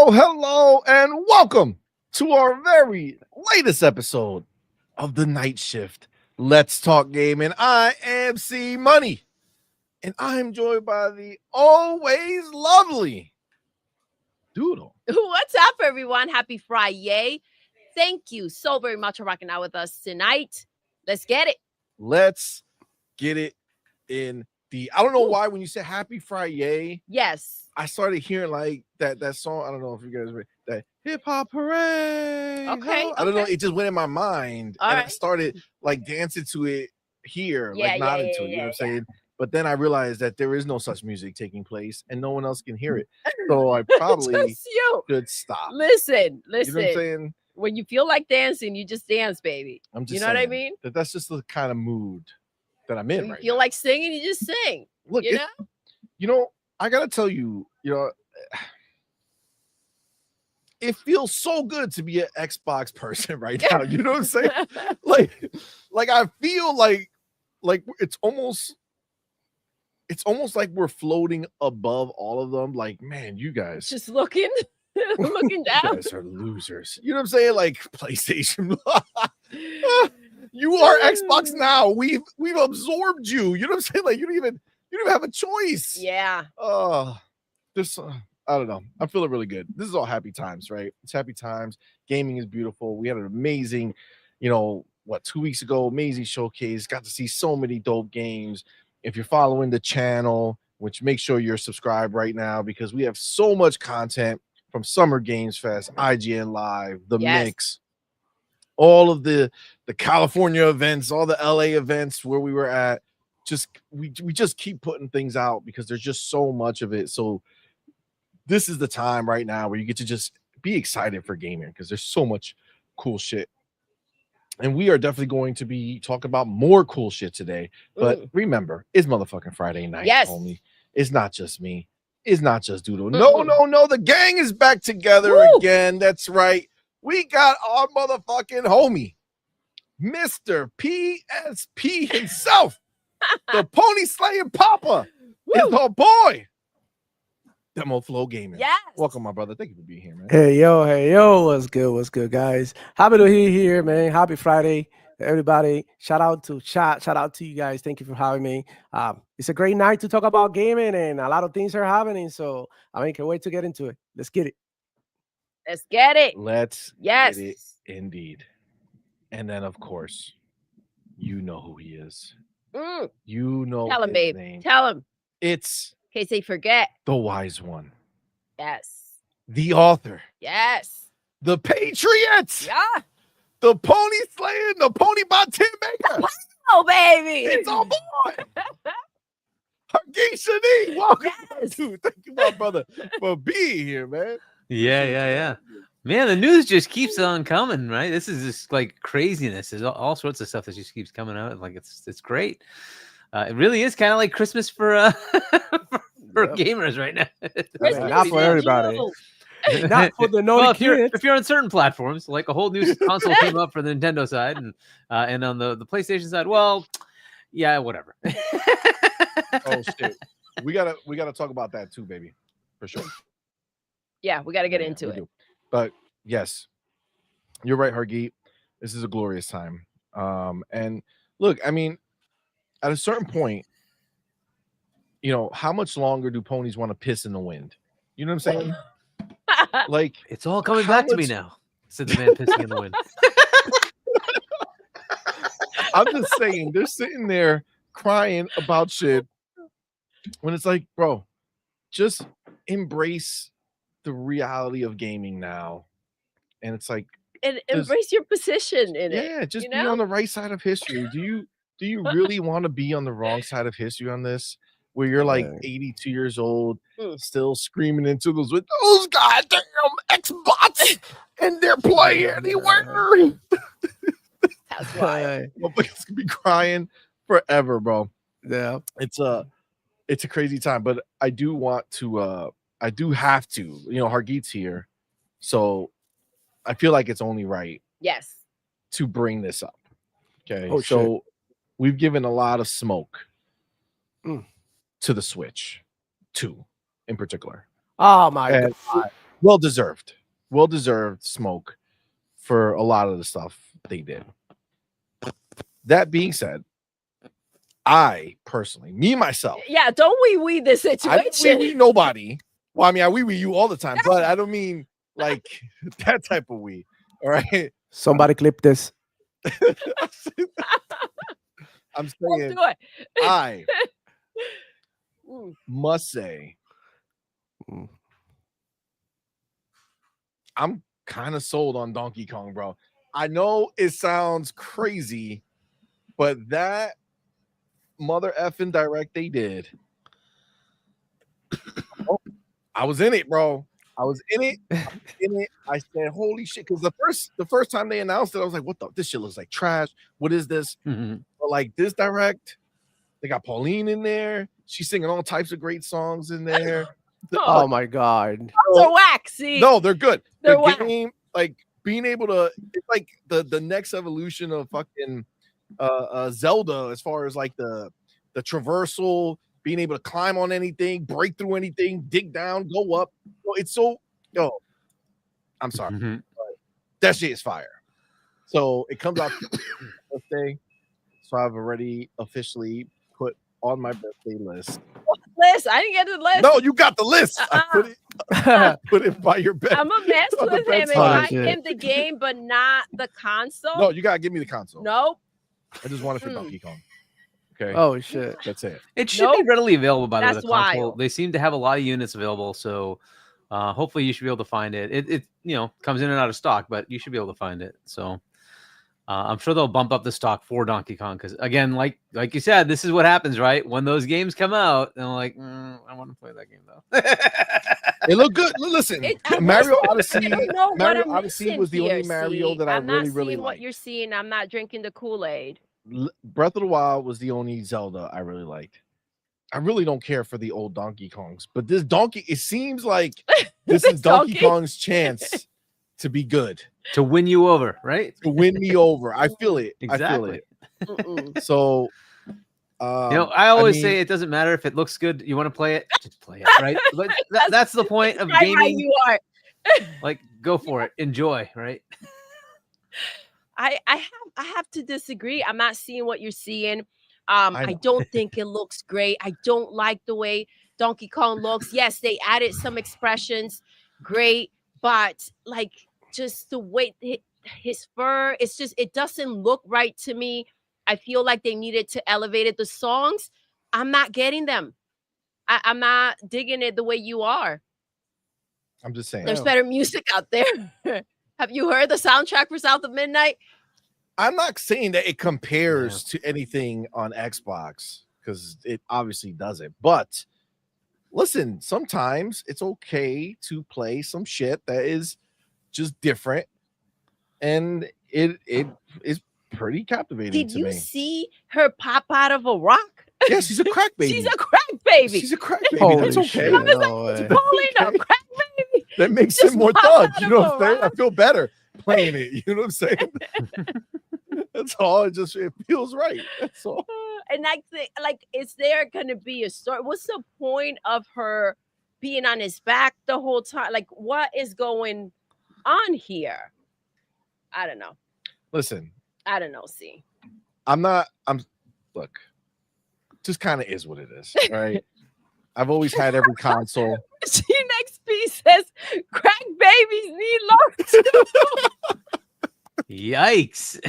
Hello, and welcome to our very latest episode of the Night Shift. Let's talk gaming. I am CMoney, and I'm joined by the always lovely Doodle. What's up, everyone? Happy Friday. Thank you so very much for rocking out with us tonight. Let's get it. Let's get it in the. I don't know why when you say Happy Friday. Yes. I started hearing like that song. I don't know if you guys read that hip hop hooray. Okay. I don't know. It just went in my mind. All and right. I started like dancing to it here, Yeah, like nodding to it. You know what I'm saying? But then I realized that there is no such music taking place and no one else can hear it. So I probably Just you. should stop. Listen. You know what I'm saying? When you feel like dancing, you just dance, baby. I'm just you know what I saying mean? That's just the kind of mood that I'm in When you right feel now. like singing, you just sing. Look, you know? I gotta tell you, it feels so good to be an Xbox person right now. You know what I'm saying? like I feel like it's almost like we're floating above all of them. Like, man, you guys Just looking down. You guys are losers. You know what I'm saying? Like PlayStation. You are Xbox now. We've absorbed you. You know what I'm saying? Like you don't even have a choice. Yeah. I don't know. I'm feeling really good. This is all happy times, right? It's happy times. Gaming is beautiful. We had an amazing, 2 weeks ago, amazing showcase. Got to see so many dope games. If you're following the channel, which make sure you're subscribed right now because we have so much content from Summer Games Fest, IGN Live, The Mix, all of the California events, all the LA events where we were at. We just keep putting things out because there's just so much of it. So this is the time right now where you get to just be excited for gaming because there's so much cool shit. And we are definitely going to be talking about more cool shit today. But remember, it's motherfucking Friday night, homie. It's not just me. It's not just Doodle. No. The gang is back together again. That's right. We got our motherfucking homie, Mr. PSP himself. The pony slaying papa is our boy. Demo Flow Gaming. Yes. Welcome, my brother. Thank you for being here, man. Hey, yo. What's good, guys? Happy to be here, man. Happy Friday, everybody. Shout out to you guys. Thank you for having me. It's a great night to talk about gaming, and a lot of things are happening. So I can't wait to get into it. Let's get it. Let's get it. Get it, indeed. And then, of course, you know who he is. You know. Tell him, babe. Name. Tell him. It's in case they forget. The wise one. Yes. The author. Yes. The Patriots. Yeah. The pony slaying, the pony bottom maker. Oh, baby. It's our boy. Shani. Welcome. Dude, thank you, my brother, for being here, man. Yeah. Man, the news just keeps on coming, right? This is just like craziness. There's all sorts of stuff that just keeps coming out. Like it's great. It really is kind of like Christmas for gamers right now. Not for everybody. Not for the naughty kids. If you're on certain platforms, like a whole new console came up for the Nintendo side, and on the PlayStation side, well, yeah, whatever. Oh shit, we gotta talk about that too, baby, for sure. Yeah, we gotta get into it. But yes, you're right, Hargeet. This is a glorious time. And look, I mean, at a certain point, how much longer do ponies want to piss in the wind? You know what I'm saying? Like, it's all coming back to me now, said the man pissing in the wind. I'm just saying, they're sitting there crying about shit when it's like, bro, just embrace the reality of gaming now, and it's like, And Just- embrace your position in it. yeah, just you be know? on the right side of history. Do you really want to be on the wrong side of history on this? Where you're like Right. 82 years old, Mm. still screaming into those with those goddamn Xbox, and they're playing anywhere. That's why. Motherfuckers could be crying forever, bro. Yeah. It's a crazy time, but I do want to I do have to, Hargeet's here, so I feel like it's only right Yes. to bring this up. Okay, Oh, so we've given a lot of smoke Mm. to the Switch 2 in particular. Oh my And god. well deserved smoke for a lot of the stuff they did. That being said, I personally, myself, Yeah, don't we this I situation. don't wee nobody. Well, I mean, I wee you all the time, but I don't mean like that type of wee. All right. Somebody clip this. I'm Don't saying do it. I Mm. must say Mm. I'm kind of sold on Donkey Kong, bro. I know it sounds crazy, but that mother effing direct they did. I was in it, bro. I was in it. I said, "Holy shit!" Because the first time they announced it, I was like, "What the? This shit looks like trash. What is this?" Mhm. But like this direct, they got Pauline in there. She's singing all types of great songs in there. Oh my god. Those are waxy. No, they're good. They're The whack. game, like being able to, it's like the next evolution of fucking Zelda, as far as like the traversal, being able to climb on anything, break through anything, dig down, go up. It's so I'm sorry, Mhm. that shit is fire. So it comes out birthday. So I've already officially put on my birthday list. List. I didn't get the list. No, you got the list. I put it by your bed. I'm gonna mess on the with him and bedside. buy Shit. him the game, but not the console. No, you gotta give me the console. Nope. I just want it for Mm. Donkey Kong. Okay, Oh shit. that's it. It should be Nope. readily available, by the way. That's The console. wild. They seem to have a lot of units available, so hopefully you should be able to find it. It comes in and out of stock, but you should be able to find it. So I'm sure they'll bump up the stock for Donkey Kong because, again, like you said, this is what happens, right? When those games come out, and I'm like, I want to play that game though. It looked good. Listen, I Mario don't Odyssey. know what Mario I'm Odyssey missing was the only here, Mario see? that I I'm really, not really seeing what liked. you're seeing. I'm not drinking the Kool-Aid. Breath of the Wild was the only Zelda I really liked. I really don't care for the old Donkey Kongs, but this Donkey, it seems like this is Donkey Donkey. Kong's chance to be good, To win you over, right? to win me over. I feel it. Exactly. I feel it. Mm-mm. So, I always mean- say it doesn't matter if it looks good. You want to play it, just play it, right? But that's the point of Right how gaming. you are. Like, go for it, enjoy, right? I have to disagree. I'm not seeing what you're seeing. I I know. don't think it looks great. I don't like the way Donkey Kong looks. Yes, they added some expressions, great, but like just the way his fur, it doesn't look right to me. I feel like they needed to elevate it. The songs, I'm not getting them. I'm not digging it the way you are. I'm just saying. There's better music out there. Have you heard the soundtrack for South of Midnight? I'm not saying that it compares to anything on Xbox because it obviously doesn't. But listen, sometimes it's okay to play some shit that is just different, and it is pretty captivating Did to you me. see her pop out of a rock? Yeah, she's a crack baby. She's a crack baby. She's a crack baby. Holy That's okay. shit. I was No way. like, pulling a okay. crack baby. That makes Just it more pop thug. out You of know a what I'm saying? I rock. feel better playing it. You know what I'm saying? That's all. It feels right. That's all. And I think, like, is there going to be a story? What's the point of her being on his back the whole time? Like, what is going on here? I don't know. Listen, I don't know. See, look, just kind of is what it is, right? I've always had every console. she next piece says, "Crack babies need love." Yikes!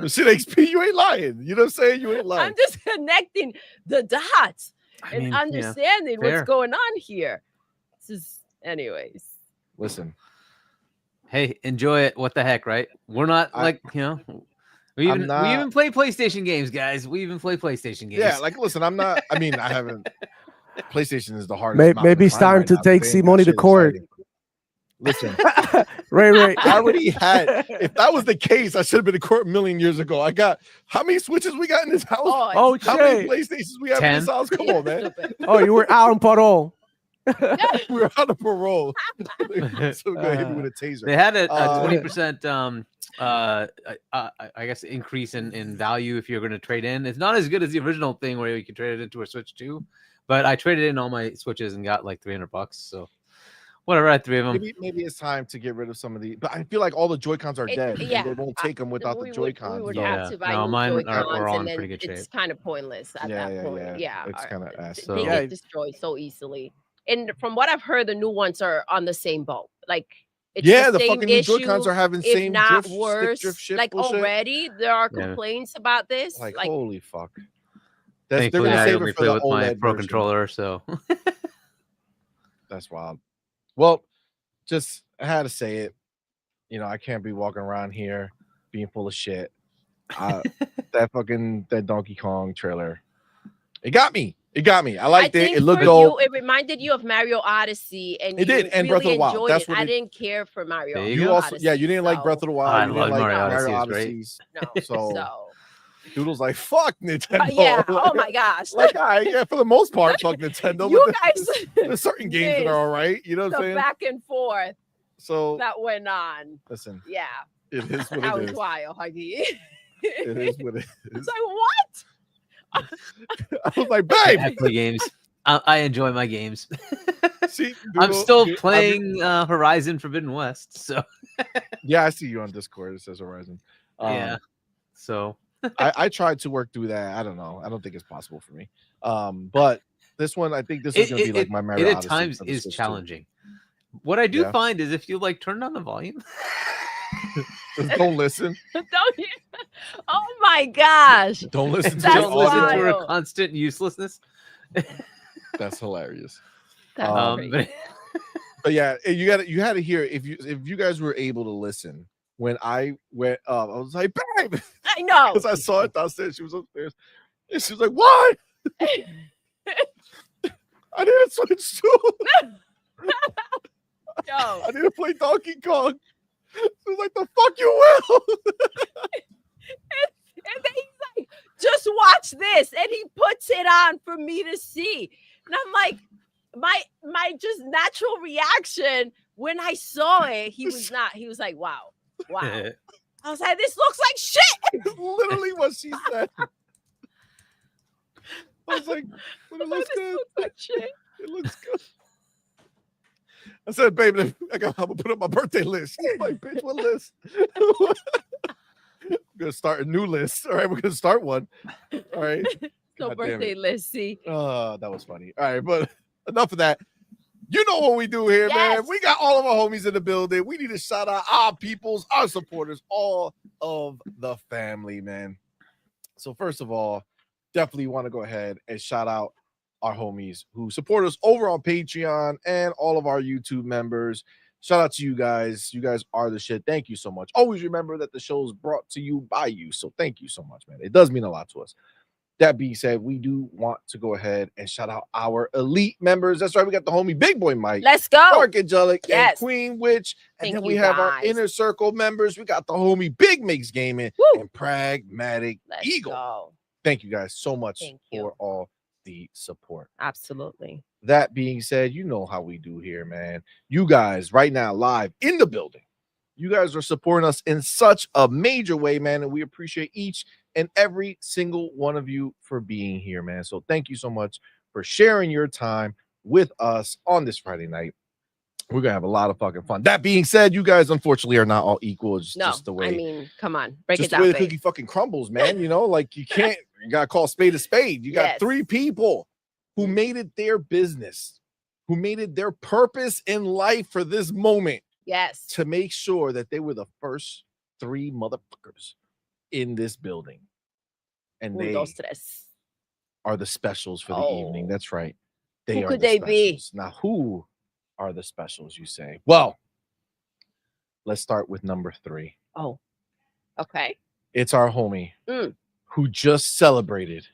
Shit, XP, you ain't lying. You know what I'm saying? You ain't lying. I'm just connecting the dots. and mean, yeah, understanding what's fair. going on here. This is, anyways. Listen, Hey, enjoy it. What the heck, right? We're not like, you know, we I'm even we even not- play PlayStation games, guys. We even play PlayStation games. yeah, like listen, I'm not. I mean, I haven't. PlayStation is the hardest. mountain Maybe it's climb time right to now, take they ain't got CMoney to shit court. exciting. Listen, Ray. I already had. If that was the case, I should have been in court a million years ago. I got how many Switches we got in this house? Oh, How many shit. PlayStations we have in 10. this house? Come on, man. Oh, you were out on parole. We're out of parole. So go hit me with a taser. They had a Uh, 20% I guess increase in value if you're going to trade in. It's not as good as the original thing where you can trade it into a Switch 2, but I traded in all my Switches and got like $300. So whatever, I had 3 of them. maybe it's time to get rid of some of the. But I feel like all the Joy Cons are dead. Yeah, and they won't take them without the Joy Cons. We would Yeah. have to buy No, new mine Joy-Cons, are all in and then pretty good it's shape. kind of pointless at that point. Yeah, it's kind of ass. So- they Yeah. get destroyed so easily. And from what I've heard, the new ones are on the same boat. Like, it's Yeah, the the same fucking new Joy Cons issue, are having if same not drift, stick worse. drift shit Like bullshit. already, there are Yeah. complaints about this. Like, Like, holy fuck. They're Thankfully, gonna I save only it for play the with my OLED Pro version. controller, so That's wild. Well, just I had to say it. You know, I can't be walking around here being full of shit. That Donkey Kong trailer, it got me. It got me. I I liked it. think It looked for dope. you, it reminded you of Mario Odyssey, and It did, you and Breath of really the Wild. enjoyed That's it. what I it- didn't care for Mario There you You go. also, Odyssey. yeah, you didn't like Breath of so, the Wild. I You didn't love like Mario Mario Odyssey. It was great. Odysseys. no. So Doodle's like, fuck Nintendo. Yeah. Oh my gosh. Like, yeah, for the most part, fuck Nintendo. You but guys there's certain games that are all right. You know what the I'm saying? back and forth So that went on. listen, Yeah, it is what that it was is. wild, Huggy. It is what it It's is. like, what? I was like, babe. I play games. I enjoy my games. See, I'm Doodle, still I'm- playing Horizon Forbidden West, so Yeah, I see you on Discord. It says Horizon. yeah. So I tried to work through that. I don't know. I don't think it's possible for me. But this one, I think this is gonna be like my Mario it at Odyssey times for the is Switch 2. challenging. What I do Yeah. find is if you like turn down the volume, Just don't listen. Don't you? Oh my gosh. Don't listen to That's the don't listen audio. to wild. her constant uselessness. That's hilarious. That's Um, crazy. But yeah, you had to hear if you guys were able to listen when I went up, I was like, babe, I know. because I saw it downstairs. She was upstairs, and she was like, "Why? I need a Switch too. Yo. I need to play Donkey Kong." She was like, "The fuck you will." And then he's like, just watch this. And he puts it on for me to see. And I'm like, my just natural reaction when I saw it, he was like, wow. I was like, this looks like shit. Literally what she said. I was like, but it looks This good. looks like shit. It looks good. I said, babe, I'm gonna put up my birthday list. She's like, bitch, what list? We're gonna start a new list. All right, we're gonna start one. All right. No God damn birthday it. list, see. That was funny. All right, but enough of that. You know what we do here, man. Yes. We got all of our homies in the building. We need to shout out our peoples, our supporters, all of the family, man. So first of all, definitely want to go ahead and shout out our homies who support us over on Patreon and all of our YouTube members. Shout out to you guys. You guys are the shit. Thank you so much. Always remember that the show is brought to you by you. So thank you so much, man. It does mean a lot to us. That being said, we do want to go ahead and shout out our elite members. That's right. We got the homie Big Boy Mike, Let's go. Dark Angelic, Yes. and Queen Witch. And Thank then we you, have our guys. inner circle members. We got the homie Big Mix Gaming Woo. and Pragmatic Let's Eagle. go. Thank you guys so much Thank you. for all the support. Absolutely. That being said, you know how we do here, man. You guys right now live in the building. You guys are supporting us in such a major way, man. And we appreciate each and every single one of you for being here, man. So thank you so much for sharing your time with us on this Friday night. We're gonna have a lot of fucking fun. That being said, you guys unfortunately are not all equal. It's No, just the way, I mean, come on, break just it the down. way the babe. cookie fucking crumbles, man. You know, like you gotta call a spade a spade. You got Yes. 3 people who made it their business, who made it their purpose in life for this moment Yes. to make sure that they were the first 3 motherfuckers in this building. And Un, they dos, tres. are the specials for the evening. That's right. They Who are could the they be? specials. Now, who are the specials, you say? Well, let's start with number 3. Oh, okay. It's our homie who just celebrated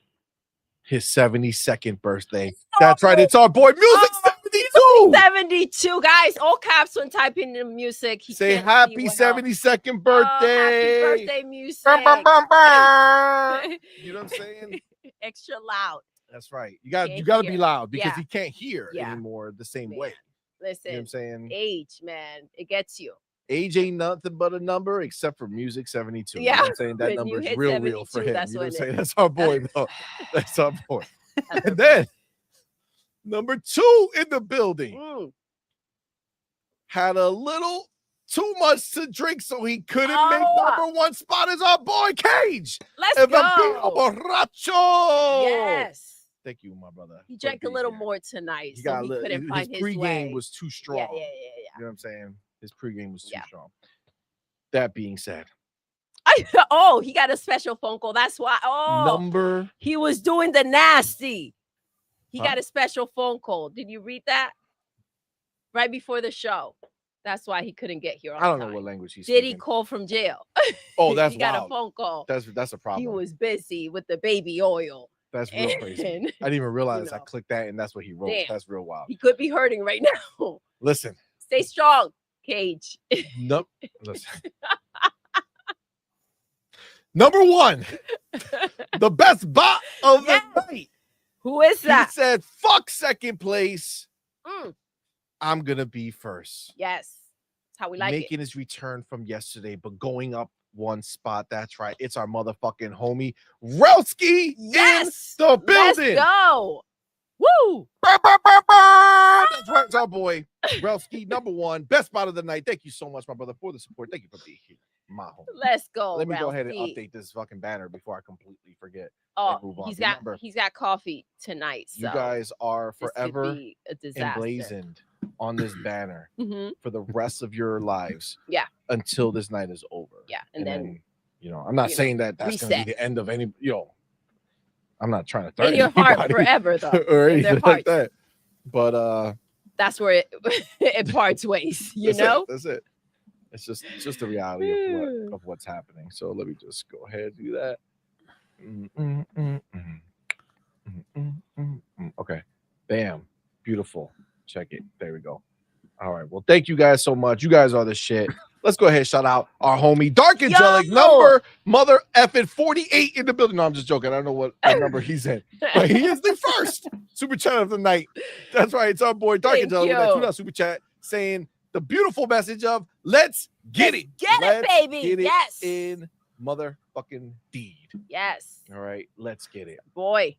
his 72nd birthday. That's right. It's our boy, Music 72. 72, guys. All caps when typing in music. He Say can't happy see well. 72nd Oh, birthday. happy birthday, Music. Bum, bum, bum, bum. You know what I'm saying? Extra loud. That's right. You got Can't to be hear. loud because Yeah. he can't hear Yeah. anymore the same Man. way. Listen, You know what I'm saying? age, man, it gets you. Age ain't nothing but a number except for Music 72. Yeah. You know what I'm saying? That When number you is hit real for 72, him. that's You know what I'm when saying? it- That's our boy, though. That's our boy. That's And then number 2 in the building had a little too much to drink, so he couldn't make number 1 spot. Is our boy Cage. Let's El Vampiro go. Borracho. Yes. Thank you, my brother. He for drank a being little here. more tonight, He so got he a little, couldn't find his his pregame way. was too strong. Yeah. You know what I'm saying? His pregame was too Yeah. strong. That being said, Oh, he got a special phone call. That's why. Oh, number he was doing the nasty. He Huh? got a special phone call. Did you read that? Right before the show. That's why he couldn't get here on I don't time. know what language he's Did he speaking. call from jail? Oh, that's he got wild. a phone call. That's a problem. He was busy with the baby oil. That's real crazy. And, I didn't even realize I know. clicked that and that's what he wrote. Damn. That's real wild. He could be hurting right now. Listen. Stay strong, Cage. Nope. Listen. Number 1, the best bot of the night. Who is He that? said, fuck second place. Mm, I'm going to be first. yes. That's how we like Making it. his return from yesterday, but going up 1 spot. That's right. It's our motherfucking homie, Relski Yes. in the building. Let's go. Woo. Bah, bah, bah, bah. That's right. It's our boy, Relski, number 1. Best spot of the night. Thank you so much, my brother, for the support. Thank you for being here. My homie. Let's go. Let me go ahead and Ralphie. update this fucking banner before I completely forget. Oh, move on. he's got Remember, coffee tonight. So you guys are this could forever be a disaster. emblazoned on this banner Mhm. for the rest of your lives. Yeah. Until this night is over. Yeah, and then you know, I'm not saying that that's going to reset. be the end of any. I'm not trying to in threaten your heart anybody forever, though. or In their anything like hearts. that. But That's where it, it parts ways. You know. that's it. It's just the reality of what's happening. So let me just go ahead and do that. Okay. Bam. Beautiful. Check it. There we go. All right. Well, thank you guys so much. You guys are the shit. Let's go ahead and shout out our homie Dark Angelic, number mother effing 48 in the building. No, I'm just joking. I don't know what number he's in, but he is the first super chat of the night. That's right. It's our boy Dark Angelic with that $2 super chat saying the beautiful message of let's get it. Get Let's it, baby. get it Yes. in motherfucking deed. Yes. All right. Let's get it. Boy.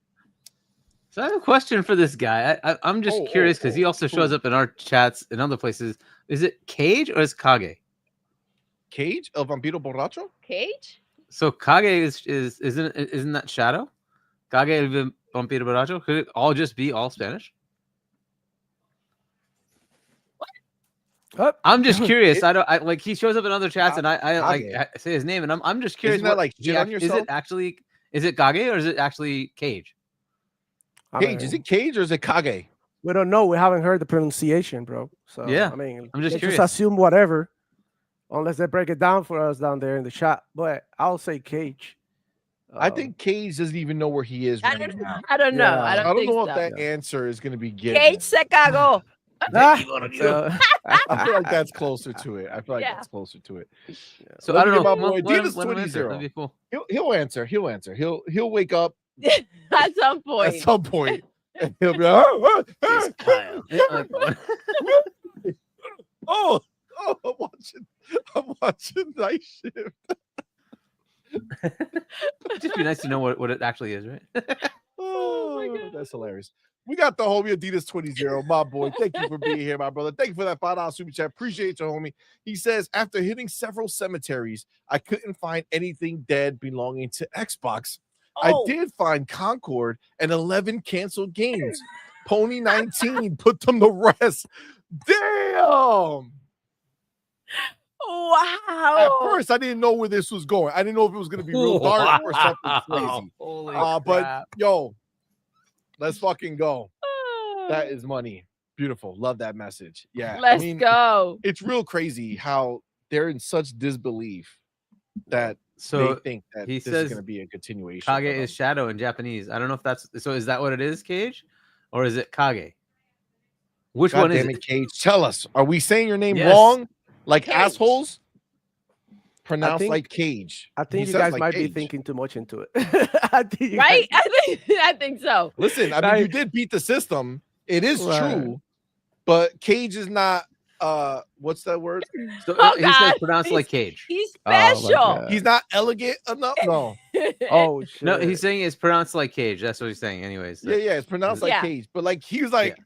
So I have a question for this guy. I'm just curious because he also shows up in our chats and other places. Is it Cage or is Kage? Cage El Vampiro Borracho? Cage? So Kage isn't that Shadow? Kage El Vampiro Borracho? Could it all just be all Spanish? What? I'm just curious. I like he shows up in other chats and I Kage. say his name and I'm just curious. Isn't that like shit on Is yourself? it Kage or is it actually Cage? Cage. Is it Cage or is it Kage? We don't know. We haven't heard the pronunciation, bro. So Yeah, I mean, I'm just they curious. just assume whatever, unless they break it down for us down there in the chat. But I'll say Cage. I think Cage doesn't even know where he is I right don't, now. I don't know. Yeah. I don't, I don't think know so. if that answer is going to be given. Cage se cagó. Ah, So- I feel like that's closer to it. I feel like Yeah. that's closer to it. So Let I me don't get know. my boy Let Adidas him answer. 20. That'd be cool. He'll answer. He'll answer. He'll wake up At some point. at some point. And he'll be like, oh, I'm watching Night Shift. It'd just be nice to know what it actually is, right? Oh, that's hilarious. We got the homie Adidas 20, my boy. Thank you for being here, my brother. Thank you for that $5 super chat. Appreciate you, homie. He says, after hitting several cemeteries, I couldn't find anything dead belonging to Xbox. I did find Concord and 11 canceled games. Pony 19 put them to rest. Damn. Wow. At first, I didn't know where this was going. I didn't know if it was going to be real dark or something crazy. Holy But crap. yo, Let's fucking go. That is money. Beautiful. Love that message. Yeah. Let's go. It's real crazy how they're in such disbelief that So they think that he this is says going to be a continuation. Kage is shadow in Japanese. I don't know if that's so. Is that what it is, Cage, or is it Kage? Which God one is damn it? it, Cage? Tell us. Are we saying your name Yes. wrong? Like Cage. assholes? Pronounced think- like Cage. I think He you says guys like might be Cage. thinking too much into it. I think you Right? guys- I think so. Listen, I mean, you did beat the system. It is Right. true, but Cage is not. What's that word? So, Oh, he says God. pronounced like Cage. He's Oh, my special. God. He's not elegant enough. No. Oh shit. No, he's saying it's pronounced like Cage. That's what he's saying. Anyways. Yeah, it's pronounced like Yeah. Cage, but like he was like,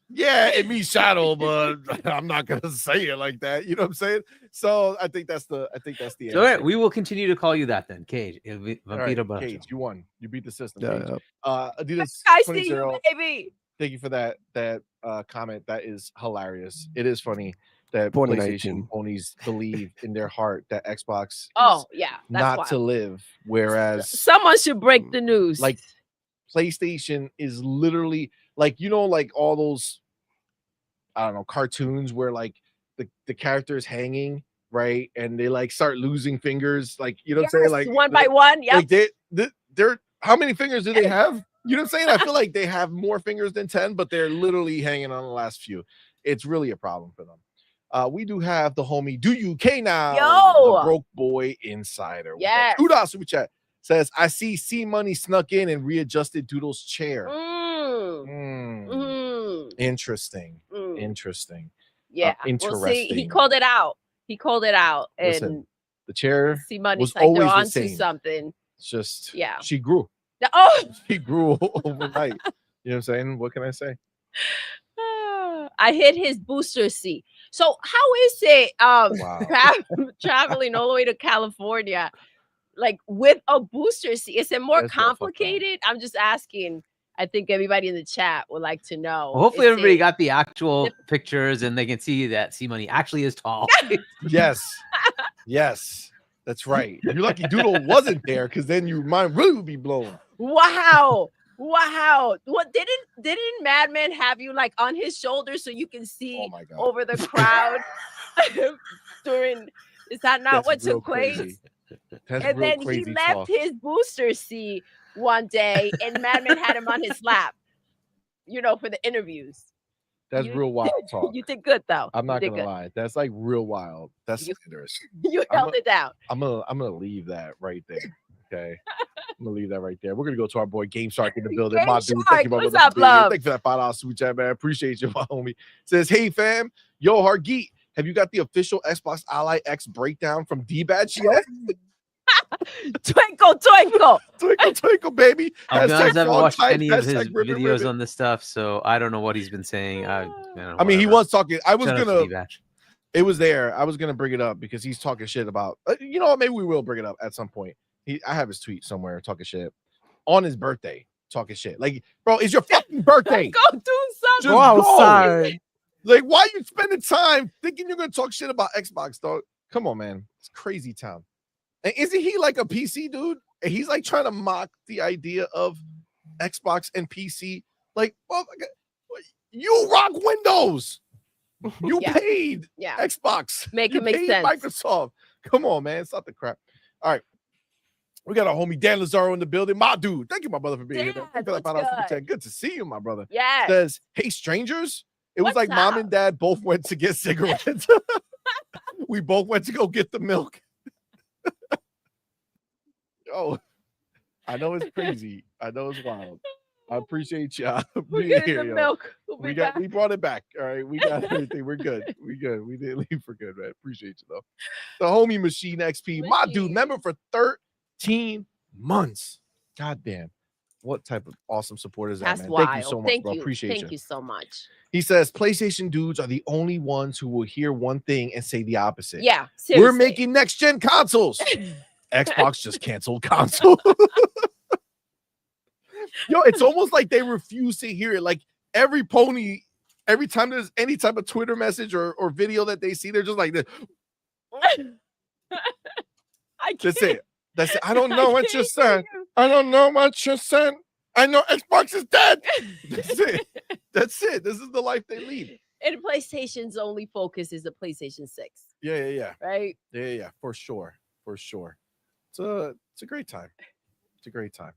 yeah, it means shadow, but I'm not gonna say it like that. You know what I'm saying? So I think that's the So, answer. all right, we will continue to call you that then, Cage. All right, Vampiro Bracho. Cage, you won. You beat the system. Yeah, Cage. yeah. Adidas I see 20, you, baby. thank you for that comment. That is hilarious. It is funny that 2019. PlayStation ponies believe in their heart that Xbox Oh, is yeah. That's not wild. to live, whereas Someone should break the news. like PlayStation is literally like, you know, like all those, I don't know, cartoons where like the character is hanging, right? And they like start losing fingers, like, you know what I'm saying? Like one by one. Yep. like they're how many fingers do they have? You know what I'm saying? I feel like they have more fingers than 10, but they're literally hanging on the last few. It's really a problem for them. We do have the homie Do You K now, Yo! the broke boy insider. Yes. $2 super chat says, I see C-Money snuck in and readjusted Doodle's chair. Interesting. Interesting. Yeah. Well, see, interesting. he called it out. He called it out. And Listen, the chair CMoney's was like, they're always the onto same. something. It's just, Yeah. she grew. Oh, She grew overnight. You know what I'm saying? What can I say? I hit his booster seat. So how is it Wow. traveling all the way to California, like with a booster seat? Is it more That's what I fucked up. complicated? I'm just asking. I think everybody in the chat would like to know. Well, hopefully, Is everybody it- got the actual pictures and they can see that C-Money actually is tall. Yes. Yes. That's right. You're lucky Doodle wasn't there, because then your mind really would be blown. Wow. Wow. What didn't Madman have you like on his shoulder so you can see Oh my God. over the crowd during, is that not That's what real took place? crazy. That's And real then he crazy left talk. his booster seat one day and Madman had him on his lap, you know, for the interviews. That's you- real wild talk. You did good though. I'm not You did gonna good. lie. That's like real wild. That's You- slanderous. You I'm held it down. I'm gonna leave that right there. Okay. I'm gonna leave that right there. We're gonna go to our boy Game Shark in the building. Game My dude, Shark, thank you, my what's brother, up, for being here. love? Thank you for that $5 super chat, man. Appreciate you, my homie. Says, hey fam, yo Hargeet, have you got the official Xbox Ally X breakdown from D-Badge yet? Twinkle, twinkle. Twinkle, twinkle, baby. I'll be honest, I haven't frog watched type, any of his hashtag ribbon, videos ribbon. on this stuff, so I don't know what he's been saying. I I mean, he was talking. I was Shout out to gonna. D-Batch. It was there. I was gonna bring it up because he's talking shit about. You know what? Maybe we will bring it up at some point. I have his tweet somewhere talking shit on his birthday. Talking shit. Like, bro, it's your fucking birthday. Go do something. Just Go outside. Like, why you spending time thinking you're gonna talk shit about Xbox, dog? Come on, man. It's crazy town. And isn't he like a PC dude? And he's like trying to mock the idea of Xbox and PC. Like, well, you rock Windows. You Yeah. paid Yeah. Xbox. Make You it make paid sense. Microsoft. Come on, man. Stop the crap. All right. We got our homie Dan Lazaro in the building. My dude. Thank you, my brother, for being here. Dan, Thank you for that what's $5 super good? chat. Good to see you, my brother. Yes. Says, hey, strangers. It was What's like mom up? and dad both went to get cigarettes. We both went to go get the milk. Yo, I know it's crazy. I know it's wild. I appreciate y'all We're being getting here. the Yo. milk. We'll be back. We brought it back. All right. We got everything. We're good. We good. We didn't leave for good, man. Appreciate you though. The homie Machine XP, my dude, Machine. member for 13 months. God damn. What type of awesome support is that, That's man? wild. Thank you so much, bro. Appreciate Thank you so much. He says PlayStation dudes are the only ones who will hear one thing and say the opposite. Yeah. We're Seriously. making next gen consoles. Xbox just canceled console. Yo, it's almost like they refuse to hear it. Like every pony, every time there's any type of Twitter message or video that they see, they're just like this. I That's can't- it. That's it. I don't know what you can't said. hear you. I don't know what you said. I know Xbox is dead. That's it. That's it. This is the life they lead. And PlayStation's only focus is the PlayStation 6. Yeah. Right? Yeah. For sure. It's a great time. It's a great time.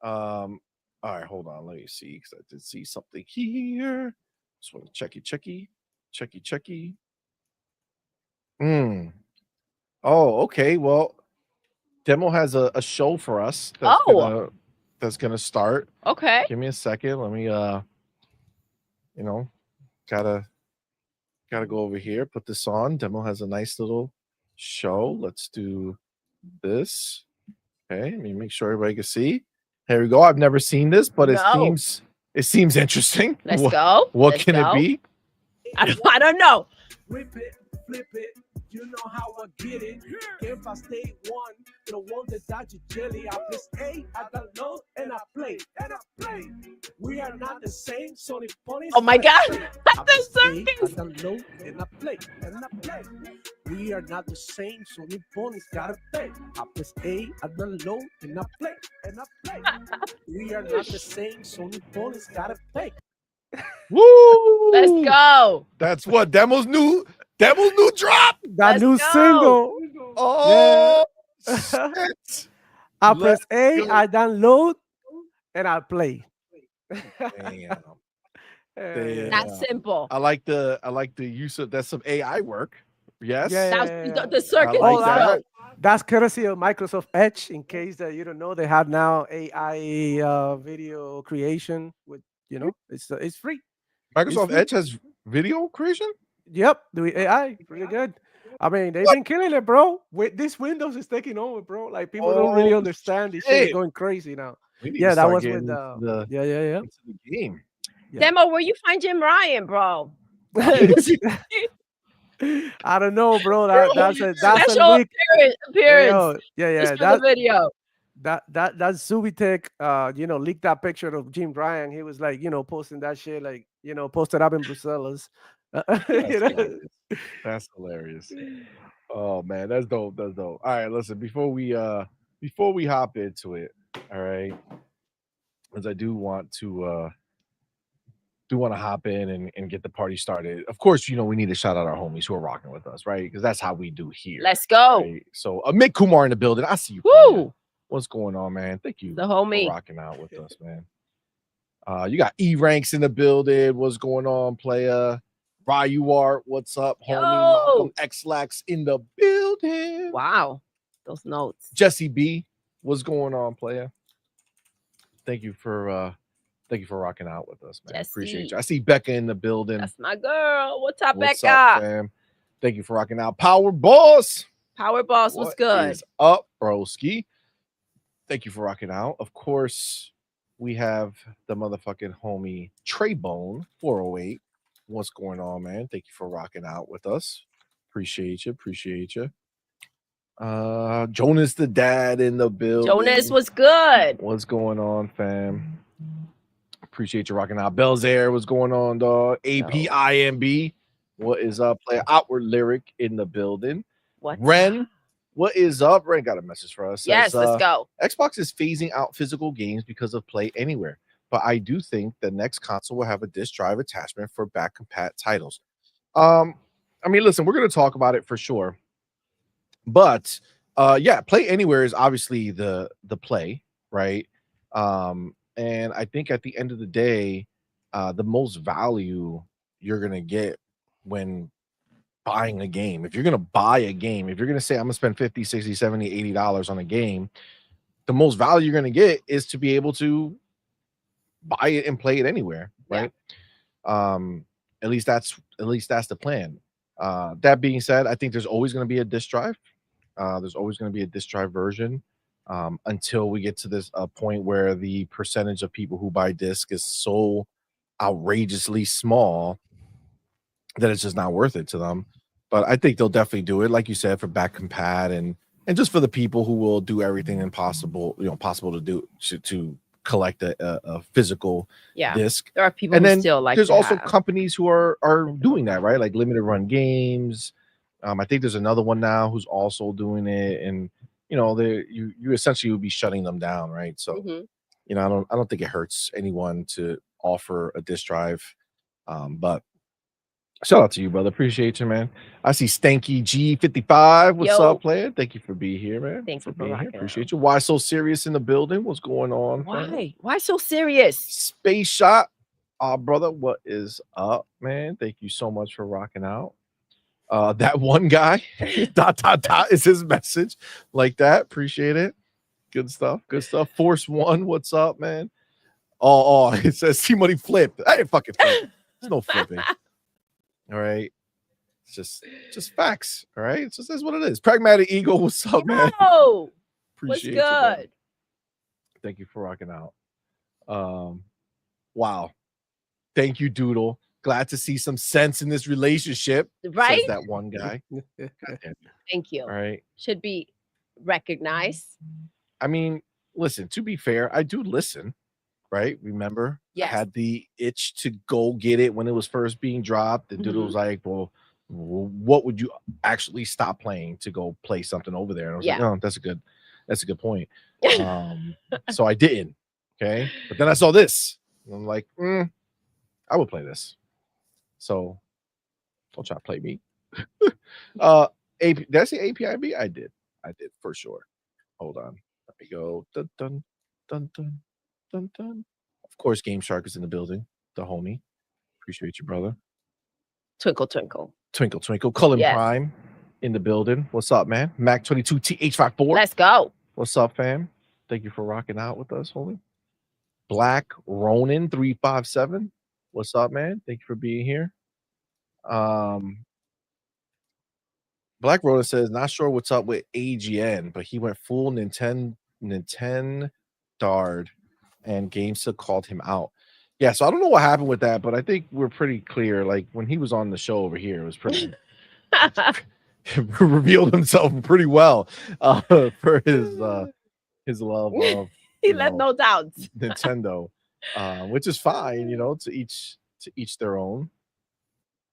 All right, hold on. Let me see, because I did see something here. Just want to checky. Oh, okay. Well, Demo has a show for us that's gonna start. Okay. Give me a second. Let me gotta go over here, put this on. Demo has a nice little show. Let's do this. Okay, let me make sure everybody can see. Here we go. I've never seen this, but it seems interesting. Let's go. What Let's can go. it be? I don't know. Whip it, flip it, you know how I get it. If I stay one, the one that dodge jelly, I press A, I download and I play. We are not the same, Sony ponies. Oh my God. That's I circus. download and I play. We are not the same, Sony ponies gotta pay. I press A, I download and I play. We are not the same, Sony ponies gotta pay. Woo! Let's go. That's what Demo's new drop. That Let's new go. single. Oh, shit. I press A, I download, and I play. Damn. That's simple. I like the use of that's some AI work. Yes. Yeah. The circuit. I like that. That's courtesy of Microsoft Edge. In case that you don't know, they have now AI video creation with it's free. Microsoft Edge has video creation? Yep, the AI really good. I mean, they've been killing it, bro. This Windows is taking over, bro. Like people don't really understand this shit is going crazy now. Yeah, that was with the into the game. Yeah. Demo, where you find Jim Ryan, bro? I don't know, bro. That's a Special leak. appearance. Yeah. Just for the video. That Zubitech, leaked that picture of Jim Ryan. He was like, posting that shit, like, posted up in Brussels. That's hilarious. Oh man, that's dope. All right, listen, before we hop into it, all right, as I do want to hop in and get the party started. Of course, we need to shout out our homies who are rocking with us, right? Because that's how we do here. Let's go. Right? So Amit Kumar in the building. I see you. Woo! What's going on, man? Thank you the homie for rocking out with us, man. You got E-Ranks in the building. What's going on, playa? Ryu Art, what's up, homie? Malcolm X-Lax in the building. Wow, those notes. Jesse B, what's going on, playa? Thank you for rocking out with us, man. Jesse. Appreciate you. I see Becca in the building. That's my girl. What's up, What's Becca? up, fam? Thank you for rocking out. Power Boss. Power Boss, what's good? Is up, broski? Thank you for rocking out. Of course, we have the motherfucking homie Treybone 408. What's going on, man? Thank you for rocking out with us. Appreciate you. Jonas the dad in the building. Jonas was good. What's going on, fam? Appreciate you rocking out. Belzair, what's going on, dog? APIMB, what is up? Player Outward Lyric in the building. Ren, what is up? Ren got a message for us. Yes, let's go. Xbox is phasing out physical games because of Play Anywhere, but I do think the next console will have a disc drive attachment for back compat titles. I mean, listen, we're going to talk about it for sure, but yeah, Play Anywhere is obviously the play, right? And I think at the end of the day, the most value you're going to get when buying a game, if you're going to buy a game, if you're going to say, I'm going to spend 50, 60, 70, $80 on a game, the most value you're going to get is to be able to buy it and play it anywhere, right? At least that's the plan. That being said, I think there's always going to be a disc drive. There's always going to be a disc drive version until we get to this point where the percentage of people who buy disc is so outrageously small that it's just not worth it to them. But I think they'll definitely do it, like you said, for back compat and just for the people who will do everything possible to do to collect a physical disc. There are people and who then still like there's to also have. companies who are doing that, right? Like limited run games. I think there's another one now who's also doing it, and you essentially would be shutting them down, right? So you know, I don't think it hurts anyone to offer a disk drive. But shout out to you, brother. Appreciate you, man. I see Stanky G55. What's Yo. up, player? Thank you for being here, man. Thank you for being here. rocking Appreciate out. you. Why so serious in the building? What's going on? fam? Why? Why so serious? Space Shot. Brother, what is up, man? Thank you so much for rocking out. That one guy, ... is his message like that. Appreciate it. Good stuff. Good stuff. Force One, what's up, man? Oh, it says CMoney flipped. I didn't fucking flip. There's no flipping. All right. It's just facts. All right. It's just that's what it is. Pragmatic Eagle, what's up, man? Oh, what's Appreciate you, brother. good? Thank you for rocking out. Wow. Thank you, Doodle. Glad to see some sense in this relationship. Right? Says that one guy. Thank you. All right. Should be recognized. I mean, listen, to be fair, I do listen, right? Remember, Yes. I had the itch to go get it when it was first being dropped. And Doodle was like, well, what would you actually stop playing to go play something over there? And I was like, Yeah. oh, that's a good point. So I didn't. Okay. But then I saw this. And I'm like, I would play this. So don't try to play me. Did I say APIB? I did for sure. Hold on. There we go. Dun dun dun dun dun dun. Of course, Game Shark is in the building. The homie. Appreciate you, brother. Twinkle, twinkle. Twinkle, twinkle. Cullen Yes. Prime in the building. What's up, man? Mac 22 TH54. Let's go. What's up, fam? Thank you for rocking out with us, homie. Black Ronin 357. What's up, man? Thank you for being here. Black Ronin says, not sure what's up with AGN, but he went full Nintendo Dard and GameStop called him out. Yeah, so I don't know what happened with that, but I think we're pretty clear. Like when he was on the show over here, it was pretty revealed himself pretty well for his love of He left no doubts. Nintendo, which is fine, you know, to each their own.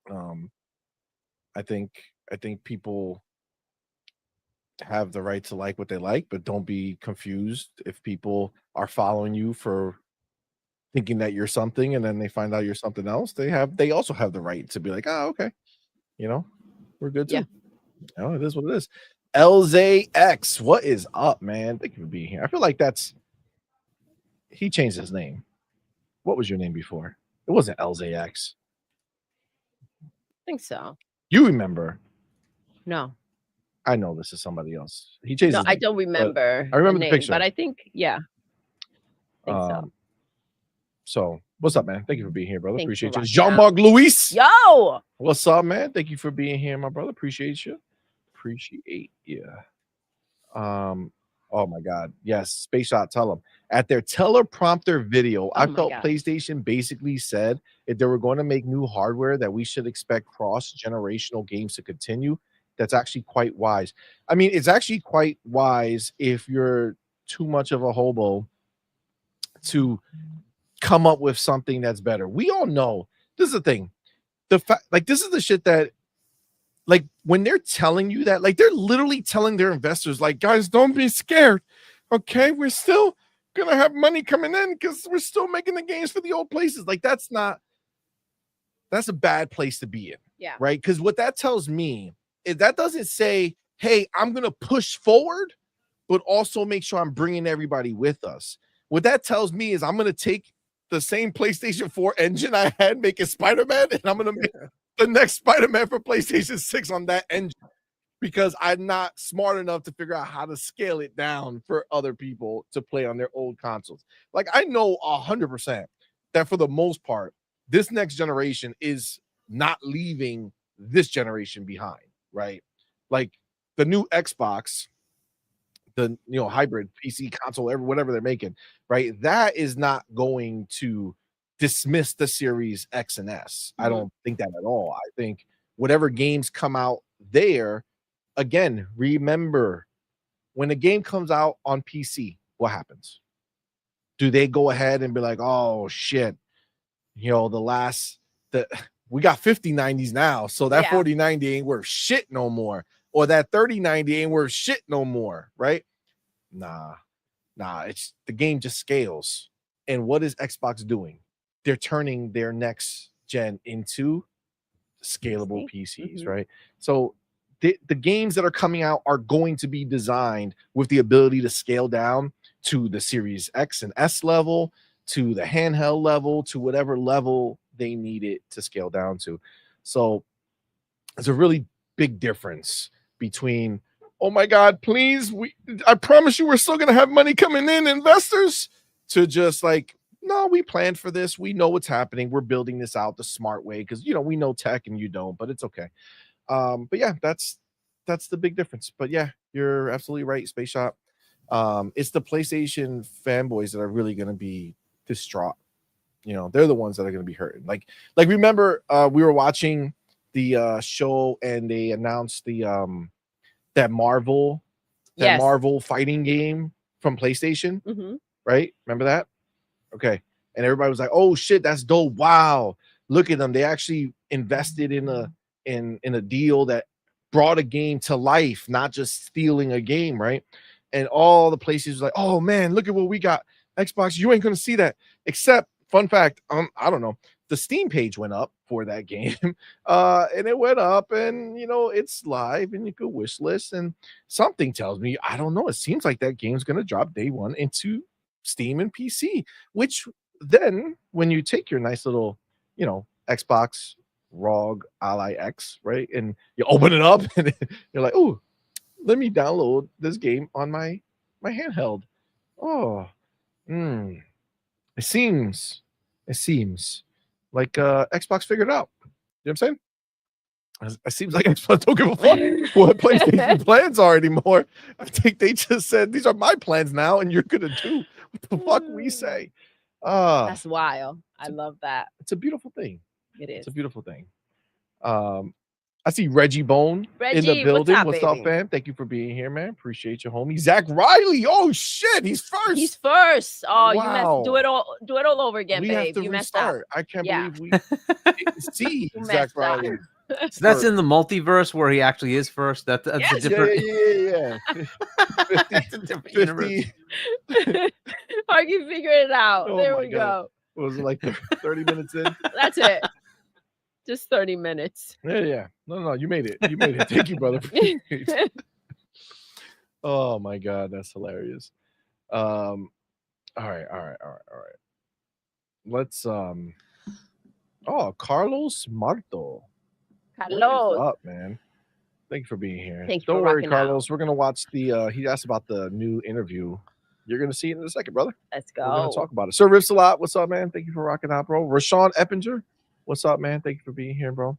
I think people have the right to like what they like, but don't be confused if people are following you for thinking that you're something and then they find out you're something else. They also have the right to be like, oh, okay, you know, we're good too. Yeah. You know, it is what it is. LZX, what is up, man? Thank you for being here. I feel like he changed his name. What was your name before? It wasn't LZX. I think so. You remember? No. I know this is somebody else. He changed No, his I name, don't remember. I remember the name, picture. but I think, yeah. I think so. So what's up, man? Thank you for being here, brother. Thanks for Appreciate you. rocking Jean-Marc Luis. Yo! What's up, man? Thank you for being here, my brother. Appreciate you. Appreciate you. Oh my God. Yes, Space Shot, tell them. At their teleprompter video, I felt God. PlayStation basically said if they were going to make new hardware that we should expect cross-generational games to continue. That's actually quite wise. I mean, it's actually quite wise if you're too much of a hobo to come up with something that's better. We all know this is the thing. The fact, like, this is the shit that, like, when they're telling you that, like, they're literally telling their investors, like, guys, don't be scared. Okay, we're still gonna have money coming in because we're still making the games for the old places. Like, that's a bad place to be in. Yeah. Right. Because what that tells me is that doesn't say, hey, I'm gonna push forward, but also make sure I'm bringing everybody with us. What that tells me is I'm gonna take the same PlayStation 4 engine I had making Spider-Man, and I'm gonna make the next Spider-Man for PlayStation 6 on that engine because I'm not smart enough to figure out how to scale it down for other people to play on their old consoles. Like, I know 100% that for the most part, this next generation is not leaving this generation behind, right? Like the new Xbox, the hybrid PC console, whatever they're making, right? That is not going to dismiss the Series X and S. I don't think that at all. I think whatever games come out there, again, remember when a game comes out on PC, what happens? Do they go ahead and be like, oh shit, we got 5090s now, so that 4090 ain't worth shit no more, or that 3090 ain't worth shit no more, right? Nah, Nah, it's the game just scales. And what is Xbox doing? They're turning their next gen into scalable PCs, right? So the games that are coming out are going to be designed with the ability to scale down to the Series X and S level, to the handheld level, to whatever level they need it to scale down to. So there's a really big difference between, oh my God, please, I promise you we're still going to have money coming in, investors, to just like, no, we planned for this. We know what's happening. We're building this out the smart way because, you know, we know tech and you don't, but it's okay. But yeah, that's the big difference. But yeah, you're absolutely right, Space Shop. It's the PlayStation fanboys that are really going to be distraught. You know, they're the ones that are going to be hurting. Like remember, we were watching the show and they announced the that Marvel fighting game from PlayStation, right? Remember that? Okay. And everybody was like, oh shit, that's dope. Wow. Look at them. They actually invested in a deal that brought a game to life, not just stealing a game, right? And all the places was like, oh man, look at what we got. Xbox, you ain't gonna see that. Except, fun fact, I don't know, the Steam page went up for that game. And it went up, and you know, it's live and you could wish list. And something tells me, I don't know, it seems like that game's gonna drop day one into Steam and PC, which then when you take your nice little, you know, Xbox ROG Ally X, right, and you open it up and you're like, oh, let me download this game on my handheld. Oh, it seems like Xbox figured it out. You know what I'm saying? It seems like Xbox don't give a fuck what PlayStation plans are anymore. I think they just said, these are my plans now, and you're gonna do what the fuck we say. That's wild. I love that. It's a beautiful thing. It is. It's a beautiful thing. I see Reggie Bone in the Reggie, building. what's What's up, up, fam? Thank you for being here, man. Appreciate you, homie. Zach Riley. Oh shit, he's first. He's first. Oh, you Wow. messed. Do it all over again, We babe. have to You messed up. restart. I can't Yeah. believe we didn't see You Zach messed up. Riley. So that's in the multiverse where he actually is first. That's a Yes. different. Yeah. That's a different universe. 50. Argue figured it out. Oh there my we God. go. What was it, like 30 minutes in? That's it. Just 30 minutes. Yeah. No, you made it. You made it. Thank you, brother. Oh my God, that's hilarious. All right. Let's oh, Carlos Marto. What is Carlos. up, man? Thank you for being here. Thank you Don't for worry, rocking Carlos. We're gonna watch the he asked about the new interview. You're gonna see it in a second, brother. Let's We're gonna go. talk about it. Sir Rips a lot. What's up, man? Thank you for rocking out, bro. Rashawn Eppinger. What's up, man? Thank you for being here, bro.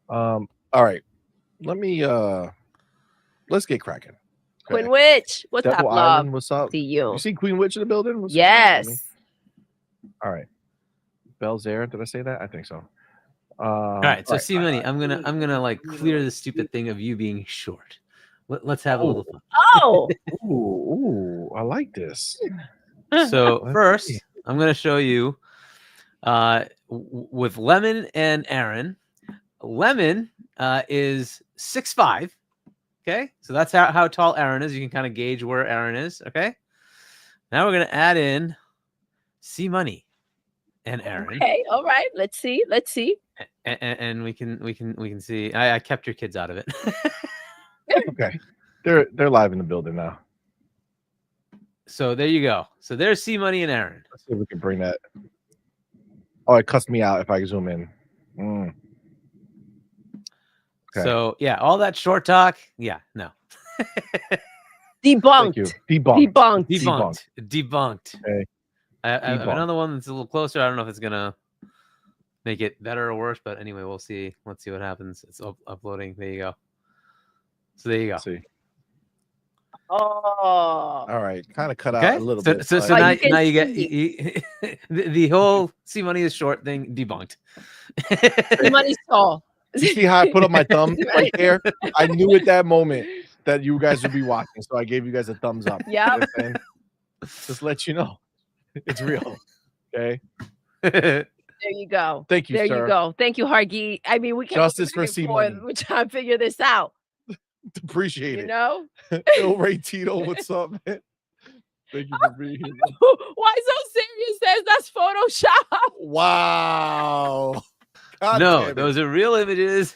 All right. Let me let's get cracking. Queen Witch. What's Devil up, love? Island, what's up? See you. You see Queen Witch in the building? What's up, Yes. homie? All right. Belzer, did I say that? I think so. All right, so CMoney, I'm gonna like clear the stupid thing of you being short. Let's have a little fun. Oh. Ooh, I like this. So Let's first, see. I'm gonna show you with Lemon and Aaron. Lemon is 6'5". Okay, so that's how tall Aaron is. You can kind of gauge where Aaron is. Okay, now we're gonna add in CMoney and Aaron. Okay. All right. Let's see. And we can see. I kept your kids out of it. Okay. They're live in the building now. So there you go. So there's CMoney and Aaron. Let's see if we can bring that. Oh, it cuts me out if I zoom in. Okay. So yeah, all that short talk. Yeah, no. Thank you. Debunked. Debunked. Okay. I have Debunked. another one that's a little closer. I don't know if it's gonna make it better or worse, but anyway, we'll see. Let's see what happens. It's uploading. There you go. So there you go. Let's see. Oh. All right. Kind of cut Okay. out a little bit. So but- Oh, now, you can now you get see. the whole CMoney is short thing debunked. The money's tall. You see how I put up my thumb right there? I knew at that moment that you guys would be watching, so I gave you guys a thumbs up. You know Yep. what I'm saying? Just let you know. It's real. Okay. There you go. Thank you, There sir. you go. Thank you, Hargi. I mean, we can't Justice for CMoney. We're trying to figure this out. Appreciate You it. know? Bill Ray Tito, what's up, man? Thank you for being here. Why so serious? Says that's Photoshop. Wow. God No, damn it. those are real images.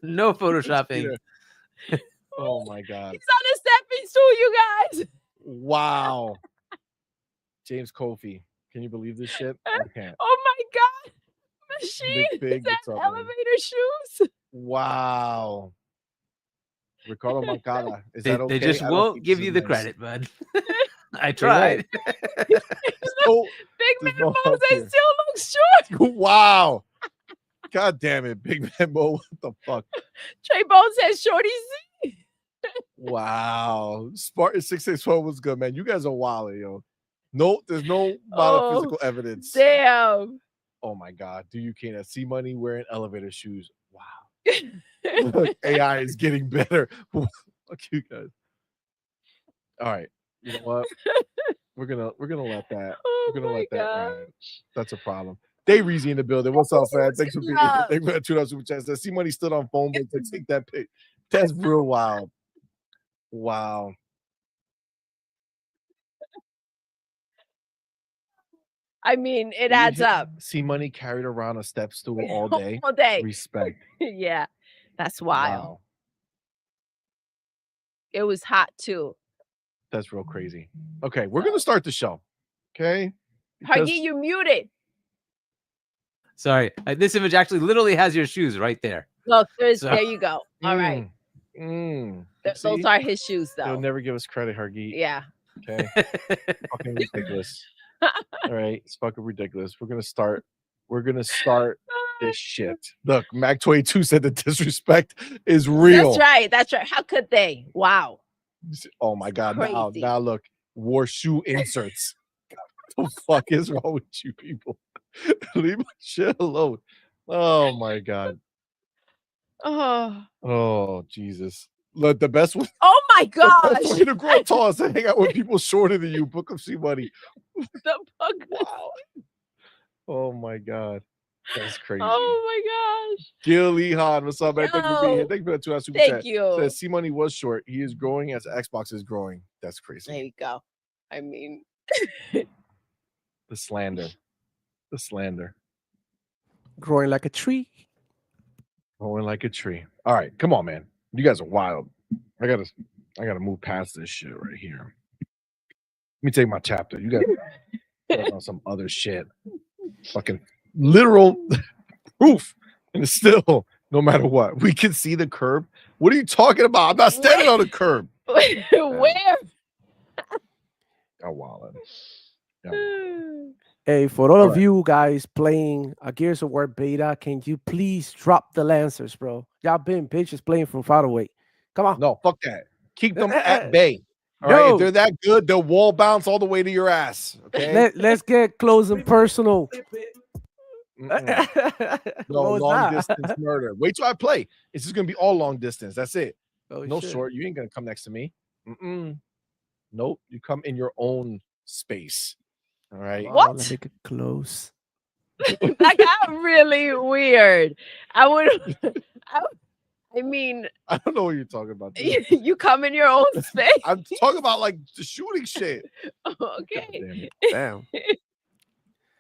No photoshopping. Oh my God. He's on a stepping stool, you guys. Wow. James Kofi. Can you believe this shit? I can't. Oh my God. Machine. Big, Is what's that up, man? elevator shoes? Wow. Ricardo Mancada. Is that okay? They just I don't won't think give this you is the nice. credit, bud. I They tried. So, Big there's Man no help Moses here. still looks short. Wow. God damn it, Big Man Mo. What the fuck? Trey Bone says Shorty Z. Wow. Spartan 661 was good, man. You guys are wild, yo. No, there's no amount of physical evidence. Damn. Oh my God. Do you can't see money wearing elevator shoes? Wow. Look, AI is getting better. Fuck you guys. All right. You know what? We're gonna let that. Oh We're gonna my let that God. ride. That's a problem. Dave Reezy in the building. What's up, fam? Thanks for being here. love. Thanks for that $2 super chat. See money stood on phone, but to take that pic. That's real wild. Wow. I mean, it You adds hit- up. See money carried around a step stool all day. All day. Respect. Yeah. That's wild. Wow. It was hot too. That's real crazy. Okay, we're gonna start the show. Okay. Because- Huggy, you muted. Sorry. This image actually literally has your shoes right there. Look, So- there you go. All right. Those See? are his shoes, They'll though. never give us credit, Hargeet. Yeah. Okay. Fucking ridiculous. All right. It's fucking ridiculous. We're gonna start this shit. Look, Mac22 said the disrespect is real. That's right. That's right. How could they? Wow. Oh my God. Now Crazy. look, wore shoe inserts. What the fuck is wrong with you people? Leave my shit alone. Oh my God. Oh. Oh Jesus. Look, the best one. Oh my The best gosh. way to grow tall is to hang out with people shorter than you. Book of C money. The book. Wow. Oh my God. That's crazy. Oh my gosh. Gil Lehan, what's up, man? Thank you for being here. Yo. Thank you for that $2 super Thank chat. you. Says C money was short. He is growing as Xbox is growing. That's crazy. There you go. I mean, The slander. The slander. Growing like a tree. Growing like a tree. All right, come on, man. You guys are wild. I gotta move past this shit right here. Let me take my chapter. You guys on some other shit. Fucking literal proof. And it's still, no matter what, we can see the curb. What are you talking about? I'm not standing on the curb. where? Oh, wow. Hey, for all of Alright. you guys playing a Gears of War beta, can you please drop the Lancers, bro? Y'all been bitches playing from far away. Come on. No, fuck that. Keep them at bay. All No. right, if they're that good, they'll wall bounce all the way to your ass. Okay. Let's get close and personal. Mm-mm. No, What was long that? distance murder. Wait till I play. It's just gonna be all long distance. That's it. Oh, No shit. short. You ain't gonna come next to me. Nope. You come in your own space. All right. Wow, What? Let me get close. That got really weird. I mean, I don't know what you're talking about. dude. you come in your own space. I'm talking about like the shooting shit. God Okay. damn it. Damn.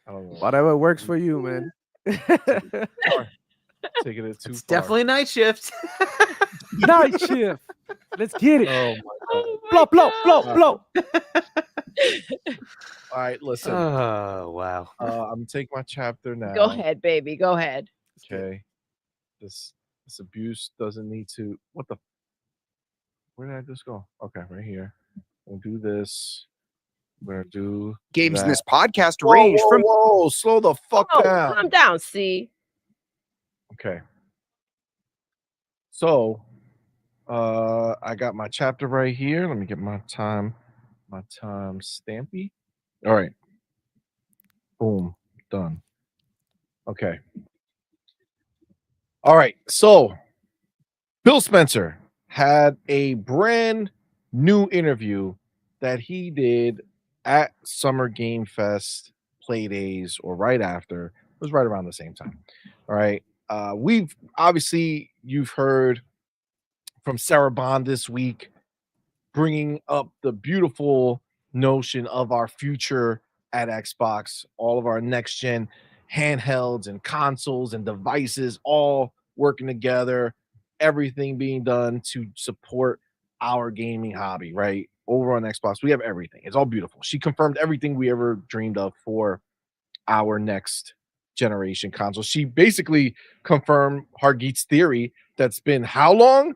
I don't know. Whatever works for you, man. Taking it too It's far. definitely night shift. Night shift. Let's get it. Oh my God. Oh Blow, blow, my blow, God. blow. All right, listen. Oh wow. I'm gonna take my chapter now. Go ahead, baby. Go ahead. Okay. This abuse doesn't need to. What the? Where did I just go? Okay, right here. We'll do this. We're gonna do Games in that. this podcast Whoa, range whoa, from whoa, slow the fuck Oh, down. calm down, see. Okay. So, I got my chapter right here. Let me get my time stampy. All right. Boom. Done. Okay. All right. So, Bill Spencer had a brand new interview that he did at Summer Game Fest Play Days or right after. It was right around the same time. All right. We've obviously, you've heard from Sarah Bond this week, bringing up the beautiful notion of our future at Xbox, all of our next gen handhelds and consoles and devices all working together, everything being done to support our gaming hobby, right? Over on Xbox, we have everything. It's all beautiful. She confirmed everything we ever dreamed of for our next generation console. She basically confirmed Hargeet's theory that's been how long?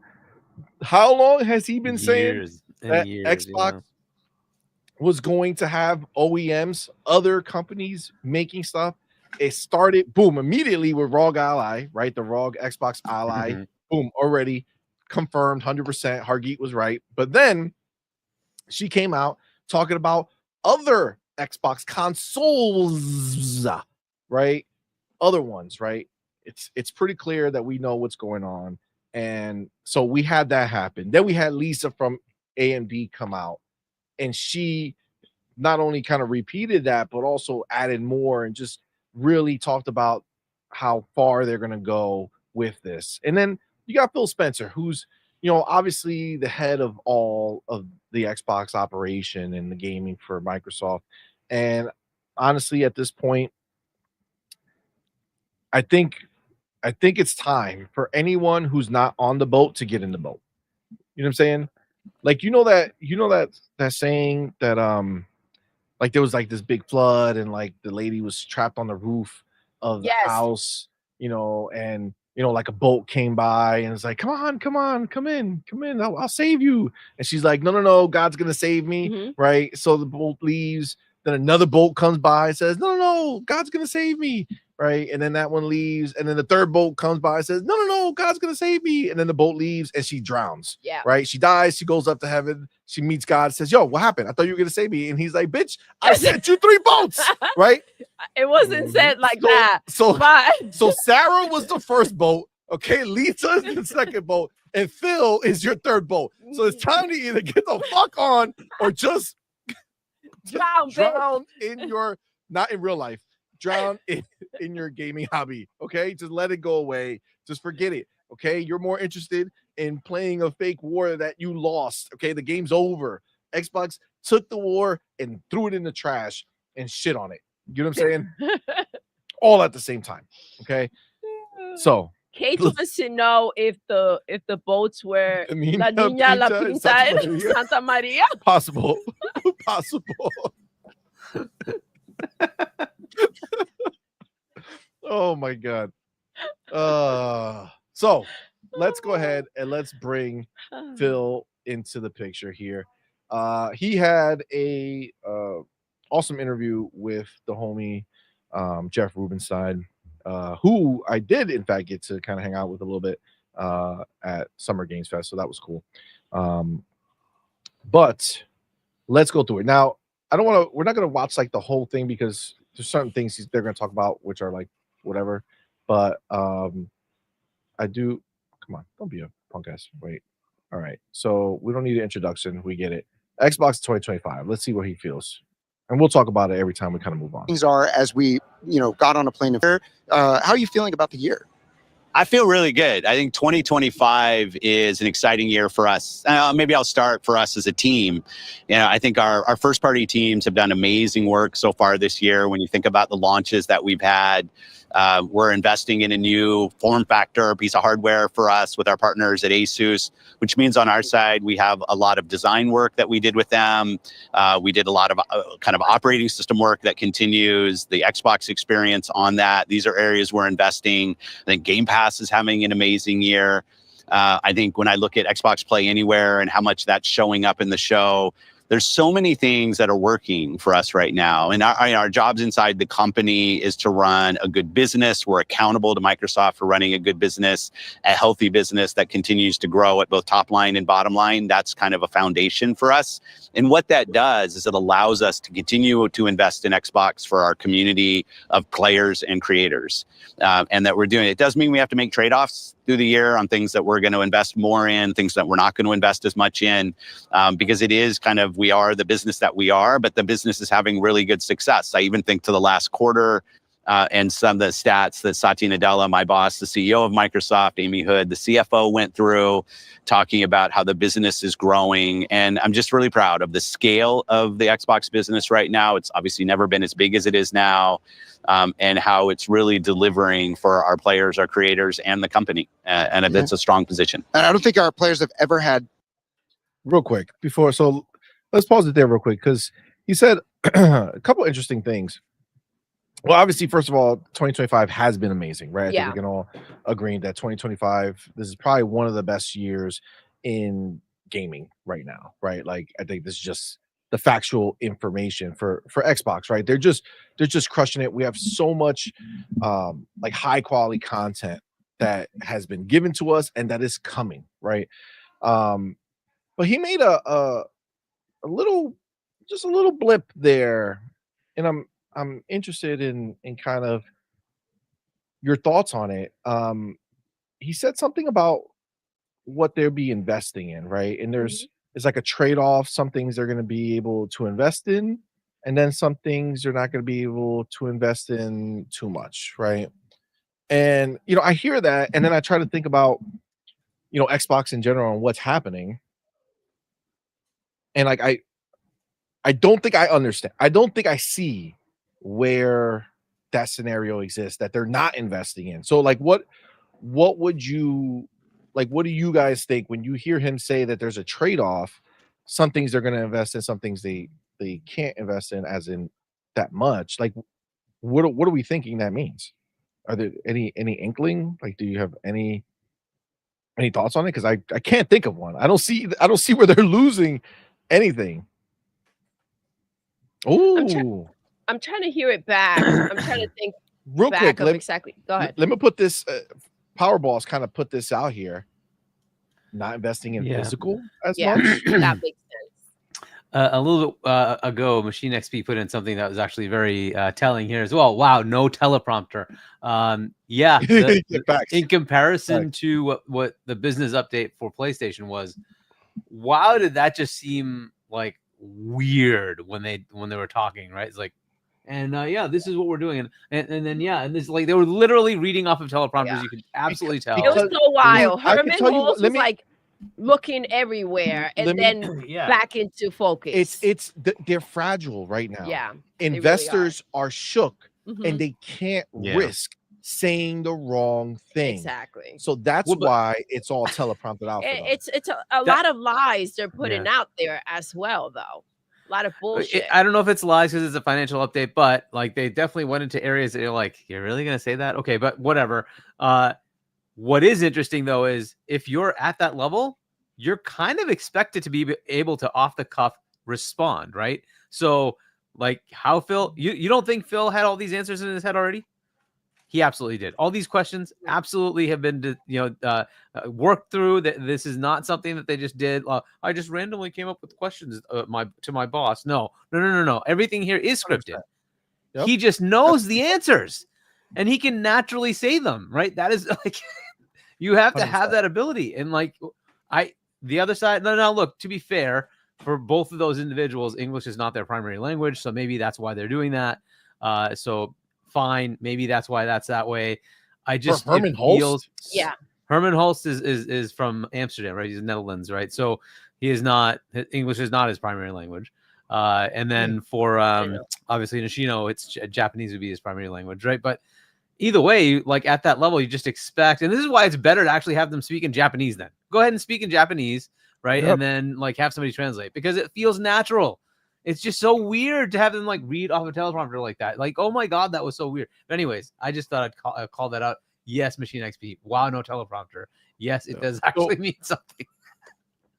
How long has he been saying that Xbox was going to have OEMs, other companies making stuff? It started, boom, immediately with ROG Ally, right? The ROG Xbox Ally, boom, already confirmed 100%. Hargeet was right. But then she came out talking about other Xbox consoles, right? Other ones, right? It's pretty clear that we know what's going on. And so we had that happen. Then we had Lisa from AMD come out, and she not only kind of repeated that, but also added more and just really talked about how far they're going to go with this. And then you got Phil Spencer, who's, you know, obviously the head of all of the Xbox operation and the gaming for Microsoft. And honestly, at this point, I think it's time for anyone who's not on the boat to get in the boat. You know what I'm saying? Like, that saying that like there was like this big flood and like the lady was trapped on the roof of the house, you know, and you know, like a boat came by and it's like, come on, come in, I'll save you. And she's like, no, God's gonna save me, right? So the boat leaves. Then another boat comes by and says, no, God's gonna save me, right? And then that one leaves, and then the third boat comes by and says, no, God's gonna save me. And then the boat leaves and she drowns. Yeah, right. She dies, she goes up to heaven, she meets God, says, yo, what happened? I thought you were gonna save me. And he's like, bitch, I sent you 3 boats, right? It wasn't said like that. So Sarah was the first boat, okay? Lisa is the second boat, and Phil is your third boat. So it's time to either get the fuck on or just drown in your, not in real life, drown in your gaming hobby, okay? Just let it go away. Just forget it, okay? You're more interested in playing a fake war that you lost, okay? The game's over. Xbox took the war and threw it in the trash and shit on it. You know what I'm saying? All at the same time, okay? So Kate wants to know if the boats were La Niña, La Pinta, and Santa Maria. Possible. Oh my God. So let's go ahead and let's bring Phil into the picture here. He had a awesome interview with the homie Jeff Rubenstein, who I did in fact get to kind of hang out with a little bit at Summer Games Fest, so that was cool. But let's go through it now. We're not going to watch like the whole thing because there's certain things they're going to talk about which are like whatever, but I do. Come on, don't be a punk ass. Wait. All right, so we don't need an introduction, we get it. Xbox 2025, let's see what he feels, and we'll talk about it every time we kind of move on. Things are as we got on a plane of air. How are you feeling about the year? I feel really good. I think 2025 is an exciting year for us. Maybe I'll start for us as a team. I think our first party teams have done amazing work so far this year. When you think about the launches that we've had, we're investing in a new form factor piece of hardware for us with our partners at Asus, which means on our side, we have a lot of design work that we did with them. We did a lot of kind of operating system work that continues the Xbox experience on that. These are areas we're investing. I think Game Pass is having an amazing year. I think when I look at Xbox Play Anywhere and how much that's showing up in the show, there's so many things that are working for us right now. And our jobs inside the company is to run a good business. We're accountable to Microsoft for running a good business, a healthy business that continues to grow at both top line and bottom line. That's kind of a foundation for us. And what that does is it allows us to continue to invest in Xbox for our community of players and creators. And that we're doing. It does mean we have to make trade-offs through the year on things that we're going to invest more in, things that we're not going to invest as much in, because it is kind of, we are the business that we are, but the business is having really good success. I even think to the last quarter, and some of the stats that Satya Nadella, my boss, the CEO of Microsoft, Amy Hood, the CFO, went through, talking about how the business is growing. And I'm just really proud of the scale of the Xbox business right now. It's obviously never been as big as it is now, and how it's really delivering for our players, our creators, and the company. And it's a strong position. And I don't think our players have ever had. Real quick before, so let's pause it there real quick, because he said a couple interesting things. Well, obviously, first of all, 2025 has been amazing, right? I think we can all agree that 2025, this is probably one of the best years in gaming right now, right? Like, I think this is just the factual information for Xbox, right? They're just crushing it. We have so much like high quality content that has been given to us and that is coming, right? But he made a little blip there, and I'm interested in kind of your thoughts on it. He said something about what they'll be investing in, right? And there's like a trade-off. Some things they're going to be able to invest in, and then some things they're not going to be able to invest in too much, right? And I hear that, and then I try to think about Xbox in general and what's happening. And like I don't think I understand. I don't think I see where that scenario exists that they're not investing in. So like what would you like, what do you guys think when you hear him say that there's a trade-off? Some things they're going to invest in, some things they can't invest in as in that much. Like what are we thinking that means? Are there any inkling? Like, do you have any thoughts on it? Because I can't think of one. I don't see where they're losing anything. Oh, I'm trying to hear it back. I'm trying to think real back quick. of exactly. Go ahead. Let me put this. Powerball's kind of put this out here. Not investing in physical as much. That makes sense. A little bit ago, Machine XP put in something that was actually very telling here as well. Wow, no teleprompter. In comparison to what the business update for PlayStation was, wow, did that just seem like weird when they were talking, right? It's like, and this is what we're doing, and then this, like, they were literally reading off of teleprompters. You could absolutely tell. It was so wild. Herman Holtz was like looking everywhere and then back into focus. They're fragile right now. Yeah, investors really are shook, and they can't risk saying the wrong thing. Exactly. So that's why it's all teleprompted out. It's a lot of lies they're putting out there as well, though. A lot of bullshit. I don't know if it's lies because it's a financial update, but like they definitely went into areas that you're like, you're really gonna say that? Okay, but whatever. What is interesting though is if you're at that level, you're kind of expected to be able to off the cuff respond, right? So like how Phil, you don't think Phil had all these answers in his head already? He absolutely did. All these questions absolutely have been, worked through. That this is not something that they just did. I just randomly came up with questions to my boss. No. Everything here is scripted. Yep. He just knows the answers, and he can naturally say them. Right? That is like you have to have that ability. And like the other side. No. Look, to be fair, for both of those individuals, English is not their primary language, so maybe that's why they're doing that. So. Fine, maybe that's why that's that way. I just Herman Holst. Herman Holst is from Amsterdam, right? He's in the Netherlands, right? So he is not, English is not his primary language. And then for obviously Nishino, it's Japanese would be his primary language, right? But either way, like at that level, you just expect, and this is why it's better to actually have them speak in Japanese. Then go ahead and speak in Japanese, right? And then like have somebody translate because it feels natural. It's just so weird to have them like read off a teleprompter like that. Like, oh my God, that was so weird. But anyways, I just thought I'd call that out. Yes, Machine XP. Wow, no teleprompter. Yes, it does actually mean something.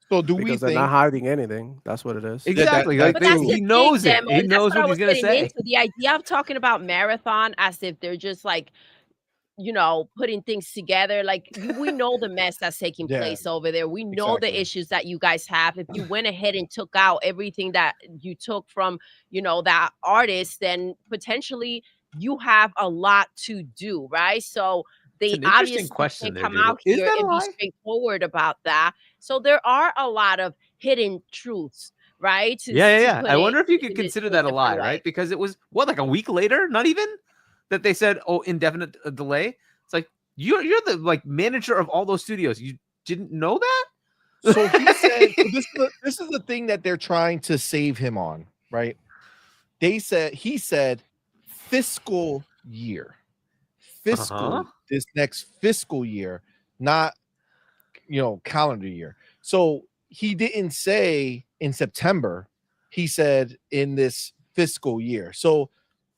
So do because we they're think not hiding anything? That's what it is. Exactly. He knows it. He knows what he's gonna say. The idea of talking about marathon as if they're just like, putting things together. Like we know the mess that's taking place over there. We know the issues that you guys have. If you went ahead and took out everything that you took from, that artist, then potentially you have a lot to do, right? So they obviously can come out here and be straightforward about that. So there are a lot of hidden truths, right? I wonder if you could consider that a lie, right? Because it was like a week later, not even. that they said, oh, indefinite delay. It's like you're the like manager of all those studios. You didn't know that? So he said, this is the thing that they're trying to save him on, right? He said fiscal year, this next fiscal year, not calendar year. So he didn't say in September, he said in this fiscal year. So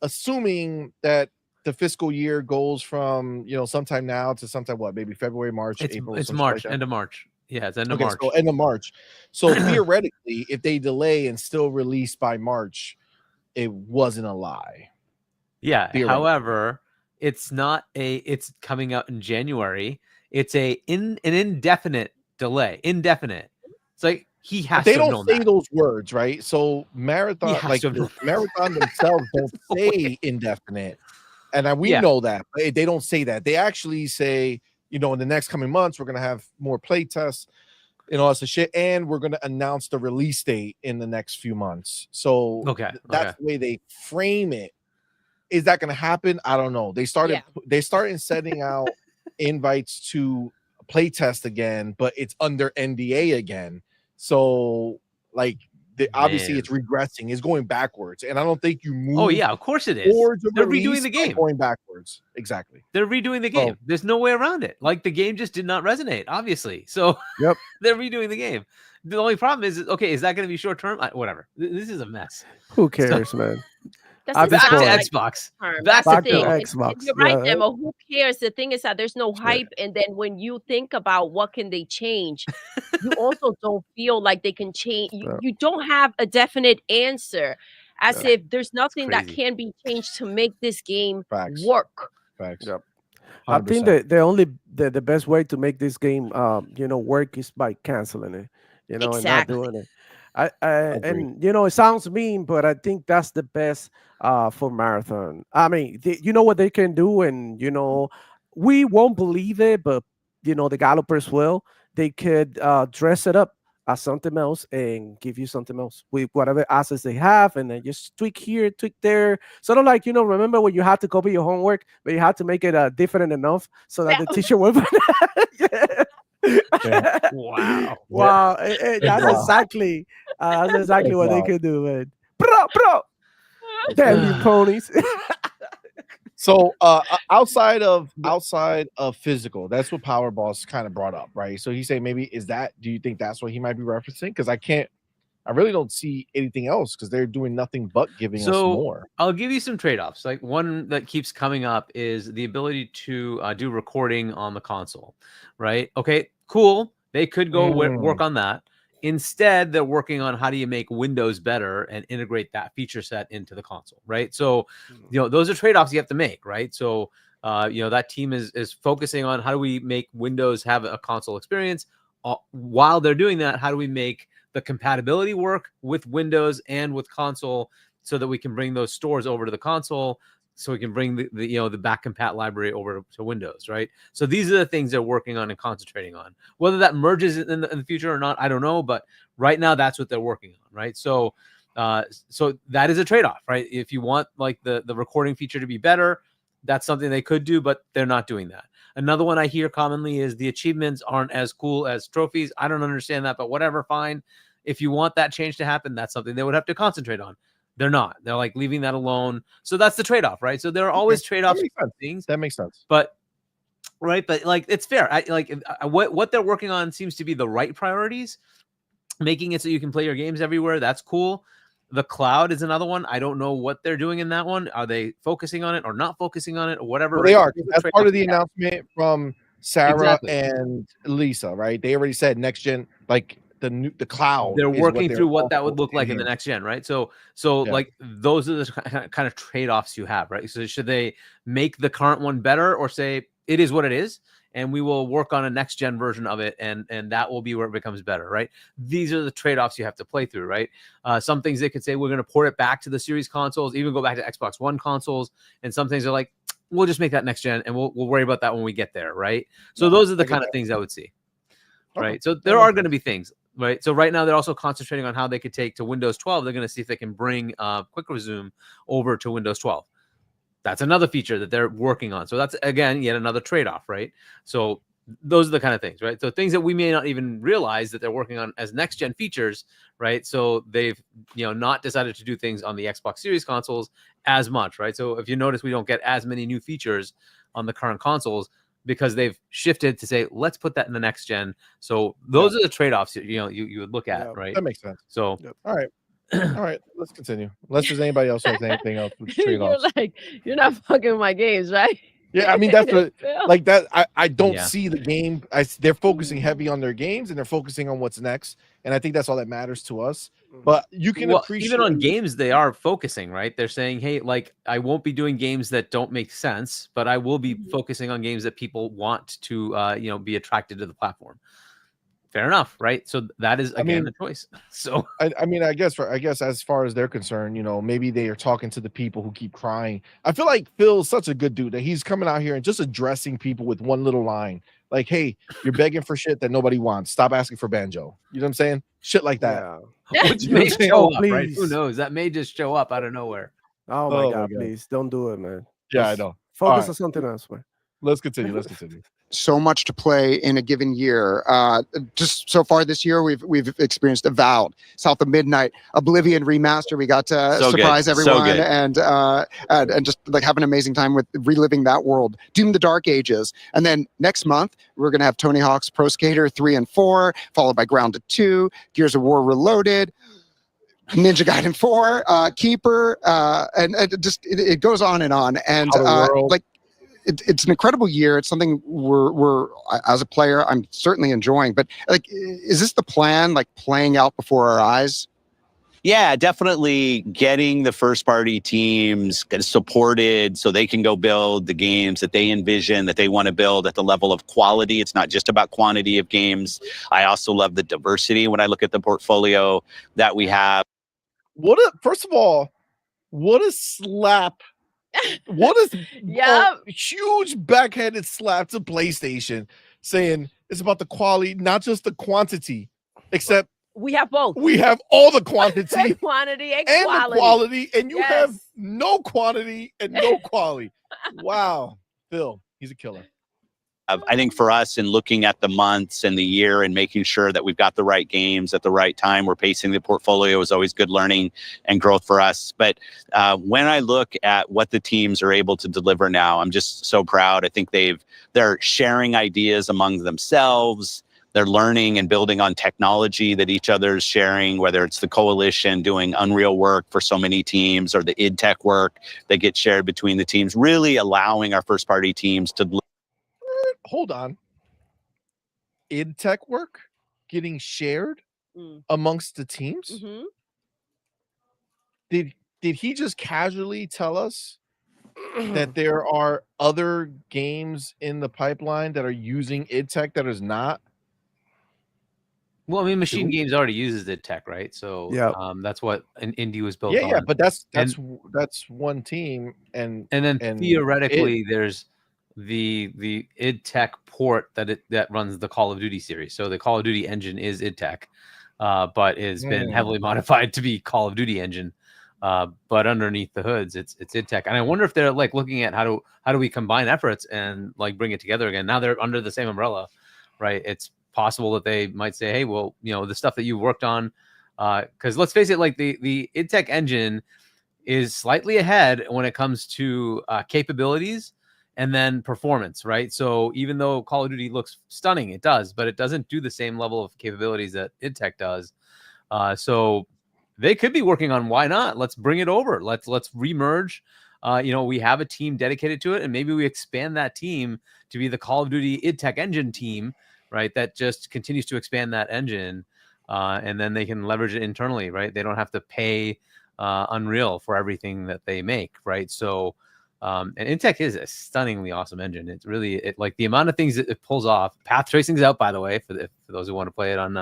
assuming that the fiscal year goes from sometime now to sometime maybe February, March, April. It's March, end of March. Yeah, it's end of March. So end of March. So theoretically, if they delay and still release by March, it wasn't a lie. Yeah. However, it's not it's coming out in January. It's an indefinite delay. Indefinite. It's like he has they to don't know say that. those words, right? So Marathon, like Marathon themselves don't say indefinite. And we know that. But they don't say that. They actually say, in the next coming months, we're going to have more play tests and all this shit. And we're going to announce the release date in the next few months. So that's the way they frame it. Is that going to happen? I don't know. They started sending out invites to play test again, but it's under NDA again. So obviously it's regressing, it's going backwards, and I don't think you move. Oh yeah, of course it is. They're redoing the game, going backwards. Exactly. They're redoing the game. There's no way around it. Like the game just did not resonate, obviously. So they're redoing the game. The only problem is is that going to be short term? Whatever. This is a mess. Who cares, man? Back to Xbox. That's the thing. Xbox. You're right, Emma. Who cares? The thing is that there's no hype, and then when you think about what can they change, you also don't feel like they can change. You don't have a definite answer, as if there's nothing that can be changed to make this game work. Facts. Yep. I think that the best way to make this game work is by canceling it, and not doing it. And it sounds mean, but I think that's the best for Marathon. I mean, you know what they can do, and we won't believe it, but the developers will. They could dress it up as something else and give you something else with whatever assets they have, and then just tweak here, tweak there. Sort of like remember when you had to copy your homework, but you had to make it different enough so that the teacher would. Wow. That's exactly what they could do, man. Bro. Damn you ponies. So outside of physical, that's what Power Boss kind of brought up, right? So he said maybe do you think that's what he might be referencing? Because I really don't see anything else, because they're doing nothing but giving us more. I'll give you some trade-offs. Like one that keeps coming up is the ability to do recording on the console, right? Okay, cool. They could go work on that. Instead, they're working on how do you make Windows better and integrate that feature set into the console, right? So, those are trade-offs you have to make, right? So, that team is focusing on how do we make Windows have a console experience. While they're doing that, how do we make the compatibility work with Windows and with console so that we can bring those stores over to the console, so we can bring the back compat library over to Windows, right? So these are the things they're working on and concentrating on. Whether that merges in the future or not, I don't know. But right now, that's what they're working on, right? So that is a trade-off, right? If you want the recording feature to be better, that's something they could do, but they're not doing that. Another one I hear commonly is the achievements aren't as cool as trophies. I don't understand that, but whatever, fine. If you want that change to happen, that's something they would have to concentrate on. They're not. They're leaving that alone. So that's the trade-off, right? So there are always trade-offs. Things that makes sense. But it's fair. What they're working on seems to be the right priorities. Making it so you can play your games everywhere. That's cool. The cloud is another one. I don't know what they're doing in that one. Are they focusing on it or not focusing on it or whatever? Well, they are. That's part of the announcement from Sarah and Lisa, right? They already said next gen, the cloud. They're working through what that would look like in the next gen, right? So those are the kind of trade-offs you have, right? So should they make the current one better, or say it is what it is, and we will work on a next gen version of it, and that will be where it becomes better, right? These are the trade-offs you have to play through, right? Some things they could say we're going to port it back to the series consoles, even go back to Xbox One consoles, and some things are like we'll just make that next gen, and we'll worry about that when we get there, right? So those are the kind of things I would see, right? So there are going to be things. Right. So right now they're also concentrating on how they could take to Windows 12. They're going to see if they can bring Quick Resume over to Windows 12. That's another feature that they're working on. So that's, again, yet another trade-off, right? So those are the kind of things, right? So things that we may not even realize that they're working on as next-gen features, right? So they've, not decided to do things on the Xbox Series consoles as much, right? So if you notice, we don't get as many new features on the current consoles because they've shifted to say, let's put that in the next gen. So those are the trade-offs, you would look at, right? That makes sense. So, all right, let's continue. Unless there's anybody else who has anything else with trade-offs. You're like, you're not fucking with my games, right? Yeah, I mean that's what Phil. like that. I don't Yeah. see the game. They're focusing heavy on their games and they're focusing on what's next, and I think that's all that matters to us. But you can appreciate even on games, they are focusing, right? They're saying, hey, like, I won't be doing games that don't make sense, but I will be focusing on games that people want to be attracted to the platform. Fair enough, right? So that is, again, a choice. So I mean, I guess as far as they're concerned, maybe they are talking to the people who keep crying. I feel like Phil's such a good dude that he's coming out here and just addressing people with one little line, like, "Hey, you're begging for shit that nobody wants. Stop asking for banjo." You know what I'm saying? Shit like that. Which may show up, right? Please. Who knows? That may just show up out of nowhere. Oh my God, please don't do it, man. Yeah, Just I know. Focus on something else, man. Let's continue. So much to play in a given year. Just so far this year, we've experienced Avowed, South of Midnight, Oblivion remaster. We got to surprise everyone and just like have an amazing time with reliving that world. Doom: The Dark Ages, and then next month we're gonna have Tony Hawk's Pro Skater 3 and 4, followed by Grounded 2, Gears of War Reloaded, Ninja Gaiden 4, Keeper, and it goes on and on. And like. It's an incredible year. It's something we're as a player, I'm certainly enjoying. But like, is this the plan? Like playing out before our eyes? Yeah, definitely getting the first party teams supported so they can go build the games that they envision, that they want to build at the level of quality. It's not just about quantity of games. I also love the diversity when I look at the portfolio that we have. First of all, what a slap. What is huge backhanded slap to PlayStation saying it's about the quality, not just the quantity, except we have both. We have all the quantity, quantity and the quality, and you have no quantity and no quality. Wow, Phil, he's a killer. I think for us, in looking at the months and the year and making sure that we've got the right games at the right time, we're pacing the portfolio is always good learning and growth for us. But when I look at what the teams are able to deliver now, I'm just so proud. I think they're sharing ideas among themselves. They're learning and building on technology that each other's sharing, whether it's the coalition doing Unreal work for so many teams or the id Tech work that gets shared between the teams, really allowing our first party teams to hold on. id Tech work getting shared amongst the teams? Did he just casually tell us that there are other games in the pipeline that are using id Tech that is not? Well, I mean, Machine Games already uses id Tech, right? So that's what an indie was built on. Yeah, but that's one team, and then theoretically there's the id Tech port that runs the Call of Duty series. So the Call of Duty engine is id Tech, but it's been heavily modified to be Call of Duty engine. But underneath the hoods, it's id Tech, and I wonder if they're like looking at how do we combine efforts and like bring it together again. Now they're under the same umbrella, right? It's possible that they might say, hey, well, the stuff that you worked on, because let's face it, like the id Tech engine is slightly ahead when it comes to capabilities and then performance, right? So even though Call of Duty looks stunning, it does, but it doesn't do the same level of capabilities that id Tech does. So they could be working on, why not? Let's bring it over. Let's remerge. We have a team dedicated to it, and maybe we expand that team to be the Call of Duty id Tech engine team, right? That just continues to expand that engine, and then they can leverage it internally, right? They don't have to pay Unreal for everything that they make, right? So, and id Tech is a stunningly awesome engine. It's really like the amount of things that it pulls off. Path tracing's out, by the way, for those who want to play it on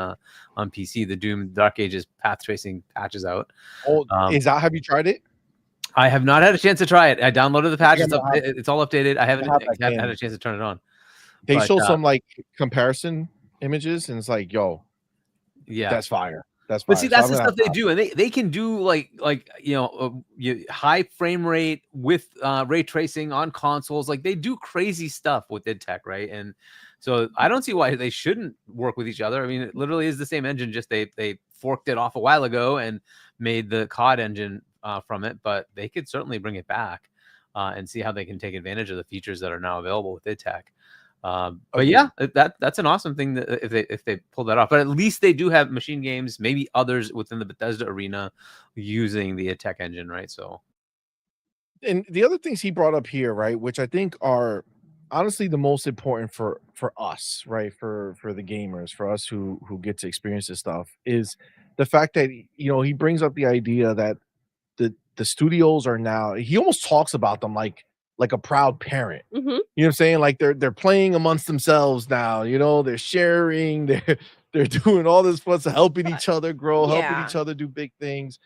PC. The Doom Dark Ages path tracing patch is out. Have you tried it? I have not had a chance to try it. I downloaded the patch. It's all updated. I haven't had a chance to turn it on. They show some like comparison images, and it's like, yo, yeah, that's fire. That's fine. But see, So that's I'm the gonna stuff they do, and they can do like high frame rate with ray tracing on consoles. Like they do crazy stuff with id Tech, right? And so I don't see why they shouldn't work with each other. I mean, it literally is the same engine, just they forked it off a while ago and made the COD engine from it. But they could certainly bring it back and see how they can take advantage of the features that are now available with id Tech. But yeah, that's an awesome thing that if they pull that off. But at least they do have machine games, maybe others within the Bethesda arena using the id Tech engine, right? So, and the other things he brought up here, right, which I think are honestly the most important for us, right, for the gamers, for us who get to experience this stuff, is the fact that he brings up the idea that the studios are now, he almost talks about them like a proud parent. You know what I'm saying? Like they're playing amongst themselves now, they're sharing, they're doing all this fun stuff, helping each other grow, helping each other do big things.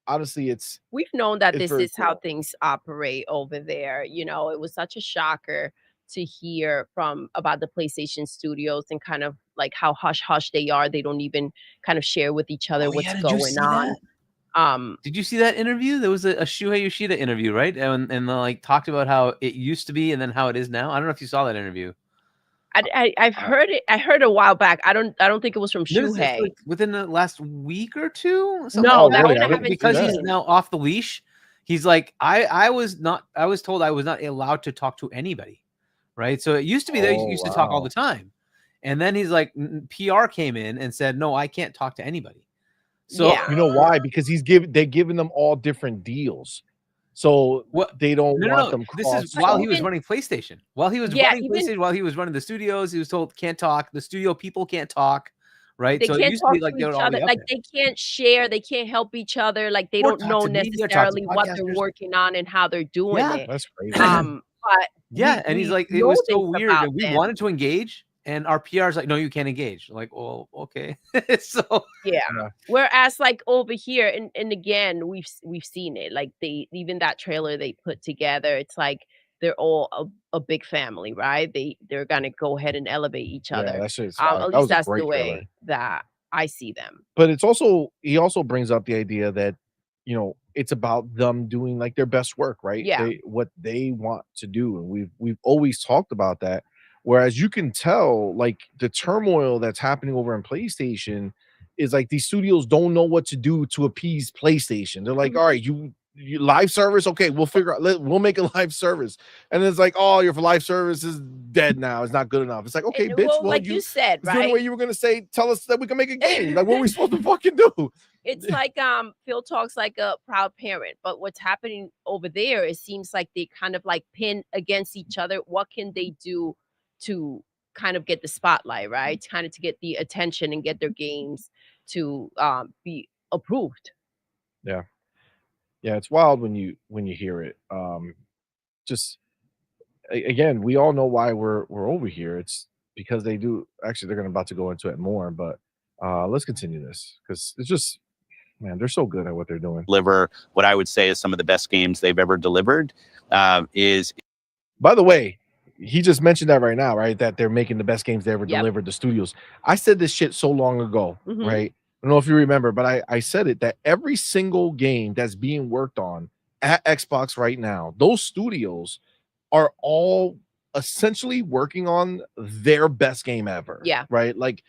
Honestly, we've known that this is cool. how things operate over there. It was such a shocker to hear about the PlayStation studios and kind of like how hush hush they are. They don't even kind of share with each other what's going on. Did you see that interview? There was a Shuhei Yoshida interview, right? And like talked about how it used to be and then how it is now. I don't know if you saw that interview. I've heard it. I heard a while back. I don't think it was from Shuhei. Like within the last week or two. No, because he's now off the leash. He's like, I was told I was not allowed to talk to anybody, right? So it used to be they used to talk all the time, and then he's like, PR came in and said, no, I can't talk to anybody. So you know why? Because they're giving them all different deals. So they don't want them crossed. This is while he was running PlayStation. While he was running PlayStation, while he was running the studios, he was told can't talk. The studio people can't talk, right? They can't talk to each other. Like they can't share. They can't help each other. Like they don't know necessarily what they're working on and how they're doing it. That's crazy. But and he's like, it was so weird. And we wanted to engage. And our PR is like, no, you can't engage. Like, well, okay. So whereas like over here, and again, we've seen it. Like even that trailer they put together, it's like they're all a big family, right? They're gonna go ahead and elevate each other. That's just, at least that's the way that I see them. But he also brings up the idea that it's about them doing like their best work, right? What they want to do, and we've always talked about that. Whereas you can tell, like, the turmoil that's happening over in PlayStation is like these studios don't know what to do to appease PlayStation. They're like, all right, you live service, okay, we'll figure out. We'll make a live service, and it's like, oh, your live service is dead now. It's not good enough. It's like, okay, bitch. Well, like you said, right? The only way you were gonna say, tell us that we can make a game. Like, what are we supposed to fucking do? It's like Phil talks like a proud parent, but what's happening over there? It seems like they kind of like pin against each other. What can they do to kind of get the spotlight, right? Kind of to get the attention and get their games to be approved. Yeah, it's wild when you hear it. Just again, we all know why we're over here. It's because they do. Actually, they're about to go into it more, but let's continue this because it's just, man, they're so good at what they're doing. Deliver what I would say is some of the best games they've ever delivered. Is, by the way, he just mentioned that right now, right? That they're making the best games they ever delivered, the studios. I said this shit so long ago, right? I don't know if you remember, but I said it, that every single game that's being worked on at Xbox right now, those studios are all essentially working on their best game ever. Yeah. Right? Like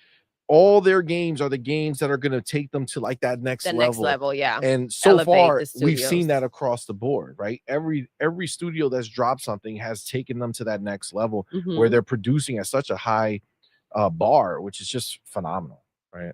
all their games are the games that are going to take them to like that next level. Yeah. And so far we've seen that across the board, right? Every studio that's dropped something has taken them to that next level where they're producing at such a high bar, which is just phenomenal, right?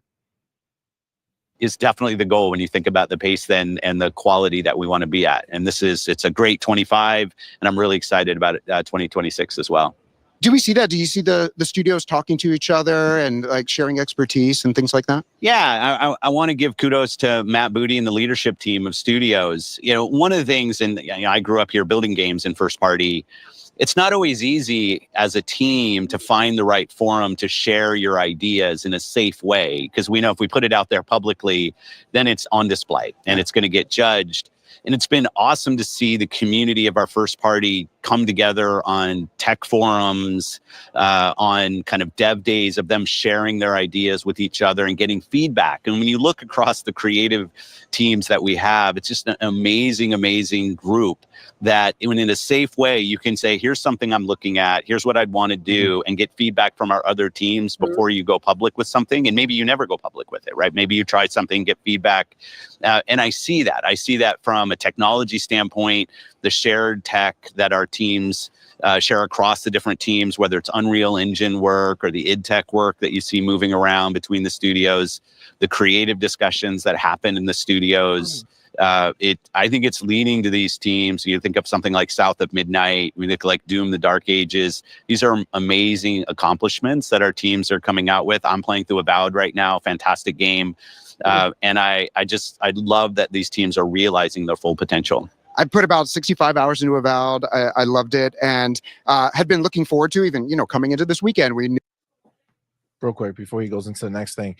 Is definitely the goal when you think about the pace then and the quality that we want to be at. And it's a great 25, and I'm really excited about it, 2026 as well. Do we see that? Do you see the studios talking to each other and like sharing expertise and things like that? Yeah, I want to give kudos to Matt Booty and the leadership team of studios. One of the things, and I grew up here building games in first party. It's not always easy as a team to find the right forum to share your ideas in a safe way, because we know if we put it out there publicly, then it's on display and it's going to get judged. And it's been awesome to see the community of our first party come together on tech forums, on kind of dev days of them sharing their ideas with each other and getting feedback. And when you look across the creative teams that we have, it's just an amazing, amazing group that in a safe way, you can say, here's something I'm looking at, here's what I'd want to do, and get feedback from our other teams before you go public with something. And maybe you never go public with it, right? Maybe you try something, get feedback. And I see that. I see that from a technology standpoint, the shared tech that our teams share across the different teams, whether it's Unreal Engine work or the id Tech work that you see moving around between the studios, the creative discussions that happen in the studios. I think it's leading to these teams. You think of something like South of Midnight, we think like Doom, the Dark Ages. These are amazing accomplishments that our teams are coming out with. I'm playing through Avowed right now, fantastic game. And I love that these teams are realizing their full potential. I put about 65 hours into Avowed. I loved it, and had been looking forward to even, coming into this weekend. We knew. Real quick before he goes into the next thing,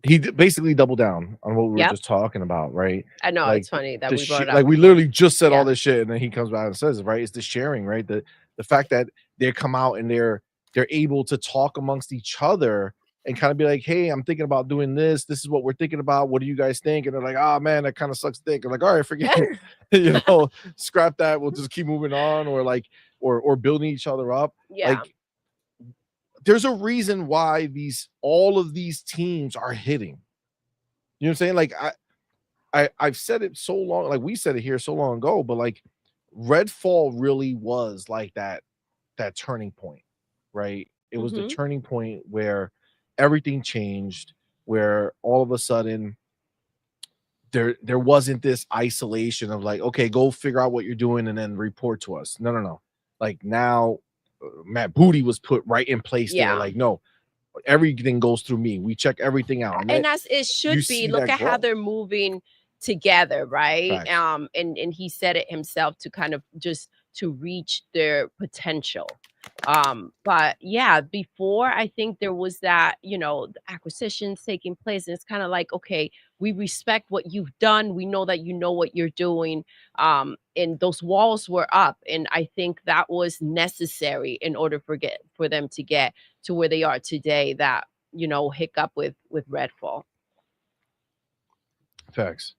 he basically doubled down on what we were just talking about, right? I know, like, it's funny that we brought it up. Like we literally just said all this shit, and then he comes back and says it, right? It's the sharing, right? The fact that they come out and they're able to talk amongst each other and kind of be like, hey, I'm thinking about doing this. This is what we're thinking about. What do you guys think? And they're like, oh man, that kind of sucks dick. I'm like, all right, forget it. Scrap that. We'll just keep moving on, or like, or building each other up. Yeah. Like, there's a reason why all of these teams are hitting. You know what I'm saying? Like I've said it so long, like we said it here so long ago, but like Redfall really was like that turning point, right? It was the turning point where everything changed, where all of a sudden there wasn't this isolation of like, okay, go figure out what you're doing and then report to us. No. Like now Matt Booty was put right in place there. Like, no, everything goes through me. We check everything out. And as it should be. Look at how they're moving together, right? Facts. And he said it himself, to kind of just to reach their potential. But yeah, before I think there was that, the acquisitions taking place, and it's kind of like, okay, we respect what you've done. We know that you know what you're doing. And those walls were up, and I think that was necessary in order for them to get to where they are today. That hiccup with Redfall. Facts.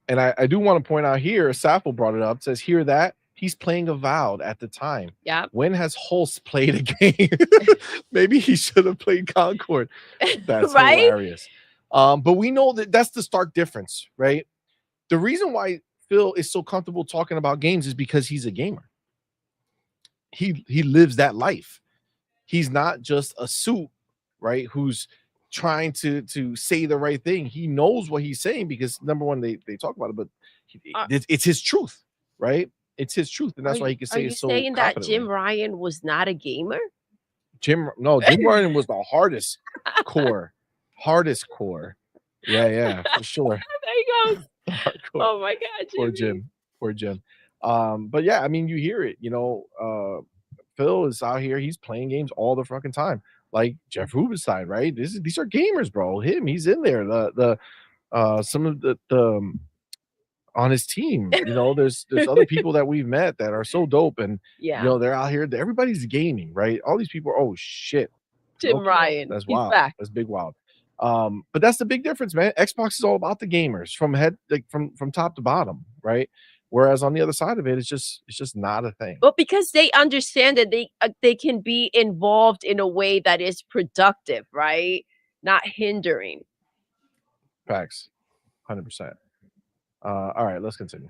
And I do want to point out here, Safo brought it up, says hear that he's playing Avowed at the time. Yeah. When has Hulse played a game? Maybe he should have played Concord. That's right? Hilarious. But we know that's the stark difference, right? The reason why Phil is so comfortable talking about games is because he's a gamer. He lives that life. He's not just a suit, right? Who's trying to say the right thing. He knows what he's saying because number one, they talk about it, but it's his truth, right? It's his truth, and that's why he can say it so. Are you saying that Jim Ryan was not a gamer? Jim Ryan was the hardest core. Yeah, for sure. There he goes. Oh my God, Poor Jim. But yeah, I mean, you hear it. Phil is out here. He's playing games all the fucking time. Like Jeff Rubenstein, right? These are gamers, bro. He's in there. Some of the on his team, there's other people that we've met that are so dope, and they're out here. Everybody's gaming, right? All these people. Oh shit, Jim Ryan. That's He's wild. Back. That's big wild. But that's the big difference, man. Xbox is all about the gamers from top to bottom, right? Whereas on the other side of it, it's just not a thing. But because they understand that they can be involved in a way that is productive, right? Not hindering. Facts, 100%. All right, let's continue.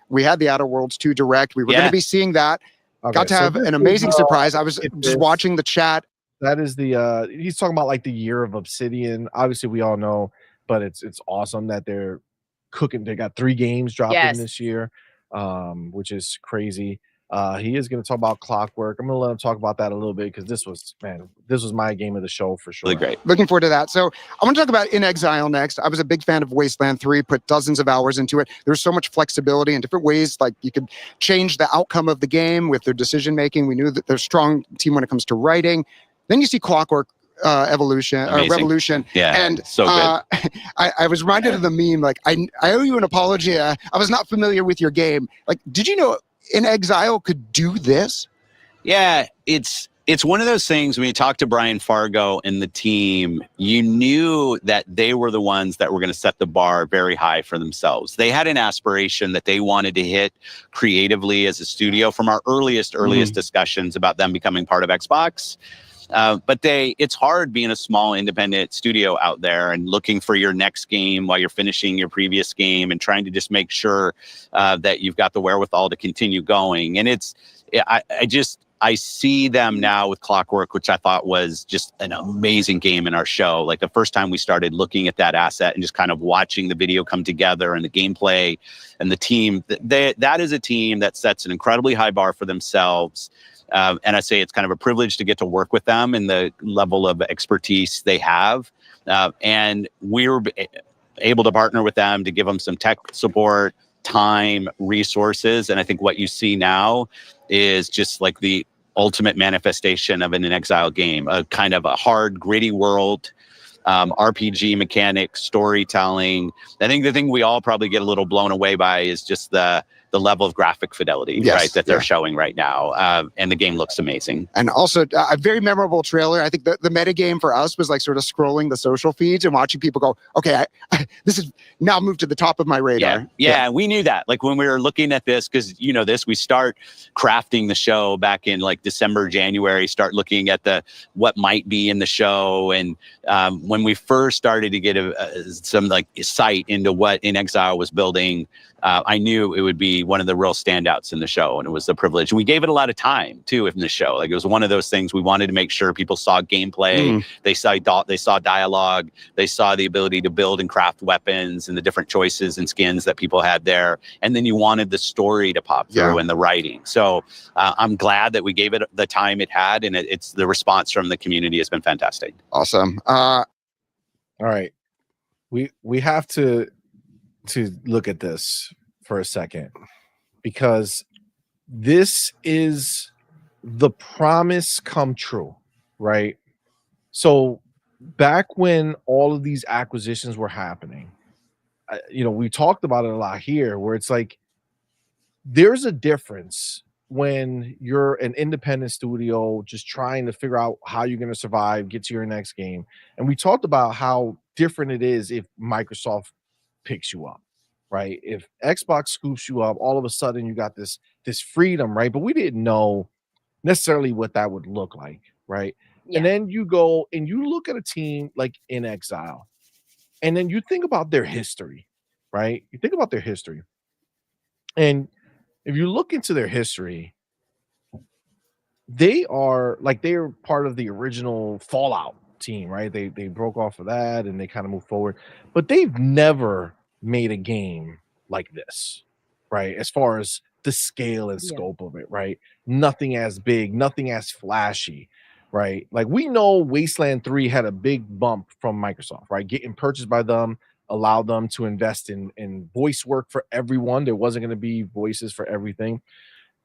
We had the Outer Worlds 2 Direct. We were going to be seeing that. Okay, Got to have an amazing surprise. I was just watching the chat. That is he's talking about like the year of Obsidian. Obviously, we all know, but it's awesome that they're cooking. They got 3 games dropping this year, which is crazy. He is going to talk about Clockwork. I'm going to let him talk about that a little bit because this was my game of the show for sure. Really great. Looking forward to that. So I want to talk about In Exile next. I was a big fan of Wasteland 3, put dozens of hours into it. There's so much flexibility and different ways, like you could change the outcome of the game with their decision making. We knew that they're a strong team when it comes to writing. Then you see Clockwork Evolution or Amazing. Revolution. Yeah, and so good. I was reminded of the meme. Like, I owe you an apology. I was not familiar with your game. Like, did you know In Exile could do this? Yeah, it's one of those things when you talk to Brian Fargo and the team, you knew that they were the ones that were going to set the bar very high for themselves. They had an aspiration that they wanted to hit creatively as a studio from our earliest discussions about them becoming part of Xbox. But it's hard being a small independent studio out there and looking for your next game while you're finishing your previous game and trying to just make sure that you've got the wherewithal to continue going. And I see them now with Clockwork, which I thought was just an amazing game in our show. Like the first time we started looking at that asset and just kind of watching the video come together and the gameplay and the team, that is a team that sets an incredibly high bar for themselves. And I say it's kind of a privilege to get to work with them and the level of expertise they have. And we were able to partner with them to give them some tech support, time, resources. And I think what you see now is just like the ultimate manifestation of an Exile game, a kind of a hard, gritty world, RPG mechanics, storytelling. I think the thing we all probably get a little blown away by is just the level of graphic fidelity, right, that they're showing right now. And the game looks amazing. And also a very memorable trailer. I think the meta game for us was like sort of scrolling the social feeds and watching people go, okay, this is now moved to the top of my radar. Yeah, we knew that. Like when we were looking at this, because you know this, we start crafting the show back in like December, January, start looking at what might be in the show. And when we first started to get some like sight into what In Exile was building, I knew it would be one of the real standouts in the show, and it was a privilege. And we gave it a lot of time too in the show. Like it was one of those things we wanted to make sure people saw gameplay, they saw dialogue, they saw the ability to build and craft weapons and the different choices and skins that people had there. And then you wanted the story to pop through and the writing. So I'm glad that we gave it the time it had, and it's the response from the community has been fantastic. Awesome. All right, we have to look at this for a second, because this is the promise come true, right? So back when all of these acquisitions were happening, we talked about it a lot here, where it's like there's a difference when you're an independent studio just trying to figure out how you're going to survive, get to your next game. And we talked about how different it is if Microsoft picks you up, right? If Xbox scoops you up, all of a sudden you got this freedom, right? But we didn't know necessarily what that would look like, right? Yeah. And then you go and you look at a team like In Exile, and then you think about their history, right? You think about their history. And if you look into their history, they're part of the original Fallout team, right? They broke off of that and they kind of moved forward, but they've never made a game like this, right? As far as the scale and scope of it, right? Nothing as big, nothing as flashy, right? Like we know Wasteland 3 had a big bump from Microsoft, right? Getting purchased by them allowed them to invest in voice work for everyone. There wasn't going to be voices for everything.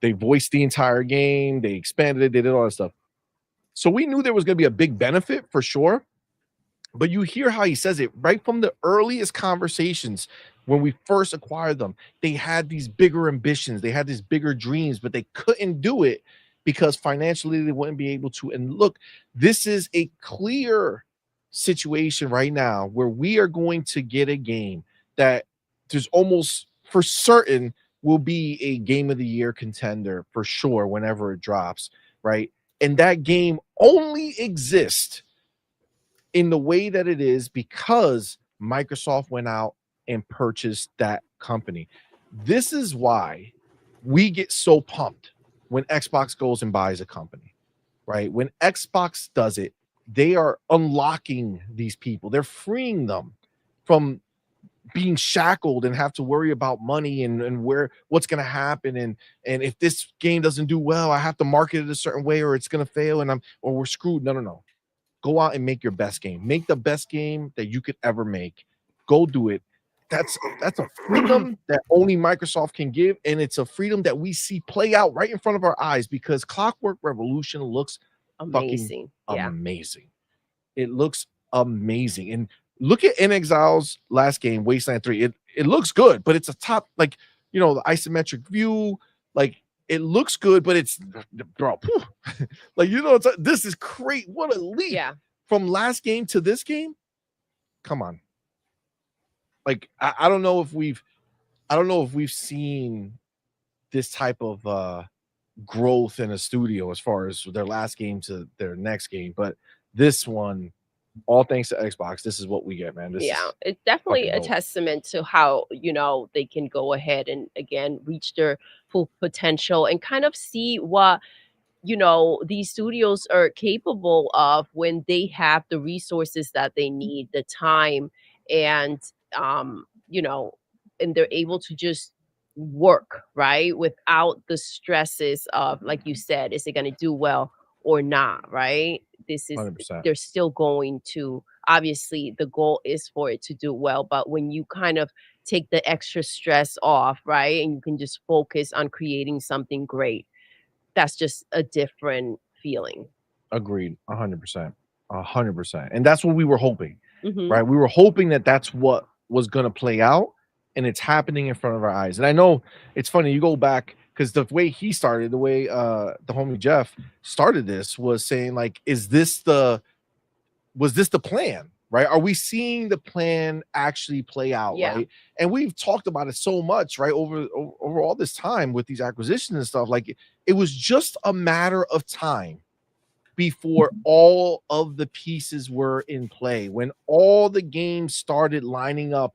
They voiced the entire game, they expanded it, they did all that stuff. So we knew there was going to be a big benefit for sure. But you hear how he says it right from the earliest conversations when we first acquired them. They had these bigger ambitions, they had these bigger dreams, but they couldn't do it because financially they wouldn't be able to. And look, this is a clear situation right now where we are going to get a game that there's almost for certain will be a game of the year contender for sure whenever it drops, right? And that game only exists in the way that it is because Microsoft went out and purchased that company. This is why we get so pumped when Xbox goes and buys a company, right? When Xbox does it, they are unlocking these people. They're freeing them from being shackled and have to worry about money and what's going to happen. And if this game doesn't do well, I have to market it a certain way or it's going to fail or we're screwed. No. Go out and make your best game. Make the best game that you could ever make. Go do it. That's a freedom that only Microsoft can give, and it's a freedom that we see play out right in front of our eyes because Clockwork Revolution looks amazing. Amazing. It looks amazing. And look at NXile's last game, Wasteland 3. It looks good, but it's a top, like, the isometric view, like it looks good, but it's bro, like, this is great. What a leap. Yeah. From last game to this game. Come on. Like, I don't know if we've seen this type of growth in a studio as far as their last game to their next game, but this one, all thanks to Xbox, this is what we get, man. It's definitely a dope. testament to how they can go ahead and again reach their full potential and kind of see what these studios are capable of when they have the resources that they need, the time, and and they're able to just work right without the stresses of, like you said, is it going to do well or not, right? This is 100%. They're still going to, obviously the goal is for it to do well, but when you kind of take the extra stress off, right, and you can just focus on creating something great, that's just a different feeling. Agreed. 100%. 100%. And that's what we were hoping, Mhm. right? We were hoping that that's what was going to play out, and it's happening in front of our eyes. And I know it's funny, you go back, because the way he started, the way the homie Jeff started this was saying, like, was this the plan, right? Are we seeing the plan actually play out, Yeah. right? And we've talked about it so much, right, over all this time with these acquisitions and stuff. Like, it was just a matter of time before all of the pieces were in play, when all the games started lining up,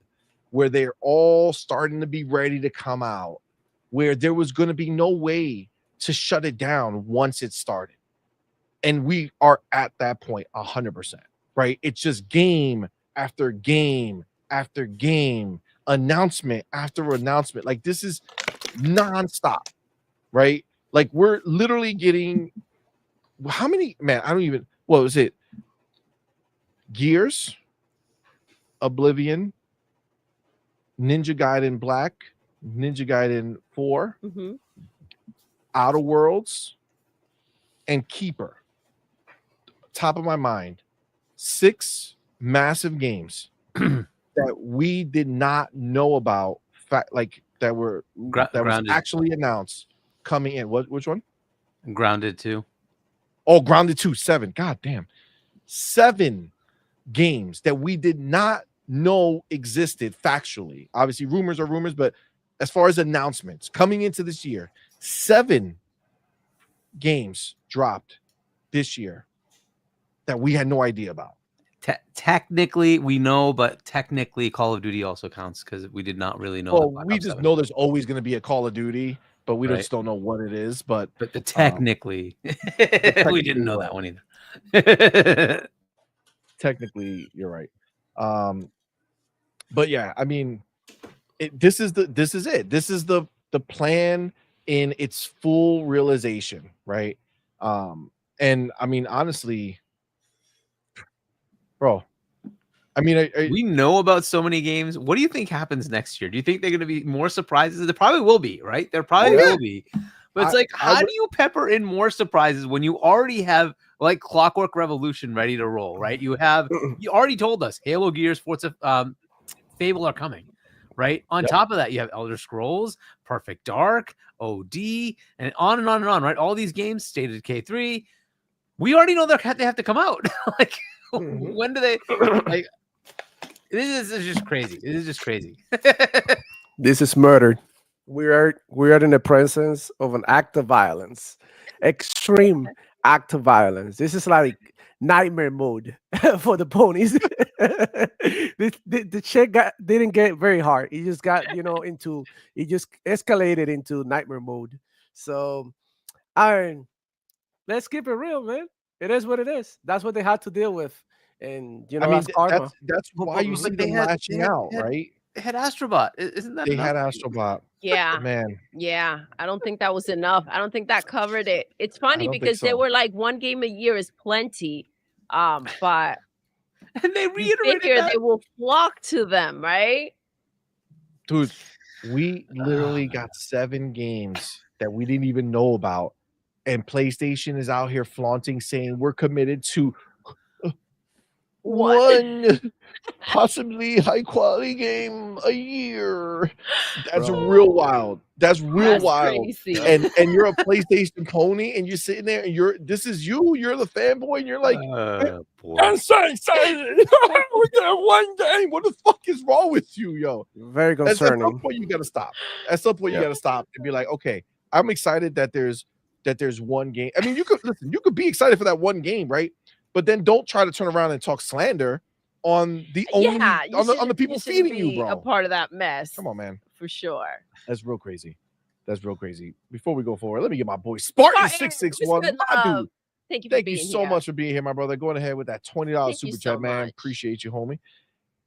where they're all starting to be ready to come out, where there was going to be no way to shut it down once it started. And we are at that point 100%, right? It's just game after game after game, announcement after announcement. Like, this is nonstop, right? Like, we're literally getting how many, man? I don't even, what was it? Gears, Oblivion, Ninja Gaiden Black, Ninja Gaiden 4, Mhm. Outer Worlds, and Keeper. Top of my mind, 6 massive games that we did not know about, like that was actually announced coming in. Which one? Grounded 2. Oh, Grounded 2, 7. God damn. 7 games that we did not know existed factually. Obviously, rumors are rumors, but as far as announcements coming into this year, 7 games dropped this year that we had no idea about. Technically, we know, but technically, Call of Duty also counts because we did not really know. Well, we just know there's always going to be a Call of Duty, but we just don't know what it is. But technically, we didn't know that one either. Technically, you're right. But yeah, I mean, this is it. This is the plan in its full realization, right? And I mean, honestly, bro, I mean, we know about so many games. What do you think happens next year? Do you think they're going to be more surprises? There probably will be, right? There probably will be. But it's like, how do you pepper in more surprises when you already have like Clockwork Revolution ready to roll, right? You already told us Halo, Gears, Forza, Fable are coming, right? On top of that, you have Elder Scrolls, Perfect Dark, OD, and on and on and on, right? All these games, State of Decay 3. We already know they have to come out. Like, when do they? Like, this is just crazy. This is just crazy. This is murder. We are in the presence of an act of violence, extreme act of violence. This is like nightmare mode for the ponies. the shit didn't get very hard. It just got it just escalated into nightmare mode. So, let's keep it real, man. It is what it is. That's what they had to deal with, and I mean, that's karma. that's why you see them lashing out, right? They had Astrobot. Isn't that They enough? had Astrobot. Yeah, man. Yeah, I don't think that was enough. I don't think that covered it. It's funny because they were like, 1 game a year is plenty, but and they reiterated that they will flock to them, right? Dude, we literally got 7 games that we didn't even know about, and PlayStation is out here flaunting, saying we're committed to one possibly high quality game a year. That's real wild. That's real wild. Crazy. And you're a PlayStation pony, and you're sitting there, and you're the fanboy, and you're like, I'm so excited. We got one game. What the fuck is wrong with you, yo? Very At some concerning. point, you gotta stop. At some point, you gotta stop and be like, okay, I'm excited that there's one game. I mean, you could be excited for that one game, right? But then don't try to turn around and talk slander on the only on the people feeding you, bro. A part of that mess. Come on, man. For sure. That's real crazy. That's real crazy. Before we go forward, let me get my boy Spartan661. My dude. Thank you so much for being here, my brother. Going ahead with that $20 super chat, man. Much. Appreciate you, homie.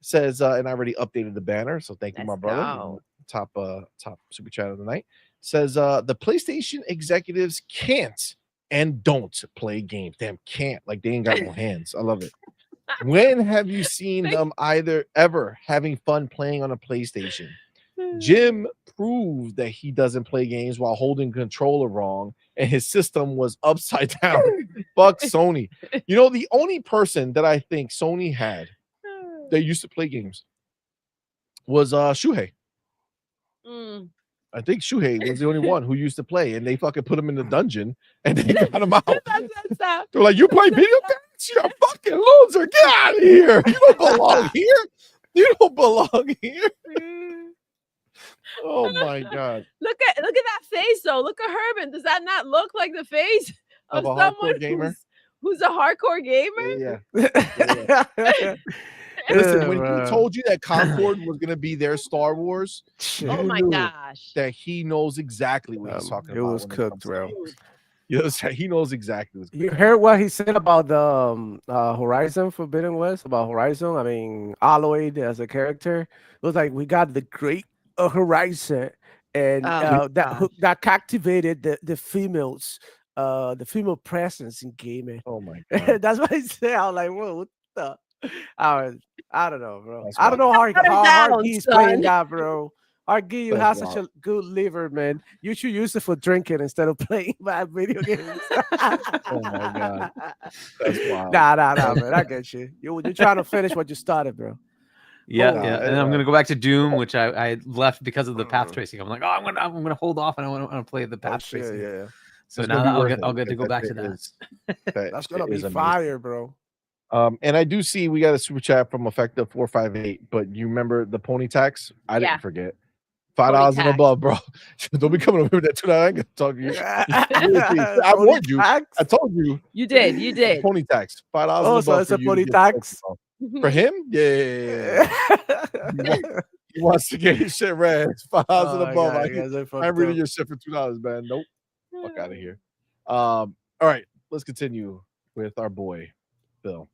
Says, and I already updated the banner, so thank you, my brother. Top super chat of the night. Says, the PlayStation executives can't and don't play games. Damn, can't. Like they ain't got no hands. I love it. When have you seen them ever having fun playing on a PlayStation? Jim proved that he doesn't play games while holding controller wrong, and his system was upside down. Fuck Sony. You know, the only person that I think Sony had that used to play games was Shuhei. I think Shuhei was the only one who used to play, and they fucking put him in the dungeon and they got him out. They're like, you play video games? You're a fucking loser. Get out of here. You don't belong here. You don't belong here. Oh my god. Look at that face though. Look at Herman. Does that not look like the face of someone gamer? Who's a hardcore gamer? Yeah. Listen, when he told you that Concord was going to be their Star Wars, oh my gosh, that he knows exactly what he's talking about. It was cooked, bro. Yes, he knows exactly. You heard what he said about the Horizon Forbidden West, about Horizon? I mean, Aloy as a character. It was like, we got the great Horizon, and that captivated the females, the female presence in gaming. Oh my god. That's what he said. I was like, whoa, what the? I don't know, bro. I don't know how he's playing that, bro. Argy, you have such a good liver, man. You should use it for drinking instead of playing bad video games. Oh my god. That's wild. Nah, man. I get you. You're trying to finish what you started, bro. Yeah. And I'm gonna go back to Doom, which I left because of the path tracing. I'm like, I'm gonna hold off and I want to play the path tracing. Yeah. So now I'll get to go back to that. That's gonna be fire, bro. And I do see we got a super chat from Effective 458, but you remember the pony tax? I didn't forget. $5 and above, bro. Don't be coming over with that $2. I ain't gonna talk to you. I warned you. I told you. You did. Pony tax. $5 and above. Oh, so it's a pony tax for him? Yeah. He wants to get his shit read. $5 and above. I'm reading your shit for $2, man. Nope. Fuck out of here. All right, let's continue with our boy Bill.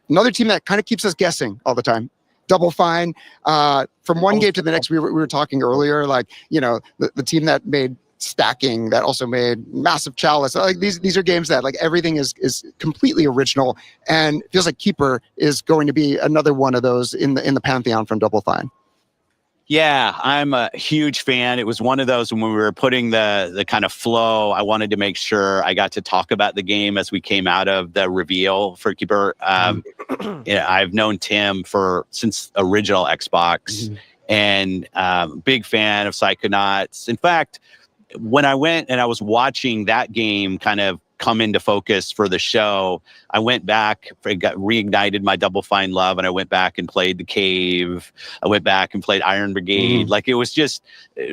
Another team that kind of keeps us guessing all the time. Double Fine. From one game to the next, we were talking earlier, like, you know, the team that made Stacking, that also made Massive Chalice. Like these are games that like everything is completely original, and it feels like Keeper is going to be another one of those in the pantheon from Double Fine. Yeah, I'm a huge fan. It was one of those when we were putting the kind of flow, I wanted to make sure I got to talk about the game as we came out of the reveal for Keeper. Yeah, I've known Tim since original Xbox, and big fan of Psychonauts. In fact, when I went and I was watching that game kind of come into focus for the show, I went back, reignited my Double Fine love, and I went back and played The Cave. I went back and played Iron Brigade. Like, it was just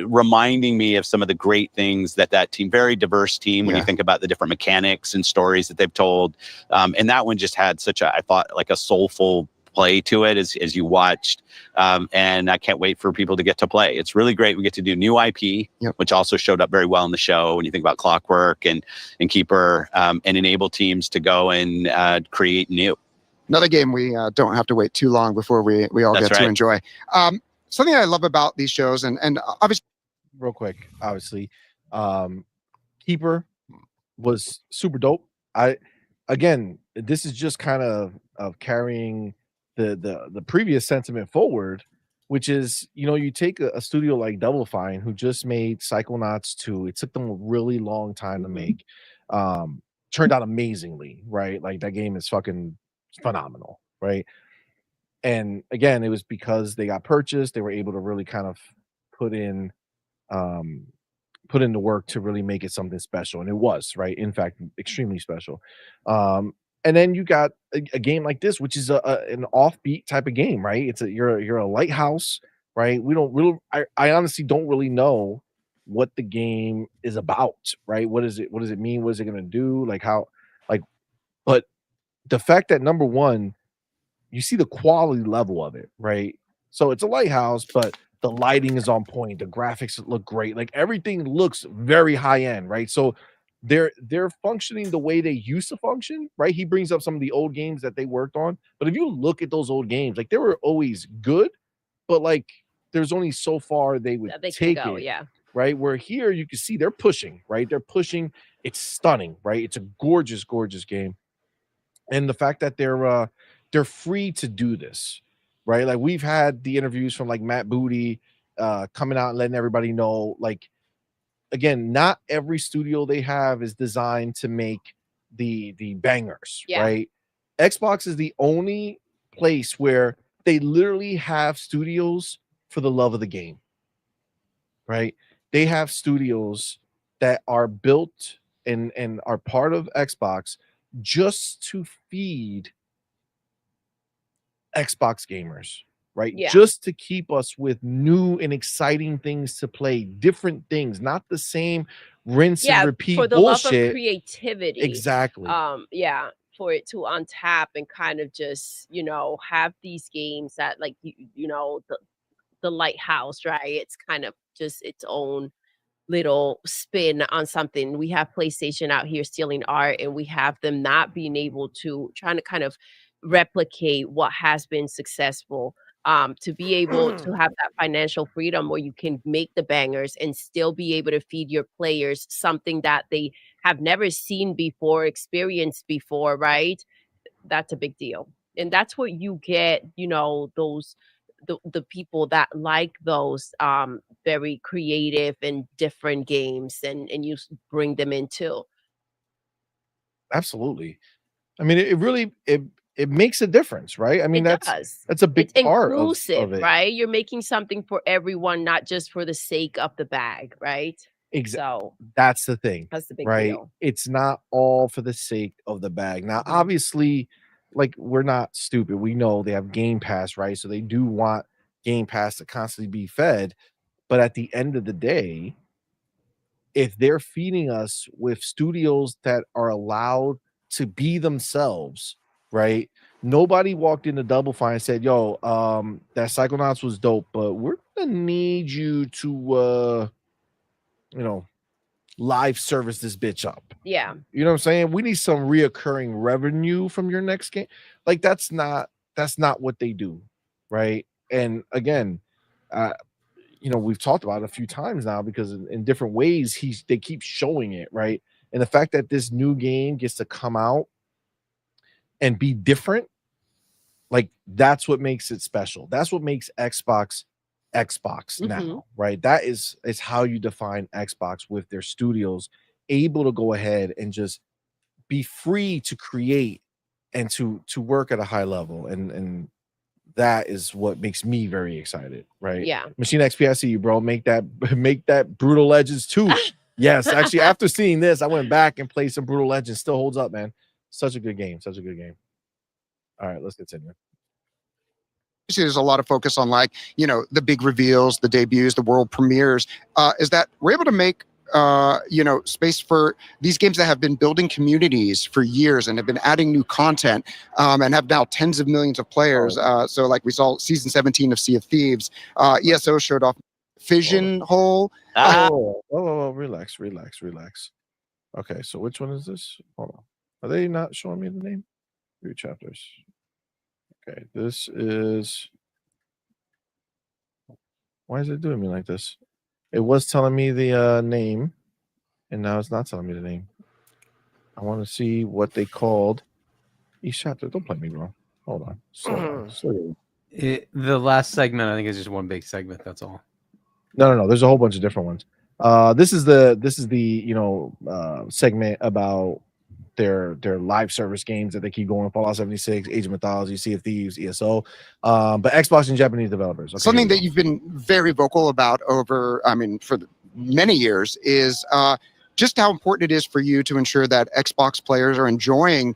reminding me of some of the great things that team, very diverse team when you think about the different mechanics and stories that they've told. And that one just had such I thought, like a soulful play to it as you watched, and I can't wait for people to get to play. It's really great. We get to do new IP, which also showed up very well in the show when you think about Clockwork and Keeper, and enable teams to go and create new. Another game we don't have to wait too long before we all get to enjoy. Something I love about these shows, and obviously, real quick, obviously, Keeper was super dope. Again, this is just kind of carrying the previous sentiment forward, which is, you know, you take a studio like Double Fine, who just made Psychonauts 2. It took them a really long time to make. turned out amazingly, right? Like that game is fucking phenomenal, right? And again, it was because they got purchased. They were able to really kind of put in um the work to really make it something special, and it was, right, in fact, extremely special. And then you got a game like this, which is an offbeat type of game, right? It's a you're a lighthouse, right? We don't really I honestly don't really know what the game is about, right? What does it mean? What is it gonna do? Like how like but the fact that number one, you see the quality level of it, right? So it's a lighthouse, but the lighting is on point. The graphics look great. Like everything looks very high end, right? So they're functioning the way they used to function, right? He brings up some of the old games that they worked on, but if you look at those old games, like they were always good, but like there's only so far they would That they can take go, it, yeah. right? Where here you can see they're pushing, right? They're pushing. It's stunning, right? It's a gorgeous, gorgeous game, and the fact that they're free to do this, right? Like we've had the interviews from like Matt Booty coming out and letting everybody know, like, again, not every studio they have is designed to make the bangers, Yeah. right? Xbox is the only place where they literally have studios for the love of the game, right? They have studios that are built and are part of Xbox just to feed Xbox gamers, right? Yeah. Just to keep us with new and exciting things to play, different things, not the same rinse and repeat for the bullshit. love of creativity. Exactly. Yeah, for it to untap and kind of just, have these games that like the lighthouse, right? It's kind of just its own little spin on something. We have PlayStation out here stealing art, and we have them not being able to trying to kind of replicate what has been successful. To be able to have that financial freedom where you can make the bangers and still be able to feed your players something that they have never seen before, experienced before, right? That's a big deal. And that's what you get, those the people that like those very creative and different games, and you bring them into. Absolutely. I mean, it really it makes a difference, right? I mean, It does. that's a big It's part inclusive, of it. right? You're making something for everyone, not just for the sake of the bag, right? So That's the thing, that's the big right? deal. It's not all for the sake of the bag. Now, obviously, like we're not stupid. We know they have Game Pass, right? So they do want Game Pass to constantly be fed. But at the end of the day, if they're feeding us with studios that are allowed to be themselves, right? Nobody walked into Double Fine and said, "Yo, that Psychonauts was dope, but we're gonna need you to live service this bitch up." Yeah. You know what I'm saying? We need some reoccurring revenue from your next game. Like that's not what they do, right? And again, we've talked about it a few times now because in different ways they keep showing it, right? And the fact that this new game gets to come out and be different, like that's what makes it special. That's what makes Xbox now, right? That is how you define Xbox, with their studios able to go ahead and just be free to create and to work at a high level, and that is what makes me very excited, right? Yeah. Machine XP, I see you, bro. Make that Brutal Legends 2. Yes, actually, after seeing this, I went back and played some Brutal Legends. Still holds up, man. Such a good game. All right, let's continue. There's a lot of focus on the big reveals, the debuts, the world premieres. Is that we're able to make space for these games that have been building communities for years and have been adding new content, and have now tens of millions of players. So like we saw season 17 of Sea of Thieves. ESO showed off Fission Hole. Relax. Okay, so which one is this? Hold on. Are they not showing me the name? 3 chapters. Okay, this is. Why is it doing me like this? It was telling me the name, and now it's not telling me the name. I want to see what they called each chapter. Don't play me wrong. Hold on. Slow. The last segment, I think, is just one big segment. That's all. No. There's a whole bunch of different ones. This is the segment about their live service games that they keep going, Fallout 76, Age of Mythology, Sea of Thieves, ESO, but Xbox and Japanese developers. Okay, something that you've been very vocal about over, I mean, for many years is just how important it is for you to ensure that Xbox players are enjoying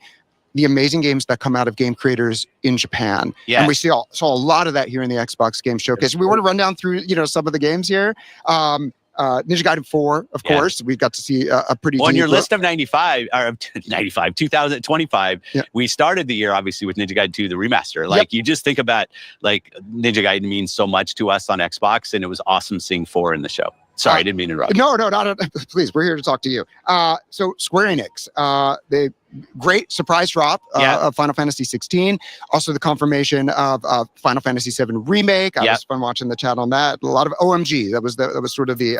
the amazing games that come out of game creators in Japan. Yes. And we saw a lot of that here in the Xbox Game Showcase. We want to run down through, some of the games here. Ninja Gaiden 4, of course. We got to see a pretty on deep your list of 95, or 95, 2025, we started the year, obviously, with Ninja Gaiden 2, the remaster. Like, you just think about, like, Ninja Gaiden means so much to us on Xbox, and it was awesome seeing 4 in the show. Sorry, I didn't mean to interrupt. No, not please. We're here to talk to you. So Square Enix, the great surprise drop of Final Fantasy 16. Also the confirmation of Final Fantasy 7 remake. I was fun watching the chat on that. A lot of OMG. That was sort of the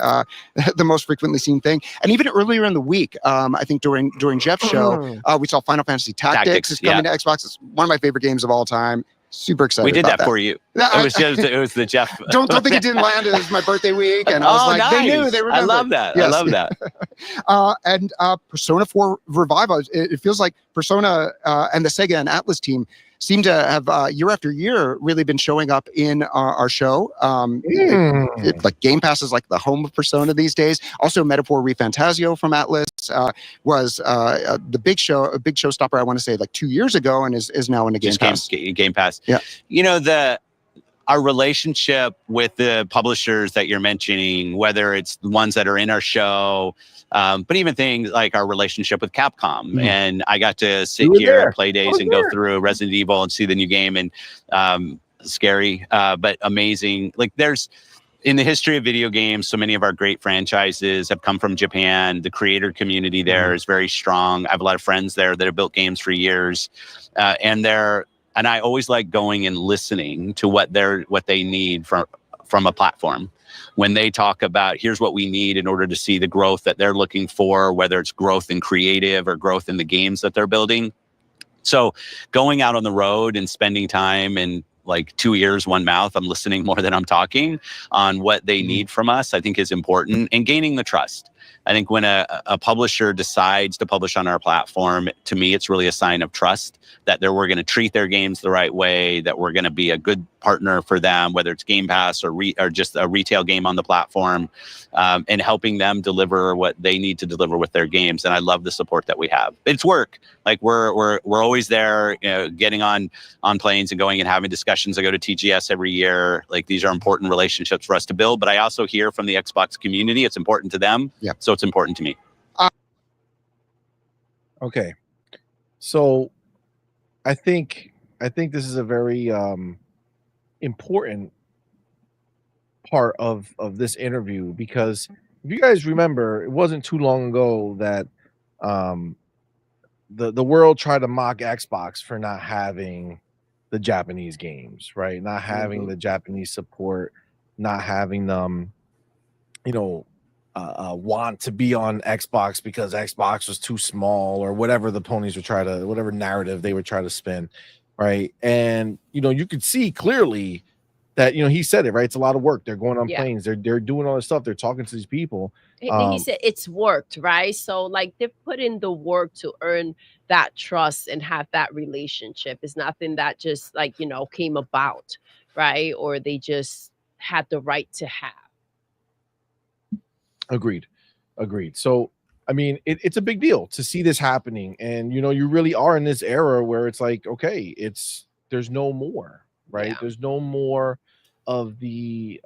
the most frequently seen thing. And even earlier in the week, I think during Jeff's show, we saw Final Fantasy Tactics is coming to Xbox. It's one of my favorite games of all time. Super excited. We did that for you. It was the Jeff. Don't think it didn't land. It was my birthday week, and I was like, nice. They knew. They remembered. I love that. Yes. I love that. And Persona 4 Revival. It feels like Persona and the Sega and Atlas team seem to have year after year really been showing up in our show. Like Game Pass is like the home of Persona these days. Also, Metaphor ReFantasio from Atlas was the big showstopper, I want to say, like 2 years ago, and is now in the Game Pass. Game Pass. Yeah. Our relationship with the publishers that you're mentioning, whether it's the ones that are in our show, but even things like our relationship with Capcom. And I got to sit here at Play Days and go through Resident Evil and see the new game, and scary, but amazing. Like, there's, in the history of video games, so many of our great franchises have come from Japan. The creator community there is very strong. I have a lot of friends there that have built games for years, and I always like going and listening to what they need from a platform. When they talk about, here's what we need in order to see the growth that they're looking for, whether it's growth in creative or growth in the games that they're building. So going out on the road and spending time in, like, 2 ears, one mouth, I'm listening more than I'm talking on what they need from us, I think is important, and gaining the trust. I think when a publisher decides to publish on our platform, to me, it's really a sign of trust that we're going to treat their games the right way, that we're going to be a good partner for them, whether it's Game Pass or just a retail game on the platform, and helping them deliver what they need to deliver with their games. And I love the support that we have. It's work. Like, we're always there, getting on planes and going and having discussions. I go to TGS every year. Like, these are important relationships for us to build. But I also hear from the Xbox community, it's important to them. Yeah. So it's important to me. Okay. So I think this is a very important part of this interview, because if you guys remember, it wasn't too long ago that the world tried to mock Xbox for not having the Japanese games, right? Not having the Japanese support, not having them, want to be on Xbox because Xbox was too small, or whatever the ponies would whatever narrative they would try to spin, right? And you could see clearly that he said it, right? It's a lot of work. They're going on planes. They're doing all this stuff. They're talking to these people. He said it's worked, right? So, like, they've put in the work to earn that trust and have that relationship. It's nothing that just, like, came about, right? Or they just had the right to have. Agreed. So, I mean, it's a big deal to see this happening. And, you really are in this era where it's like, okay, there's no more, right? Yeah. There's no more of the,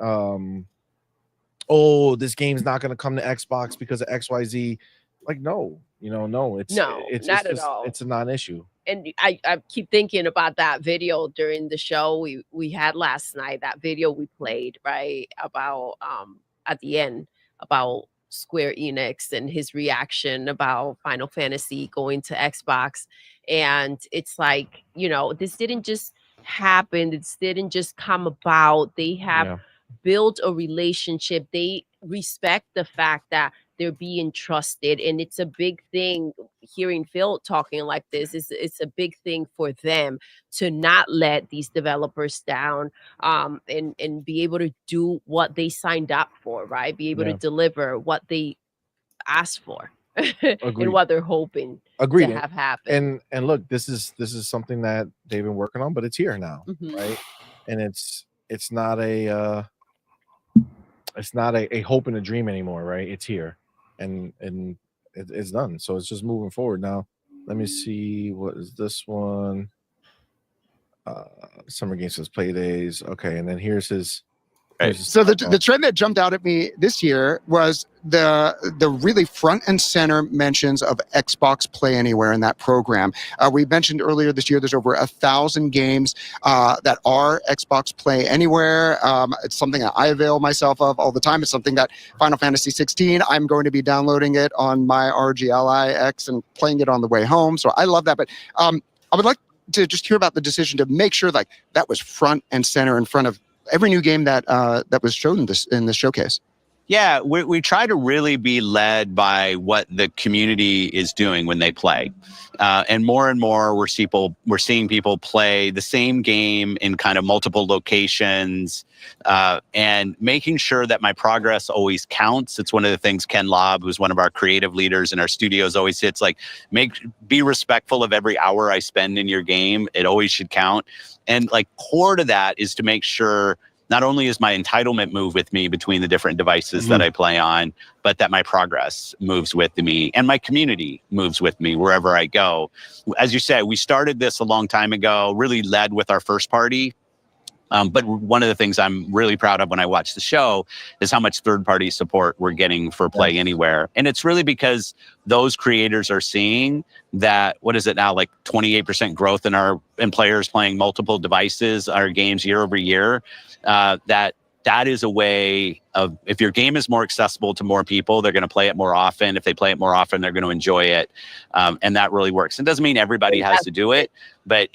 this game's not going to come to Xbox because of XYZ. Like, no, it's not at all. It's a non-issue. And I keep thinking about that video during the show we had last night, that video we played, right? About, at the end, about Square Enix and his reaction about Final Fantasy going to Xbox. And it's like, this didn't just happen. This didn't just come about. They have built a relationship. They respect the fact that they're being trusted. And it's a big thing. Hearing Phil talking like this, it's a big thing for them to not let these developers down, and be able to do what they signed up for, right? Be able to deliver what they asked for. and what they're hoping Agreed. to have happen. And look, this is something that they've been working on, but it's here now, Mhm. right? And it's not a hope and a dream anymore, right? It's here, and it's done. So it's just moving forward now. Let me see, what is this one? Summer Games says play days. Okay, and then here's his. So the trend that jumped out at me this year was the really front and center mentions of Xbox Play Anywhere in that program. We mentioned earlier this year there's over 1,000 games that are Xbox Play Anywhere. It's something that I avail myself of all the time. It's something that Final Fantasy 16, I'm going to be downloading it on my RGLI X and playing it on the way home. So I love that. But I would like to just hear about the decision to make sure like that was front and center in front of every new game that that was shown in this showcase. Yeah, we try to really be led by what the community is doing when they play. And more we're seeing people play the same game in kind of multiple locations, and making sure that my progress always counts. It's one of the things Ken Lobb, who's one of our creative leaders in our studios, always hits, like, be respectful of every hour I spend in your game. It always should count. And like core to that is to make sure not only is my entitlement move with me between the different devices that I play on, but that my progress moves with me and my community moves with me wherever I go. As you said, we started this a long time ago, really led with our first party. But one of the things I'm really proud of when I watch the show is how much third-party support we're getting for Play Anywhere. And it's really because those creators are seeing that, what is it now, like 28% growth in players playing multiple devices, our games year over year, that is a way of, if your game is more accessible to more people, they're going to play it more often. If they play it more often, they're going to enjoy it. And that really works. It doesn't mean everybody has to do it, but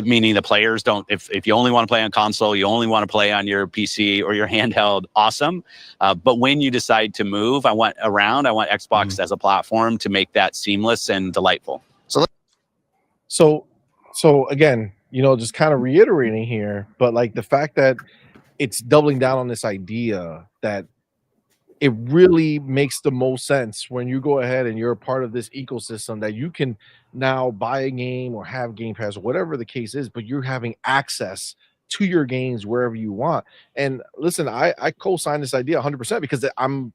meaning the players don't, if you only want to play on console, you only want to play on your PC or your handheld, awesome. But when you decide to move, I want Xbox as a platform to make that seamless and delightful. So again, just kind of reiterating here, but like the fact that it's doubling down on this idea that it really makes the most sense when you go ahead and you're a part of this ecosystem that you can now buy a game or have Game Pass or whatever the case is, but you're having access to your games wherever you want. And listen, I co-sign this idea 100% because I'm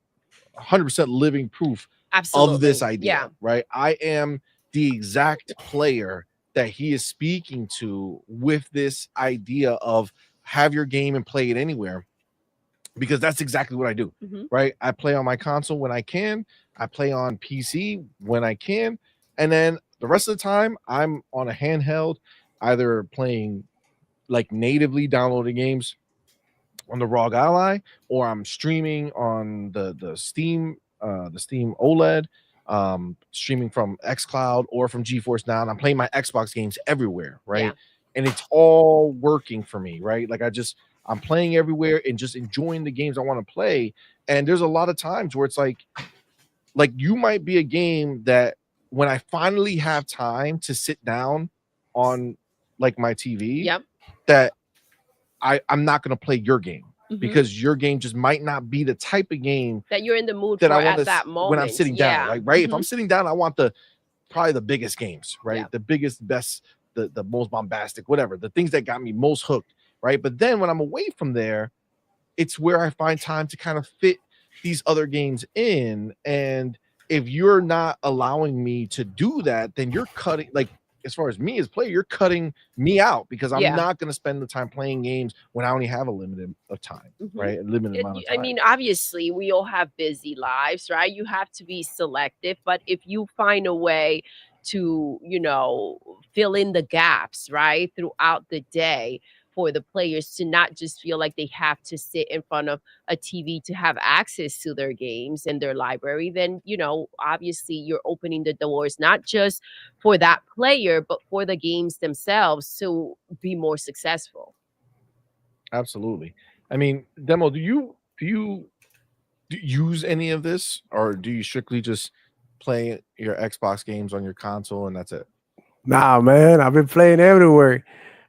100% living proof of this idea, right? I am the exact player that he is speaking to with this idea of have your game and play it anywhere, because that's exactly what I do, right? I play on my console when I can, I play on PC when I can, and then the rest of the time I'm on a handheld, either playing like natively downloaded games on the ROG Ally, or I'm streaming on the Steam OLED, streaming from xCloud or from GeForce Now, and I'm playing my Xbox games everywhere, right? And it's all working for me, right? Like I'm playing everywhere and just enjoying the games I want to play. And there's a lot of times where it's like you might be a game that when I finally have time to sit down on like my TV, that I'm not going to play your game because your game just might not be the type of game that you're in the mood that for I want at that moment when I'm sitting down, right? If I'm sitting down, I want probably the biggest games, right? The biggest, best, the most bombastic, whatever, the things that got me most hooked, right? But then when I'm away from there, it's where I find time to kind of fit these other games in. And if you're not allowing me to do that, then you're cutting, like, as far as me as a player, you're cutting me out because I'm not going to spend the time playing games when I only have a limited of time, right? A limited amount of time. I mean, obviously, we all have busy lives, right? You have to be selective, but if you find a way to, fill in the gaps, right, throughout the day for the players to not just feel like they have to sit in front of a TV to have access to their games and their library, then, obviously you're opening the doors, not just for that player, but for the games themselves to be more successful. Absolutely. I mean, Demo, do you use any of this, or do you strictly just play your Xbox games on your console and that's it? Nah, man, I've been playing everywhere,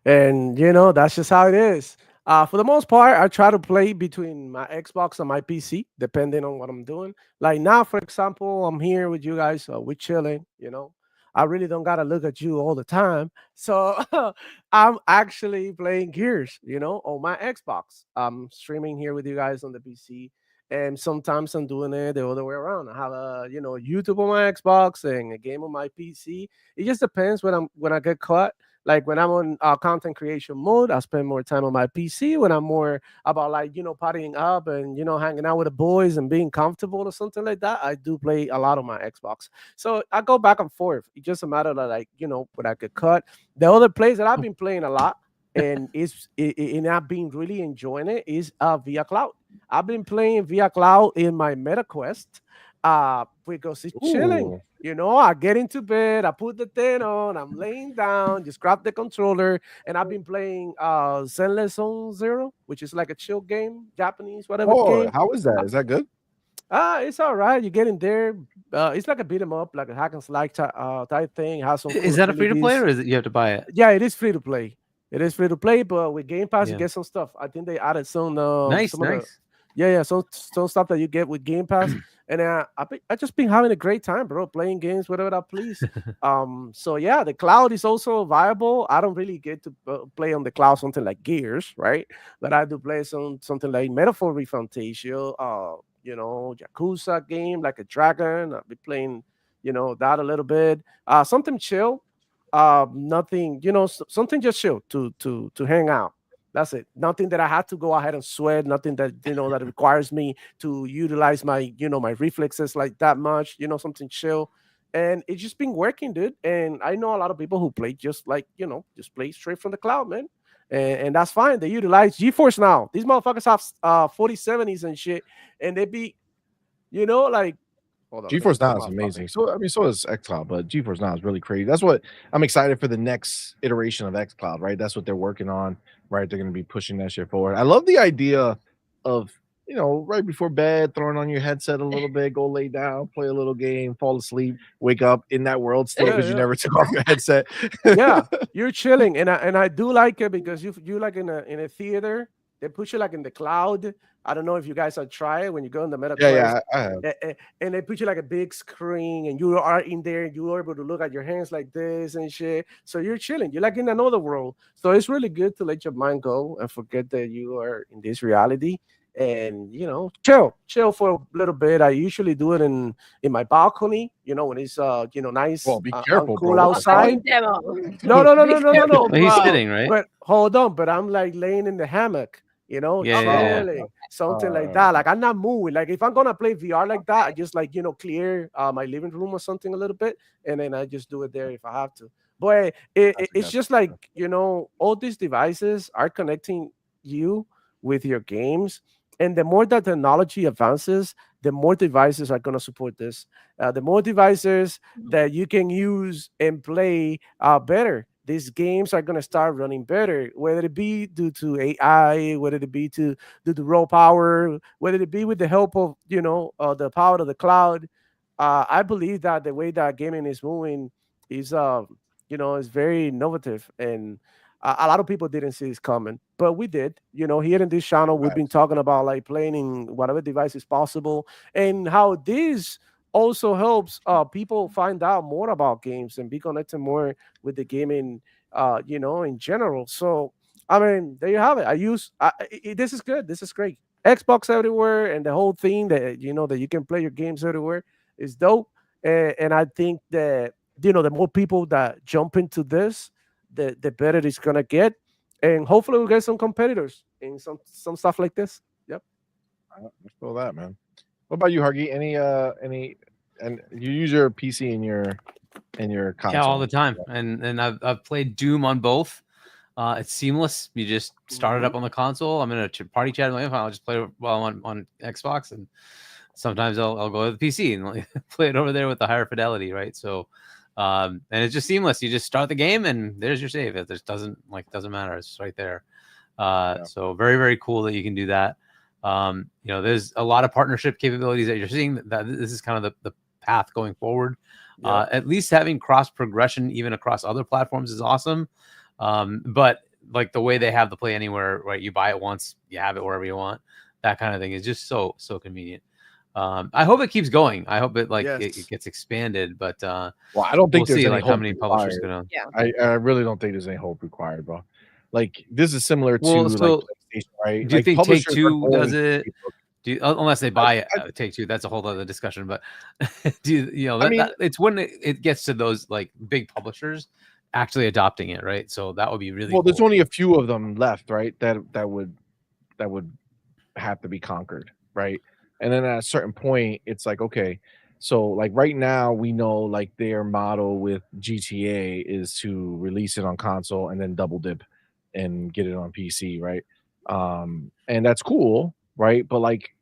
and that's just how it is. For the most part, I try to play between my Xbox and my PC, depending on what I'm doing. Like now, for example, I'm here with you guys, so we're chilling. I really don't gotta look at you all the time, so I'm actually playing Gears, on my Xbox. I'm streaming here with you guys on the PC, and sometimes I'm doing it the other way around. I have YouTube on my Xbox and a game on my PC. It just depends when I get caught. Like when I'm on content creation mode, I spend more time on my PC. When I'm more about like partying up and hanging out with the boys and being comfortable or something like that, I do play a lot on my Xbox. So I go back and forth. It's just a matter of like when I get cut. The other place that I've been playing a lot and and I've been really enjoying it is via cloud. I've been playing via cloud in my Meta Quest because it's chilling. Ooh. I get into bed, I put the thing on, I'm laying down, just grab the controller, and I've been playing Zenless Zone Zero, which is like a chill game, Japanese, whatever game. How is that? Is that good? It's all right. You get in there. It's like a beat 'em up, like a hack and slash type thing. Has some Is that a free to play, or is it you have to buy it? Yeah, it is free to play. It is free to play, but with Game Pass, you Yeah. get some stuff. I think they added some. Nice. Some stuff that you get with Game Pass, and I just been having a great time, bro, playing games whatever I please. So yeah, the cloud is also viable. I don't really get to play on the cloud something like Gears, right? But I do play something like Metaphor Refantasia, Yakuza game like a dragon. I'll be playing, that a little bit. Something chill. Nothing, something just chill to hang out. That's it. Nothing that I had to go ahead and sweat. Nothing that that requires me to utilize my my reflexes like that much. Something chill, and it's just been working, dude. And I know a lot of people who play just like just play straight from the cloud, man. And that's fine. They utilize GeForce now. These motherfuckers have 4070s and shit, and they be like. Hold on, GeForce Now is amazing. So I mean, so is xCloud, but GeForce Now is really crazy. That's what I'm excited for, the next iteration of xCloud, right? That's what they're working on, right? They're going to be pushing that shit forward. I love the idea of right before bed, throwing on your headset a little bit, go lay down, play a little game, fall asleep, wake up in that world still because you never took off your headset. Yeah, you're chilling, and I do like it because you like in a theater. They put you like in the cloud. I don't know if you guys have tried it when you go in the Meta Quest. Yeah, I have. And they put you like a big screen, and you are in there. You are able to look at your hands like this and shit. So you're chilling. You're like in another world. So it's really good to let your mind go and forget that you are in this reality. And chill for a little bit. I usually do it in my balcony. When it's nice. Well, be careful, cool bro. outside. No. Well, he's sitting, right? But hold on. But I'm like laying in the hammock. Yeah. Something like that. Like I'm not moving. Like if I'm gonna play VR like that, I just like clear my living room or something a little bit, and then I just do it there if I have to. But it's just like all these devices are connecting you with your games, and the more that technology advances, the more devices are gonna support this. The more devices that you can use and play better. These games are going to start running better, whether it be due to AI, whether it be due to raw power, whether it be with the help of, the power of the cloud. I believe that the way that gaming is moving is, is very innovative. And a lot of people didn't see this coming, but we did. Here in this channel, we've been talking about like playing in whatever device is possible and how this also helps people find out more about games and be connected more with the gaming, in general. So, I mean, there you have it. This is good. This is great. Xbox everywhere, and the whole thing that that you can play your games everywhere is dope. And I think that the more people that jump into this, the better it's gonna get, and hopefully we'll get some competitors in some stuff like this. Yep. I feel that, man. What about you, Hargy? Any and you use your PC in your console? Yeah, all the time. And I've played Doom on both. It's seamless. You just start it up on the console. I'm in a party chat. I'll just play it while I'm on Xbox, and sometimes I'll go to the PC and play it over there with the higher fidelity, right? So, and it's just seamless. You just start the game, and there's your save. It just doesn't matter. It's right there. So very, very cool that you can do that. There's a lot of partnership capabilities that you're seeing. That this is kind of the path going forward. At least having cross progression even across other platforms is awesome. But like the way they have the Play Anywhere, right? You buy it once, you have it wherever you want. That kind of thing is just so convenient. I hope it keeps going. I hope it it gets expanded, but well, I don't think we'll there's see any like how hope many publishers required. gonna. I really don't think there's any hope required, bro. Like this is similar to Well, like so PlayStation, right? do you Like think Take publishers are Two does going to it? Facebook. Do you, unless they buy Take Two, that's a whole other discussion. But do you know I mean, that it's when it gets to those like big publishers actually adopting it, right? So that would be really well. cool. There's only a few of them left, right? That would have to be conquered, right? And then at a certain point, it's like, okay, so like right now we know like their model with GTA is to release it on console and then double dip and get it on PC, right? And that's cool, right? But like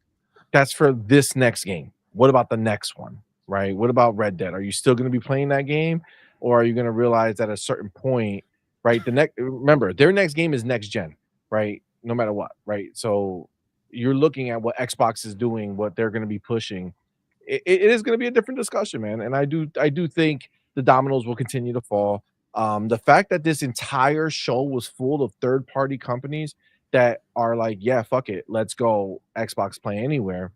that's for this next game. What about the next one, right? What about Red Dead? Are you still going to be playing that game, or are you going to realize at a certain point, right? The next, remember, their next game is next gen, right? No matter what, right? So you're looking at what Xbox is doing, what they're going to be pushing. It is going to be a different discussion, man. And I do think the dominoes will continue to fall. The fact that this entire show was full of third-party companies that are like, yeah, fuck it, let's go Xbox Play Anywhere.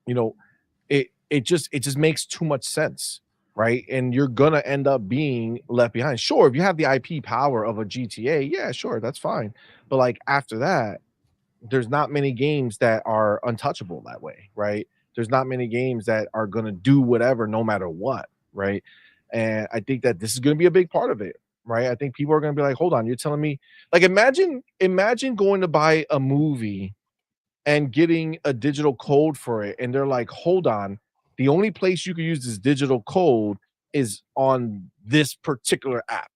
You know, it just makes too much sense, right? And you're gonna end up being left behind. Sure, if you have the IP power of a GTA, yeah, sure, that's fine. But like after that, there's not many games that are untouchable that way, right? There's not many games that are gonna do whatever no matter what, right? And I think that this is gonna be a big part of it, right? I think people are gonna be like, hold on, you're telling me, like, imagine going to buy a movie and getting a digital code for it, and they're like, hold on, the only place you can use this digital code is on this particular app,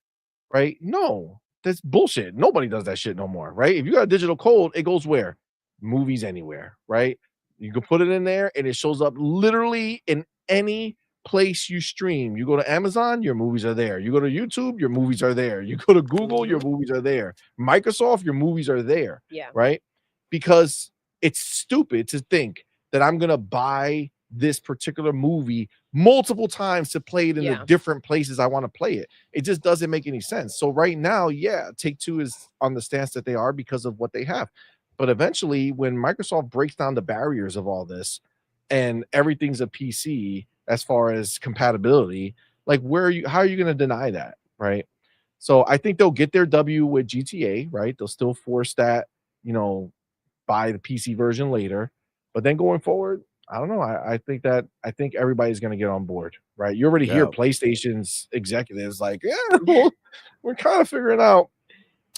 right? No, that's bullshit. Nobody does that shit no more, right? If you got a digital code, it goes where? Movies anywhere, right? You can put it in there and it shows up literally in any place you stream. You go to Amazon, your movies are there. You go to YouTube, your movies are there. You go to Google, your movies are there. Microsoft, your movies are there. Yeah. Right? Because it's stupid to think that I'm going to buy this particular movie multiple times to play it in the different places I want to play it. It just doesn't make any sense. So right now, yeah, Take Two is on the stance that they are because of what they have. But eventually, when Microsoft breaks down the barriers of all this and everything's a PC as far as compatibility, like how are you going to deny that, right? So I think they'll get their W with GTA, right? They'll still force that, buy the PC version later. But then going forward, I don't know. I think everybody's going to get on board, right? You already hear PlayStation's executives like, yeah, well, we're kind of figuring out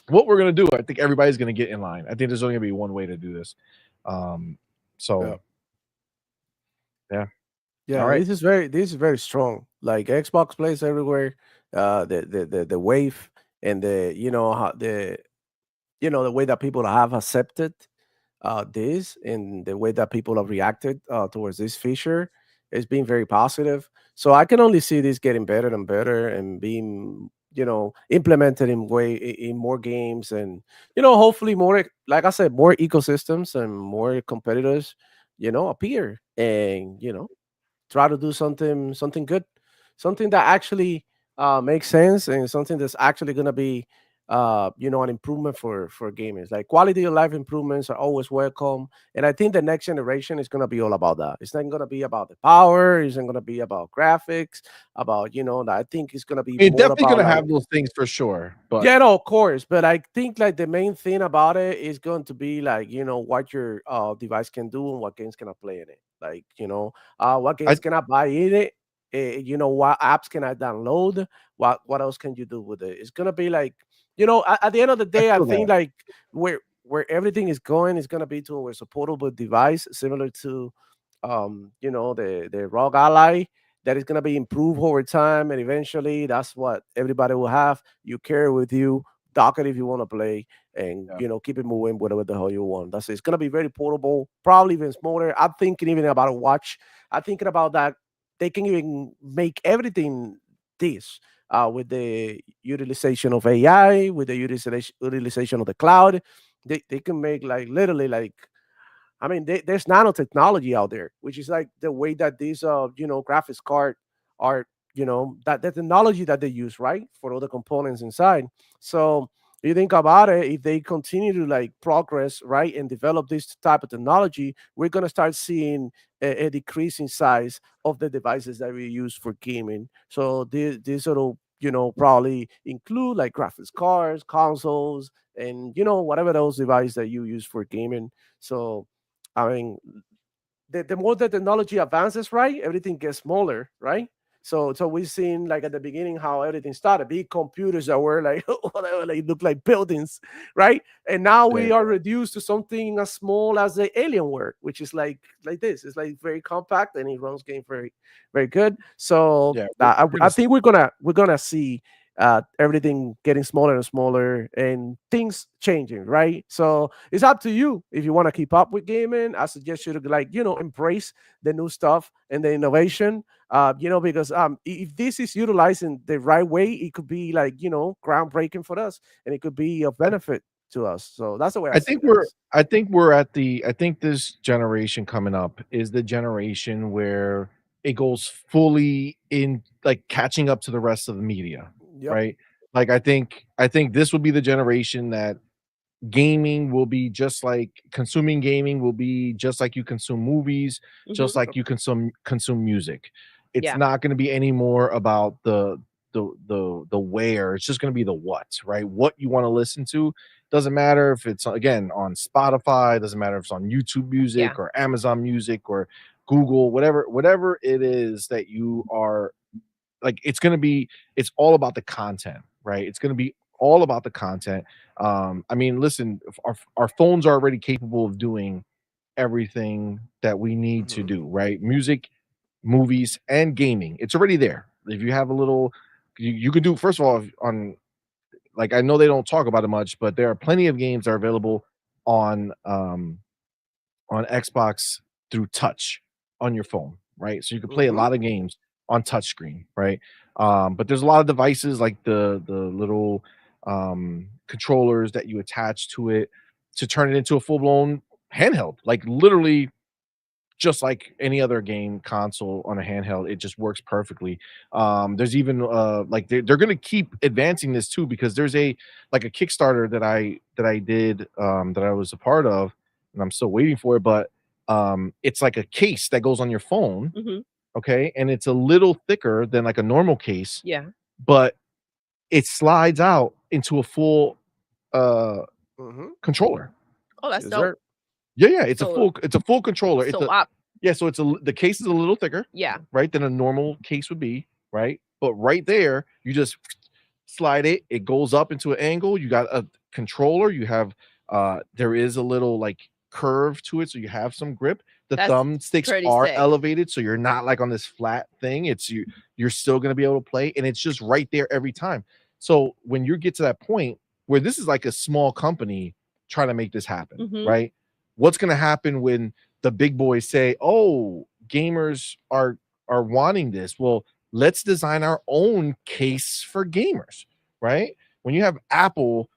what we're going to do. I think everybody's going to get in line. I think there's only going to be one way to do this. Yeah. All right. This is very strong. Like Xbox plays everywhere. The wave and the way that people have accepted this and the way that people have reacted towards this feature has been very positive. So I can only see this getting better and better and being implemented in more games and hopefully more, like I said, more ecosystems and more competitors appear and try to do something good, something that actually makes sense and something that's actually going to be an improvement for gamers. Like quality of life improvements are always welcome, and I think the next generation is going to be all about that. It's not going to be about the power, it's not going to be about graphics, about I think it's going to be it's definitely going to like, have those things for sure, but yeah, no, of course, but I think like the main thing about it is going to be like what your device can do and what games can I play in it, like what games can I buy in it, what apps can I download, what else can you do with it. It's going to be like at the end of the day, I think like where everything is going is going to be to a supportable device similar to the ROG Ally that is going to be improved over time, and eventually that's what everybody will have. You carry with you, dock it if you want to play, and keep it moving whatever the hell you want. That's it. It's going to be very portable, probably even smaller. I'm thinking even about a watch. I'm thinking about that they can even make everything this with the utilization of AI, with the utilization of the cloud. They can make like literally like, I mean, there's nanotechnology out there, which is like the way that these graphics card are, that the technology that they use, right, for all the components inside. So you think about it, if they continue to like progress, right, and develop this type of technology, we're gonna start seeing a decrease in size of the devices that we use for gaming. So this will, probably include like graphics cards, consoles, and whatever those devices that you use for gaming. So, I mean, the more the technology advances, right, everything gets smaller, right? So we've seen like at the beginning how everything started, big computers that were like whatever, like look like buildings, right? And now we are reduced to something as small as the Alienware, which is like this. It's like very compact and it runs game very, very good. So Yeah, I think we're gonna see everything getting smaller and smaller and things changing, right? So it's up to you if you want to keep up with gaming. I suggest you to like embrace the new stuff and the innovation. Because if this is utilized in the right way, it could be like groundbreaking for us, and it could be of benefit to us. So that's the way I see it, guys. I think this generation coming up is the generation where it goes fully in, like, catching up to the rest of the media, Yep. right? Like, I think this will be the generation that gaming will be just like consuming gaming will be just like you consume movies, just like you consume music. It's Yeah. not going to be any more about the where. It's just going to be the what, right? What you want to listen to. Doesn't matter if it's again on Spotify, doesn't matter if it's on YouTube Music Yeah. or Amazon Music or Google, whatever it is that you are like. It's all about the content, right? It's going to be all about the content. I mean, listen, if our phones are already capable of doing everything that we need to do, right? Music, movies, and gaming. It's already there. If you have a little, you can do, first of all, on, like, I know they don't talk about it much, but there are plenty of games that are available on Xbox through touch on your phone, right? So you can play a lot of games on touchscreen, right? But there's a lot of devices like the little controllers that you attach to it to turn it into a full blown handheld, like literally just like any other game console on a handheld. It just works perfectly. There's even like they're gonna keep advancing this too, because there's a Kickstarter that I did, that I was a part of, and I'm still waiting for it, but it's like a case that goes on your phone, okay, and it's a little thicker than like a normal case, Yeah. but it slides out into a full controller. Oh, that's Yes, dope. sir. Yeah, it's a So- full controller. So up. Yeah, so the case is a little thicker, Yeah. right, than a normal case would be, right? But right there, you just slide it, it goes up into an angle. You got a controller, you have there is a little like curve to it, so you have some grip. The That's thumbsticks pretty are sick. elevated, so you're not like on this flat thing. You're still gonna be able to play, and it's just right there every time. So when you get to that point where this is like a small company trying to make this happen, right? What's gonna happen when the big boys say, "Oh, gamers are wanting this. Well, let's design our own case for gamers," right? When you have Apple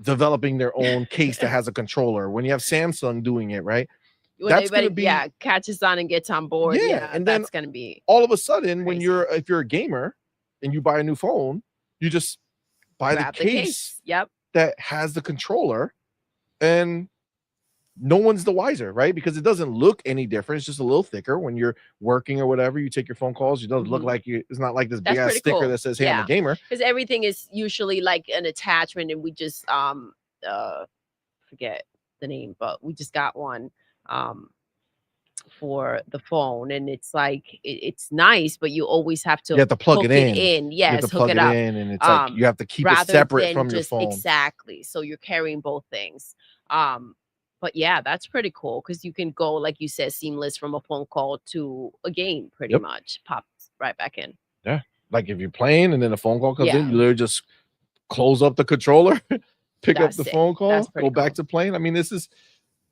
developing their own case that has a controller, when you have Samsung doing it, right? When That's gonna everybody, be catches on and gets on board. Yeah, Yeah, and then that's gonna be all of a sudden when crazy. if you're a gamer and you buy a new phone, you just buy the grab case Yep. that has the controller, and no one's the wiser, right? Because it doesn't look any different. It's just a little thicker. When you're working or whatever, you take your phone calls. It doesn't look like it's not like this big That's ass pretty sticker cool. that says, "Hey, I'm a gamer." Because everything is usually like an attachment, and we just forget the name, but we just got one for the phone, and it's like it's nice, but you always have to You have to plug hook it in. You have Yes, to hook plug it it up. in, and it's like you have to keep it Rather separate than from your just phone. exactly. So you're carrying both things. But yeah, that's pretty cool because you can go, like you said, seamless from a phone call to a game, pretty Yep. much pops right back in. Yeah, like if you're playing and then a phone call comes in, Yeah. you literally just close up the controller, pick up That's the sick. phone call, That's go pretty back cool. to playing. I mean, this is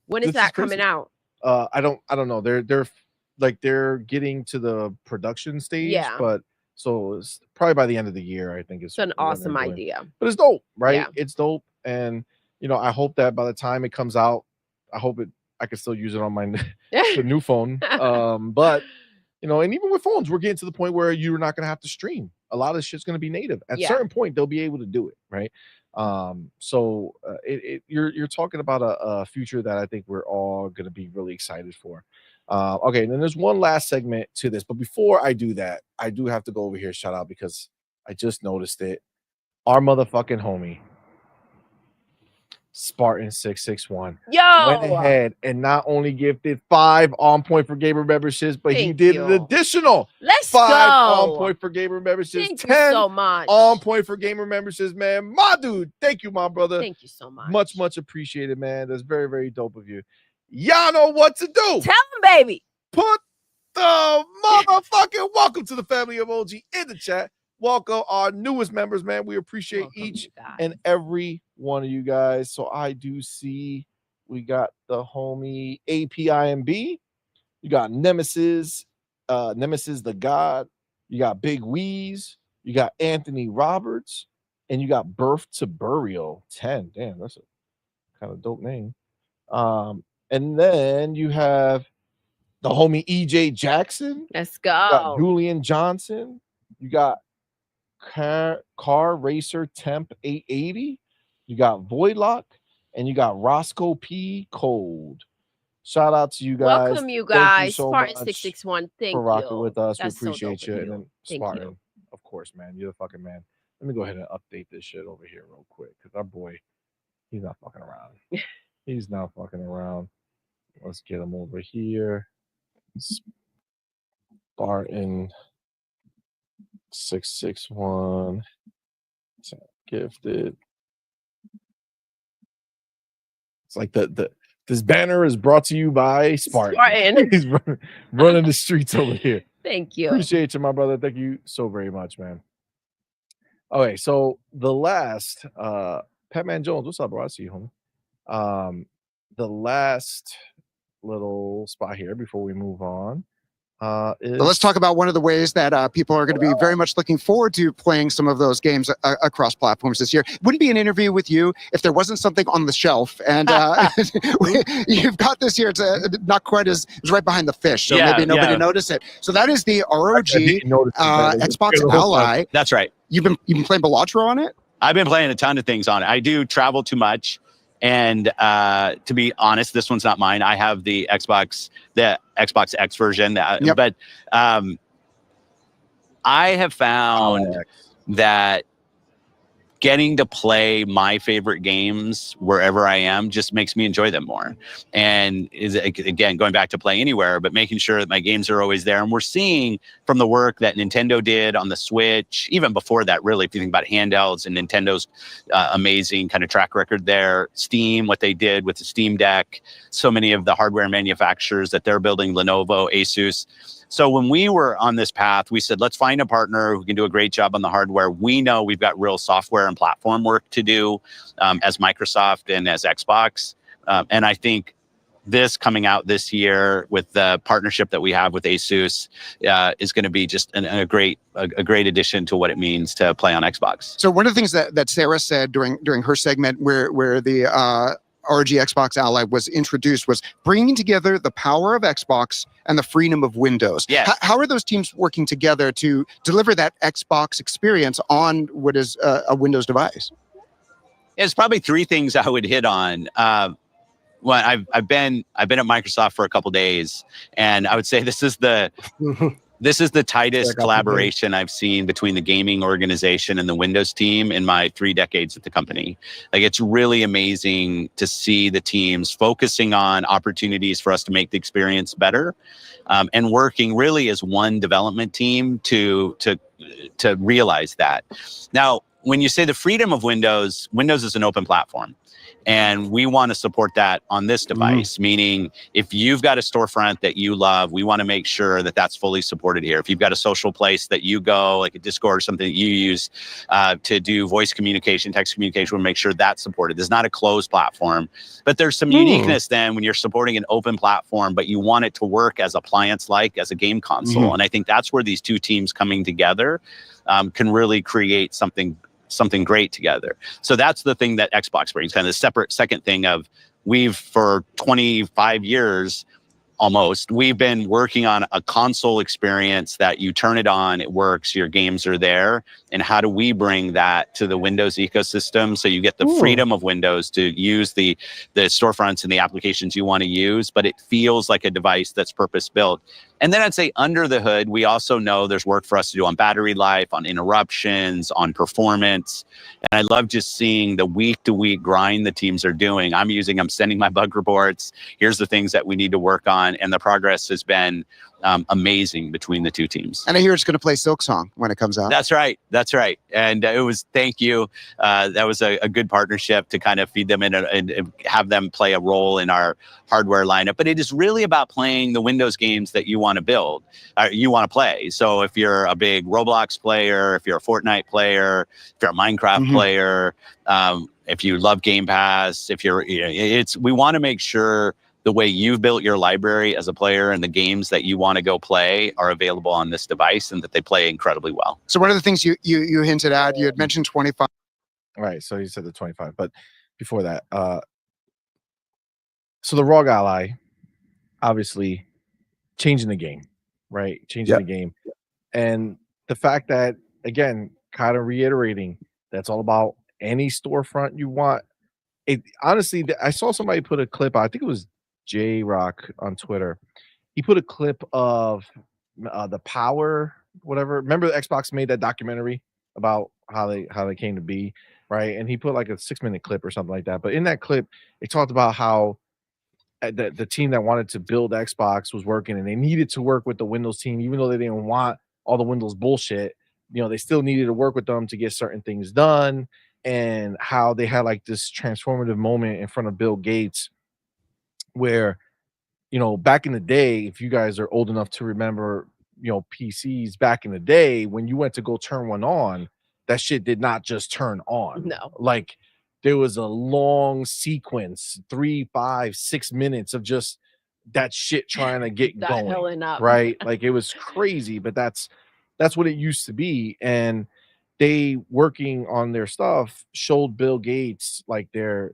When is this that crazy. coming out? I don't know. They're getting to the production stage, Yeah. but so it's probably by the end of the year, I think It's an when they're awesome doing it. idea. But it's dope, right? Yeah. It's dope, and I hope that by the time it comes out, I can still use it on my the new phone. But and even with phones, we're getting to the point where you're not gonna have to stream. A lot of shit's gonna be native. At a Yeah. certain point, they'll be able to do it, right? So you're talking about a future that I think we're all going to be really excited for. Okay, and then there's one last segment to this, but before I do that, I do have to go over here, shout out, because I just noticed it. Our motherfucking homie Spartan 661 went ahead and not only gifted 5 On Point for Gamer memberships, but he did an additional 5 On Point for Gamer memberships. Thank 10 you so much. On Point for Gamer memberships, man. My dude, thank you, my brother. Thank you so much. Much appreciated, man. That's very, very dope of you. Y'all know what to do. Tell them, baby. Put the motherfucking welcome to the family of OG in the chat. Welcome our newest members, man. We appreciate each and every one of you guys. So I do see we got the homie APIMB. You got Nemesis, Nemesis the God. You got Big Wheeze. You got Anthony Roberts. And you got Birth to Burial 10. Damn, that's a kind of dope name. And then you have the homie EJ Jackson. Let's go. You got Julian Johnson. You got Car Racer Temp 880. You got Voidlock, and you got Roscoe P. Cold. Shout out to you guys. Welcome, you guys. You so Spartan 661. Thank you for rocking with us. That's we appreciate so you. dope And then Spartan, you. of course, man. You're the fucking man. Let me go ahead and update this shit over here real quick, because our boy, he's not fucking around. He's not fucking around. Let's get him over here. Spartan 661 gifted. It's like this banner is brought to you by Spartan. He's running the streets over here. Thank you. Appreciate you, my brother. Thank you so very much, man. Okay, so the last Petman Jones, what's up, bro? I see you, homie. The last little spot here before we move on. So let's talk about one of the ways that people are going to be very much looking forward to playing some of those games across platforms this year. Wouldn't be an interview with you if there wasn't something on the shelf. And you've got this here. It's not quite as it's right behind the fish, so maybe nobody noticed it. So that is the ROG Xbox Ally. That's right. You've been playing Balatro on it? I've been playing a ton of things on it. I do travel too much. And to be honest, this one's not mine. I have the Xbox X version. But I have found that getting to play my favorite games wherever I am just makes me enjoy them more. And is again, going back to Play Anywhere, but making sure that my games are always there. And we're seeing from the work that Nintendo did on the Switch, even before that, really, if you think about handhelds and Nintendo's amazing kind of track record there, Steam, what they did with the Steam Deck, so many of the hardware manufacturers that they're building, Lenovo, Asus. So when we were on this path, we said, let's find a partner who can do a great job on the hardware. We know we've got real software and platform work to do as Microsoft and as Xbox. And I think this coming out this year with the partnership that we have with Asus is going to be just a great addition to what it means to play on Xbox. So one of the things that Sarah said during her segment where the ROG Xbox Ally was introduced was bringing together the power of Xbox and the freedom of Windows. Yes. How are those teams working together to deliver that Xbox experience on what is a Windows device? It's probably 3 things I would hit on. Well, I've been at Microsoft for a couple days, and I would say this is the tightest collaboration I've seen between the gaming organization and the Windows team in my 3 decades at the company. Like, it's really amazing to see the teams focusing on opportunities for us to make the experience better, and working really as one development team to realize that. Now, when you say the freedom of Windows is an open platform. And we want to support that on this device, meaning if you've got a storefront that you love, we want to make sure that that's fully supported here. If you've got a social place that you go, like a Discord or something that you use to do voice communication, text communication, we'll make sure that's supported. There's not a closed platform, but there's some uniqueness then when you're supporting an open platform, but you want it to work as appliance-like, as a game console. And I think that's where these 2 teams coming together can really create something great together. So that's the thing that Xbox brings. Kind of the separate second thing of we've for 25 years almost. We've been working on a console experience that you turn it on, it works, your games are there. And how do we bring that to the Windows ecosystem so you get the freedom of Windows to use the storefronts and the applications you want to use, but it feels like a device that's purpose-built. And then I'd say under the hood, we also know there's work for us to do on battery life, on interruptions, on performance. And I love just seeing the week-to-week grind the teams are doing. I'm sending my bug reports. Here's the things that we need to work on. And the progress has been amazing between the two teams. And I hear it's going to play Silksong when it comes out. That's right. That's right. And thank you. That was a good partnership to kind of feed them in and have them play a role in our hardware lineup. But it is really about playing the Windows games that you want to build, you want to play. So if you're a big Roblox player, if you're a Fortnite player, if you're a Minecraft player, if you love Game Pass, we want to make sure the way you've built your library as a player and the games that you want to go play are available on this device and that they play incredibly well. So one of the things you hinted at, you had mentioned 25. Right. So you said the 25, but before that, so the ROG Ally, obviously changing the game, right? Changing the game. And the fact that, again, kind of reiterating, that's all about any storefront you want. Honestly, I saw somebody put a clip out, I think it was J-Rock on Twitter. He put a clip of the Power, whatever. Remember the Xbox made that documentary about how they came to be, right? And he put like a 6-minute clip or something like that. But in that clip, it talked about how the team that wanted to build Xbox was working, and they needed to work with the Windows team, even though they didn't want all the Windows bullshit. They still needed to work with them to get certain things done, and how they had like this transformative moment in front of Bill Gates where, back in the day, if you guys are old enough to remember, PCs back in the day, when you went to go turn one on, that shit did not just turn on. No. Like, there was a long sequence, 3, 5, 6 minutes of just that shit trying to get going, right? Like, it was crazy, but that's what it used to be. And they, working on their stuff, showed Bill Gates like their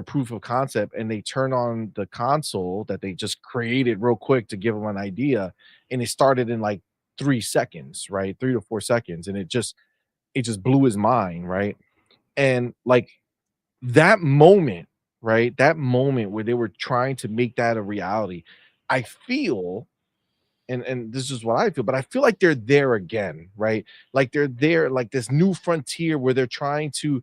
proof of concept, and they turn on the console that they just created real quick to give them an idea, and it started in like 3 seconds, right? 3 to 4 seconds, and it just blew his mind, right? And like that moment, right? That moment where they were trying to make that a reality, I feel, and this is what I feel, but I feel like they're there again, right? Like they're there, like this new frontier where they're trying to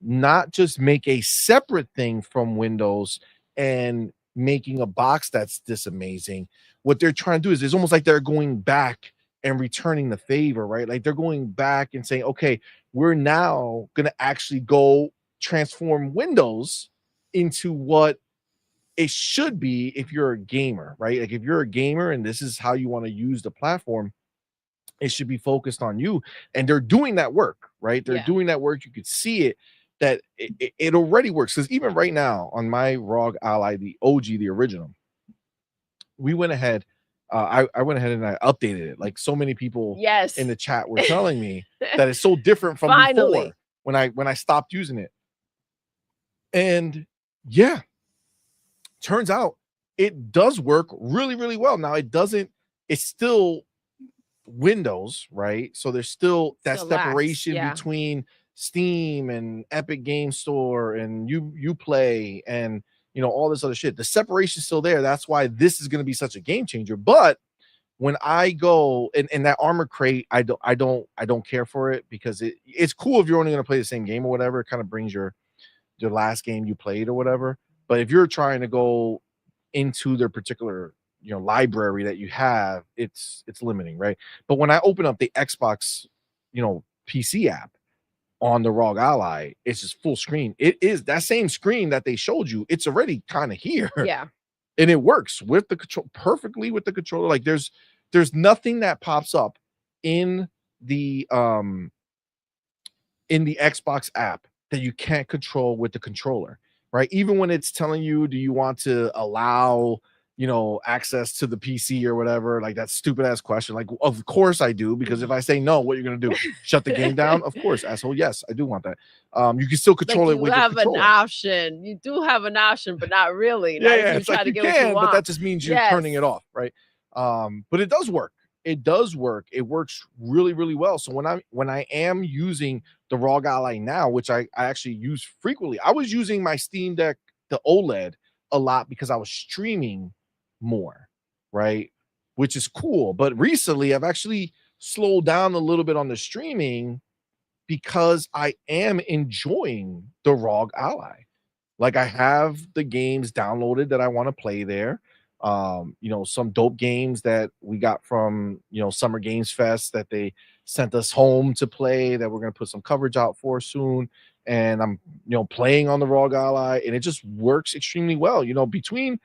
not just make a separate thing from Windows and making a box that's this amazing. What they're trying to do is it's almost like they're going back and returning the favor, right? Like they're going back and saying, okay, we're now going to actually go transform Windows into what it should be if you're a gamer, right? Like if you're a gamer and this is how you want to use the platform, it should be focused on you. And they're doing that work, right? They're doing that work. You could see it, that it already works. Because even right now on my ROG Ally, the OG, the original, we went ahead. I went ahead and I updated it. Like so many people in the chat were telling me that it's so different from before when I stopped using it. And yeah, turns out it does work really, really well. Now it's still Windows, right? So there's still that separation between Steam and Epic Game Store and Uplay and all this other shit. The separation's still there. That's why this is going to be such a game changer. But when I go in that Armor Crate, I don't care for it, because it's cool if you're only going to play the same game or whatever. It kind of brings your last game you played or whatever. But if you're trying to go into their particular library that you have, it's limiting, right? But when I open up the Xbox PC app on the ROG Ally, it's just full screen. It is that same screen that they showed you. It's already kind of here, and it works with the control perfectly with the controller. Like there's nothing that pops up in the Xbox app that you can't control with the controller, right? Even when it's telling you, do you want to allow access to the PC or whatever? Like that stupid ass question. Like, of course I do, because if I say no, what are you gonna do? Shut the game down? Of course, asshole. Yes, I do want that. You can still control it with you your have an controller. option. You do have an option, but not really. Yeah, Not yeah. if you It's try like to you get what you can, but want. that just means you're turning it off, right? But it does work. It does work. It works really, really well. So when I am using the ROG Ally now, which I actually use frequently, I was using my Steam Deck, the OLED, a lot because I was streaming more, right? Which is cool. But recently, I've actually slowed down a little bit on the streaming because I am enjoying the ROG Ally. Like, I have the games downloaded that I want to play there. Some dope games that we got from Summer Games Fest that they sent us home to play, that we're going to put some coverage out for soon. And I'm playing on the ROG Ally, and it just works extremely well. Between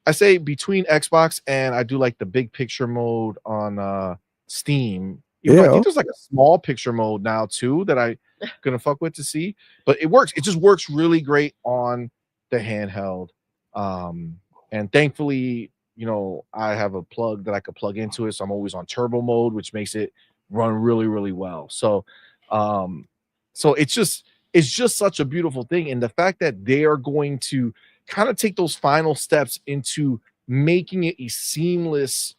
Xbox and I do like the big picture mode on Steam. Even though I think there's like a small picture mode now too that I gonna fuck with to see, but it works. It just works really great on the handheld. And thankfully, I have a plug that I could plug into it, so I'm always on turbo mode, which makes it run really, really well. So it's just such a beautiful thing. And the fact that they are going to kind of take those final steps into making it a seamless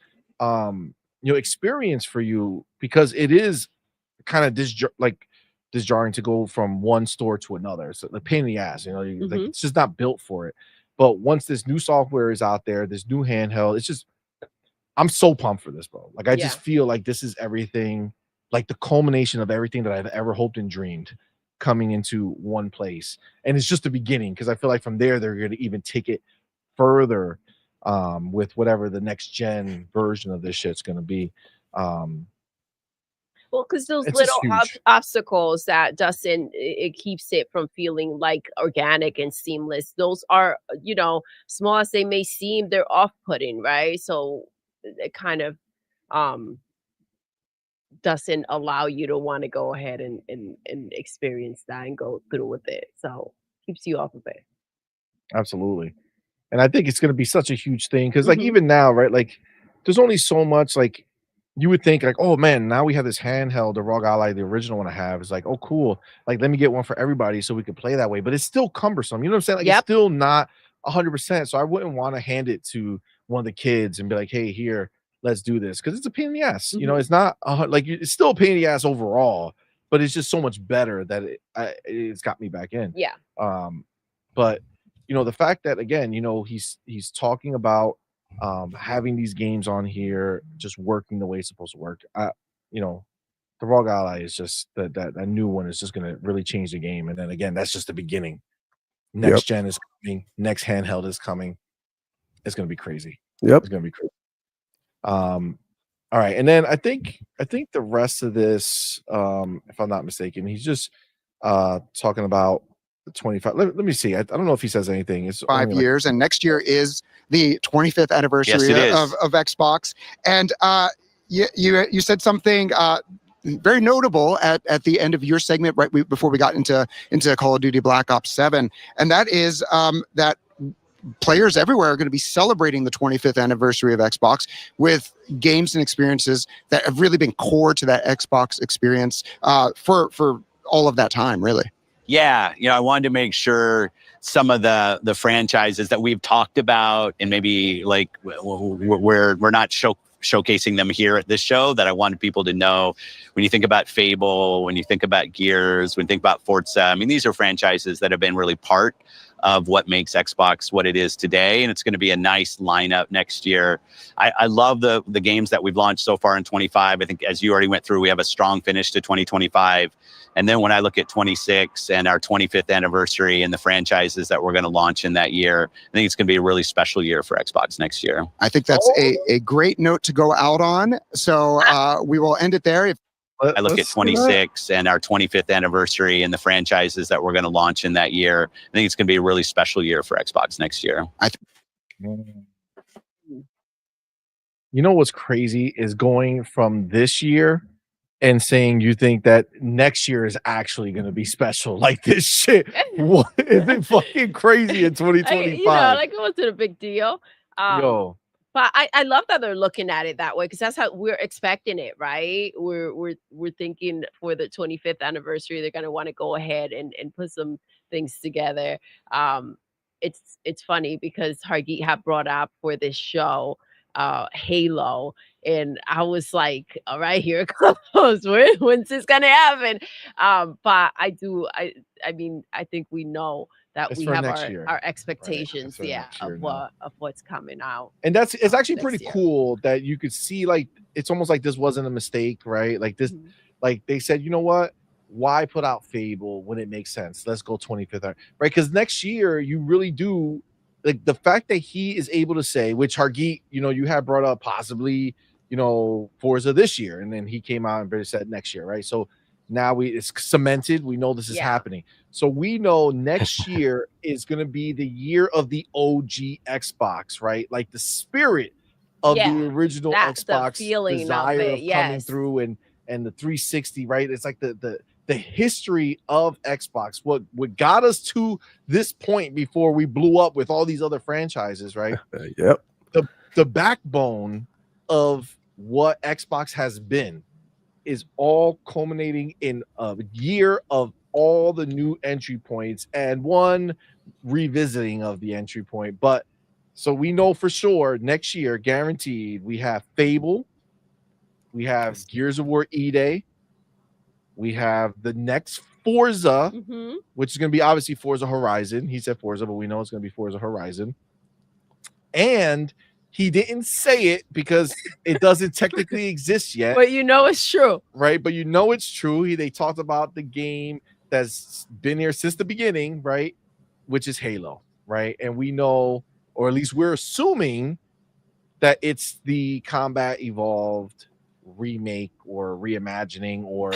experience for you, because it is kind of disjarring to go from one store to another. So the pain in the ass, like, it's just not built for it. But once this new software is out there, this new handheld, I'm so pumped for this, bro. Like, I just feel like this is everything, like the culmination of everything that I've ever hoped and dreamed coming into one place. And it's just the beginning, because I feel like from there, they're going to even take it further with whatever the next gen version of this shit's going to be. Well, because those little obstacles that it keeps it from feeling like organic and seamless. Those are, small as they may seem, they're off-putting, right? So it kind of doesn't allow you to want to go ahead and experience that and go through with it. So keeps you off of it. Absolutely. And I think it's going to be such a huge thing, because like even now, right, like there's only so much, like you would think like, oh man, now we have this handheld, the ROG Ally, the original one I have, is like, oh cool, like let me get one for everybody so we could play that way. But it's still cumbersome, you know what I'm saying? Like, it's still not 100%. So I wouldn't want to hand it to one of the kids and be like, hey, here, let's do this, because it's a pain in the ass. It's not like, it's still a pain in the ass overall, but it's just so much better that it's got me back in. But the fact that, again, he's talking about having these games on here just working the way it's supposed to work. The ROG Ally is just that new one is just going to really change the game. And then again, that's just the beginning. Next gen is coming. Next handheld is coming. It's going to be crazy. It's going to be crazy. All right, and then I think the rest of this, if I'm not mistaken, he's just talking about 25. Let me see. I don't know if he says anything. It's 5 years, and next year is the 25th anniversary of Xbox. And you said something very notable at the end of your segment, right before we got into Call of Duty Black Ops 7, and that is that players everywhere are going to be celebrating the 25th anniversary of Xbox with games and experiences that have really been core to that Xbox experience for all of that time, really. Yeah, I wanted to make sure some of the franchises that we've talked about, and maybe like we're not showcasing them here at this show, that I wanted people to know. When you think about Fable, when you think about Gears, when you think about Forza, I mean, these are franchises that have been really part of what makes Xbox what it is today, and it's going to be a nice lineup next year. I love the games that we've launched so far in 25. I think, as you already went through, we have a strong finish to 2025. And then when I look at 26 and our 25th anniversary and the franchises that we're going to launch in that year, I think it's going to be a really special year for Xbox next year. I think that's a great note to go out on. So we will end it there. I look at 26 and our 25th anniversary and the franchises that we're going to launch in that year, I think it's going to be a really special year for Xbox next year. What's crazy is going from this year and saying you think that next year is actually going to be special. Like, this shit, what is it fucking crazy in 2025? Like, it wasn't a big deal. Yo, But I love that they're looking at it that way because that's how we're expecting it, right? We're thinking for the 25th anniversary, they're gonna want to go ahead and put some things together. It's funny because Hargeet had brought up for this show, Halo, and I was like, all right, here it comes. When's this gonna happen? But I mean, I think we know that It's we for have next our year. our expectations, for yeah, next year of now. what's coming out. And it's actually next pretty year. cool that you could see, like, it's almost like this wasn't a mistake, right? Like this, Mhm. like they said, you know what? Why put out Fable when it makes sense? Let's go 25th, right? Because next year you really do, like, the fact that he is able to say, which Hargeet, you know, you had brought up possibly, you know, Forza this year, and then he came out and said next year, right? So now it's cemented. We know this is Yeah. happening. So we know next year is going to be the year of the OG Xbox, right? Like the spirit of the Yeah, original that's the Xbox feeling of desire it, of coming yes. through, and the 360, right? It's like the history of Xbox, what got us to this point before we blew up with all these other franchises, right? Yep. The backbone of what Xbox has been is all culminating in a year of all the new entry points and one revisiting of the entry point. But so we know for sure next year, guaranteed, we have Fable, we have Gears of War E-Day, we have the next Forza, Mhm. which is going to be obviously Forza Horizon. He said Forza, but we know it's going to be Forza Horizon. And he didn't say it because it doesn't technically exist yet. But you know it's true. Right, but you know it's true. They talked about the game that's been here since the beginning, right? Which is Halo, right? And we know, or at least we're assuming, that it's the Combat Evolved remake or reimagining or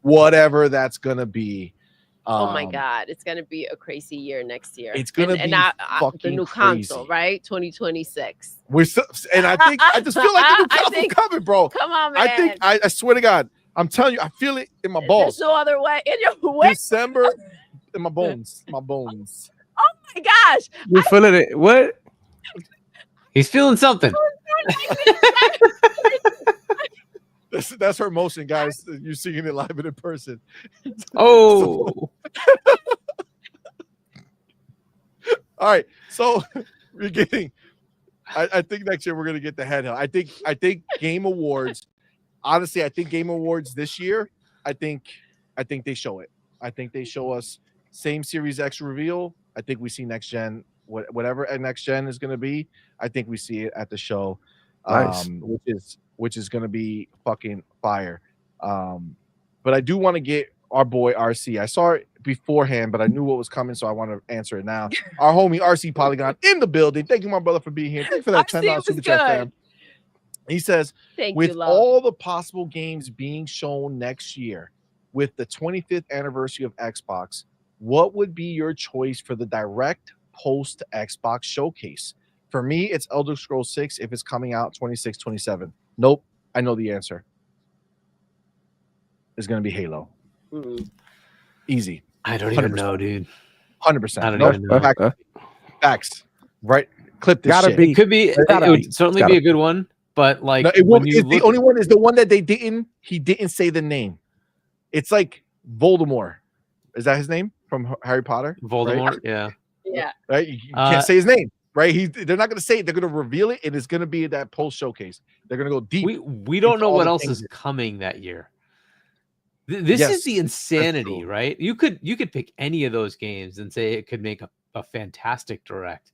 whatever that's gonna be. Oh my God, it's gonna be a crazy year next year. It's gonna be the fucking new crazy. console, right? 2026. We're so, and I just feel like the new console coming, bro. Come on, man. I swear to God, I'm telling you, I feel it in my balls. There's no other way. In your way. December, in my bones, my bones. Oh my gosh. You feeling it? What? He's feeling something. That's her emotion, guys. You're seeing it live and in person. Oh, All right. So we're getting. I think next year we're gonna get the head held. I think Game Awards. Honestly, I think Game Awards this year. I think they show it. I think they show us same Series X reveal. I think we see next gen, whatever next gen is gonna be. I think we see it at the show. Nice. Which is going to be fucking fire. But I do want to get our boy RC. I saw it beforehand, but I knew what was coming, so I want to answer it now. Our homie RC Polygon in the building. Thank you, my brother, for being here. Thank you for that $10 super chat, fam. He says, with all the possible games being shown next year, with the 25th anniversary of Xbox, what would be your choice for the direct post Xbox showcase? For me, it's Elder Scrolls 6 if it's coming out 26, 27. Nope. I know the answer. It's going to be Halo. Easy. I don't 100%. even know, dude. 100%. I don't even know. Facts. Right? Clip this Gotta shit. be. It could be. It would certainly be a good one, but like, No, it when won't. you It's the only one is the one that he didn't say the name. It's like Voldemort. Is that his name from Harry Potter? Voldemort, right? Yeah. Right? You can't say his name. Right? They're not going to say it. They're going to reveal it, and it's going to be that post showcase. They're going to go deep. We don't into know all what the else is things. coming that year. This Yes, is the insanity, true. right? You could pick any of those games and say it could make a fantastic direct,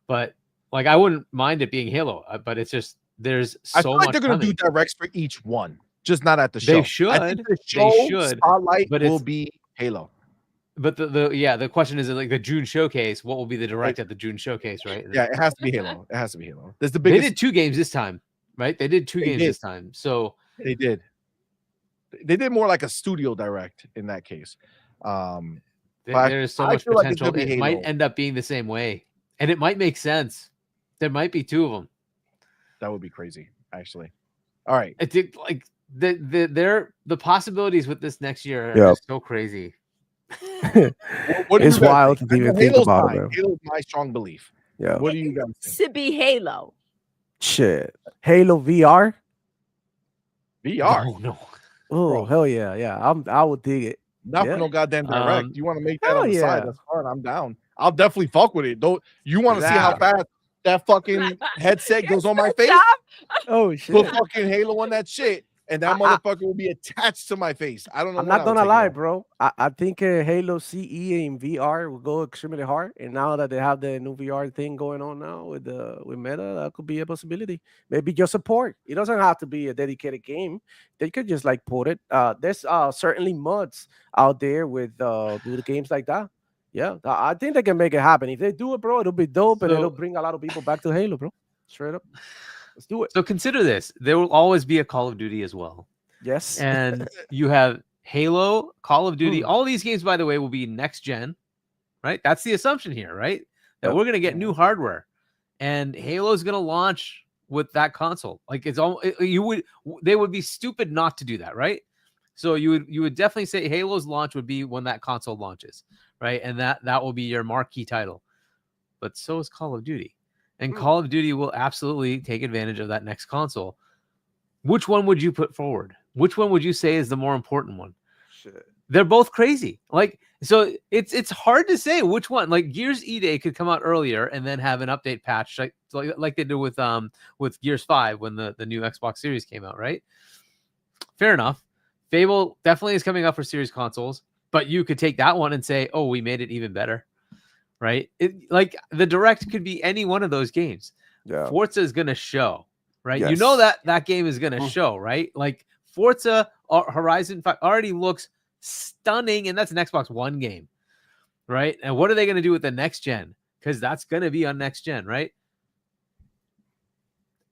but like I wouldn't mind it being Halo. But it's just there's so I feel like much they're going to do coming. directs for each one, just not at the show. They should. I think the They show should, spotlight but will it's- be Halo. But the question is like the June showcase. What will be the direct at the June showcase, right? Yeah, it has to be Halo. It has to be Halo. That's the They biggest. did 2 games this time, right? They did 2 games did. this time. So They did. They did more like a studio direct in that case. But there's so I much feel like it's potential. gonna be It might Halo. end up being the same way, and it might make sense. There might be 2 of them. That would be crazy, actually. All right. I think like the possibilities with this next year are Yep. just so crazy. What do It's you guys wild think? to even I know think Halo's about it, mine. man. Halo's my strong belief. Yeah. What do you guys think? To be Halo. Shit. Halo VR. VR. No. Oh Bro. hell yeah. I would dig it. Not Yeah. for no goddamn direct. You want to make that hell on the side? yeah. That's fine. I'm down. I'll definitely fuck with it. Don't you want to see how Yeah. fast that fucking headset goes on my face? Oh shit. Put fucking Halo on that shit, and that I- motherfucker will be attached to my face. I don't know. I'm when not I would gonna take it lie, off. bro. I think Halo CE in VR will go extremely hard, and now that they have the new VR thing going on now with Meta, that could be a possibility. Maybe just support. It doesn't have to be a dedicated game. They could just like put it. There's certainly mods out there with do the games like that. Yeah, I think they can make it happen. If they do it, bro, it'll be dope, and it'll bring a lot of people back to Halo, bro. Straight up, let's do it. So consider this: there will always be a Call of Duty as well, Yes, and you have Halo, Call of Duty. Hmm. All these games, by the way, will be next gen, right? That's the assumption here, right? That Yep. we're gonna get new hardware, and Halo's gonna launch with that console. Like it's all they would be stupid not to do that, right? So you would definitely say Halo's launch would be when that console launches, right? And that will be your marquee title. But so is Call of Duty. And Call of Duty will absolutely take advantage of that next console. Which one would you put forward? Which one would you say is the more important one? shit. They're both crazy. Like, so it's hard to say which one. Like Gears E-Day could come out earlier and then have an update patch like they did with Gears 5 when the new Xbox Series came out, right? Fair enough. Fable definitely is coming up for Series consoles, but you could take that one and say, oh, we made it even better, right? Like the Direct could be any one of those games. Yeah. Forza is going to show, right? You Yes. know that game is going to show, right? Like Forza Horizon 5 already looks stunning, and that's an Xbox One game, right? And what are they going to do with the next gen? Because that's going to be on next gen, right?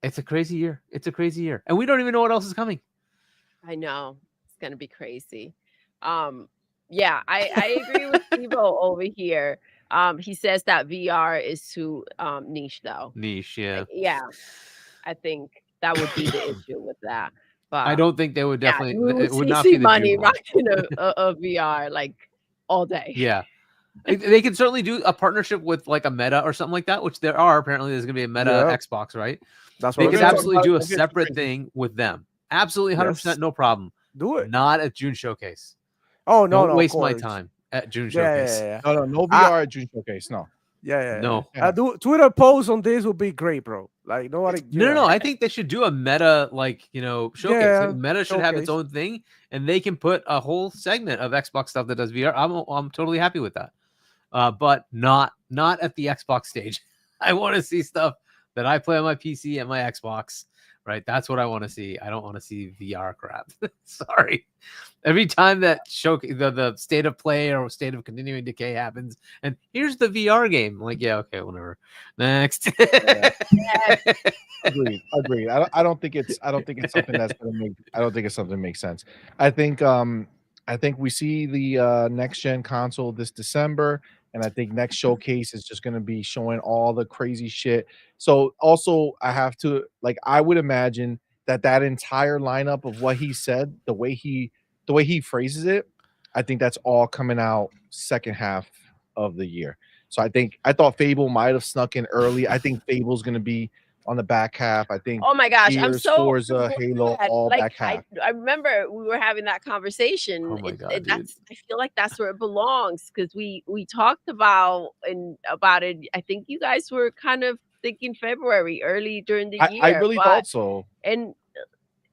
It's a crazy year. It's a crazy year. And we don't even know what else is coming. I know. It's gonna be crazy. Yeah, I agree with Evo over here. He says that VR is too niche though. Niche, yeah. Yeah, I think that would be the issue with that. But I don't think they would definitely. we It would see not be the money June one. rocking a VR like all day. Yeah. They can certainly do a partnership with like a Meta or something like that, which there are. Apparently, there's going to be a Meta Yeah. Xbox, right? That's They what could we're gonna talk absolutely about- do a we'll get separate to- thing with them. Absolutely, 100%, Yes. no problem. do it. Not at June Showcase. Oh no, Don't no, waste of my course. time at June Yeah, Showcase. yeah. No VR at June Showcase. No. Yeah. No. Yeah. Twitter posts on this would be great, bro. Like nobody. No. I think they should do a Meta, like, showcase. Yeah, Like, Meta should have its showcase. own thing, and they can put a whole segment of Xbox stuff that does VR. I'm totally happy with that. But not at the Xbox stage. I want to see stuff that I play on my PC and my Xbox. Right, that's what I want to see. I don't want to see VR crap. Sorry. Every time that the state of play or state of continuing decay happens, and here's the VR game, I'm like, yeah, okay, whatever. Next. Agreed. I don't think it's something that's gonna make. I don't think it's something that makes sense. I think we see the next gen console this December, and I think next showcase is just gonna be showing all the crazy shit. So also, I have to I would imagine that entire lineup of what he said, the way he phrases it, I think that's all coming out second half of the year. So I thought Fable might have snuck in early. I think Fable's gonna be on the back half. I think Oh my gosh, I'm Gears, so Forza, Halo, glad. all Like, back half. I remember we were having that conversation. Oh my God, dude. That's I feel like that's where it belongs because we talked about it. I think you guys were kind of thinking February, early during the year. I really but- thought so. and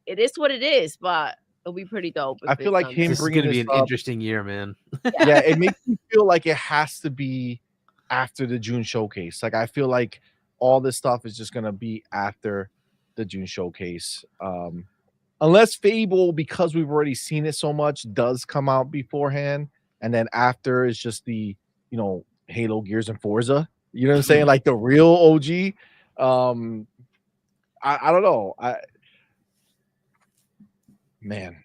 it is what it is, but it'll be pretty dope. I feel like him This is bringing going to be this an up, interesting year, man. yeah, it makes me feel like it has to be after the June showcase. Like I feel like all this stuff is just gonna be after the June showcase. Unless Fable, because we've already seen it so much, does come out beforehand, and then after is just the Halo, Gears, and Forza. You know what I'm saying? Like the real OG. I don't know. Man,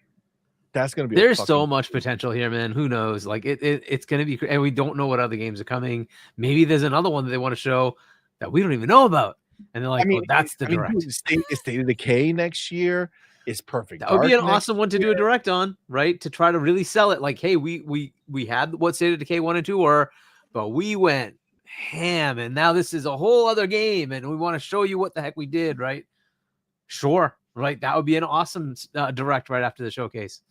that's gonna be. There's so much potential here, man. Who knows? Like it's gonna be, and we don't know what other games are coming. Maybe there's another one that they want to show that we don't even know about, and they're like, "Oh, that's the direct." Dude, State of Decay next year is perfect. That would be an Dark awesome one to do a direct on, right? To try to really sell it. Like, hey, we had what State of Decay 1 and 2 were, but we went ham, and now this is a whole other game, and we want to show you what the heck we did, right? Sure, right? That would be an awesome direct right after the showcase.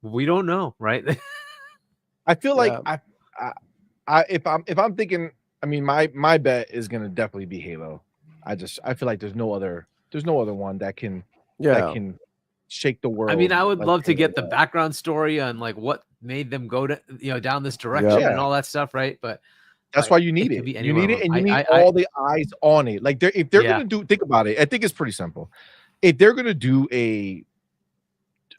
We don't know, right? I feel like if I'm thinking, I mean, my bet is gonna definitely be Halo. I feel like there's no other one that can shake the world. I mean, I would like love to Halo get the does. background story on like what made them go to down this direction and all that stuff, right? But that's why you need could it. be You anywhere need it, from- and you need I- all the eyes on it. Like if they're gonna think about it, I think it's pretty simple. If they're gonna do a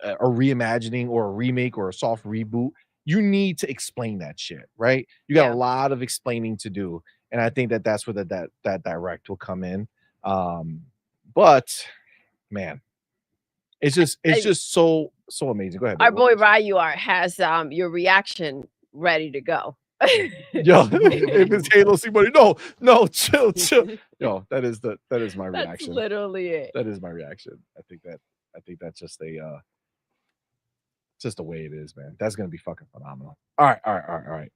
reimagining or a remake or a soft reboot, you need to explain that shit, right? You got a lot of explaining to do, and I think that's where that direct will come in. But man, it's just so amazing. Go ahead. Our babe. boy Ryuart has your reaction ready to go. Yo, if it's Halo CMoney, no, chill. Yo, that is my reaction. That's literally it. That is my reaction. I think that's just just the way it is, man. That's gonna be fucking phenomenal. All right.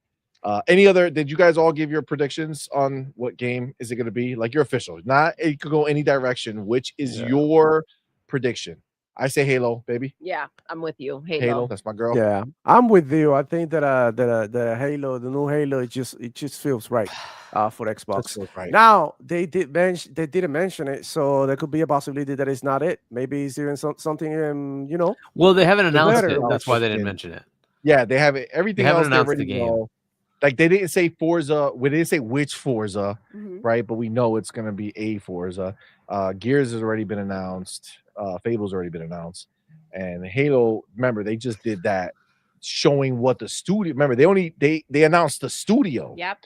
Any other? Did you guys all give your predictions on what game is it gonna be? Like your official, not it could go any direction. Which is your prediction? I say Halo, baby. Yeah, I'm with you. Halo, that's my girl. Yeah, I'm with you. I think that the Halo, the new Halo, it just feels right for Xbox. Right. Now they didn't mention it, so there could be a possibility that it's not it. Maybe it's even something Well, they haven't announced it. better That's why they didn't mention it. Yeah, they have it. Everything They haven't else they announced already the game. know. Like they didn't say Forza. We didn't say which Forza, right? But we know it's gonna be a Forza. Gears has already been announced. Fable's already been announced. And Halo, remember, they just did that showing what the studio. Remember, they announced the studio. Yep.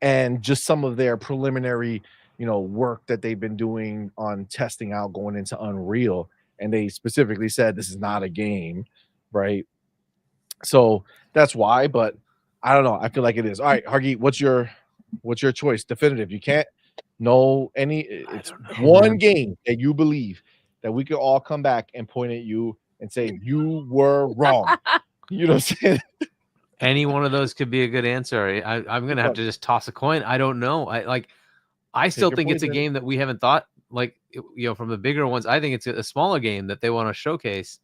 And just some of their preliminary, work that they've been doing on testing out going into Unreal. And they specifically said this is not a game, right? So that's why, but I don't know. I feel like it is. All right, Hargeet, what's your choice? Definitive. You can't know any. It's one game that you believe that we could all come back and point at you and say you were wrong. You know what I'm saying? Any one of those could be a good answer. I'm gonna have to just toss a coin. I don't know. I still think it's a game that we haven't thought from the bigger ones. I think it's a smaller game that they want to showcase.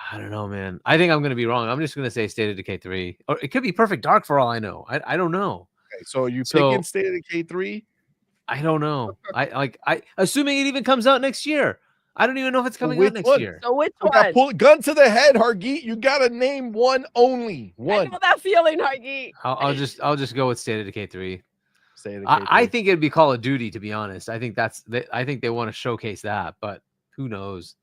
I don't know, man. I think I'm going to be wrong. I'm just going to say State of Decay 3. Or it could be Perfect Dark for all I know. I don't know. Okay, so you picking State of Decay 3? I don't know. I assuming it even comes out next year. I don't even know if it's coming out next year. So which one? Pull gun to the head, Hargeet. You got to name one only. One. I know that feeling, Hargeet. I'll just go with State of Decay 3. State of Decay 3. I think it'd be Call of Duty, to be honest. I think they want to showcase that, but who knows?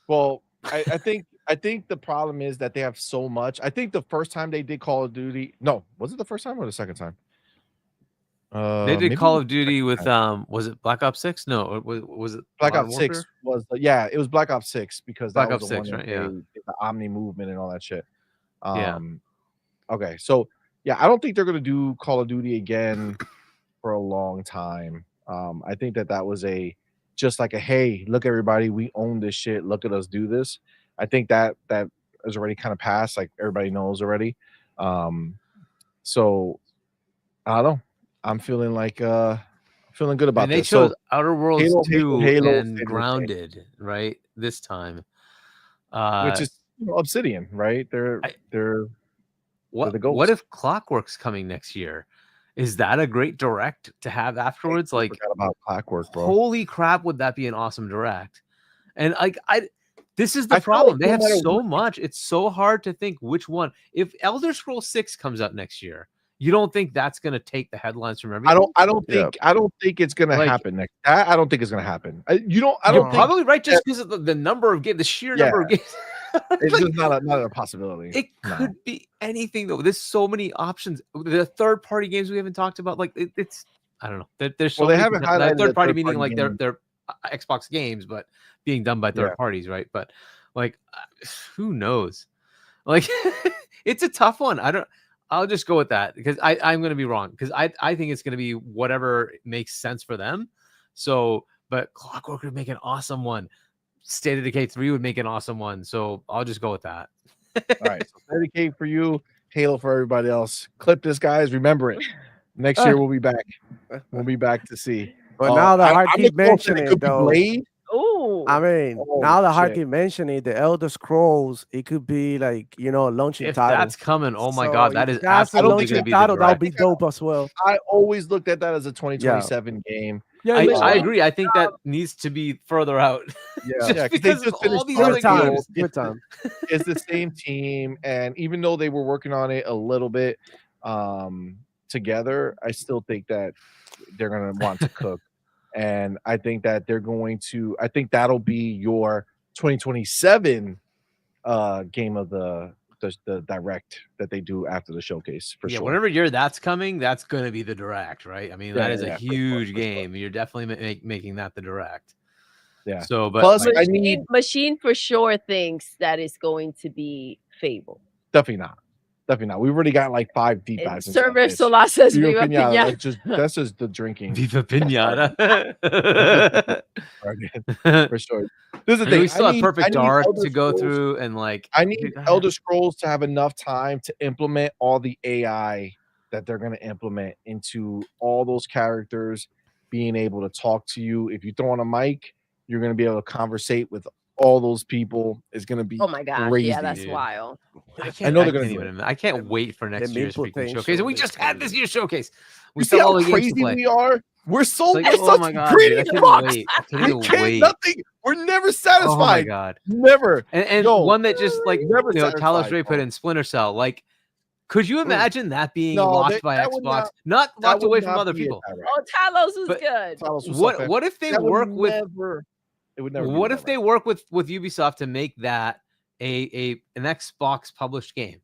Well, I think the problem is that they have so much. I think the first time they did Call of Duty, was it the first time or the second time? They did Call of Duty with was it Black Ops 6? No, was it Black Ops 6? It was Black Ops 6 because that Black was Ops the 6, one right? that did the Omni movement and all that shit. Yeah. Okay, so I don't think they're gonna do Call of Duty again for a long time. I think that was just like a hey, look everybody, we own this shit. Look at us do this. I think that is already kind of passed. Like everybody knows already. So I don't know. I'm feeling like feeling good about this. They chose so, Outer Worlds 2 Halo, and Grounded, right? This time. Which is Obsidian, right? They're the ghosts. What if Clockwork's coming next year? Is that a great direct to have afterwards? I forgot about Clockwork, bro. Holy crap, would that be an awesome direct? And this is the problem. They have so much. It's so hard to think which one. If Elder Scrolls 6 comes out next year, you don't think that's going to take the headlines from everything? I don't think it's going to happen next. I don't think it's going to happen. You're probably right, just because of the number of games, the sheer number of games. It's just not a possibility. It could be anything though. There's so many options. The third-party games we haven't talked about, like it's I don't know. There's so they haven't highlighted third-party meaning like they're Xbox games, but being done by third parties, right? But like, who knows? Like, it's a tough one. I'll just go with that because I'm going to be wrong because I think it's going to be whatever makes sense for them. So, but Clockwork would make an awesome one. State of Decay 3 would make an awesome one. So I'll just go with that. All right. So State of Decay for you. Halo for everybody else. Clip this, guys. Remember it. Next year we'll be back. We'll be back to see. But now the heart I'm keep looking forward to mentioning it could be though. Blade. Oh, I mean, Oh, now the heart shit. keep mentioning the Elder Scrolls. It could be like, you know, a launching If title. that's coming, oh my So God, that if is that's a absolutely going to launching be the title. That would direct. be dope as well. I always looked at that as a 2027 game. Yeah, I yeah. agree. I think that needs to be further out. Yeah, Just 'cause they because of just all finished these Give other it time. Starfield. games. Give it time. It's the same team, and even though they were working on it a little bit together, I still think that they're going to want to cook. And I think that they're going to, I think that'll be your 2027 game of the direct that they do after the showcase for Yeah, sure. whenever year that's coming, that's going to be the direct, right? I mean, that is a yeah, for sure, huge for sure. game. You're definitely making that the direct. Yeah. So, but Plus, like, I need Machine for sure thinks that it's going to be Fable. definitely not. Definitely not. We've already got like 5 deep dives. into that Server bitch. Solar says Viva Viva Pinata, Pinata. that's just the drinking. Viva Pinata. For sure. This is the I mean, thing. we still have Perfect Dark Elder to go Scrolls- through, and like I need Elder Scrolls to have enough time to implement all the AI that they're going to implement into all those characters, being able to talk to you. If you throw on a mic, you're going to be able to conversate with all those people. It's going to be Oh my gosh, crazy. yeah, that's dude. wild. I know they're going to do it. I can't wait for next year's maple freaking thing showcase. And we show just is had this crazy. year's showcase. We You see still how all the games to crazy play. we are? We're so Like, we're oh my such God, greedy dude, I couldn't fucks. wait. I couldn't We even can't wait. nothing. We're never Oh my satisfied. God. Never. And Yo, one that just like never Talos satisfied, Ray put bro. in Splinter Cell. Like, could you imagine that being No, locked by that would Xbox? not- Not that locked would away from not other be it, people. Tyra. Oh, Talos was But- good. Talos was so fair. What if they That would work with never, it would never be what if that they way. work with Ubisoft to make that an Xbox published game?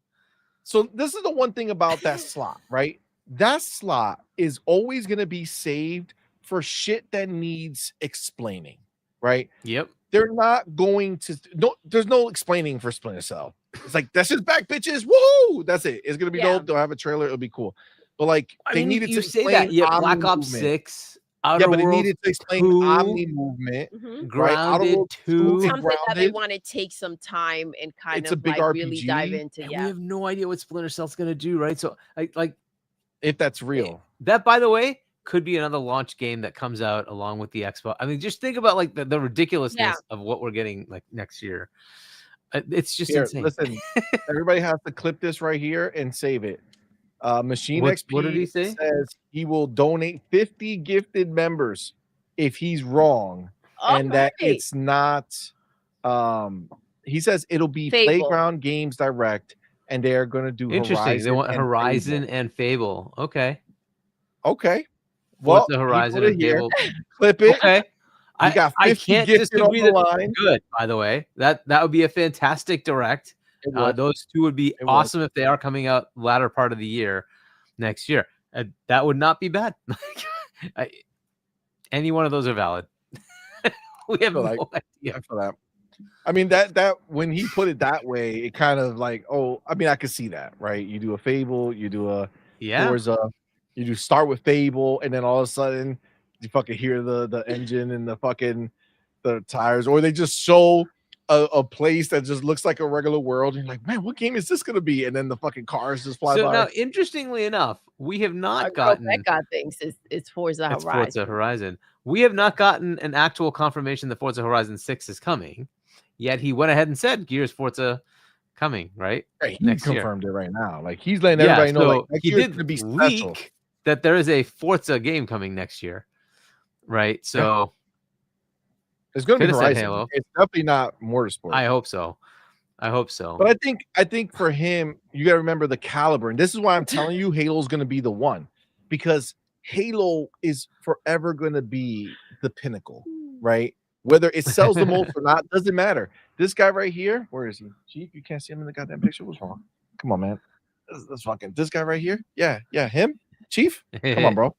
So this is the one thing about that slot, right? That slot is always going to be saved for shit that needs explaining, right? Yep. They're not going to there's no explaining for Splinter Cell. It's like that's just back, bitches. Woohoo! That's it. It's gonna be Yeah. dope. They'll have a trailer, it'll be cool. But like I they mean, needed you to say explain that. Yeah, Black Omni Ops movement. 6, Yeah, Outer but it Worlds needed to explain 2, Omni movement. Mhm. Right, Outer Grounded Worlds 2. and Something that they Grounded. want to take some time and kind It's a of big like really RPG, dive into. And we Yeah. have no idea what Splinter Cell's gonna do, right? So like If that's real. that, by the way, could be another launch game that comes out along with the Xbox. I mean, just think about like the ridiculousness of what we're getting like next year. It's just Here, insane. listen, everybody has to clip this right here and save it. Machine What XP did he say? says he will donate 50 gifted members if he's wrong, and that Alright. it's not. He says it'll be Fable. Playground Games Direct, and they are going to do Interesting. Horizon. They want and Horizon Fable. and Fable. Okay. Okay. Well, Forza he Horizon put it and here. Fable. Clip it. Okay. You got 50 I can't gifted on disagree the that line. good, by the way. That would be a fantastic direct. It would. Those two would be It would. awesome if they are coming out latter part of the year next year. That would not be bad. Any one of those are valid. We have feel like- no idea. I feel that. I mean that when he put it that way, it kind of like, oh, I mean, I could see that, right? You do a Fable, you do a Yeah. Forza, you do start with Fable, and then all of a sudden you fucking hear the engine and the tires, or they just show a place that just looks like a regular world, and you're like, man, what game is this gonna be? And then the fucking cars just fly So by. now, interestingly enough, we have I not know gotten Becca thinks it's Forza it's Horizon. Forza Horizon. We have not gotten an actual confirmation that Forza Horizon 6 is coming. Yet he went ahead and said Gears Forza coming, right? Right, he next year. confirmed it right now. Like he's letting everybody know, like next he year's did gonna be leak special. that there is a Forza game coming next year, right? So It's gonna be Could've said Horizon. Halo. It's definitely not Motorsport. I hope so. I hope so. But I think for him, you got to remember the caliber, and this is why I'm telling you, Halo's going to be the one, because Halo is forever going to be the pinnacle, right? Whether it sells the most or not doesn't matter. This guy right here, where is he? Chief, you can't see him in the goddamn picture. What's wrong? Come on, man. This fucking this guy right here. Yeah, him, Chief. Come on, bro.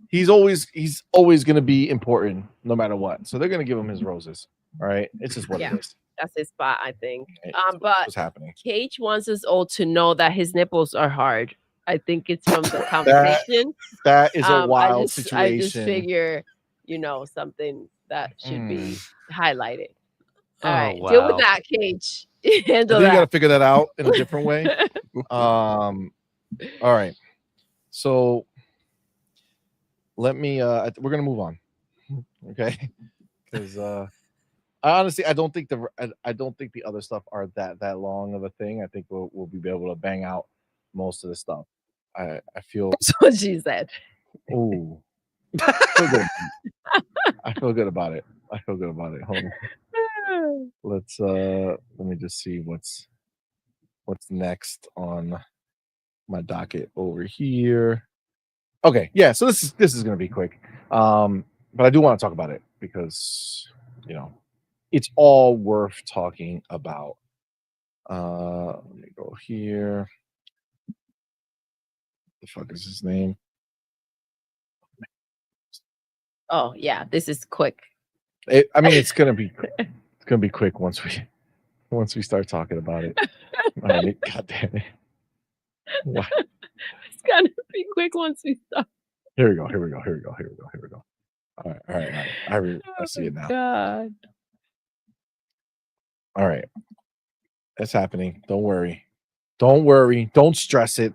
He's always going to be important no matter what. So they're going to give him his roses. All right, it's just what Yeah. it is. That's his spot, I think. Right? But What's happening? Cage wants us all to know that his nipples are hard. I think it's from the conversation. That is a wild I just situation. figure, something that should be highlighted. All Oh, right, deal with wow. that, Cage. I think Handle you got to that. figure that out in a different way. All right. So let me we're gonna move on. Okay. Because honestly, I don't think the other stuff are that long of a thing. I think we'll be able to bang out most of the stuff. I feel. That's what she said. Ooh. I feel good about it. I feel good about it. Hold on. Let me just see what's next on my docket over here. Okay, yeah, so this is gonna be quick. But I do want to talk about it because it's all worth talking about. Let me go here. The fuck is his name? Oh yeah, this is quick. I mean, it's gonna be quick once we start talking about it. God damn it! What? It's gonna be quick once we start. Here we go. All right. I see it now. God. All right. It's happening. Don't worry. Don't stress it.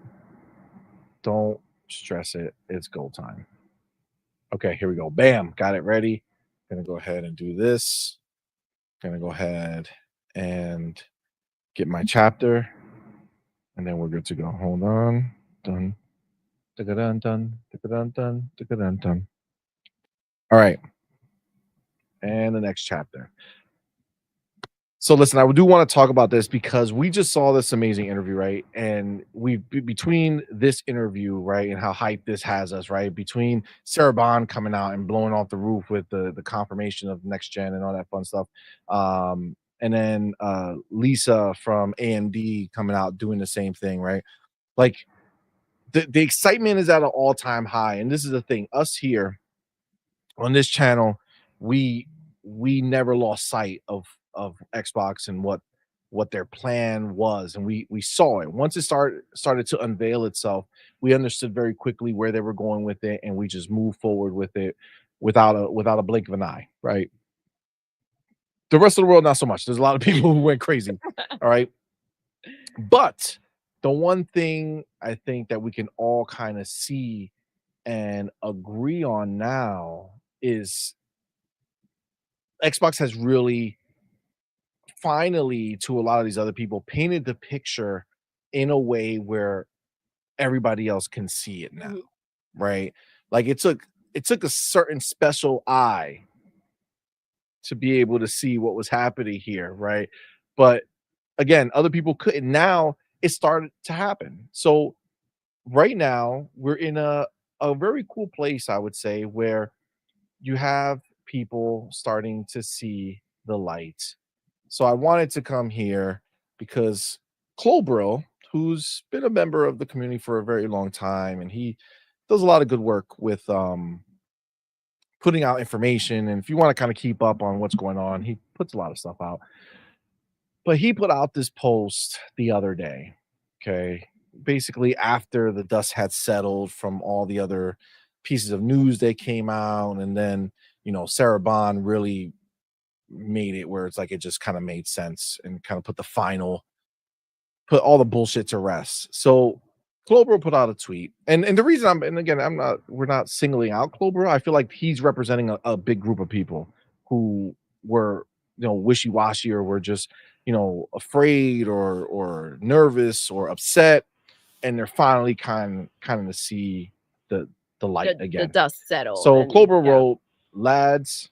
It's go time. Okay, here we go. Bam. Got it ready. Gonna go ahead and do this. Gonna go ahead and get my chapter. And then we're good to go. Hold on. Done. Dun. All right. And the next chapter. So listen, I do want to talk about this because we just saw this amazing interview, right? And between this interview, right, and how hyped this has us, right? Between Sarah Bond coming out and blowing off the roof with the confirmation of next gen and all that fun stuff. And then Lisa from AMD coming out doing the same thing, right? Like the excitement is at an all-time high. And this is the thing, us here on this channel, we never lost sight of Xbox and what their plan was, and we saw it once it started to unveil itself. We understood very quickly where they were going with it, and we just moved forward with it without a blink of an eye, right? The rest of the world, not so much. There's a lot of people who went crazy. All right, but the one thing I think that we can all kind of see and agree on now is Xbox has really finally, to a lot of these other people, painted the picture in a way where everybody else can see it now, right? Like it took a certain special eye to be able to see what was happening here, right? But again, other people couldn't. Now it started to happen. So right now we're in a very cool place, I would say, where you have people starting to see the light. So I wanted to come here because Clobro, who's been a member of the community for a very long time, and he does a lot of good work with putting out information. And if you want to kind of keep up on what's going on, he puts a lot of stuff out. But he put out this post the other day, okay? Basically after the dust had settled from all the other pieces of news that came out, and then, Sarah Bond really made it where it's like it just kind of made sense and kind of put all the bullshit to rest. So Clobro put out a tweet, and the reason we're not singling out Clobro. I feel like he's representing a big group of people who were wishy-washy, or were just afraid or nervous or upset, and they're finally kind of to see the light again. The dust settled. So Clobro wrote, lads,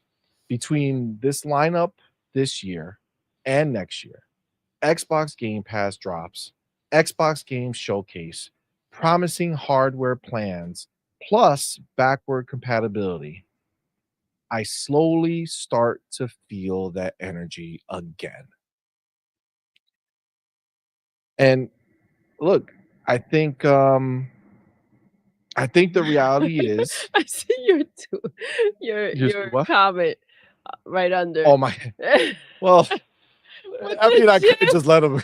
between this lineup this year and next year, Xbox Game Pass drops, Xbox Game Showcase, promising hardware plans, plus backward compatibility, I slowly start to feel that energy again. And look, I think the reality is, I see your comment right under. Oh my! Well, I mean, I couldn't just let him.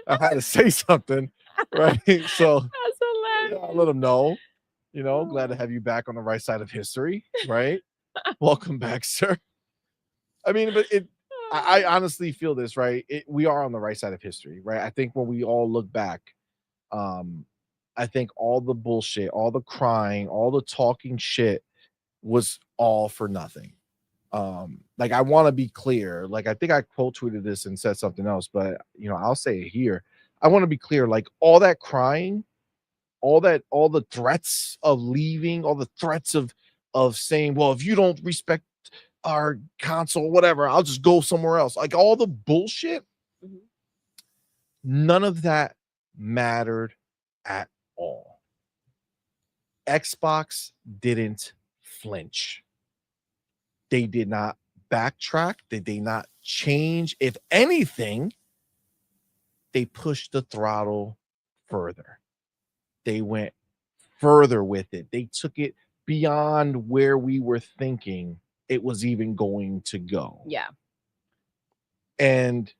I had to say something, right? So That's hilarious. I'll let him know. Glad to have you back on the right side of history, right? Welcome back, sir. I mean, but I honestly feel this, right? We are on the right side of history, right? I think when we all look back, I think all the bullshit, all the crying, all the talking shit was all for nothing. Like, I want to be clear. Like, I think I quote tweeted this and said something else, but I'll say it here. I want to be clear. Like, all that crying, all the threats of leaving, all the threats of saying, well, if you don't respect our console, whatever, I'll just go somewhere else. Like, all the bullshit, none of that mattered at all. Xbox didn't flinch. They did not backtrack. They did not change. If anything, they pushed the throttle further. They went further with it. They took it beyond where we were thinking it was even going to go. Yeah. And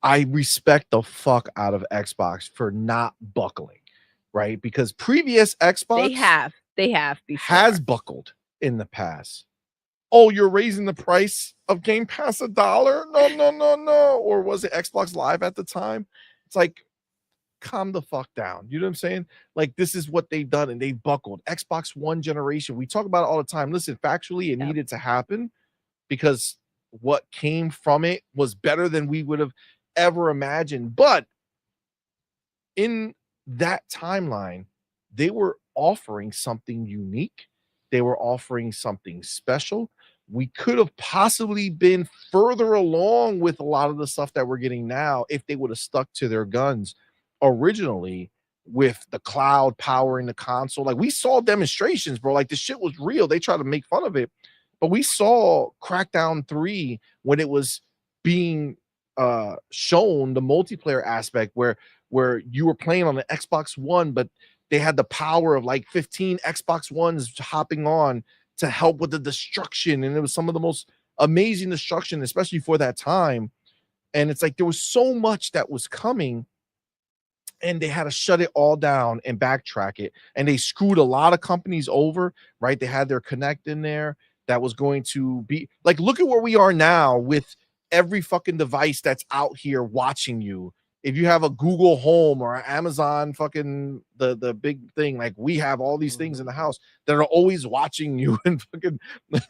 I respect the fuck out of Xbox for not buckling, right? Because previous Xbox they have before. has buckled in the past. Oh, you're raising the price of Game Pass $1? No. Or was it Xbox Live at the time? It's like, calm the fuck down. You know what I'm saying? Like, this is what they've done, and they buckled. Xbox One generation, we talk about it all the time. Listen, factually, it needed to happen because what came from it was better than we would have ever imagined. But in that timeline, they were offering something unique. They were offering something special. We could have possibly been further along with a lot of the stuff that we're getting now if they would have stuck to their guns originally with the cloud powering the console. Like, we saw demonstrations, bro. Like, the shit was real. They tried to make fun of it, but we saw Crackdown 3 when it was being shown, the multiplayer aspect where you were playing on the Xbox One, but they had the power of like 15 Xbox Ones hopping on to help with the destruction. And it was some of the most amazing destruction, especially for that time. And it's like there was so much that was coming, and they had to shut it all down and backtrack it. And they screwed a lot of companies over, right? They had their Connect in there that was going to be like, look at where we are now with every fucking device that's out here watching you. If you have a Google Home or an Amazon fucking the big thing, like we have all these things in the house that are always watching you and fucking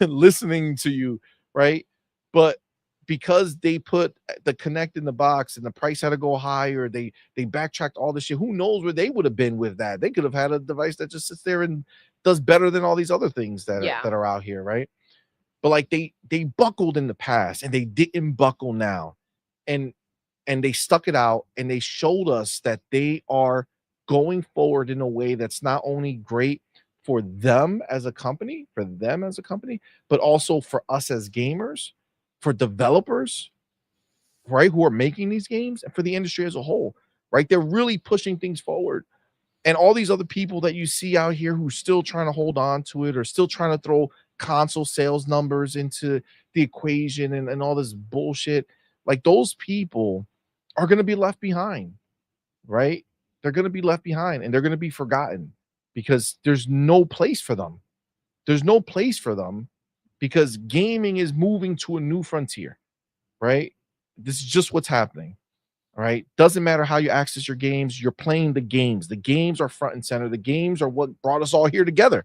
listening to you, right? But because they put the Connect in the box and the price had to go higher, they backtracked all this shit. Who knows where they would have been with that? They could have had a device that just sits there and does better than all these other things that are out here, right? But like they buckled in the past and they didn't buckle now. And they stuck it out, and they showed us that they are going forward in a way that's not only great for them as a company, but also for us as gamers, for developers, right, who are making these games, and for the industry as a whole, right? They're really pushing things forward. And all these other people that you see out here who are still trying to hold on to it or still trying to throw console sales numbers into the equation and all this bullshit, like those people are going to be left behind, right? They're going to be left behind, and they're going to be forgotten because there's no place for them. There's no place for them because gaming is moving to a new frontier, right? This is just what's happening. All right. Doesn't matter how you access your games, you're playing the games. The games are front and center. The games are what brought us all here together,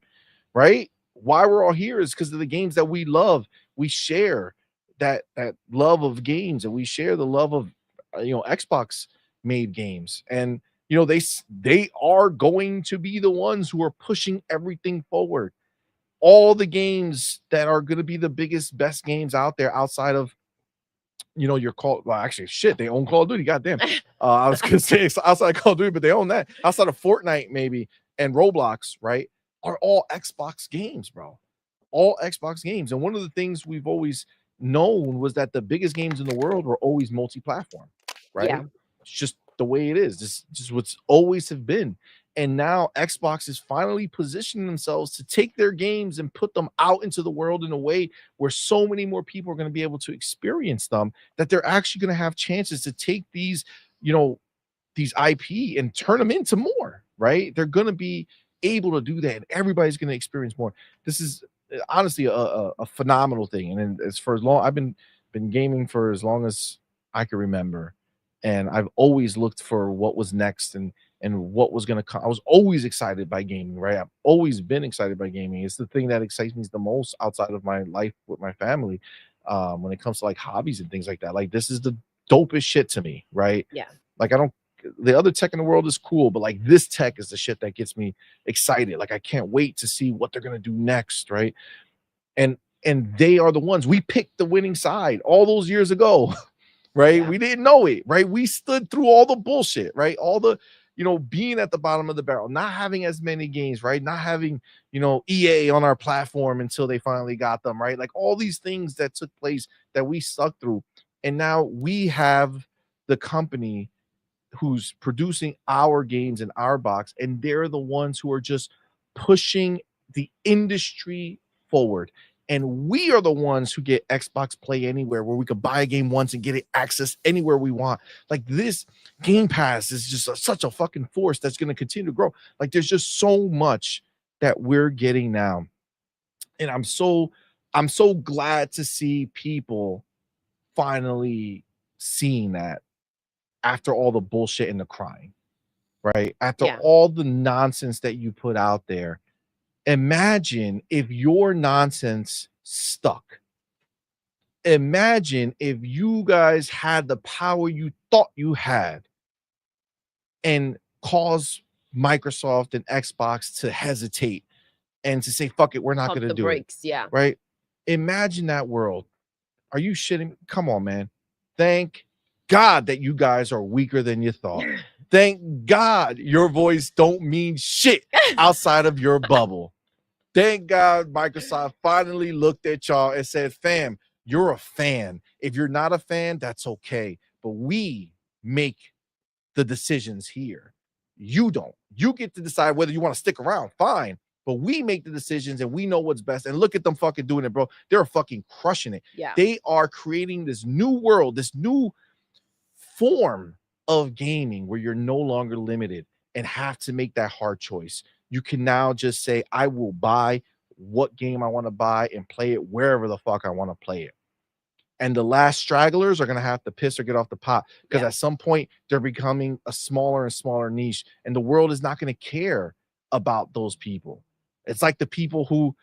right? Why we're all here is because of the games that we love. We share that love of games, and we share the love of Xbox made games. And they are going to be the ones who are pushing everything forward. All the games that are going to be the biggest, best games out there outside of your Call. Well, actually, shit, they own Call of Duty. Goddamn. I was gonna say it's outside Call of Duty, but they own that. Outside of Fortnite, maybe, and Roblox, right? Are all Xbox games, bro. All Xbox games. And one of the things we've always known was that the biggest games in the world were always multi-platform, right? Yeah. It's just the way it is. This just what's always have been. And now Xbox is finally positioning themselves to take their games and put them out into the world in a way where so many more people are going to be able to experience them, that they're actually going to have chances to take these, these IP and turn them into more, right? They're going to be able to do that, and everybody's going to experience more. This is honestly a phenomenal thing. And as for as long I've been gaming for as long as I can remember, and I've always looked for what was next and what was going to come. I was always excited by gaming, right? I've always been excited by gaming. It's the thing that excites me the most outside of my life with my family. When it comes to like hobbies and things like that, like this is the dopest shit to me, right? Yeah. Like the other tech in the world is cool, but like this tech is the shit that gets me excited. Like I can't wait to see what they're gonna do next, right? And they are the ones we picked the winning side all those years ago, right? Yeah. We didn't know it, right? We stood through all the bullshit, right? All the being at the bottom of the barrel, not having as many games, right? Not having EA on our platform until they finally got them, right? Like all these things that took place that we stuck through, and now we have the company who's producing our games in our box, and they're the ones who are just pushing the industry forward. And we are the ones who get Xbox Play Anywhere, where we could buy a game once and get it access anywhere we want. Like this Game Pass is just such a fucking force that's going to continue to grow. Like there's just so much that we're getting now. And I'm so glad to see people finally seeing that after all the bullshit and the crying, right? After all the nonsense that you put out there. Imagine if your nonsense stuck. Imagine if you guys had the power you thought you had and caused Microsoft and Xbox to hesitate and to say, fuck it, we're not going to do brakes, it. Yeah. Right? Imagine that world. Are you shitting me? Come on, man. Thank God that you guys are weaker than you thought. Thank God your voice don't mean shit outside of your bubble. Thank God Microsoft finally looked at y'all and said, fam, you're a fan. If you're not a fan, that's okay. But we make the decisions here. You don't. You get to decide whether you want to stick around. Fine. But we make the decisions and we know what's best. And look at them fucking doing it, bro. They're fucking crushing it. Yeah. They are creating this new world, this new form of gaming where you're no longer limited and have to make that hard choice. You can now just say, I will buy what game I want to buy and play it wherever the fuck I want to play it. And the last stragglers are going to have to piss or get off the pot, because at some point they're becoming a smaller and smaller niche, and the world is not going to care about those people. It's like the people who,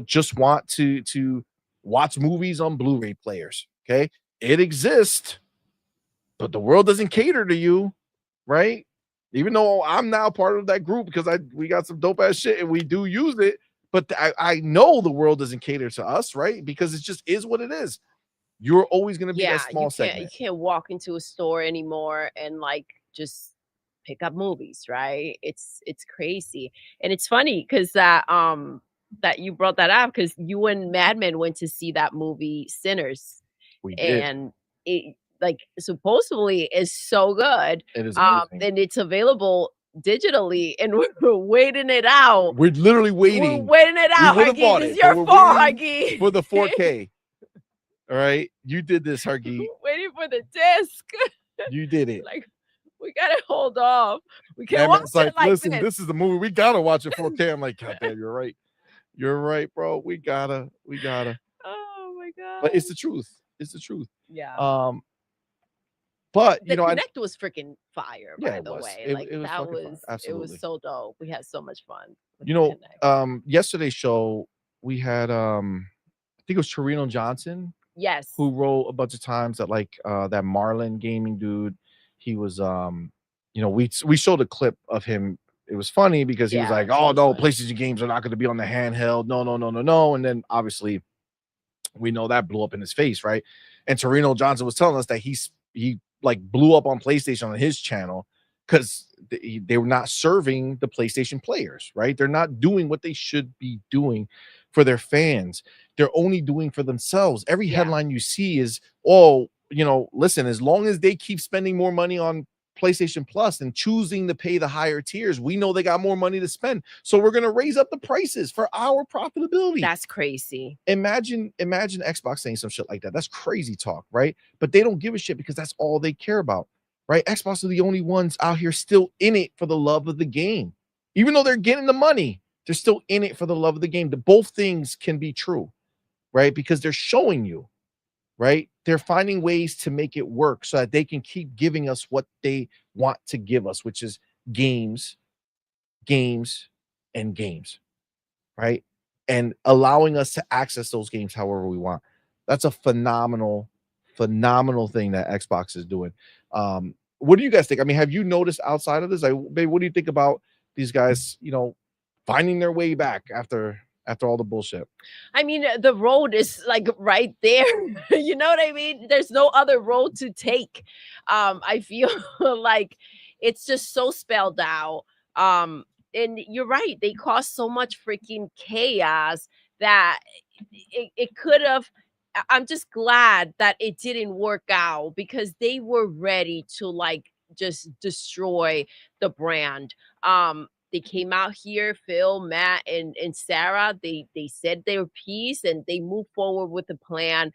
just want to watch movies on Blu-ray players. Okay. It exists, but the world doesn't cater to you, right? Even though I'm now part of that group because we got some dope ass shit and we do use it, but I know the world doesn't cater to us, right? Because it just is what it is. You're always going to be that small segment. You can't walk into a store anymore and like just pick up movies, right? It's crazy. And it's funny because that you brought that up, because you and Madman went to see that movie Sinners. We did. And it like supposedly is so good. It is amazing. And it's available digitally, and we're waiting it out. We're literally waiting. We're waiting it out. We would have bought it. It's your fault, Huggy. For the 4K. All right, you did this, Huggy. Waiting for the disc. You did it. Like, we gotta hold off. We can't watch it like listen, this is the movie. We gotta watch it 4K. I'm like, God damn, you're right. You're right, bro. We gotta. Oh my God. But it's the truth. It's the truth. Yeah. But the Connect was freaking fire, by the way. It was so dope. We had so much fun. Yesterday's show we had I think it was Torino Johnson. Yes. Who wrote a bunch of times that that Marlin Gaming dude. He was we showed a clip of him. It was funny because he was like, oh no, PlayStation games are not going to be on the handheld. No. And then obviously we know that blew up in his face, right? And Torino Johnson was telling us that he blew up on PlayStation on his channel because they were not serving the PlayStation players, right? They're not doing what they should be doing for their fans. They're only doing for themselves. Every headline you see is, listen, as long as they keep spending more money on PlayStation Plus and choosing to pay the higher tiers, we know they got more money to spend. So we're going to raise up the prices for our profitability. That's crazy. Imagine Xbox saying some shit like that. That's crazy talk, right? But they don't give a shit because that's all they care about, right? Xbox are the only ones out here still in it for the love of the game. Even though they're getting the money, they're still in it for the love of the game. Both things can be true, right? Because they're showing you right? They're finding ways to make it work so that they can keep giving us what they want to give us, which is games, games, and games, right? And allowing us to access those games however we want. That's a phenomenal thing that Xbox is doing. What do you guys think? I mean, have you noticed outside of this? Babe, what do you think about these guys, finding their way back after all the bullshit? I mean, the road is like right there. You know what I mean? There's no other road to take. I feel like it's just so spelled out. And you're right, they caused so much freaking chaos that it could have. I'm just glad that it didn't work out because they were ready to like just destroy the brand. They came out here, Phil, Matt, and Sarah. They said their piece and they moved forward with the plan.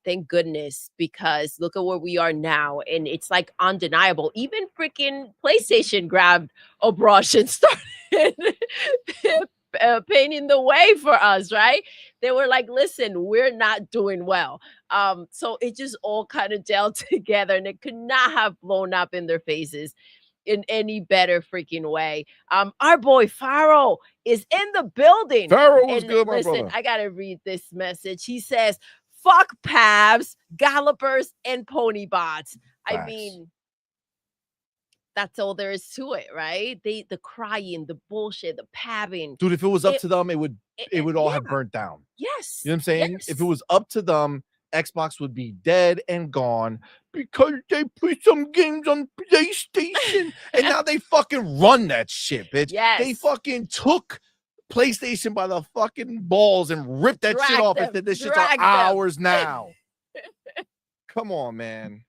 Thank goodness, because look at where we are now, and it's like undeniable. Even freaking PlayStation grabbed a brush and started painting the way for us, right? They were like, listen, we're not doing well. So it just all kind of gelled together, and it could not have blown up in their faces in any better freaking way. Our boy Pharaoh is in the building. Pharaoh was And good, my listen, brother. I gotta read this message. He says, fuck Pabs, Gallopers, and Pony Bots. I Facts. mean, that's all there is to it, right? The crying, the bullshit, the pabbing. Dude, if it was up to them, it would all yeah. have burnt down. Yes. You know what I'm saying? Yes. If it was up to them, Xbox would be dead and gone because they put some games on PlayStation and now they fucking run that shit, bitch. Yes. They fucking took PlayStation by the fucking balls and ripped that shit off and said this shit's ours now. Come on, man.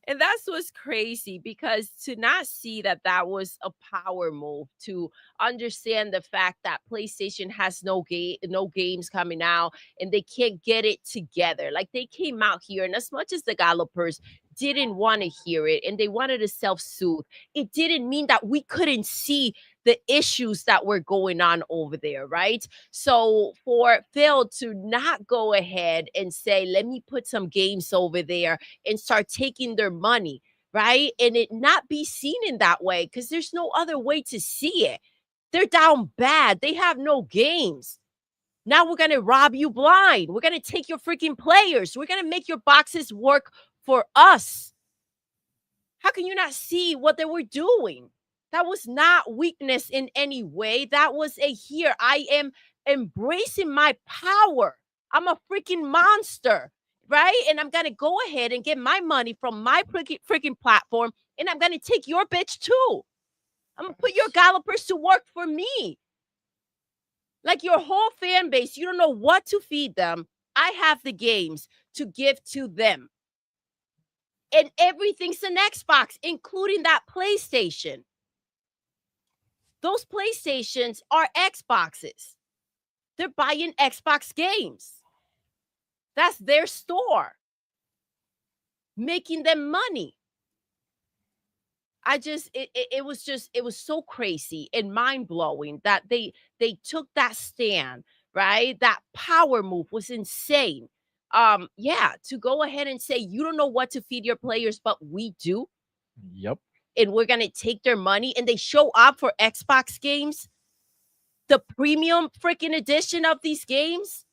And that's what's crazy, because to not see that was a power move, to understand the fact that PlayStation has no games coming out and they can't get it together. Like, they came out here, and as much as the developers didn't want to hear it and they wanted to self-soothe, it didn't mean that we couldn't see the issues that were going on over there, right? So for Phil to not go ahead and say, let me put some games over there and start taking their money, right? And it not be seen in that way, because there's no other way to see it. They're down bad. They have no games. Now we're going to rob you blind. We're going to take your freaking players. We're going to make your boxes work for us. How can you not see what they were doing? That was not weakness in any way. That was here. I am embracing my power. I'm a freaking monster, right? And I'm going to go ahead and get my money from my freaking platform, and I'm going to take your bitch too. I'm going to put your gallopers to work for me. Like, your whole fan base, you don't know what to feed them. I have the games to give to them. And everything's an Xbox, including that PlayStation. Those PlayStations are Xboxes. They're buying Xbox games. That's their store, making them money. It was so crazy and mind-blowing that they took that stand, right? That power move was insane. To go ahead and say, you don't know what to feed your players, but we do. Yep. And we're going to take their money, and they show up for Xbox games, the premium freaking edition of these games,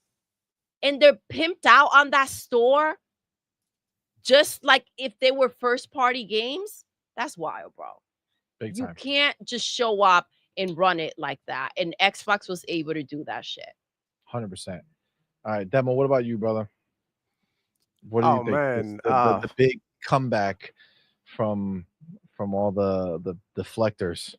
and they're pimped out on that store just like if they were first-party games. That's wild, bro. Big time. You can't just show up and run it like that. And Xbox was able to do that shit. 100%. All right, Demo, what about you, brother? What do you think? Man, The big comeback from all the deflectors.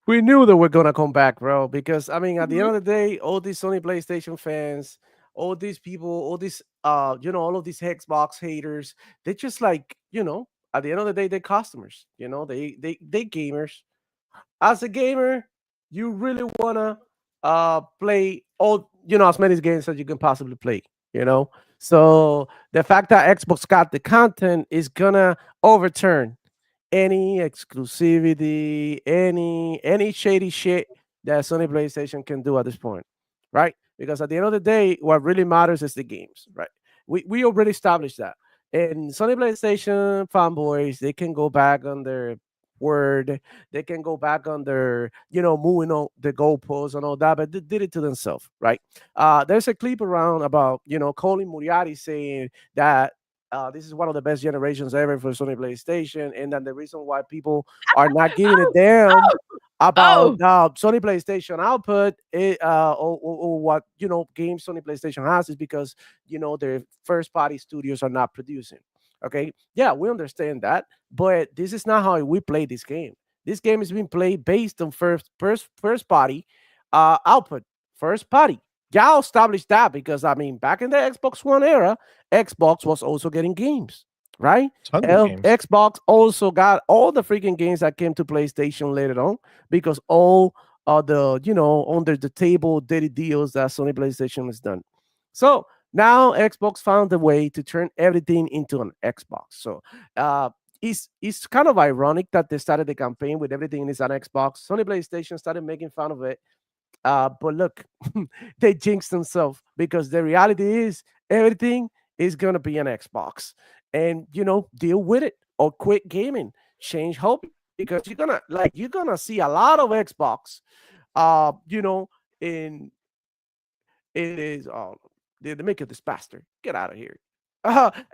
We knew that we're gonna come back, bro. Because I mean, at the end of the day, all these Sony PlayStation fans, all these people, all these all of these Xbox haters, they just like, at the end of the day, they're customers. They gamers. As a gamer, you really wanna play all as many games as you can possibly play. So the fact that Xbox got the content is gonna overturn any exclusivity, any shady shit that Sony PlayStation can do at this point, right? because at the end of the day, what really matters is the games, right? We already established that. And Sony PlayStation fanboys, they can go back on their word, they can go back on their, moving on the goalposts and all that, but they did it to themselves, right? There's a clip around about, Colin Moriarty saying that this is one of the best generations ever for Sony PlayStation, and then the reason why people are not giving a damn about Sony PlayStation output, or what games Sony PlayStation has, is because their first party studios are not producing. Okay, yeah, we understand that, but this is not how we play this game. This game is being played based on first party output, first party. Y'all established that because I mean, back in the Xbox One era, Xbox was also getting games, right? Tons of games. Xbox also got all the freaking games that came to PlayStation later on because all the under the table dirty deals that Sony PlayStation has done. So now Xbox found a way to turn everything into an Xbox. So it's kind of ironic that they started the campaign with everything is an Xbox. Sony PlayStation started making fun of it. But look, they jinxed themselves because the reality is everything is gonna be an Xbox, and deal with it or quit gaming, change hobby because you're gonna see a lot of Xbox. In it is they make it this bastard. Get out of here.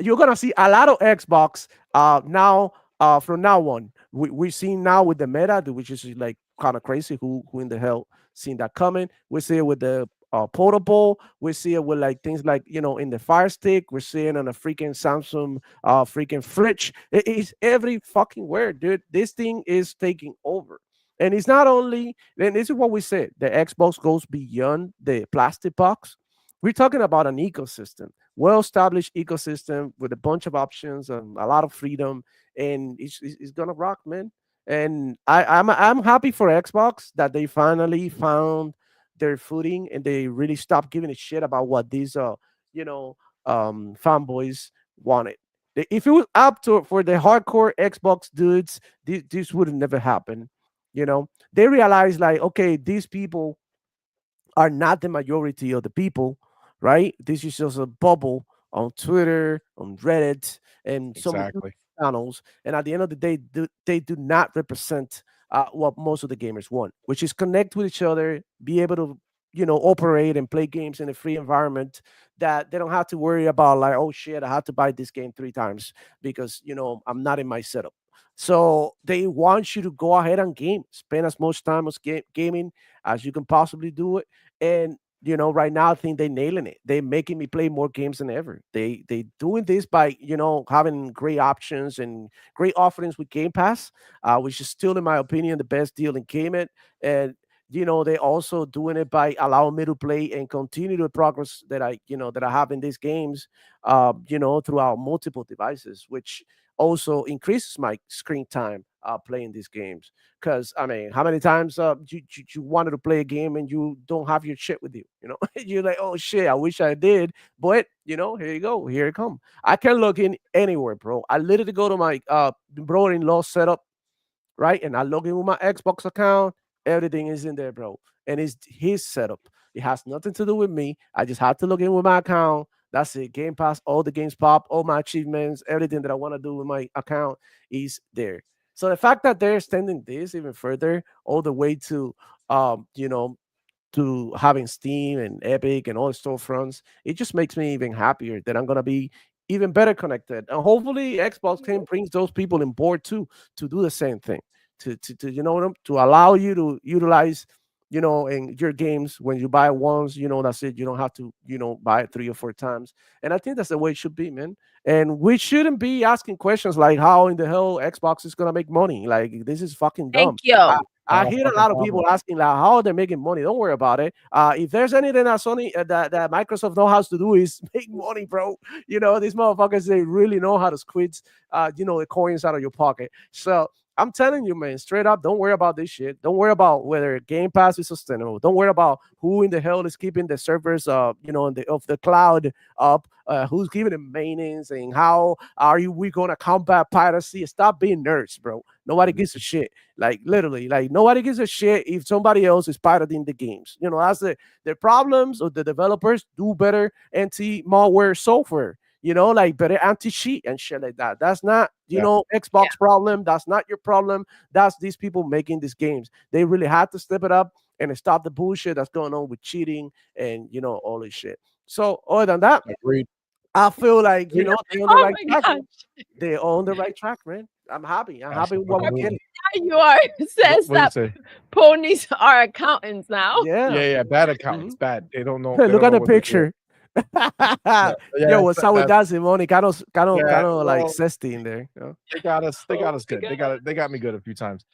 You're gonna see a lot of Xbox now. From now on, we're seeing now with the meta, which is like kind of crazy. Who in the hell seen that coming? We see it with the portable. We see it with like things like in the Fire Stick. We're seeing on a freaking Samsung freaking fridge. It is every fucking where, dude. This thing is taking over. And it's not only, and this is what we said, the Xbox goes beyond the plastic box. We're talking about an ecosystem, well-established ecosystem with a bunch of options and a lot of freedom, and it's gonna rock, man. And I'm happy for Xbox that they finally found their footing and they really stopped giving a shit about what these fanboys wanted. If it was up to for the hardcore Xbox dudes, this would have never happened. They realized like, okay, these people are not the majority of the people, right? This is just a bubble on Twitter, on Reddit, and some Exactly. channels. And at the end of the day, they do not represent what most of the gamers want, which is connect with each other, be able to operate and play games in a free environment that they don't have to worry about like, oh shit, I have to buy this game 3 times because I'm not in my setup. So they want you to go ahead and game, spend as much time as gaming as you can possibly do it. And right now I think they're nailing it. They're making me play more games than ever. They doing this by having great options and great offerings with Game Pass, which is still, in my opinion, the best deal in gaming. And they also doing it by allowing me to play and continue the progress that I have in these games, throughout multiple devices, which also increases my screen time playing these games. Because I mean, how many times you wanted to play a game and you don't have your shit with you? You're like, oh shit, I wish I did, but here you go, here it come. I can log in anywhere, bro. I literally go to my brother-in-law setup, right? And I log in with my Xbox account. Everything is in there, bro. And it's his setup. It has nothing to do with me. I just have to log in with my account. That's it. Game Pass, all the games pop, all my achievements, everything that I want to do with my account is there. So the fact that they're extending this even further, all the way to to having Steam and Epic and all the storefronts, it just makes me even happier that I'm gonna be even better connected. And hopefully Xbox can bring those people on board too to do the same thing. To to allow you to utilize in your games when you buy it once, that's it. You don't have to, buy it 3 or 4 times. And I think that's the way it should be, man. And we shouldn't be asking questions like how in the hell Xbox is gonna make money. Like this is fucking dumb. Thank you. I hear a lot of people asking like how are they making money. Don't worry about it. If there's anything that Sony that Microsoft knows how to do is make money, bro. These motherfuckers, they really know how to squeeze the coins out of your pocket. So I'm telling you, man, straight up, don't worry about this shit. Don't worry about whether Game Pass is sustainable. Don't worry about who in the hell is keeping the servers of the cloud up, who's giving them maintenance, and how we gonna combat piracy. Stop being nerds, bro. Nobody gives a shit. Like literally, like nobody gives a shit if somebody else is pirating the games. You know, that's the problems of the developers. Do better anti-malware software. You know, like better anti-cheat and shit like that. That's not, Xbox problem. That's not your problem. That's these people making these games. They really had to step it up and stop the bullshit that's going on with cheating and all this shit. So other than that, Agreed. I feel like they're on the Oh right my track. gosh. They're on the right track, man. I'm happy. I'm happy with what we're getting. You are. Says What that do you say? ponies are accountants now. Yeah. Bad accountants, bad. They don't know. Hey, they look don't at know the what they're doing. picture. Yeah, Yo, what's up with that, CMoney? Kind of like well, zesty in there. They got us good. They got me good a few times.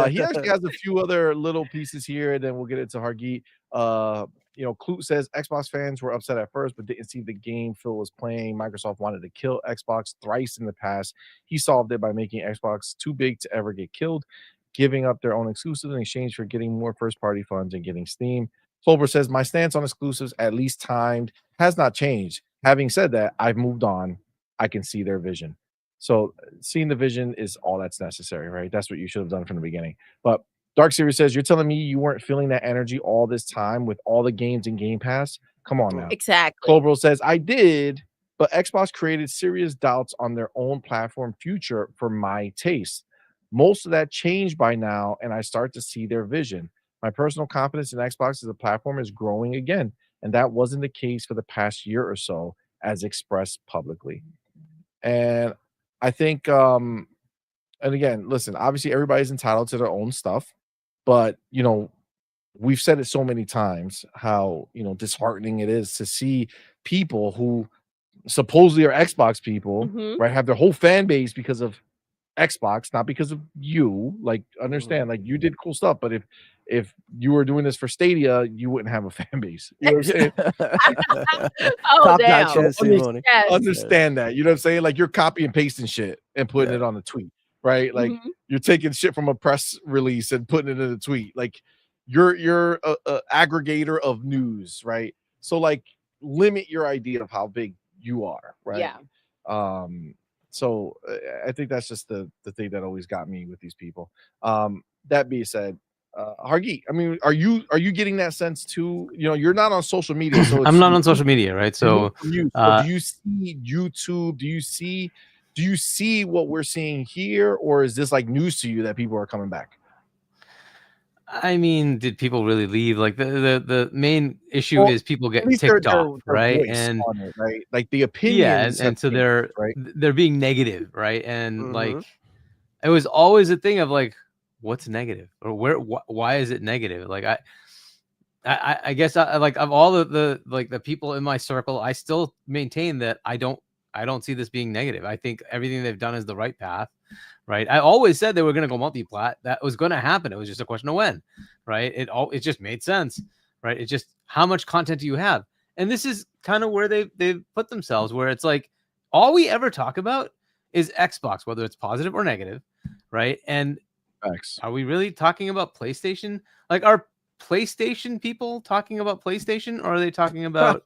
He actually has a few other little pieces here, and then we'll get into Hargeet. Clute says Xbox fans were upset at first, but didn't see the game Phil was playing. Microsoft wanted to kill Xbox thrice in the past. He solved it by making Xbox too big to ever get killed, giving up their own exclusives in exchange for getting more first-party funds and getting Steam. Clover says, my stance on exclusives, at least timed, has not changed. Having said that, I've moved on. I can see their vision. So seeing the vision is all that's necessary, right? That's what you should have done from the beginning. But Dark Series says, you're telling me you weren't feeling that energy all this time with all the games in Game Pass? Come on now. Exactly. Clover says, I did, but Xbox created serious doubts on their own platform future for my taste. Most of that changed by now, and I start to see their vision. My personal confidence in Xbox as a platform is growing again, and that wasn't the case for the past year or so, as expressed publicly. And I think, and again, listen, obviously everybody's entitled to their own stuff, but we've said it so many times how disheartening it is to see people who supposedly are Xbox people, right, have their whole fan base because of Xbox, not because of you. Like, understand, like, you did cool stuff, but if you were doing this for Stadia, you wouldn't have a fan base. You know what I'm saying? Oh, damn. Understand that. You know what I'm saying? Like, you're copy and pasting shit and putting it on the tweet, right? Like, you're taking shit from a press release and putting it in a tweet. Like, you're a aggregator of news, right? So, like, limit your idea of how big you are, right? Yeah. So I think that's just the thing that always got me with these people. That being said, Hargeet, I mean, are you getting that sense too? You're not on social media, so I'm not on social media, right? So, do you see YouTube? Do you see what we're seeing here, or is this like news to you that people are coming back? I mean, did people really leave? Like the main issue is people get ticked off, right? And right, like the opinions, and so they're right? They're being negative, right? And like it was always a thing of like, what's negative, or why is it negative? Like I guess I like of all the people in my circle, I still maintain that I don't see this being negative. I think everything they've done is the right path. Right. I always said they were going to go multi-plat. That was going to happen. It was just a question of when, right? It just made sense, right? It's just how much content do you have? And this is kind of where they've put themselves, where it's like all we ever talk about is Xbox, whether it's positive or negative, right? And are we really talking about PlayStation? Like, are PlayStation people talking about PlayStation, or are they talking about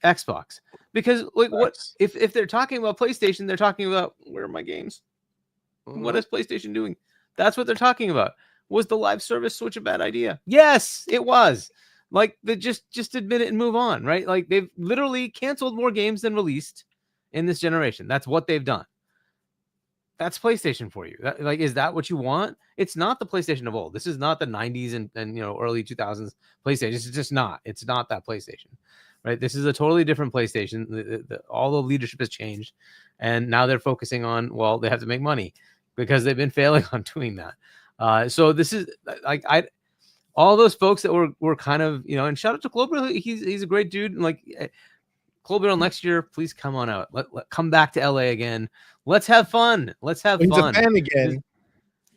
Xbox? Because like, what if they're talking about PlayStation? They're talking about, where are my games? What is PlayStation doing? That's what they're talking about. Was the live service switch a bad idea? Yes, it was. Like, they just admit it and move on, right? Like, they've literally canceled more games than released in this generation. That's what they've done. That's PlayStation for you. Like, is that what you want? It's not the PlayStation of old. This is not the 90s and early 2000s PlayStation. It's just not. It's not that PlayStation, right? This is a totally different PlayStation. All the leadership has changed, and now they're focusing on, well, they have to make money, because they've been failing on doing that. So this is like, all those folks that were kind of, and shout out to Global. He's a great dude. And like, Global, next year, please come on out. Let come back to LA again. Let's have fun. Let's have fun. He's a fan again.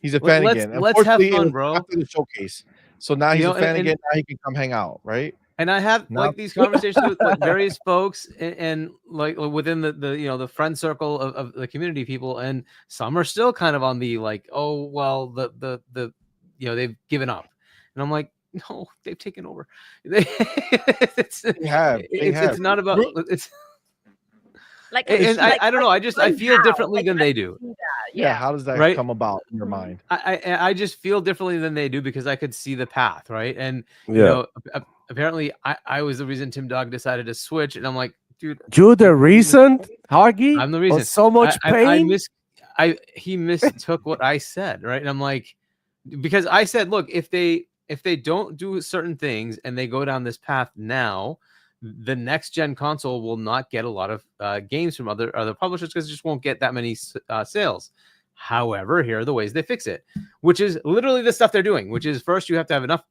He's a fan again. Let's have fun, bro. After the showcase. So now he's a fan again. Now he can come hang out, right? And I have like these conversations with like various folks and like within the friend circle of the community people, and some are still kind of on the like, oh well, the they've given up, and I'm like, no, they've taken over. It's not about it's. Like, I don't know. I feel differently than they do. Yeah. How does that Right? come about in your mind? I just feel differently than they do because I could see the path, right? And you Yeah. know, apparently I was the reason Tim Dog decided to switch, and I'm like, dude, You the reason, Hargy? I'm the reason. So much pain. He mistook what I said, right? And I'm like, because I said, look, if they don't do certain things and they go down this path now, the next gen console will not get a lot of games from other publishers because it just won't get that many sales. However, here are the ways they fix it, which is literally the stuff they're doing, which is first you have to have enough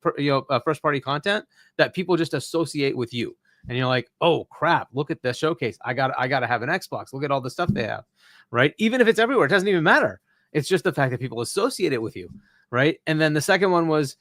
first party content that people just associate with you. And you're like, oh crap, look at the showcase. I got to have an Xbox. Look at all the stuff they have, right? Even if it's everywhere, it doesn't even matter. It's just the fact that people associate it with you, right? And then the second one was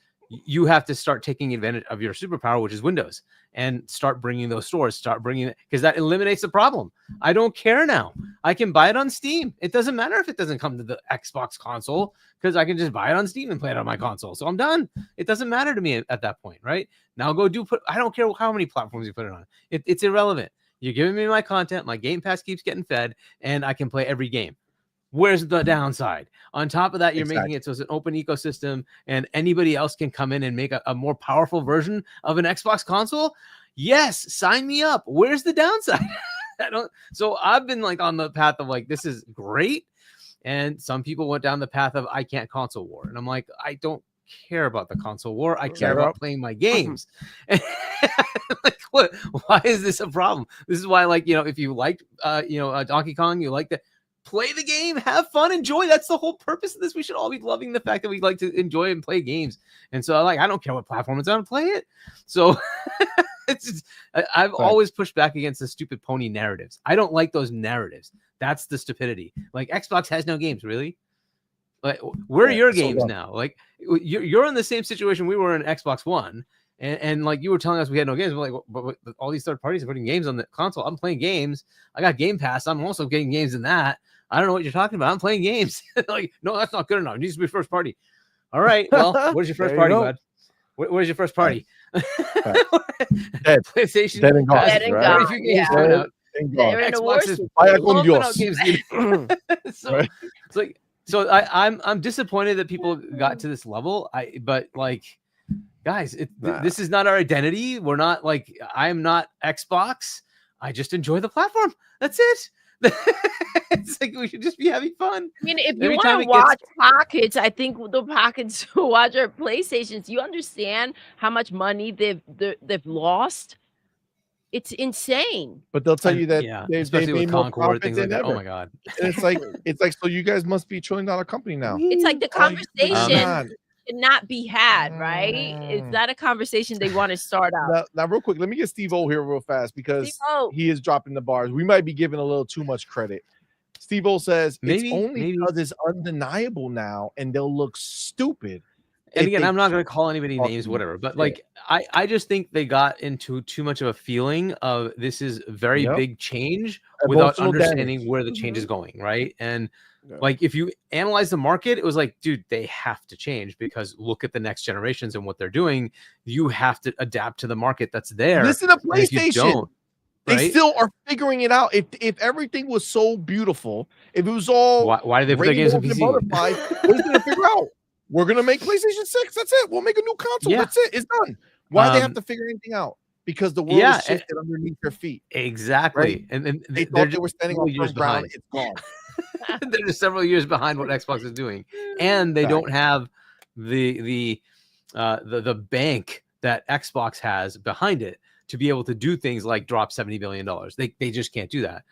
you have to start taking advantage of your superpower, which is Windows, and start bringing those stores, because that eliminates the problem. I don't care now. I can buy it on Steam. It doesn't matter if it doesn't come to the Xbox console because I can just buy it on Steam and play it on my console. So I'm done. It doesn't matter to me at that point, right? Now I don't care how many platforms you put it on. It's irrelevant. You're giving me my content. My Game Pass keeps getting fed, and I can play every game. Where's the downside? On top of that, you're making it so it's an open ecosystem and anybody else can come in and make a more powerful version of an Xbox console. Yes, sign me up. Where's the downside? So I've been like on the path of like, this is great. And some people went down the path of I can't console war. And I'm like, I don't care about the console war. I care about playing my games. Like, what? Why is this a problem? This is why, like, if you liked, Donkey Kong, you like that. Play the game, have fun, enjoy. That's the whole purpose of this. We should all be loving the fact that we like to enjoy and play games. And so, I don't care what platform it's on, play it. So I've always pushed back against the stupid pony narratives. I don't like those narratives. That's the stupidity. Like, Xbox has no games, really. Like, where are your games now? Like, you're in the same situation we were in Xbox One. And like you were telling us we had no games. We're like, but all these third parties are putting games on the console. I'm playing games. I got Game Pass. I'm also getting games in that. I don't know what you're talking about. I'm playing games. Like, no, that's not good enough. It needs to be first party. All right. Well, where's your first party, bud? Where's your first party? PlayStation. Dead and gone. Dead and gone. They're in the worst. I'm disappointed that people got to this level. But guys, this is not our identity. We're not like, I'm not Xbox. I just enjoy the platform. That's it. It's like we should just be having fun. I mean, if you want to watch pockets, I think the pockets who watch our PlayStations, you understand how much money they've lost. It's insane. But they'll tell you that especially with Concord, things like that. Oh my god! And it's like so you guys must be a $1 trillion company now. It's like the conversation not be had, right? Is that a conversation they want to start out? Now, real quick, let me get Steve O here real fast because he is dropping the bars. We might be giving a little too much credit. Steve O says it's only because it's undeniable now, and they'll look stupid. And again, I'm not going to call anybody names, whatever, but like I just think they got into too much of a feeling of this is very big change without understanding where the change is going, right? And like, if you analyze the market, it was like, dude, they have to change because look at the next generations and what they're doing. You have to adapt to the market that's there. Listen to PlayStation. They still are figuring it out. If everything was so beautiful, if it was all why do they put their games on PC? What is going to figure out? We're going to make PlayStation 6. That's it. We'll make a new console. That's it. It's done. Why do they have to figure anything out? Because the world is shifted underneath their feet. Exactly. Right? And they thought they were standing on firm ground. It's gone. They're just several years behind what Xbox is doing, and they don't have the bank that Xbox has behind it to be able to do things like drop $70 billion. They just can't do that.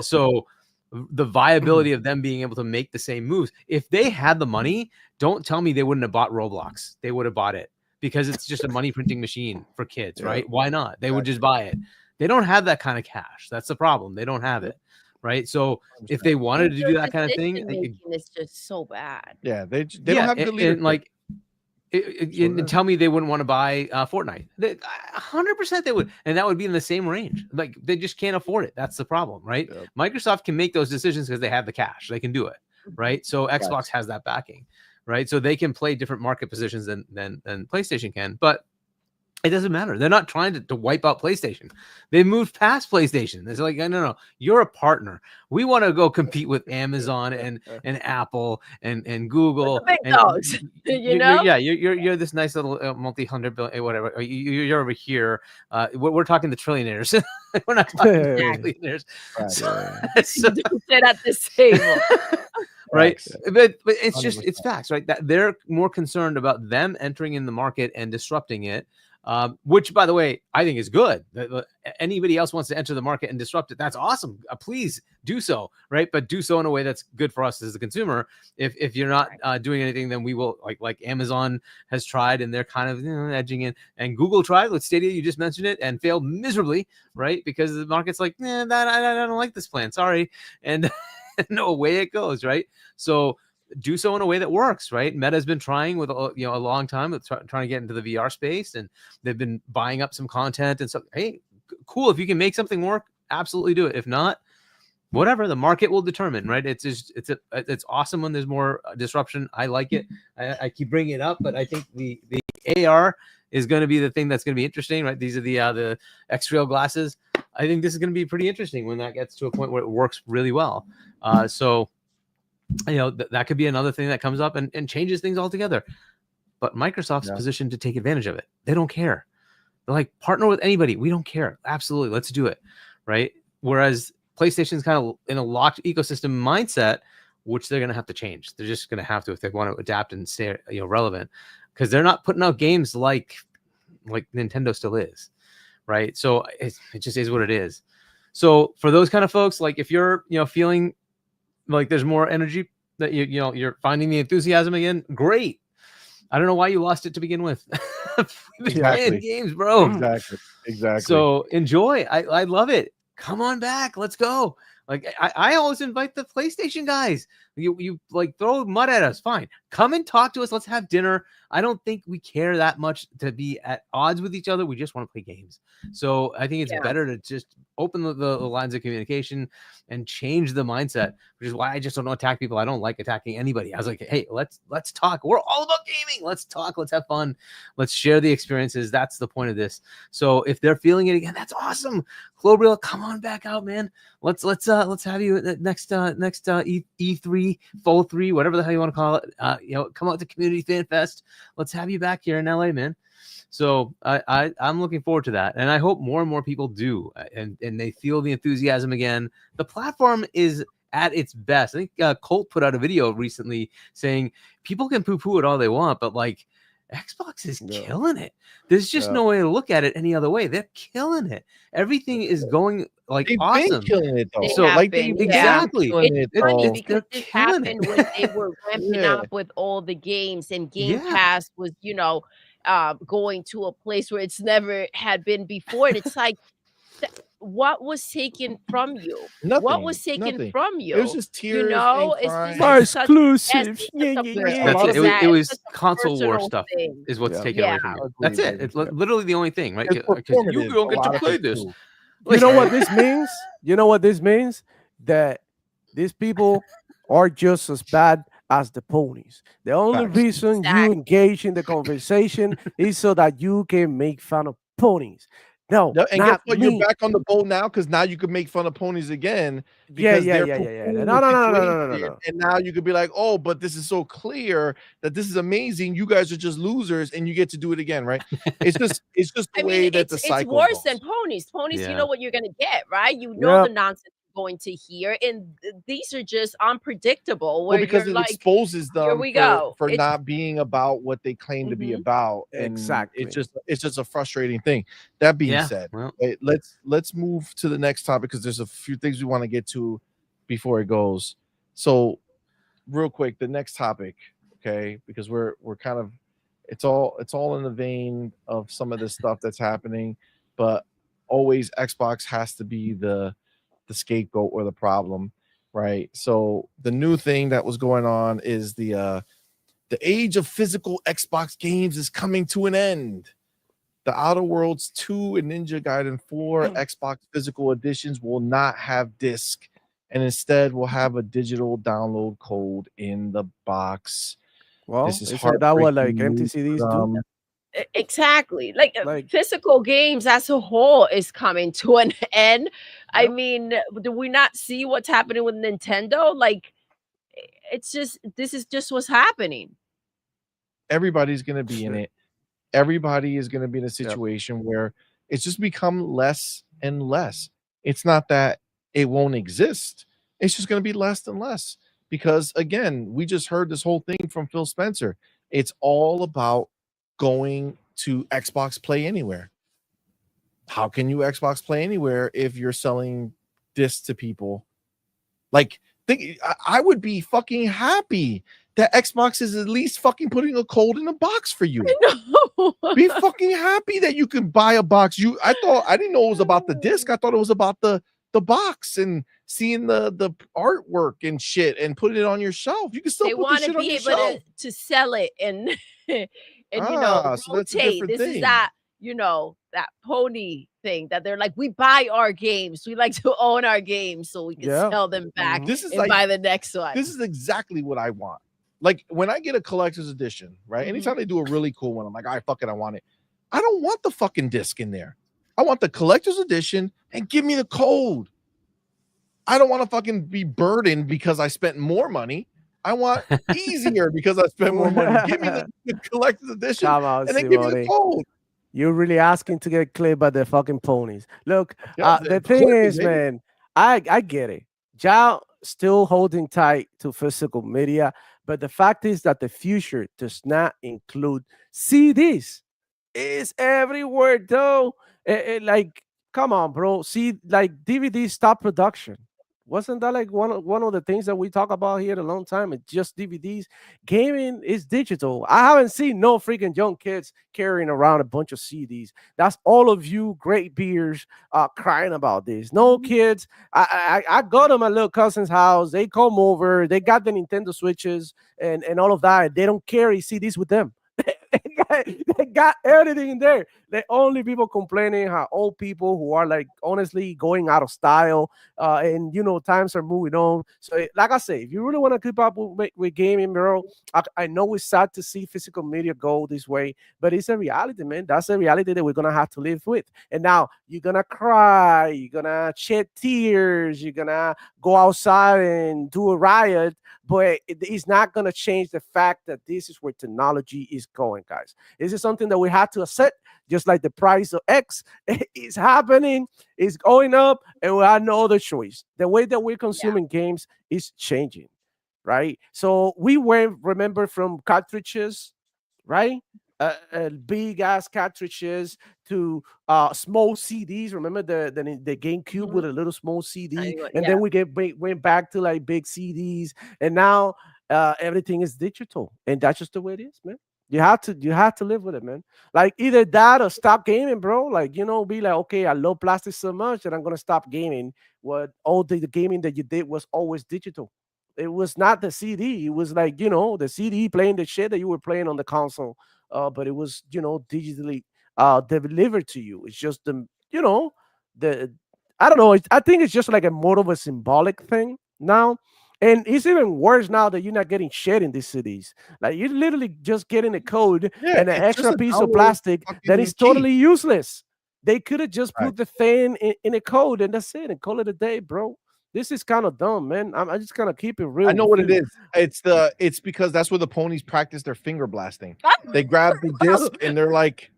So the viability of them being able to make the same moves, if they had the money, don't tell me they wouldn't have bought Roblox. They would have bought it because it's just a money printing machine for kids, right? Why not? They would just buy it. They don't have that kind of cash. That's the problem. They don't have it. Right. So if they wanted to do that kind of thing, it's just so bad. Yeah, they don't have good leadership. And like, and tell me they wouldn't want to buy Fortnite. 100% they would, and that would be in the same range. Like, they just can't afford it. That's the problem, right? Microsoft can make those decisions because they have the cash. They can do it, right? So Xbox has that backing, right? So they can play different market positions than PlayStation can. But It doesn't matter. They're not trying to wipe out PlayStation. They moved past PlayStation. It's like, no, you're a partner. We want to go compete with Amazon and Apple and Google. Big dogs, you're this nice little multi-hundred billion, whatever. You're over here. We're talking the trillionaires. We're not talking trillionaires. So sit at this table. Right, but it's just it's facts, right? That they're more concerned about them entering in the market and disrupting it. Which, by the way, I think is good. Anybody else wants to enter the market and disrupt it, that's awesome. Please do so, right? But do so in a way that's good for us as the consumer. If you're not doing anything, then we will, like Amazon has tried, and they're kind of edging in. And Google tried with Stadia, you just mentioned it, and failed miserably, right? Because the market's like, I don't like this plan, sorry. And no way it goes, right? So do so in a way that works, right? Meta's been trying with a long time with trying to get into the VR space, and they've been buying up some content and stuff. Hey, cool. If you can make something work, absolutely do it. If not, whatever, the market will determine, right? It's awesome when there's more disruption. I like it. I keep bringing it up, but I think the AR is going to be the thing that's going to be interesting, right? These are the X-Trail glasses. I think this is going to be pretty interesting when that gets to a point where it works really well. So that could be another thing that comes up and changes things altogether. But Microsoft's positioned to take advantage of it. They don't care. They're like, partner with anybody. We don't care. Absolutely. Let's do it. Right. Whereas PlayStation's kind of in a locked ecosystem mindset, which they're going to have to change. They're just going to have to, if they want to adapt and stay relevant, because they're not putting out games like Nintendo still is. Right. So it just is what it is. So for those kind of folks, like if you're, feeling like there's more energy, that you're finding the enthusiasm again, great. I don't know why you lost it to begin with. We've been playing games, bro. Exactly. So enjoy. I love it. Come on back. Let's go. Like I always invite the PlayStation guys. You like throw mud at us. Fine. Come and talk to us. Let's have dinner. I don't think we care that much to be at odds with each other. We just want to play games. So I think it's better to just open the lines of communication and change the mindset, which is why I just don't attack people. I don't like attacking anybody. I was like, hey, let's talk. We're all about gaming. Let's talk. Let's have fun. Let's share the experiences. That's the point of this. So if they're feeling it again, that's awesome. Global, come on back out, man. Let's have you at next E3, Fall 3, whatever the hell you want to call it. Come out to Community Fan Fest. Let's have you back here in LA, man. So I'm looking forward to that, and I hope more and more people do, and they feel the enthusiasm again. The platform is at its best. I think Colt put out a video recently saying people can poo-poo it all they want, but like Xbox is killing it. There's just no way to look at it any other way. They're killing it. Everything is going like They've awesome. been killing it though. Exactly. It's funny because they're this happened when they were ramping Yeah. up with all the games, and Game Pass was, going to a place where it's never had been before. And it's like, what was taken from you? Nothing. What was taken from you? It was just tears. It's crying. just such- exclusive. It was such a console war personal stuff thing. is what's taken away from you. That's it. It's literally the only thing, right? It's Because you performative, don't a get to lot of play it this. too. You know what this means? You know what this means? That these people are just as bad as the ponies. The only Facts. reason you engage in the conversation is so that you can make fun of ponies. No, And guess not what? me. You're back on the boat now because now you can make fun of ponies again. Yeah. because they're No. poo-pooing No. the situation, and now you could be like, oh, but this is so clear that this is amazing. You guys are just losers, and you get to do it again, right? It's just the way that the cycle it's worse goes. than ponies. Ponies, you Yeah. know what you're gonna get, right? You know Yep. the nonsense you're going to hear, and these are just unpredictable. Well, Where because you're it like, exposes here them we go. for It's- not being about what they claim to be Mhm. about. And Exactly. it's just a frustrating thing. That being said, Well, let's move to the next topic because there's a few things we want to get to before it goes. So real quick, the next topic, okay, because we're kind of it's all in the vein of some of this stuff that's happening, but always Xbox has to be the scapegoat or the problem, right? So the new thing that was going on is the age of physical Xbox games is coming to an end. The Outer Worlds 2 and Ninja Gaiden 4 Xbox physical editions will not have disc, and instead will have a digital download code in the box. Well, This is isn't that what like heartbreaking empty news CDs for do? them. Exactly. Like, Like, physical games as a whole is coming to an end. I Yep. mean, do we not see what's happening with Nintendo? Like, it's just, this is just what's happening. Everybody's going to be in Shit. it. Everybody is going to be in a Yep. situation where it's just become less and less. It's not that it won't exist. It's just going to be less and less because, again, we just heard this whole thing from Phil Spencer. It's all about going to Xbox Play Anywhere. How can you Xbox Play Anywhere if you're selling discs to people? Like, I would be fucking happy that Xbox is at least fucking putting a code in a box for you. No. Be fucking happy that you can buy a box. I didn't know it was about the disc. I thought it was about the box and seeing the artwork and shit and putting it on your shelf. You can still They put this want to shit on be your able shelf. to sell it and and So that's a rotate. different This thing. is that, that pony thing that they're like, we buy our games. We like to own our games so we can Yeah. sell them back This is and like buy the next one. this is exactly what I want. Like when I get a collector's edition, right? Mhm. Anytime they do a really cool one, I'm like, all right, fuck it, I want it. I don't want the fucking disc in there. I want the collector's edition and give me the code. I don't want to fucking be burdened because I spent more money. I want easier because I spent more money. Give me the collector's edition Come on, and then give me the CMoney. code. You're really asking to get clipped by the fucking ponies. Look, Yeah, the thing clip me, is, baby. man, I get it. Y'all still holding tight to physical media, but the fact is that the future does not include CDs. It's everywhere, though. Like, come on, bro. See, like DVD stop production. Wasn't that like one of the things that we talk about here in a long time? It's just DVDs. Gaming is digital. I haven't seen no freaking young kids carrying around a bunch of CDs. That's all of you great beers crying about this. No kids. I go to my little cousin's house. They come over. They got the Nintendo Switches and all of that. They don't carry CDs with them. They got everything in there. The only people complaining are old people who are like honestly going out of style, and times are moving on. So, like I say, if you really want to keep up with gaming, bro, I know it's sad to see physical media go this way, but it's a reality, man. That's a reality that we're gonna have to live with. And now you're gonna cry, you're gonna shed tears, you're gonna go outside and do a riot, but it's not going to change the fact that this is where technology is going, guys. This is something that we have to accept, just like the price of X is happening, it's going up, and we have no other choice. The way that we're consuming games is changing, right? So we went, remember, from cartridges, right? Big ass cartridges to small CDs. Remember the GameCube with a little small CD, and then we went back to like big CDs, and now everything is digital, and that's just the way it is, man. You have to live with it, man. Like either that or stop gaming, bro. Like be like, okay, I love plastic so much that I'm gonna stop gaming. What all the gaming that you did was always digital. It was not the CD. It was like the CD playing the shit that you were playing on the console, but it was digitally delivered to you. It's just the I don't know. I think it's just like a more of a symbolic thing now. And it's even worse now that you're not getting shit in these cities. Like you're literally just getting a code and an it's just extra a piece of download plastic that fucking is cheat. totally useless. They could have just Right. put the thing in a code and that's it and call it a day, bro. This is kind of dumb, man. I'm just gonna keep it real. I know with what it you. is. It's because that's where the ponies practice their finger blasting. They grab the disc and they're like,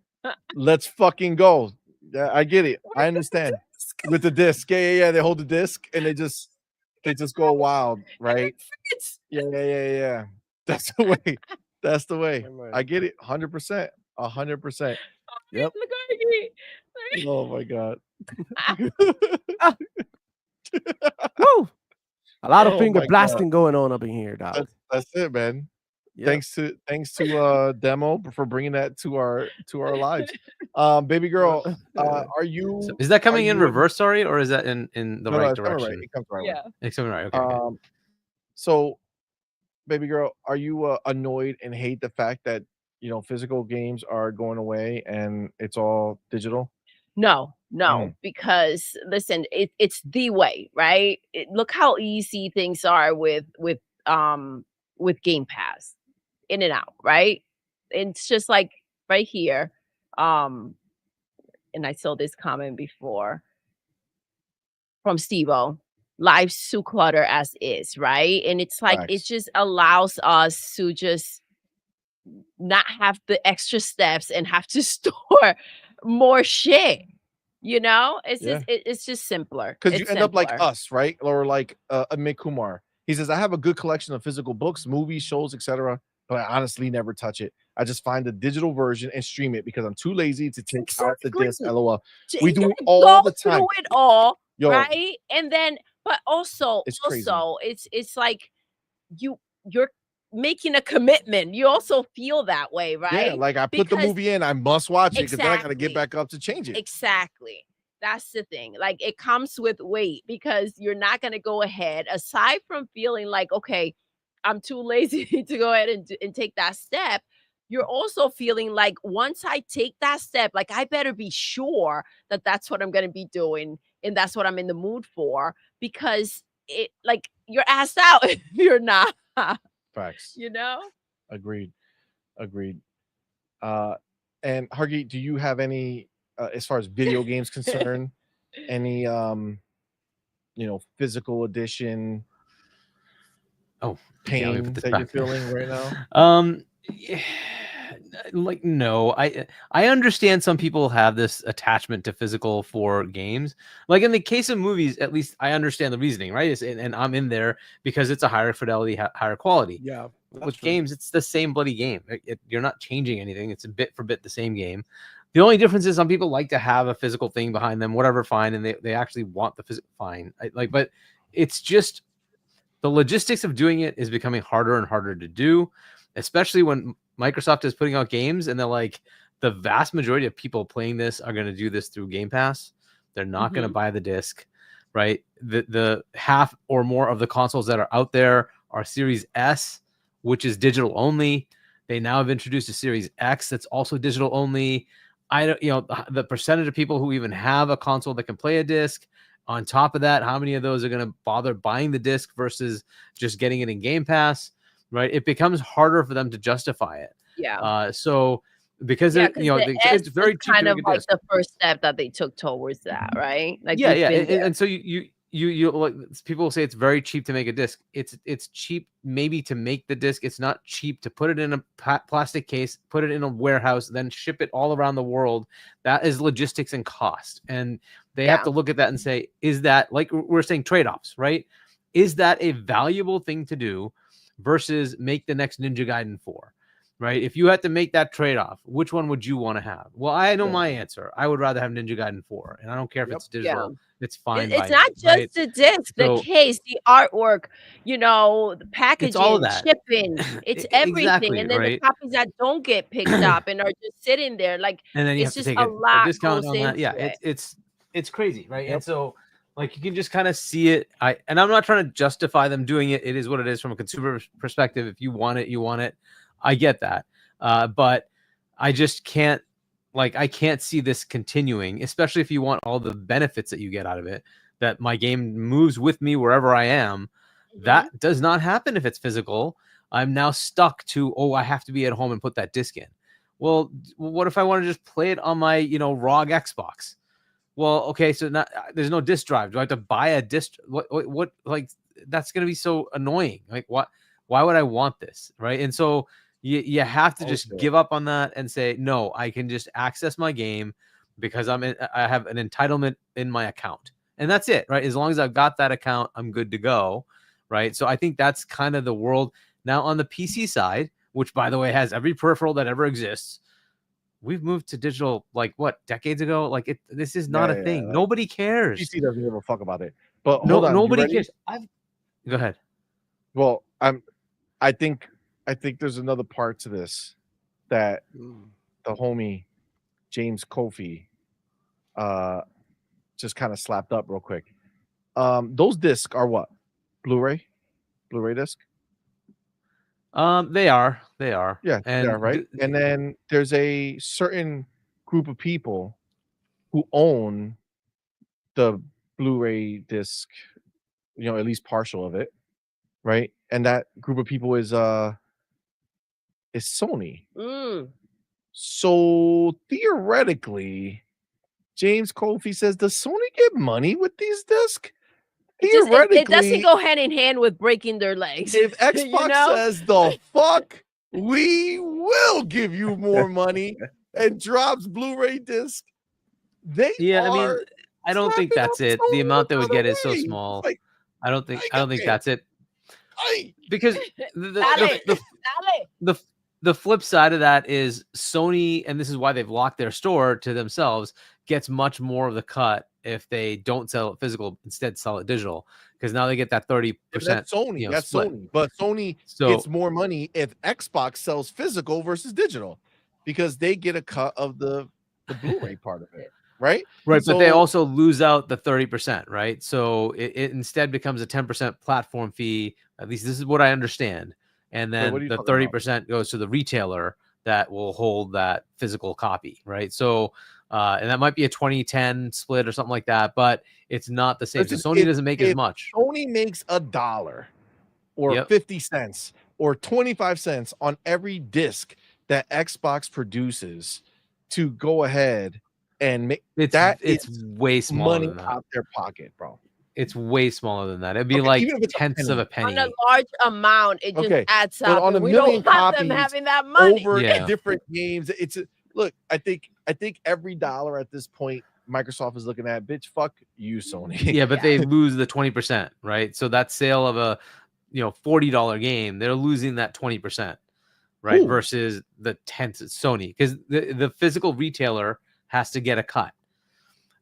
let's fucking go. Yeah, I get it. I understand. With the disc. Yeah. They hold the disc and they just go wild, right? Yeah. That's the way. That's the way. I get it. 100%. 100%. Yep. Look at me. Oh my god. Woo! A lot of Oh finger my God. blasting going on up in here, dog. That's it, man. Yep. Thanks to Demo for bringing that to our lives. Baby girl, are you So is that coming are in you- reverse, sorry, or is that in the No, right it's coming direction? right. It comes right. Yeah. It's coming right. Okay. So baby girl, are you annoyed and hate the fact that physical games are going away and it's all digital? No, because listen, it's the way, right? Look how easy things are with Game Pass, in and out, right? It's just like right here. And I saw this comment before from Steve-O. Life's too clutter as is, right? And it's like it Facts. just allows us to just not have the extra steps and have to store more shit. You know, it's Yeah. just it's just simpler. Because you It's end up like simpler. us, right? Or like Amit Kumar. He says, I have a good collection of physical books, movies, shows, etc., but I honestly never touch it. I just find the digital version and stream it because I'm too lazy to take out the disc. Exactly. LOL. To We do yeah, it all go the time. through it all, Yo, right? And then, but also, It's crazy. it's like you're making a commitment. You also feel that way, yeah, right? like I put the Because movie in, I must watch it because then I got to get exactly, back up to change it. exactly. That's the thing. Like it comes with weight because you're not gonna go ahead. Aside from feeling like, okay, I'm too lazy to go ahead and take that step. You're also feeling like once I take that step, like I better be sure that that's what I'm going to be doing and that's what I'm in the mood for because it like you're asked out if you're not, Facts. you know? Agreed. Agreed. And Hargi, do you have any, as far as video games concerned, any, physical edition Oh, pain that you're feeling right now? Yeah, like no, I understand some people have this attachment to physical for games. Like in the case of movies, at least I understand the reasoning, right? And I'm in there because it's a higher fidelity, higher quality. Yeah. With games, it's the same bloody game. You're not changing anything. It's a bit for bit the same game. The only difference is some people like to have a physical thing behind them, whatever, fine, and they actually want the physical, fine. But it's just the logistics of doing it is becoming harder and harder to do, especially when Microsoft is putting out games and they're like, the vast majority of people playing this are going to do this through Game Pass. They're not going to buy the disc, right? The half or more of the consoles that are out there are Series S, which is digital only. They now have introduced a Series X that's also digital only. I don't, the percentage of people who even have a console that can play a disc. On top of that, how many of those are going to bother buying the disc versus just getting it in Game Pass, right? It becomes harder for them to justify it. Yeah. So because it's very cheap kind to of make a like disc. the first step that they took towards that, right? Like Yeah, we've yeah, been there. and so you like people will say it's very cheap to make a disc. It's cheap maybe to make the disc. It's not cheap to put it in a plastic case, put it in a warehouse, then ship it all around the world. That is logistics and cost, and they have to look at that and say, is that, like we're saying, trade-offs, right? Is that a valuable thing to do versus make the next Ninja Gaiden 4? Right? If you had to make that trade-off, which one would you want to have? Well, I know my answer. I would rather have Ninja Gaiden 4, and I don't care if it's digital. It's fine. It's not just the disc, the case, the artwork, the packaging, it's all of that. shipping, it's everything. Exactly, And then right? the copies that don't get picked up and are just sitting there, like, and then you it's have to just take a lot discount goes on that. into Yeah, it. it's crazy, right? And so like you can just kind of see it. I'm not trying to justify them doing it. It is what it is from a consumer perspective. If you want it, you want it. I get that. But I just can't, I can't see this continuing, especially if you want all the benefits that you get out of it, that my game moves with me wherever I am. That does not happen if it's physical. I'm now stuck to, I have to be at home and put that disc in. Well, what if I want to just play it on my, ROG Xbox? Well, okay, so there's no disc drive. Do I have to buy a disc? What like that's going to be so annoying. Like why would I want this? Right. And so you have to just give up on that and say, no, I can just access my game because I have an entitlement in my account. And that's it, right? As long as I've got that account, I'm good to go, right? So I think that's kind of the world. Now on the PC side, which by the way has every peripheral that ever exists, we've moved to digital decades ago. This is not a thing. Nobody cares. PC doesn't give a fuck about it. But hold on, nobody cares. Go ahead. Well, I think there's another part to this that the homie James Kofi just kind of slapped up real quick. Those discs are what? Blu-ray disc? They are. Yeah, and they are, right? And then there's a certain group of people who own the Blu-ray disc, at least partial of it, right? And that group of people is Sony. So theoretically, James Kofi says, does Sony get money with these discs? It doesn't go hand in hand with breaking their legs. If Xbox you know? says the fuck, we will give you more money and drops Blu-ray disc, they I mean, I don't think that's it. The amount they would get is so way. small. Like, I don't think that's it. Because the flip side of that is Sony, and this is why they've locked their store to themselves, gets much more of the cut if they don't sell it physical, instead sell it digital, because now they get that 30%. That's Sony. That's split. Sony. But Sony gets more money if Xbox sells physical versus digital, because they get a cut of the Blu-ray part of it, right? Right, but they also lose out the 30%, right? So it instead becomes a 10% platform fee. At least this is what I understand. And then the 30% goes to the retailer that will hold that physical copy, right? So, and that might be a 20-10 split or something like that, but it's not the same. So Sony doesn't make as much. Sony makes $1 or 50 cents or 25 cents on every disc that Xbox produces to go ahead and make it's way smaller money than that. out their pocket, bro. It's way smaller than that. It'd be like tenths of a penny. On a large amount, it just adds up. But on a we million don't want them copies having that money. over different games, look. I think every dollar at this point, Microsoft is looking at, bitch, fuck you, Sony. Yeah, but they lose the 20%, right? So that sale of a $40 game, they're losing that 20%, right? Ooh. Versus the 10th at Sony, because the physical retailer has to get a cut.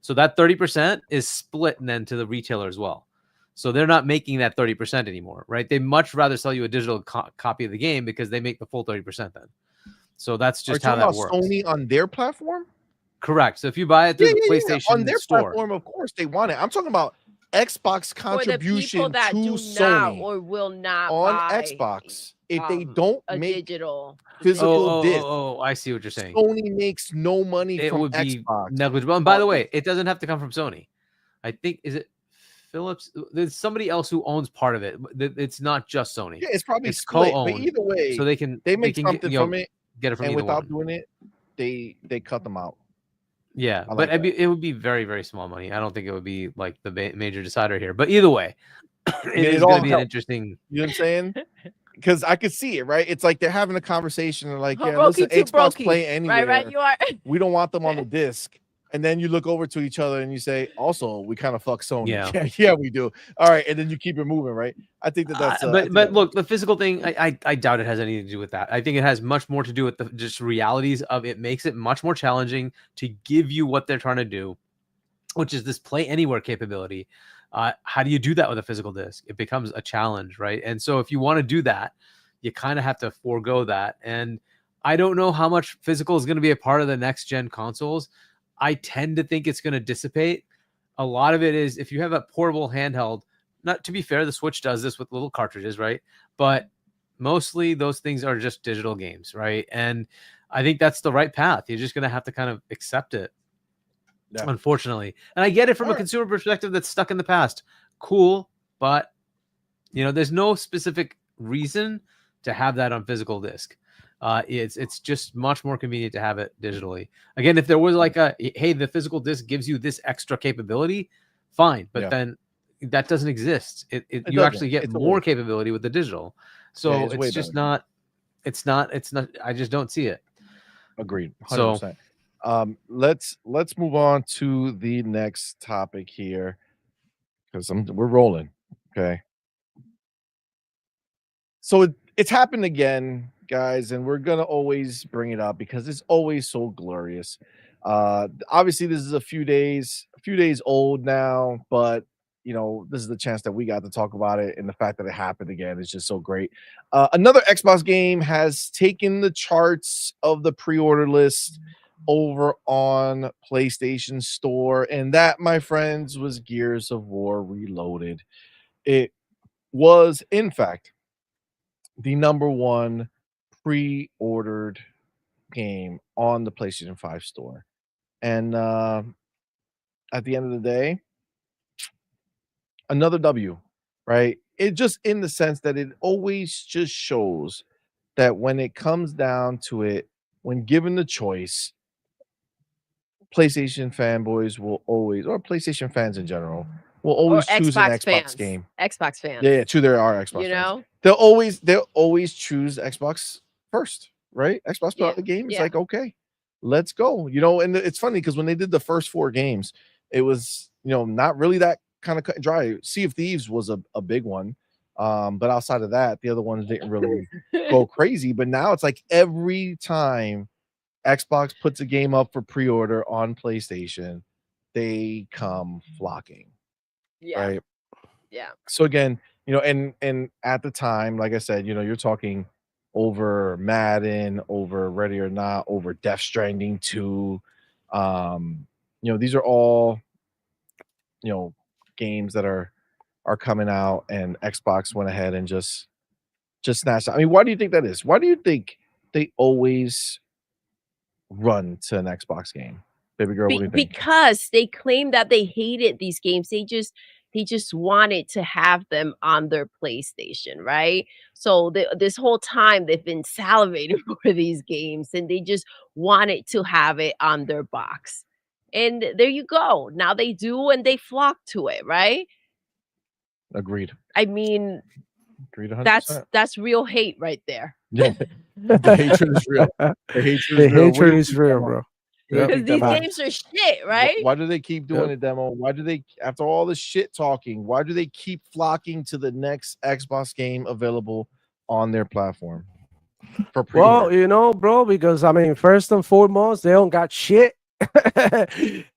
So that 30% is split then to the retailer as well. So they're not making that 30% anymore, right? They much rather sell you a digital copy of the game because they make the full 30% then. So that's just how that works. Sony on their platform? Correct. So if you buy it through the PlayStation on their store, platform, of course they want it. I'm talking about Xbox contribution for the people that to do Sony not or will not on buy Xbox. If they don't make digital physical disc, I see what you're saying. Sony makes no money from Xbox. Negligible. And by the way, it doesn't have to come from Sony. I think is it Philips? There's somebody else who owns part of it. It's not just Sony. Yeah, it's probably split, co-owned. But either way, so they make something from it. Get it from and either without one. doing it, they cut them out. Yeah, but it would be very, very small money. I don't think it would be like the major decider here. But either way, it is going to be an interesting. You know what I'm saying? Because I could see it, right? It's like they're having a conversation. They're like, yeah, listen, Xbox play anywhere. Right, you are. We don't want them on the disc. And then you look over to each other and you say, also, we kind of fuck Sony. Yeah, we do. All right. And then you keep it moving, right? I think that's. But look, the physical thing, I doubt it has anything to do with that. I think it has much more to do with the just realities of it. Makes it much more challenging to give you what they're trying to do, which is this play anywhere capability. How do you do that with a physical disc? It becomes a challenge, right? And so if you want to do that, you kind of have to forego that. And I don't know how much physical is going to be a part of the next gen consoles. I tend to think it's going to dissipate. A lot of it is if you have a portable handheld, not to be fair, the Switch does this with little cartridges, right? But mostly those things are just digital games, right? And I think that's the right path. You're just going to have to kind of accept it, unfortunately. And I get it from a consumer perspective that's stuck in the past. Cool, but there's no specific reason to have that on physical disc. It's just much more convenient to have it digitally. Again, if there was like hey, the physical disc gives you this extra capability, fine. But then that doesn't exist. You actually get more capability with the digital. So it's just not. It's not. I just don't see it. Agreed. 100%. So let's move on to the next topic here because we're rolling. Okay. So it's happened again, guys, and we're gonna always bring it up because it's always so glorious. Obviously, this is a few days old now, but this is the chance that we got to talk about it, and the fact that it happened again is just so great. Another Xbox game has taken the charts of the pre-order list over on PlayStation Store, and that, my friends, was Gears of War Reloaded. It was, in fact, the #1 pre-ordered game on the PlayStation 5 store. And at the end of the day, another W, right? It just in the sense that it always just shows that when it comes down to it, when given the choice, PlayStation fanboys will always, or PlayStation fans in general, will Or always choose an Xbox Xbox fans. game. Xbox fans. Yeah, true. There are Xbox You fans. know? They'll always choose Xbox first, right? Xbox put Yeah, out the game. It's yeah. like, okay, let's go. You know, and it's funny because when they did the first 4 games, it was, you know, not really that kind of cut and dry. Sea of Thieves was a big one. But outside of that, the other ones didn't really go crazy. But now it's like every time Xbox puts a game up for pre-order on PlayStation, they come flocking, Yeah. right? Yeah. So again, you know, and at the time, like I said, you know, you're talking over Madden, over Ready or Not, over Death Stranding 2. You know, these are all, you know, games that are coming out, and Xbox went ahead and just snatched it. I mean, why do you think that is? Why do you think they always run to an Xbox game? Baby girl, what do you think? Because they claim that they hated these games. They just wanted to have them on their PlayStation, right? So this whole time they've been salivating for these games, and they just wanted to have it on their box. And there you go. Now they do, and they flock to it, right? Agreed. I mean, Agreed 100%. that's real hate right there. Yeah. The hatred is real. The hatred is The real. What do hatred you is think, real, Demo? bro. What do you Yep. Because think, these Demo? games are shit, Wh- right? Why do they keep doing Yep. it, Demo? Why do they, after all the shit talking, why do they keep flocking to the next Xbox game available on their platform for Well, pre-order? you know, bro, because I mean, first and foremost, they don't got shit.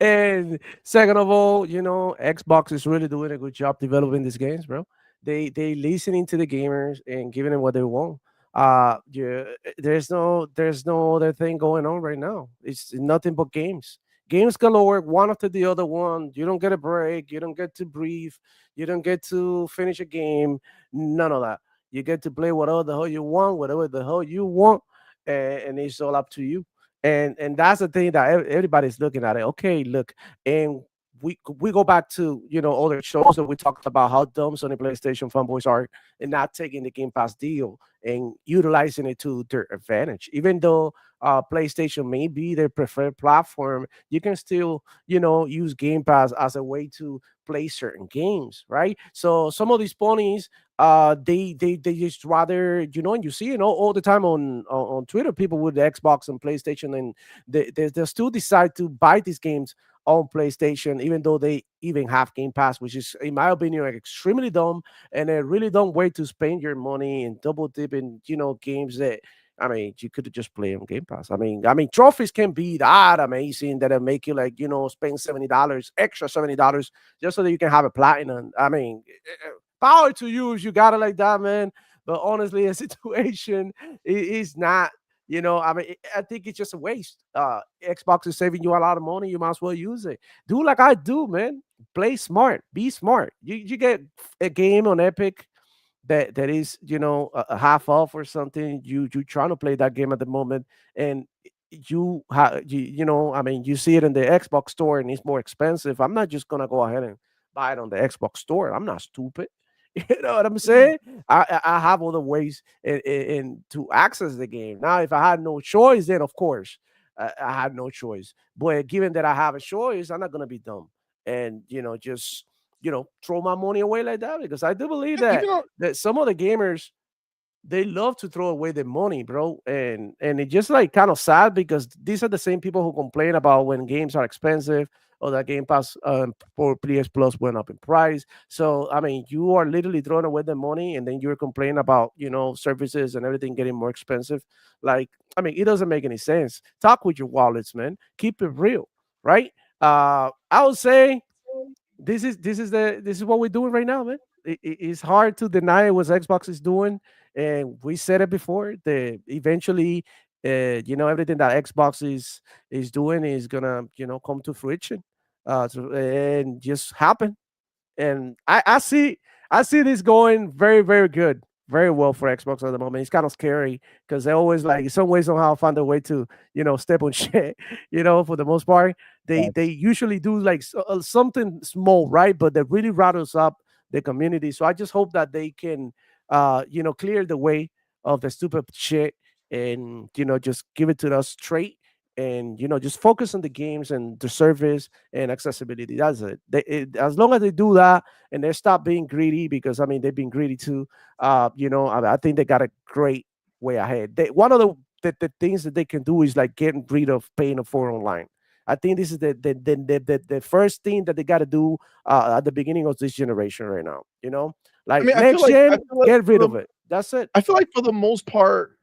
And second of all, you know, Xbox is really doing a good job developing these games, bro. They listening to the gamers and giving them what they want. Yeah, there's no other thing going on right now. It's nothing but games. Games galore, one after the other one. You don't get a break. You don't get to breathe. You don't get to finish a game. None of that. You get to play whatever the hell you want, whatever the hell you want, and it's all up to you. And that's the thing that everybody's looking at it. Okay, look, and we go back to, you know, other shows that we talked about how dumb Sony PlayStation fanboys are and not taking the Game Pass deal and utilizing it to their advantage. Even though PlayStation may be their preferred platform, you can still, you know, use Game Pass as a way to play certain games, right? So some of these ponies, they just rather, you know, and you see it all the time on Twitter, people with the Xbox and PlayStation, and they still decide to buy these games on PlayStation, even though they even have Game Pass, which is, in my opinion, like, extremely dumb and a really dumb way to spend your money and double dip in, you know, games that, I mean, you could just play on Game Pass. I mean, trophies can be that amazing that it make you, like, you know, spend $70, extra $70, just so that you can have a platinum. I mean, power to you if you got it like that, man. But honestly, a situation is not, you know, I mean, I think it's just a waste. Xbox is saving you a lot of money. You might as well use it. Do like I do, man. Play smart. Be smart. You get a game on Epic that is, you know, a half off or something. You trying to play that game at the moment, and you know, I mean, you see it in the Xbox store and it's more expensive. I'm not just gonna go ahead and buy it on the Xbox store. I'm not stupid. You know what I'm saying? I have other ways in to access the game. Now, if I had no choice, then of course I had no choice. But given that I have a choice, I'm not gonna be dumb and, you know, just, you know, throw my money away like that, because I do believe Yeah, that even though, some of the gamers, they love to throw away their money, bro. And it's just like kind of sad, because these are the same people who complain about when games are expensive, or that Game Pass for PS Plus went up in price. So I mean, you are literally throwing away the money, and then you're complaining about, you know, services and everything getting more expensive. Like, I mean, it doesn't make any sense. Talk with your wallets, man. Keep it real, right? I would say this is what we're doing right now, man. It's hard to deny what Xbox is doing, and we said it before. The eventually, you know, everything that Xbox is doing is gonna, you know, come to fruition, and just happen. And I see this going very, very good, very well for Xbox at the moment. It's kind of scary because they always, like, in some way somehow find a way to, you know, step on shit. You know, for the most part, they that's usually do like something small, right? But that really rattles up the community. So I just hope that they can, you know, clear the way of the stupid shit and just give it to us straight, and just focus on the games and the service and accessibility. That's it. As long as they do that and they stop being greedy, because I mean they've been greedy too. I think they got a great way ahead. One of the things that they can do is like getting rid of paying for online. I think this is the first thing that they got to do at the beginning of this generation right now. I Like mean, next gen, get rid of it. That's it. I feel like for the most part,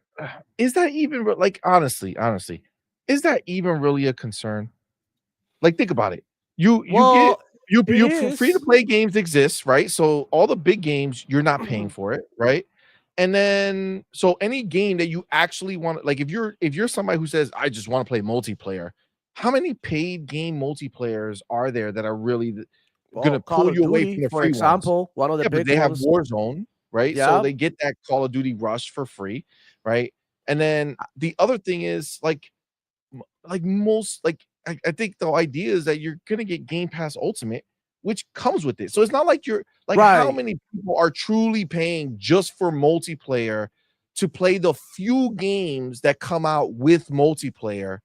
is that even like honestly, is that even really a concern? Like, think about it. You Well, get free to play games exist, right? So all the big games, you're not paying for it, right? And then so any game that you actually want, like if you're somebody who says I just want to play multiplayer, how many paid game multiplayers are there that are really gonna Call pull of you away Duty, from the for free ones? example, one of the Yeah, but big they have ones. Warzone, right? So Yeah. they get that Call of Duty rush for free, right? And then the other thing is like most like I think the idea is that you're gonna get Game Pass Ultimate, which comes with it. So it's not like you're like how Right. many people are truly paying just for multiplayer to play the few games that come out with multiplayer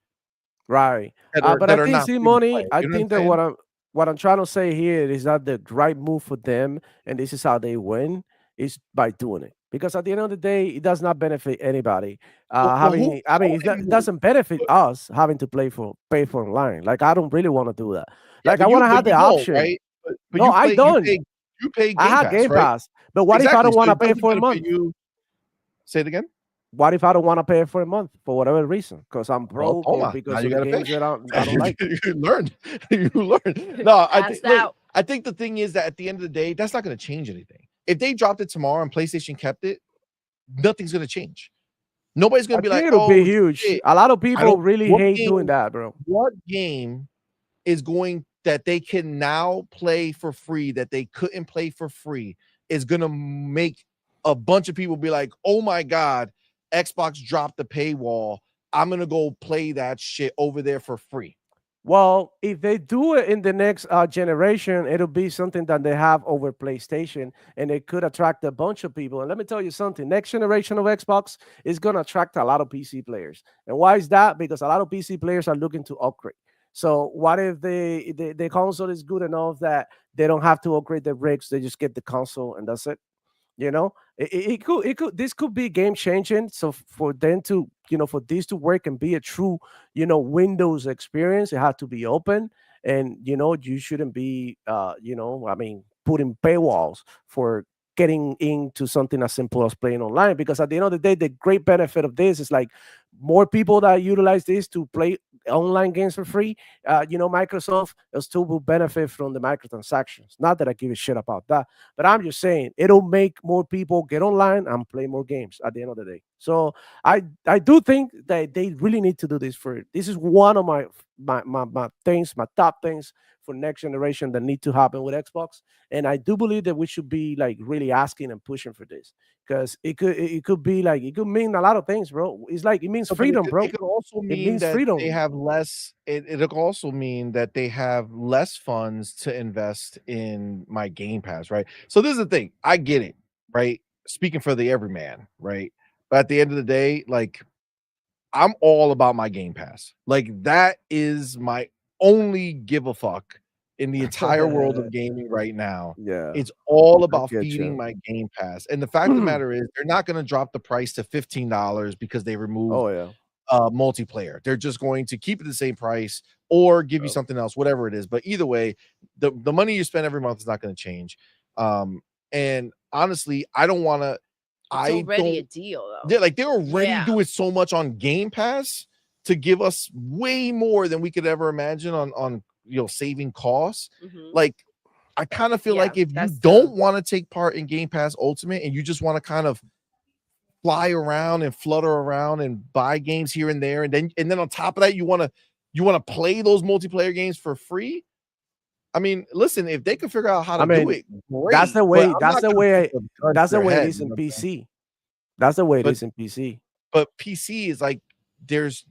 Right. that But I are think not free to money. play. I You know what I'm think that saying? what I'm trying to say here is that the right move for them, and this is how they win, is by doing it. Because at the end of the day, it does not benefit anybody. Well, who I mean, okay, it doesn't benefit us having to pay for online. Like I don't really want to do that. yeah, Like I want to but have the you don't, option. right? But No, you I play don't. you pay I Game have Pass, Game right? Pass. But what if I Exactly. don't So want to it pay doesn't for a benefit month? you. Say it again. What if I don't want to pay for a month for whatever reason? Because I'm Well, broke hold or on. Now because you of the gotta pay. games that I don't like. You learned. You learned. No, I think Asked look, out. I think the thing is that at the end of the day, that's not gonna change anything. If they dropped it tomorrow and PlayStation kept it, nothing's gonna change. Nobody's I gonna be think like, it'll be oh huge. shit. A lot of I people don't really hate doing that, bro. what game is going that they can now play for free that they couldn't play for free is gonna make a bunch of people be like, oh my god, Xbox dropped the paywall. I'm gonna go play that shit over there for free. Well, if they do it in the next generation, it'll be something that they have over PlayStation, and it could attract a bunch of people. And let me tell you something: next generation of Xbox is gonna attract a lot of PC players. And why is that? Because a lot of PC players are looking to upgrade. So what if the console is good enough that they don't have to upgrade the rigs? They just get the console and that's it. It could this could be game changing. So for them to for this to work and be a true Windows experience, it had to be open, and you shouldn't be I mean putting paywalls for getting into something as simple as playing online, because at the end of the day the great benefit of this is like more people that utilize this to play online games for free. Microsoft still will benefit from the microtransactions. Not that I give a shit about that, but I'm just saying it'll make more people get online and play more games at the end of the day. So I do think that they really need to do this. This is one of my things, my top things for next generation that need to happen with Xbox. And I do believe that we should be like really asking and pushing for this, because it could be like it could mean a lot of things, bro. It's like it means So, but freedom, bro. it could also It mean means that they freedom. have less. It could also mean that they have less funds to invest in my Game Pass, right? So this is the thing. I get it, right? Speaking for the everyman, right? But at the end of the day, like I'm all about my Game Pass. Like that is my only give a fuck in the entire world of gaming right now. Yeah, It's all I about get feeding you. my Game Pass. And the fact of the matter is they're not going to drop the price to $15 because they removed Oh yeah. multiplayer. They're just going to keep it the same price or give you Oh. something else, whatever it is. But either way, the money you spend every month is not going to change. And honestly, I don't want to. It's I already a don't. deal, though. They're already Yeah. doing so much on Game Pass to give us way more than we could ever imagine on saving costs. Mhm. Like I kind of feel Yeah, like if you that's don't true. want to take part in Game Pass Ultimate and you just want to kind of fly around and flutter around and buy games here and there, and then on top of that you want to play those multiplayer games for free. I mean, listen, if they can figure out how I to do mean, it, great. that's the But way. I'm That's not the gonna way. put the gun to That's the their way it head, is you in know what I'm saying? PC. That's the way it But is in PC. PC is like there's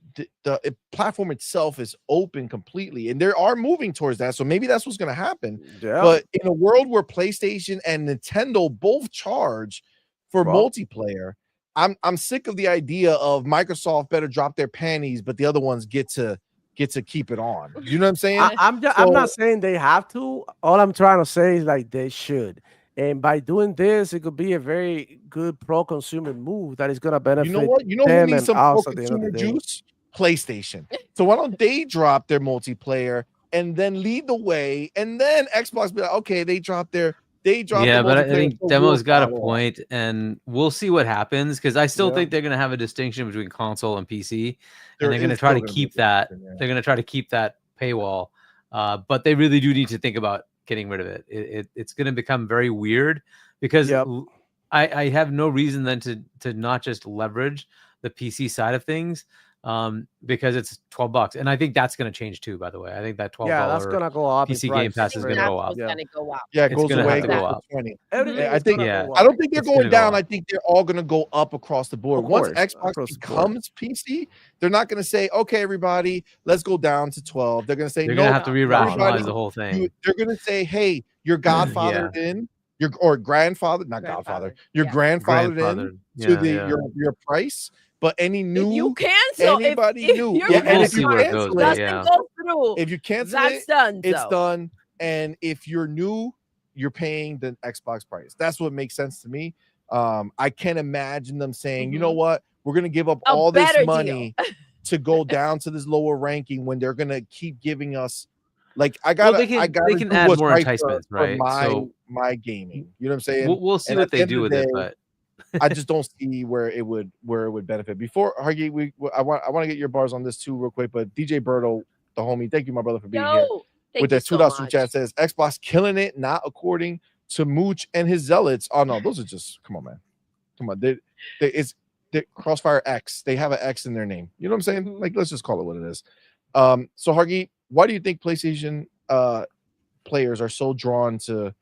the platform itself is open completely, and they are moving towards that. So maybe that's what's going to happen. Yeah. But in a world where PlayStation and Nintendo both charge for Well, multiplayer, I'm sick of the idea of Microsoft better drop their panties, but the other ones get to keep it on. You know what I'm saying? I'm not saying they have to. All I'm trying to say is like they should. And by doing this, it could be a very good pro-consumer move that is going to benefit. You know what? You know who them needs and some us at the end of pro-consumer the day. juice? PlayStation. So why don't they drop their multiplayer and then lead the way, and then Xbox be like, okay, they dropped Yeah, the but I multiplayer, think so Demo's we'll got a follow on. point, and we'll see what happens, because I still Yeah. think they're going to have a distinction between console and PC, There and they're going to is try still to gonna be a keep that. distinction, yeah. They're going to try to keep that paywall, but they really do need to think about getting rid of it. It's going to become very weird, because Yep. I have no reason then to not just leverage the PC side of things, because it's $12, and I think that's going to change too. By the way, I think that $12 Yeah, that's going to go up. in PC price. Game Pass I is think going to that's go up. what's gonna go up. Yeah, it It's goes gonna away, have to goes go to up. 20. Everything I is think- gonna Yeah. go I don't up. think they're It's gonna going go down. up. I think they're all going to go up across the board. Of Once course, Xbox across the board. becomes PC, they're not going to say, okay, everybody, let's go down to 12. They're going to say, They're no, going to have to re-rationalize everybody, the whole thing. they're going to say, hey, you're godfathered in, or grandfather, not godfather, you're grandfathered in to your price. But any new, If you cancel, anybody if new, you're yeah, and We'll if you see where it cancel goes, it, but doesn't yeah. go through, if you cancel that's it, done. it's though. done. And if you're new, you're paying the Xbox price. That's what makes sense to me. I can't imagine them saying, you know what, we're gonna give up A all this better money to go down to this lower ranking when they're gonna keep giving us, like, I Well, gotta they can do add what's more right enticements, for right? my So gaming. You know what I'm saying? we'll see And what at the they end do of the with it, day, but I just don't see where it would benefit. Before Hargy, I want to get your bars on this too, real quick. But DJ Berto, the homie, thank you, my brother, for being here. Yo, thank With you that so $2 super much. chat says Xbox killing it, not according to Mooch and his zealots. Oh no, those are just, come on, man, come on. It's Crossfire X. They have an X in their name. You know what I'm saying? Mhm. Like, let's just call it what it is. So Hargy, why do you think PlayStation players are so drawn to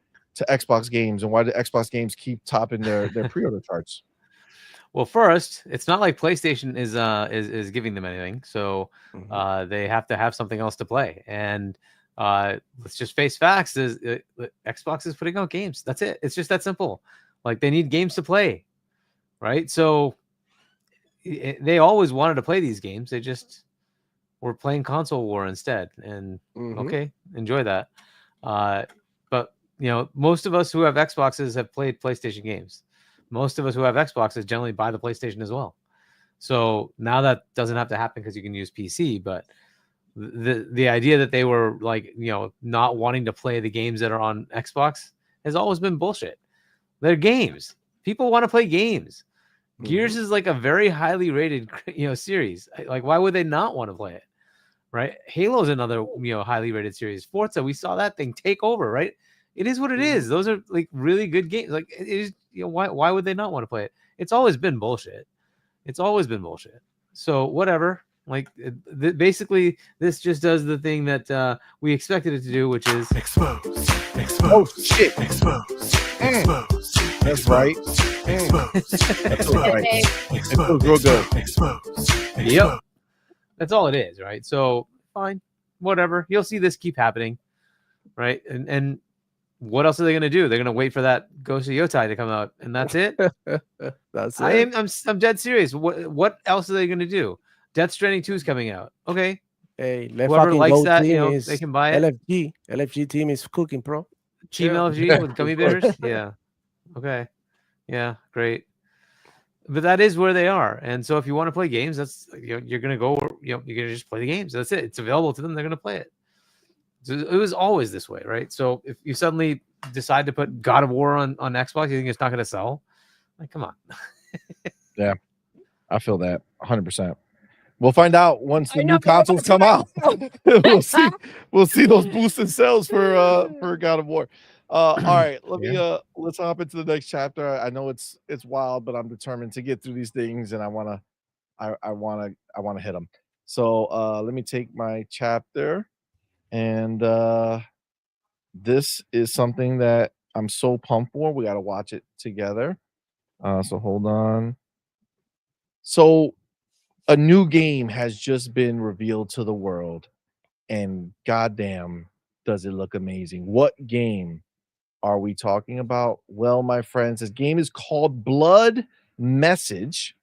Xbox games, and why do Xbox games keep topping their pre-order charts? well, first, it's not like PlayStation is giving them anything, so they have to have something else to play. And let's just face facts: Xbox is putting out games. That's it. It's just that simple. Like, they need games to play, right? So they always wanted to play these games. They just were playing console war instead. And okay, enjoy that. But most of us who have Xboxes have played PlayStation games. Most of us who have Xboxes generally buy the PlayStation as well. So now that doesn't have to happen because you can use PC. But the idea that they were like, not wanting to play the games that are on Xbox has always been bullshit. They're games. People want to play games. Gears is like a very highly rated, series. Like, why would they not want to play it? Right? Halo's another, highly rated series. Forza, we saw that thing take over, right? It is what it is. Those are like really good games. Like, it is, why would they not want to play it? It's always been bullshit. It's always been bullshit. So whatever. Like, basically, this just does the thing that we expected it to do, which is expose. Oh shit! Expose. That's right. That's right. It feels real good. Yep. That's all it is, right? So fine, whatever. You'll see this keep happening, right? And what else are they going to do? They're going to wait for that Ghost of Yotai to come out, and that's it. That's it. I'm dead serious. What else are they going to do? Death Stranding 2 is coming out. Okay. Hey, whoever likes that, they can buy it. LFG team is cooking, bro. Team LFG with gummy bears. Yeah. Okay. Yeah. Great. But that is where they are. And so if you want to play games, that's you're gonna go. You're gonna just play the games. That's it. It's available to them. They're gonna play it. So it was always this way, right? So if you suddenly decide to put God of War on Xbox, you think it's not gonna sell? Like, come on. Yeah, I feel that 100%. We'll find out once the new consoles come out. We'll see those boosted sales for God of War. All right, let's hop into the next chapter. I know it's wild, but I'm determined to get through these things, and I wanna hit them. So let me take my chapter, and this is something that I'm so pumped for. We gotta watch it together. So hold on. So a new game has just been revealed to the world, and goddamn, does it look amazing. What game are we talking about? Well, my friends, this game is called Blood message.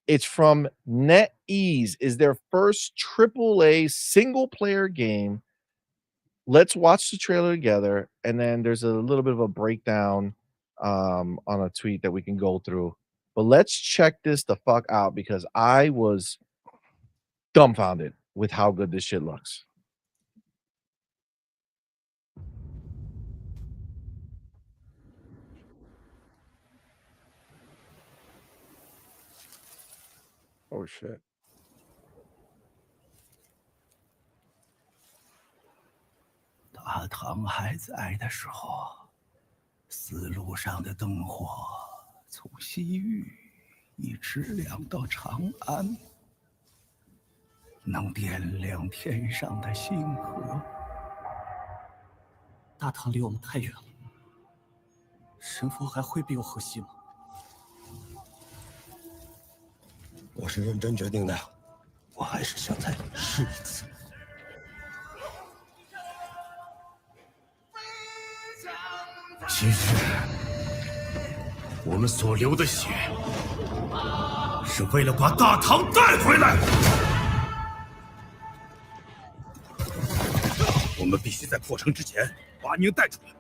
It's from NetEase. Is their first AAA single player game. Let's watch the trailer together, and then there's a little bit of a breakdown on a tweet that we can go through. But let's check this the fuck out because I was dumbfounded with how good this shit looks. Oh shit. 大唐还在的时候，丝路上的灯火从西域一直亮到长安，能点亮天上的星河。大唐离我们太远了，神佛还会庇佑河西吗？我是认真决定的，我还是想再试一次。 今日我们所流的血，是为了把大唐带回来。我们必须在破城之前把宁带出来。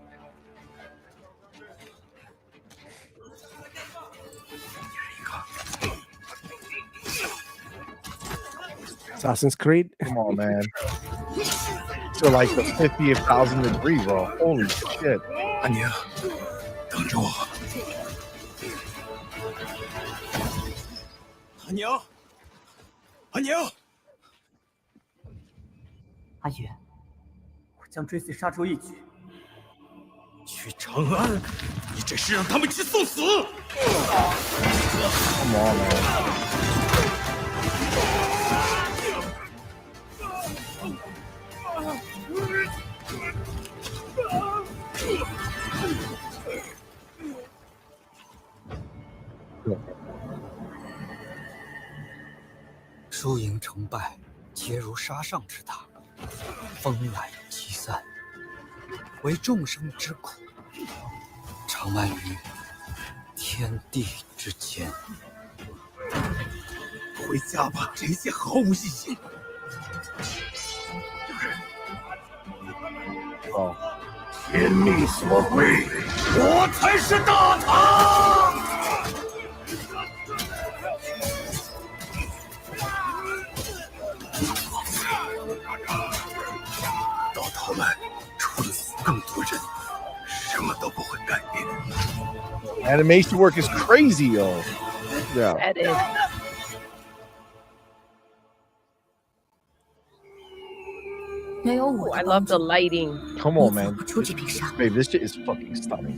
Assassin's Creed. Come on, man. To like the 50,000 degree, bro. Holy shit. 安宁，等着我。安宁，安宁，阿爷，我将追随沙洲一举。去长安，你这是让他们去送死。Come on, man. Yeah. 输赢成败，皆如沙上之大，风来即散，为众生之苦，长漫于天地之间。回家吧，这些毫无意义。哦，天命所归，我才是大唐。 到头来，除了死更多人，什么都不会改变。Animation work is crazy, yo. Yeah. That is. I love the lighting. Come on, man. Babe, this shit is fucking stunning.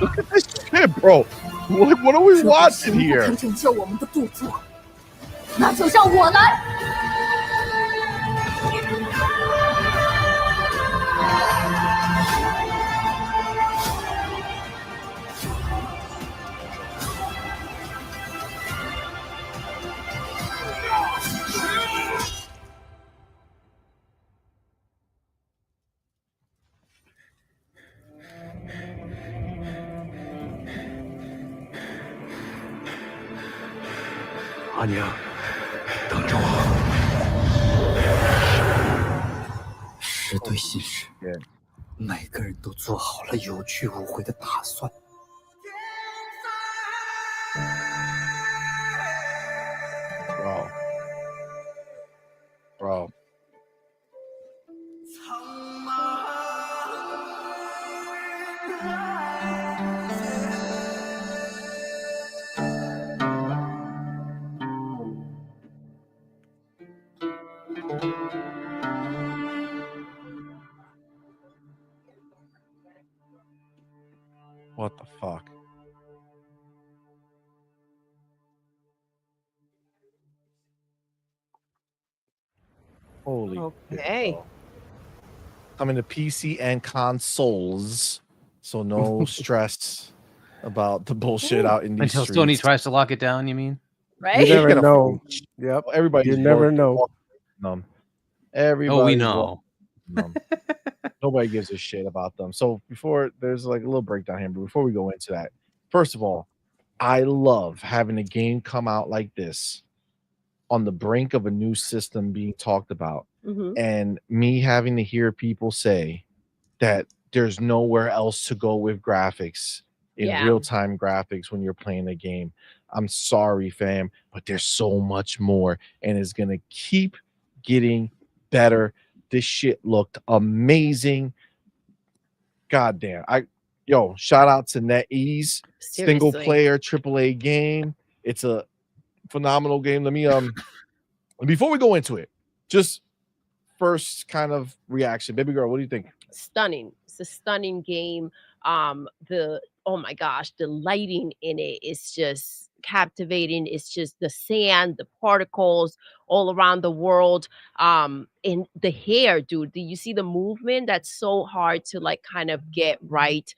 Look at this shit, bro. What are we watching here? 拯救我们的部族，那就让我来。阿娘，等着我。是对信使，每个人都做好了有去无回的打算。Bro. What the fuck? Holy shit, Okay. bro. Coming to PC and consoles, so no stress about the bullshit out in these Until streets. Sony tries to lock it down, you mean? Right? You never Get a know. fucking shit. Yep. Everybody's You never walking know. them. Oh, we Everybody's know. walking them. Nobody gives a shit about them. So before there's like a little breakdown here, but before we go into that, first of all, I love having a game come out like this on the brink of a new system being talked about, and me having to hear people say that there's nowhere else to go with graphics in real-time graphics when you're playing a game. I'm sorry, fam, but there's so much more, and it's gonna keep getting better. This shit looked amazing. God damn. Shout out to NetEase. Single Seriously. player AAA game. It's a phenomenal game. Let me before we go into it, just first kind of reaction. Baby girl, what do you think? Stunning. It's a stunning game. Oh my gosh, the lighting in it is just captivating. It's just the sand, the particles all around the world. And the hair, dude. Do you see the movement? That's so hard to like kind of get right.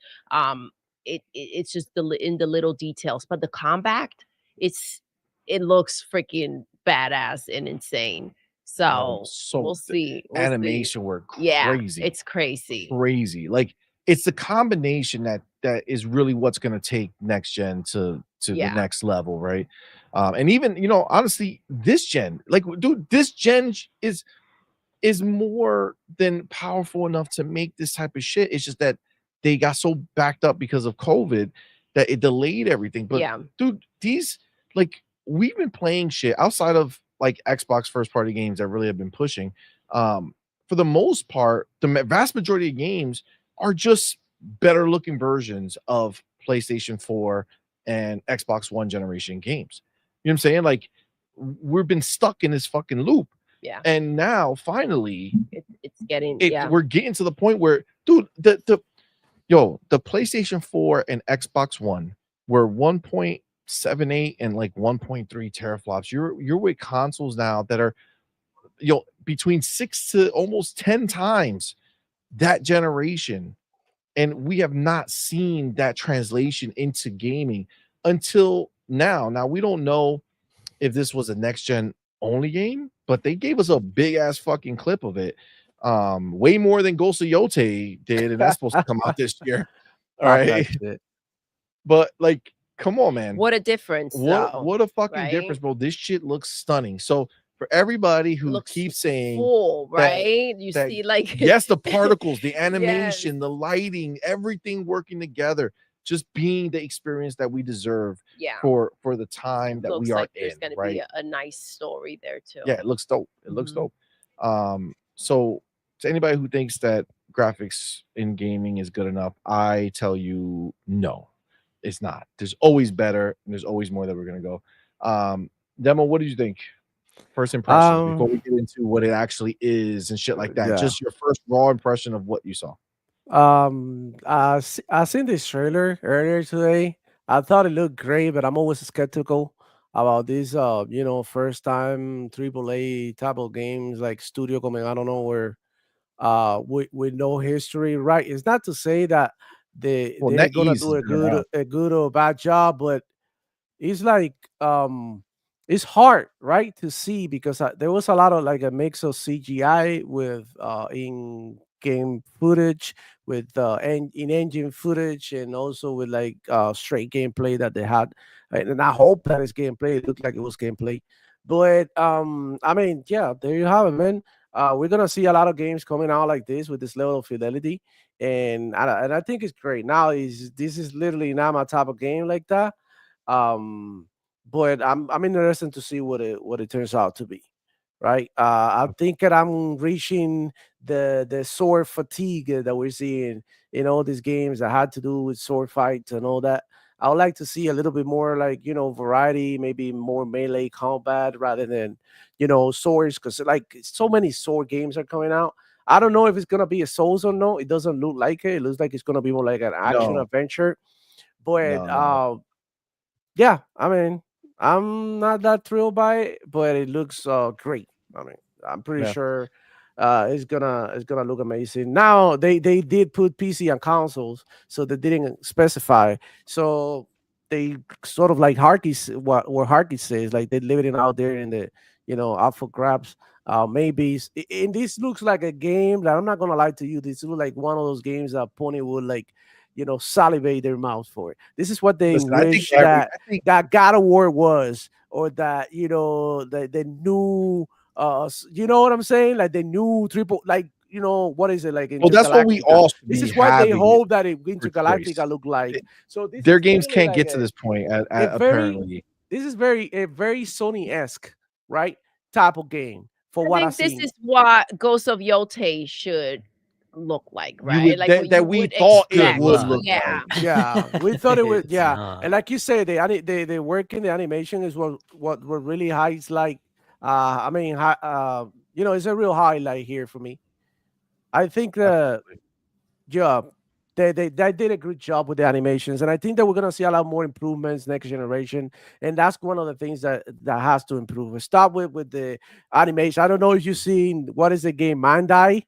It's just in the little details, but the combat, it looks freaking badass and insane. So we'll see. We'll see. Animation work Yeah, crazy. it's crazy. Crazy. Like it's the combination that is really what's going to take next gen to the next level, right? And even honestly, this gen, like, dude, this gen is more than powerful enough to make this type of shit. It's just that they got so backed up because of COVID that it delayed everything. But dude, these, like, we've been playing shit outside of like Xbox first party games that really have been pushing. For the most part, the vast majority of games are just better looking versions of PlayStation 4 and Xbox One generation games. You know what I'm saying? Like, we've been stuck in this fucking loop. Yeah. And now finally it's getting we're getting to the point where, dude, the PlayStation 4 and Xbox One were 1.78 and like 1.3 teraflops. You're with consoles now that are between 6 to almost 10 times that generation. And we have not seen that translation into gaming until now. Now we don't know if this was a next gen only game, but they gave us a big ass fucking clip of it. Way more than Ghost of Yote did, and that's supposed to come out this year. All right. But like, come on, man. What a difference. What a fucking difference, bro. This shit looks stunning. So for everybody who keeps saying full, right? You see, like, yes, the particles, the animation, the lighting, everything working together, just being the experience that we deserve for the time that we are like in. there's gonna right? be a nice story there too. Yeah, it looks dope. It looks dope. So to anybody who thinks that graphics in gaming is good enough, I tell you no, it's not. There's always better, and there's always more that we're gonna go. Demo, what do you think? First impression before we get into what it actually is and shit like that. Just your first raw impression of what you saw. I seen this trailer earlier today. I thought it looked great, but I'm always skeptical about these first time AAA type of games like studio coming out of nowhere with no history, right? It's not to say that they're gonna do a good or bad job, but it's like it's hard, right, to see because there was a lot of like a mix of CGI with in game footage with in-engine footage and also with like straight gameplay that they had, and I hope that it's gameplay. It looked like it was gameplay, but I mean, yeah, there you have it, man. We're gonna see a lot of games coming out like this with this level of fidelity, and I think it's great. Now this is literally not my type of game like that. But I'm interested to see what it turns out to be, right? I think that I'm reaching the sword fatigue that we're seeing in all these games that had to do with sword fights and all that. I would like to see a little bit more like, you know, variety, maybe more melee combat rather than, you know, swords, because like so many sword games are coming out. I don't know if it's gonna be a Souls or no. It doesn't look like it. It looks like it's gonna be more like an action No, adventure. But no. yeah, I mean, I'm not that thrilled by it, but it looks great. I mean, I'm pretty Yeah. sure it's gonna look amazing. Now they did put PC on consoles, so they didn't specify. So they sort of like what Harky says, like they're leaving it out there in the, you know, out for grabs. Maybe and this looks like a game that, I'm not gonna lie to you, this looks like one of those games that Pony would like, you know, salivate their mouths for it. This is what they Listen, I think wish every, that I think that God of War was, or that, you know, the new you know what I'm saying? Like the new triple, like, you know, what is it like well, that's what we Intergalactica? all should This be is what they having it hope that for Intergalactica choice. look like. So this Their is games literally can't like get to this point, a very apparently. this is very a very Sony-esque, right? Type of game for I what I think this see. is what Ghost of Yote should look like, You right? would Like what you we would thought it expect. would luck. look Yeah. like. Yeah, we thought it was, It's yeah. not. And like you say, the work in the animation is what really highlights like I mean you know, it's a real highlight here for me. I think Absolutely. yeah, they did a good job with the animations, and I think that we're gonna see a lot more improvements next generation, and that's one of the things that has to improve. Start with the animation. I don't know if you've seen, what is the game, Mandai?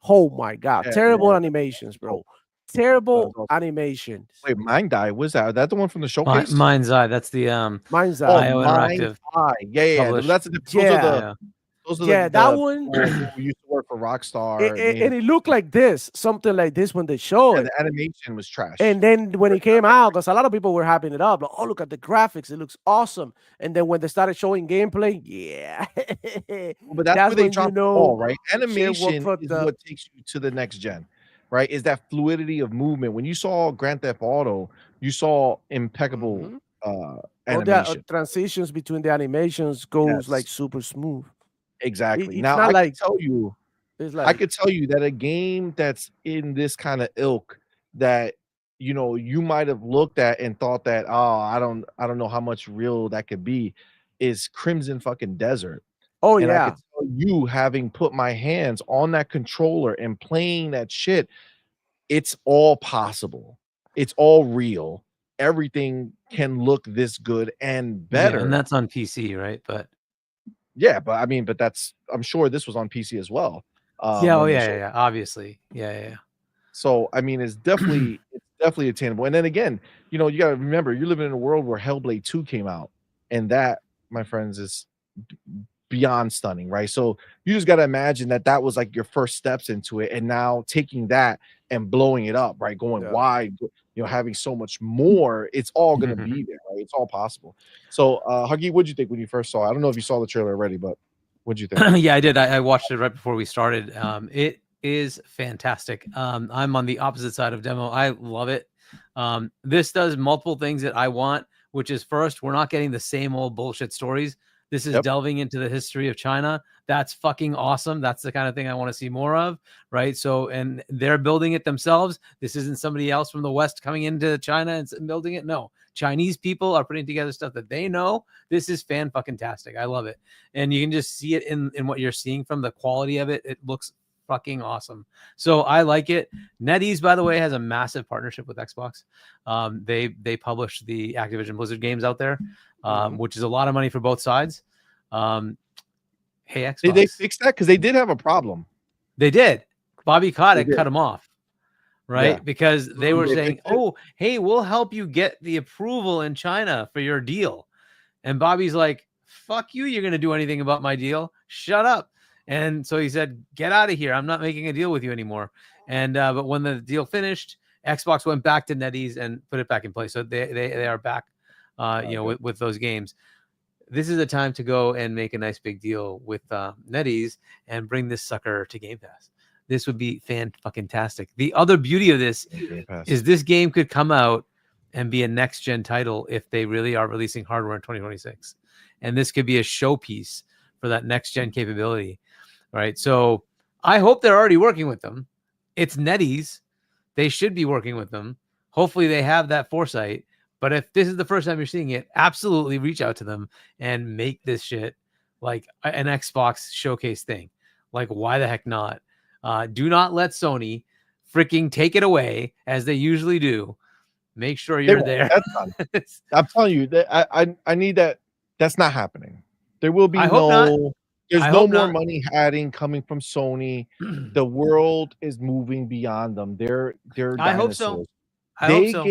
Oh my god, Yeah, terrible yeah. animations, Oh, bro. that was Terrible awesome. animations. Wait, Mind Die, was that the one from the showcase? Mind's Eye. That's the Mine's Oh, IO Mind Interactive Eye. Yeah, yeah. published. That's those are yeah, the Yeah. those are yeah, that the one. people who used to work for Rockstar, made And it looked like this, something like this when they show yeah, it. the animation was trash. And then when Or it came out, because a lot of people were hyping it up, like, oh, look at the graphics, it looks awesome. And then when they started showing gameplay, yeah, But that's that's where they when you dropped the know ball, right? shit was Animation fucked is up. what takes you to the next gen, right? Is that fluidity of movement. When you saw Grand Theft Auto, you saw impeccable Mhm. All the animation. transitions between the animations goes like Yes, super smooth. exactly. It's Now not I can like tell you, it's I like could tell you that a game that's in this kind of ilk that you might have looked at and thought that, oh, I don't know how much real that could be, is Crimson fucking Desert. oh And I could yeah, tell you, having put my hands on that controller and playing that shit, it's all possible. It's all real. Everything can look this good and Yeah, and better. that's on PC, right? But Yeah, but I mean, but that's I'm sure this was on PC as well. yeah, oh When they yeah, showed. yeah, obviously. Yeah. So I mean, it's definitely attainable. And then again, you got to remember, you're living in a world where Hellblade 2 came out, and that, my friends, is beyond stunning, right? So you just got to imagine that that was like your first steps into it, and now taking that and blowing it up, right? Going yeah. wide, having so much more, it's all going to be there, right? It's all possible. So, Huggy, what'd you think when you first saw it? I don't know if you saw the trailer already, but what'd you think? Yeah, I did. I watched it right before we started. It is fantastic. I'm on the opposite side of demo. I love it. This does multiple things that I want, which is, first, we're not getting the same old bullshit stories. This is delving into the history of China. That's fucking awesome. That's the kind of thing I want to see more of, right? So, and they're building it themselves. This isn't somebody else from the West coming into China and building it. No, Chinese people are putting together stuff that they know. This is fan-fucking-tastic. I love it. And you can just see it in what you're seeing from the quality of it. It looks fucking awesome. So I like it. NetEase, by the way, has a massive partnership with Xbox. They publish the Activision Blizzard games out there, which is a lot of money for both sides. Hey, Xbox. Did they fix that? Because they did have a problem. They did. Bobby Kotick cut him off, right? Yeah. Because they were They saying, fixed it? oh, hey, we'll help you get the approval in China for your deal. And Bobby's like, fuck you. You're going to do anything about my deal. Shut up. And so he said, get out of here. I'm not making a deal with you anymore. And but when the deal finished, Xbox went back to NetEase and put it back in place. So they are back, with those games. This is a time to go and make a nice big deal with NetEase and bring this sucker to Game Pass. This would be fan-fucking-tastic. The other beauty of this is this game could come out and be a next-gen title if they really are releasing hardware in 2026. And this could be a showpiece for that next-gen capability, right? So I hope they're already working with them. It's NetEase. They should be working with them. Hopefully they have that foresight. But if this is the first time you're seeing it, absolutely reach out to them and make this shit like an Xbox showcase thing. Like, why the heck not? Do not let Sony freaking take it away as they usually do. Make sure you're there. I'm telling you that I need that. That's not happening. There will be I hope not. There's I no hope more not. money adding coming from Sony. The world is moving beyond them. They're I hope dinosaurs. so. I hope so.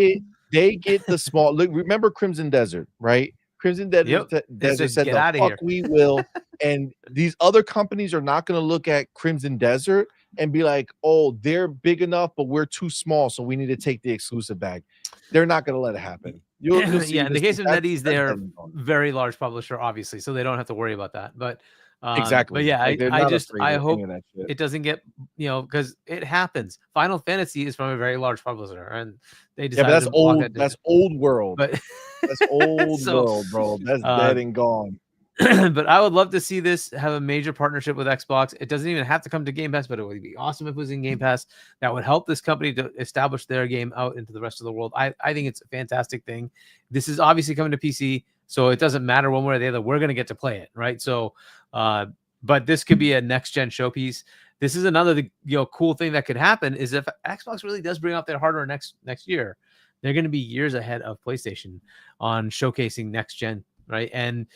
They get the small look. Remember Crimson Desert, right? Crimson Desert, Desert said get the outta fuck here. we will. And these other companies are not going to look at Crimson Desert and be like, oh, they're big enough, but we're too small, so we need to take the exclusive back. They're not going to let it happen. You'll see Yeah, in the case of NetEase, they're done. very large publisher, obviously, so they don't have to worry about that. But Exactly. But yeah, Like, they're I not just afraid of hope any of that shit. it doesn't get, because it happens. Final Fantasy is from a very large publisher, and they Yeah, decided but that's to block old. that That's old world. But That's old world, bro. That's dead and gone. But I would love to see this have a major partnership with Xbox. It doesn't even have to come to Game Pass, but it would be awesome if it was in Game Pass. That would help this company to establish their game out into the rest of the world. I think it's a fantastic thing. This is obviously coming to PC, so it doesn't matter one way or the other. We're going to get to play it, right? So, but this could be a next-gen showpiece. This is another cool thing that could happen is if Xbox really does bring out their hardware next year, they're going to be years ahead of PlayStation on showcasing next-gen, right? And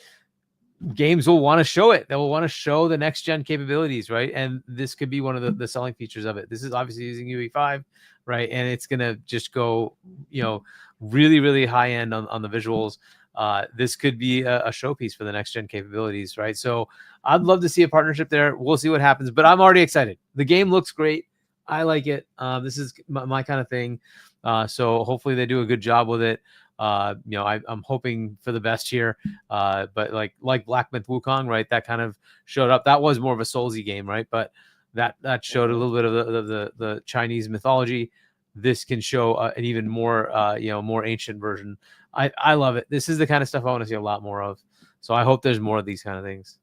games will want to show it. They will want to show the next gen capabilities, right? And this could be one of the selling features of it. This is obviously using UE5, right? And it's gonna just go, really, really high end on the visuals. This could be a showpiece for the next gen capabilities, right? So I'd love to see a partnership there. We'll see what happens, but I'm already excited. The game looks great. I like it. This is my kind of thing. So hopefully they do a good job with it. I'm hoping for the best here. But like Black Myth Wukong, right? That kind of showed up. That was more of a Soulsy game, right? But that showed a little bit of the Chinese mythology. This can show an even more more ancient version. I love it. This is the kind of stuff I want to see a lot more of. So I hope there's more of these kind of things.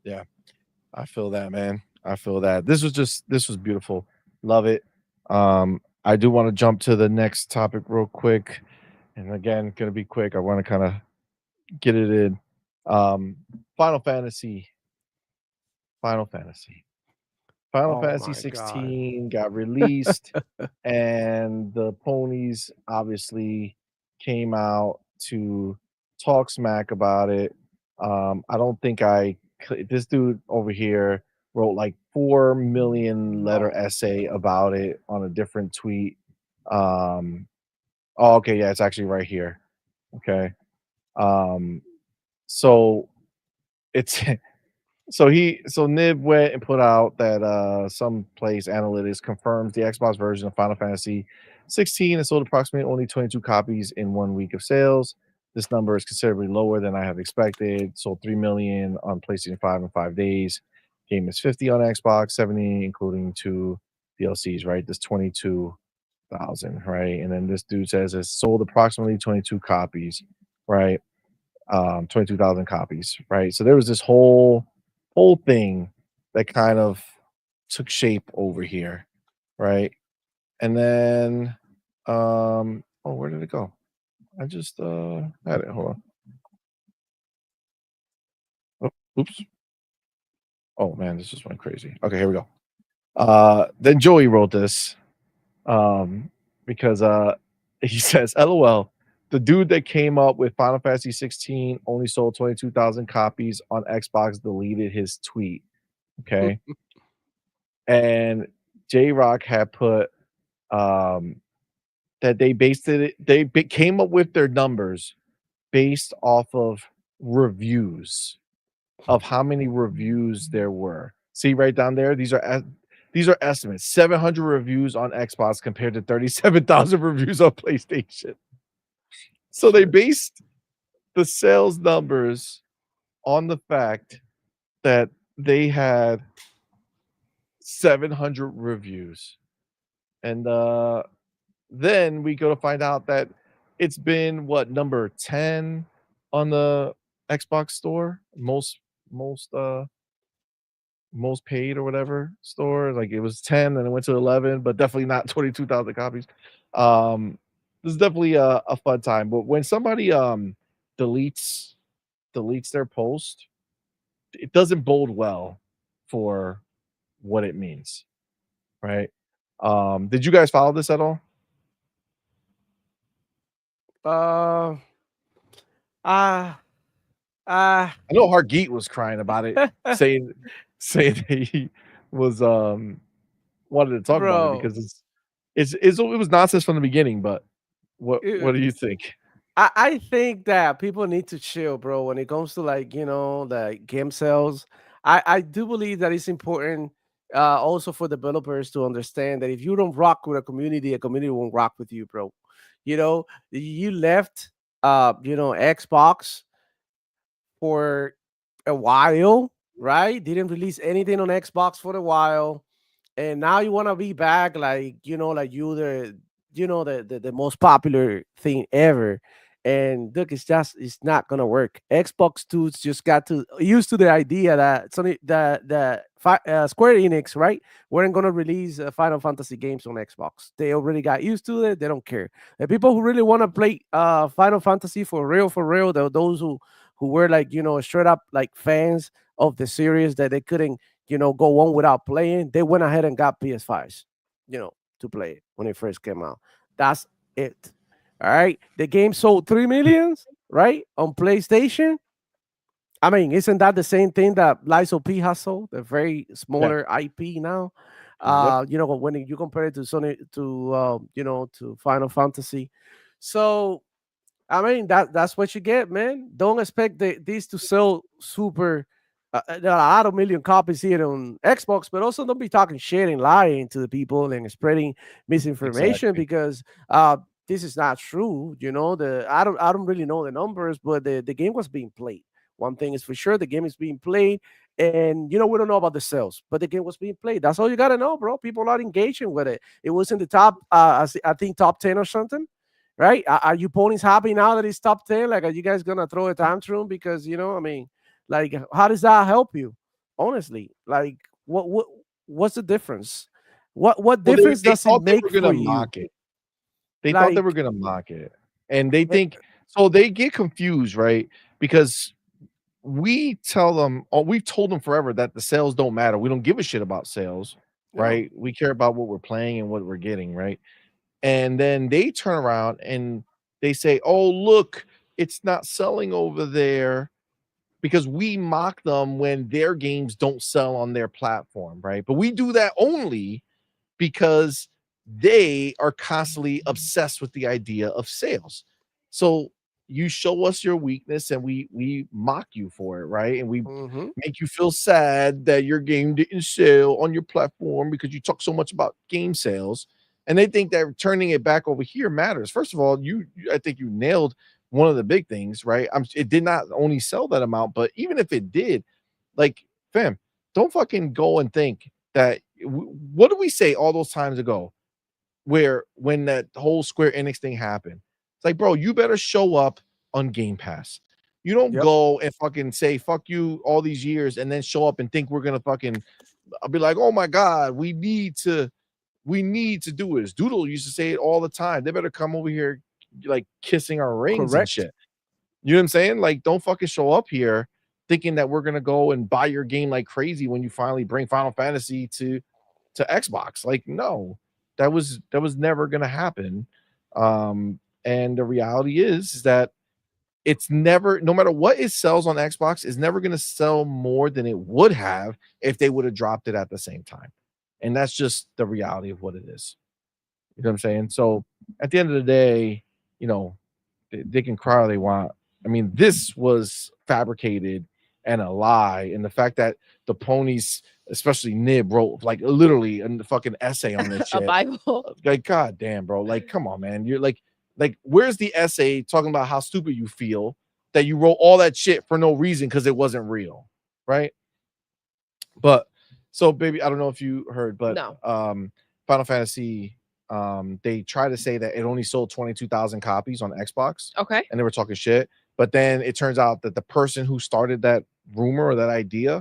Yeah, I feel that, man. I feel that. This was beautiful. Love it. I do want to jump to the next topic real quick. And again, gonna be quick. I want to kind of get it in. Final Fantasy Oh 16 got released, and the ponies obviously came out to talk smack about it. I don't think this dude over here wrote like 4 million letter essay about it on a different tweet. Oh, okay, yeah, it's actually right here. Okay. So it's so Nib went and put out that some place analytics confirms the Xbox version of Final Fantasy 16 has sold approximately only 22 copies in 1 week of sales. This number is considerably lower than I have expected. Sold 3 million on PlayStation 5 in 5 days. Game is 50 on Xbox, 70 including 2 DLCs, right? This 22,000, right? And then this dude says it's sold approximately 22 copies, right? 22,000 copies, right? So there was this whole thing that kind of took shape over here, right? And then oh, where did it go? I just had it. Hold on. Oh, oops. Oh man, this just went crazy. Okay, here we go. Then Joey wrote this because he says, LOL, the dude that came up with Final Fantasy 16 only sold 22,000 copies on Xbox, deleted his tweet. Okay. And J-Rock had put that they came up with their numbers based off of reviews, of how many reviews there were. See right down there? These are estimates. 700 reviews on Xbox compared to 37,000 reviews on PlayStation. So they based the sales numbers on the fact that they had 700 reviews. And then we go to find out that it's been number 10 on the Xbox store, most paid or whatever store. Like it was 10 and it went to 11, but definitely not 22,000 copies. this is definitely a fun time. But when somebody deletes their post, it doesn't bode well for what it means, right? Did you guys follow this at all? Uh, I know Hargeet was crying about it, saying that he was wanted to talk about it bro, because it was nonsense from the beginning. But what do you think? I think that people need to chill, bro. When it comes to like the game sales, I do believe that it's important also for developers to understand that if you don't rock with a community won't rock with you, bro. You left Xbox for a while, right? Didn't release anything on Xbox for a while, and now you want to be back, like like the most popular thing ever. And look, it's not gonna work. Xbox dudes just got to used to the idea that Sony, Square Enix, right, weren't gonna release Final Fantasy games on Xbox. They already got used to it. They don't care. The people who really want to play Final Fantasy for real, those who were like straight up like fans of the series that they couldn't go on without playing, they went ahead and got PS5s, to play it when it first came out. That's it. All right. The game sold 3 million, right? On PlayStation. I mean, isn't that the same thing that Lies of P has sold? A very smaller IP now. When you compare it to Sony to Final Fantasy. So I mean, that's what you get, man. Don't expect these to sell super there are a lot of million copies here on Xbox, but also don't be talking shit and lying to the people and spreading misinformation because this is not true. I don't really know the numbers, but the game was being played. One thing is for sure, the game is being played, and we don't know about the sales, but the game was being played. That's all you gotta know, bro. People are engaging with it. It was in the top, I think top 10 or something. Right? Are you ponies happy now that it's top 10? Like, are you guys gonna throw a tantrum because I mean, like, how does that help you? Honestly, like, what's the difference? What difference does it make for you? Mock it. They thought they were gonna mock it, and they think so. They get confused, right? Because we tell them, we've told them forever that the sales don't matter. We don't give a shit about sales, right? We care about what we're playing and what we're getting, right? And then they turn around and they say, oh, look, it's not selling over there because we mock them when their games don't sell on their platform, right? But we do that only because they are constantly obsessed with the idea of sales. So you show us your weakness and we mock you for it, right? And we make you feel sad that your game didn't sell on your platform because you talk so much about game sales. And they think that turning it back over here matters. First of all, I think you nailed one of the big things, right? It did not only sell that amount, but even if it did, like, fam, don't fucking go and think that. What did we say all those times ago? When that whole Square Enix thing happened, it's like, bro, you better show up on Game Pass. You don't go and fucking say fuck you all these years and then show up and think we're gonna fucking. I'll be like, oh my god, we need to do this. Doodle used to say it all the time. They better come over here like kissing our rings and shit. You know what I'm saying? Like, don't fucking show up here thinking that we're gonna go and buy your game like crazy when you finally bring Final Fantasy to Xbox. Like, no, that was never gonna happen. And the reality is that it's never, no matter what it sells on Xbox, is never gonna sell more than it would have if they would have dropped it at the same time. And that's just the reality of what it is. You know what I'm saying? So at the end of the day, they can cry all they want. I mean, this was fabricated and a lie. And the fact that the ponies, especially Nib, wrote like literally a fucking essay on this shit. A Bible. Like, god damn, bro. Like, come on, man. You're like, where's the essay talking about how stupid you feel that you wrote all that shit for no reason because it wasn't real, right? But so, baby, I don't know if you heard, but Final Fantasy, they try to say that it only sold 22,000 copies on Xbox. Okay. And they were talking shit. But then it turns out that the person who started that rumor or that idea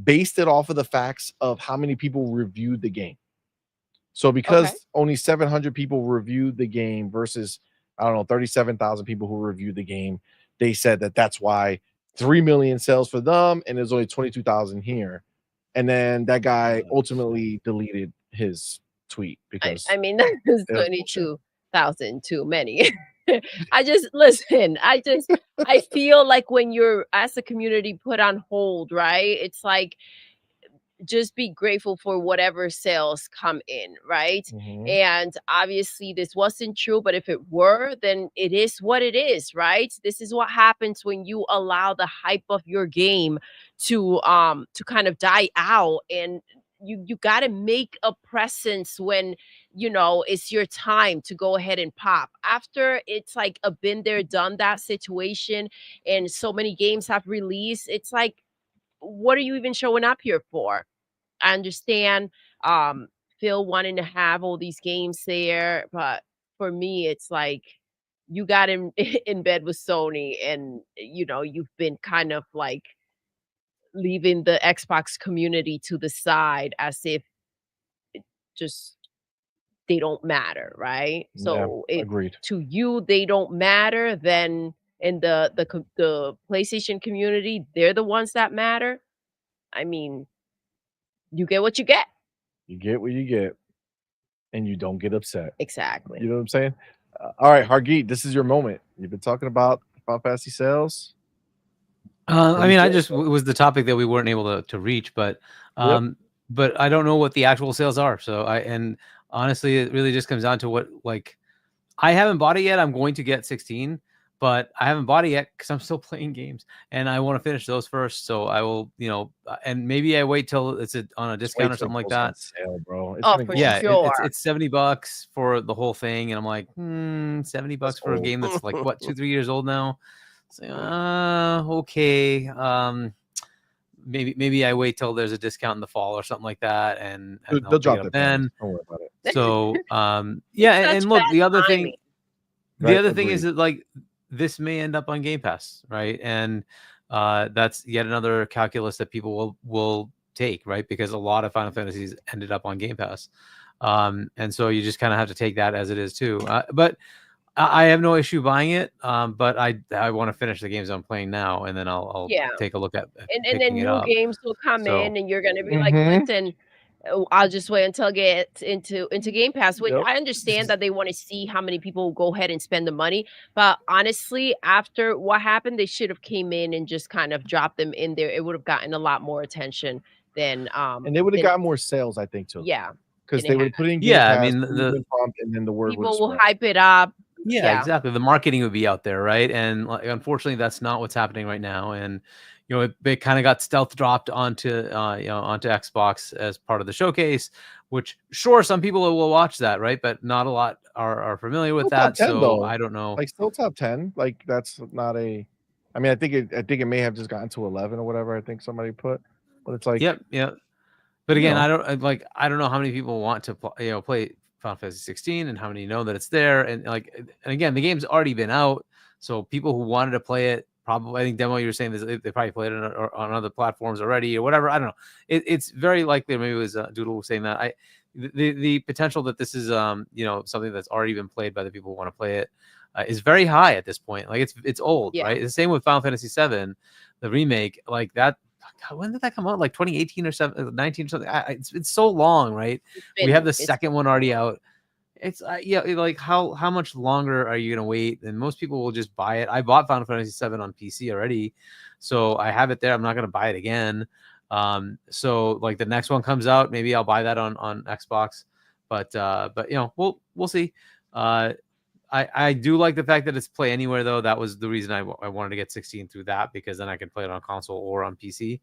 based it off of the facts of how many people reviewed the game. So because only 700 people reviewed the game versus I don't know, 37,000 people who reviewed the game. They said that that's why 3 million sales for them, and there's only 22,000 here. And then that guy ultimately deleted his tweet because I mean, that is 22,000 too many. I just listen. I feel like when you're as a community put on hold, right? It's like just be grateful for whatever sales come in, right? And obviously this wasn't true, but if it were, then it is what it is, right? This is what happens when you allow the hype of your game to kind of die out, and you got to make a presence when it's your time to go ahead and pop. After it's like a been there done that situation and so many games have released, it's like, what are you even showing up here for? I understand Phil wanting to have all these games there, but for me, it's like you got in bed with Sony, and you've been kind of like leaving the Xbox community to the side as if just they don't matter, right? So if agreed. to you they don't matter, then in the PlayStation community, they're the ones that matter. I mean, you get what you get. You get what you get, and you don't get upset. Exactly. You know what I'm saying? All right, Hargeet, this is your moment. You've been talking about Final Fantasy sales. I mean, it was the topic that we weren't able to reach, but but I don't know what the actual sales are. So and honestly, it really just comes down to what, like, I haven't bought it yet. I'm going to get 16, but I haven't bought it yet because I'm still playing games and I want to finish those first. So I will, and maybe I wait till it's on a discount or something like that. Sale, bro. Yeah, sure. It's $70 for the whole thing, and I'm like, $70 for a game that's like what 2-3 years old now. So, okay. Maybe I wait till there's a discount in the fall or something like that, and they'll drop it then. Don't worry about it. So and look, the other thing is that, like, this may end up on Game Pass, right? And that's yet another calculus that people will take, right? Because a lot of Final Fantasies ended up on Game Pass, and so you just kind of have to take that as it is too. But I have no issue buying it, but I want to finish the games I'm playing now, and then I'll take a look at and then new games will come in, and you're gonna be like, listen, I'll just wait until I get into Game Pass. Which I understand that they want to see how many people will go ahead and spend the money, but honestly, after what happened, they should have came in and just kind of dropped them in there. It would have gotten a lot more attention than and they would have gotten more sales, I think, too. Yeah, because they would put in Game Pass, I mean, and then the word people will hype it up. Yeah, exactly. The marketing would be out there, right? And unfortunately, that's not what's happening right now. And it kind of got stealth dropped onto onto Xbox as part of the showcase. Which, sure, some people will watch that, right? But not a lot are familiar with that. 10, so though. I don't know. Like, still top 10. Like, that's not a. I mean, I think it may have just gotten to 11 or whatever. I think somebody put, but it's like yep. But again, I don't know how many people want to play Final Fantasy 16 and how many know that it's there, and again, the game's already been out, so people who wanted to play it probably, I think, Demo, you were saying this, they probably played it on other platforms already or whatever. I don't know. It's very likely, maybe it was Doodle was saying that the potential that this is something that's already been played by the people who want to play it is very high at this point. Like, it's old, right? It's the same with Final Fantasy 7, the remake, like that. God, when did that come out? Like 2018 or 19 or something. It's so long, right? We have the second one already out. It's like how much longer are you gonna wait? And most people will just buy it. I bought Final Fantasy 7 on PC already, so I have it there. I'm not gonna buy it again. So like the next one comes out, maybe I'll buy that on Xbox. But we'll see. I do like the fact that it's play anywhere, though. That was the reason I wanted to get 16 through that, because then I can play it on console or on PC.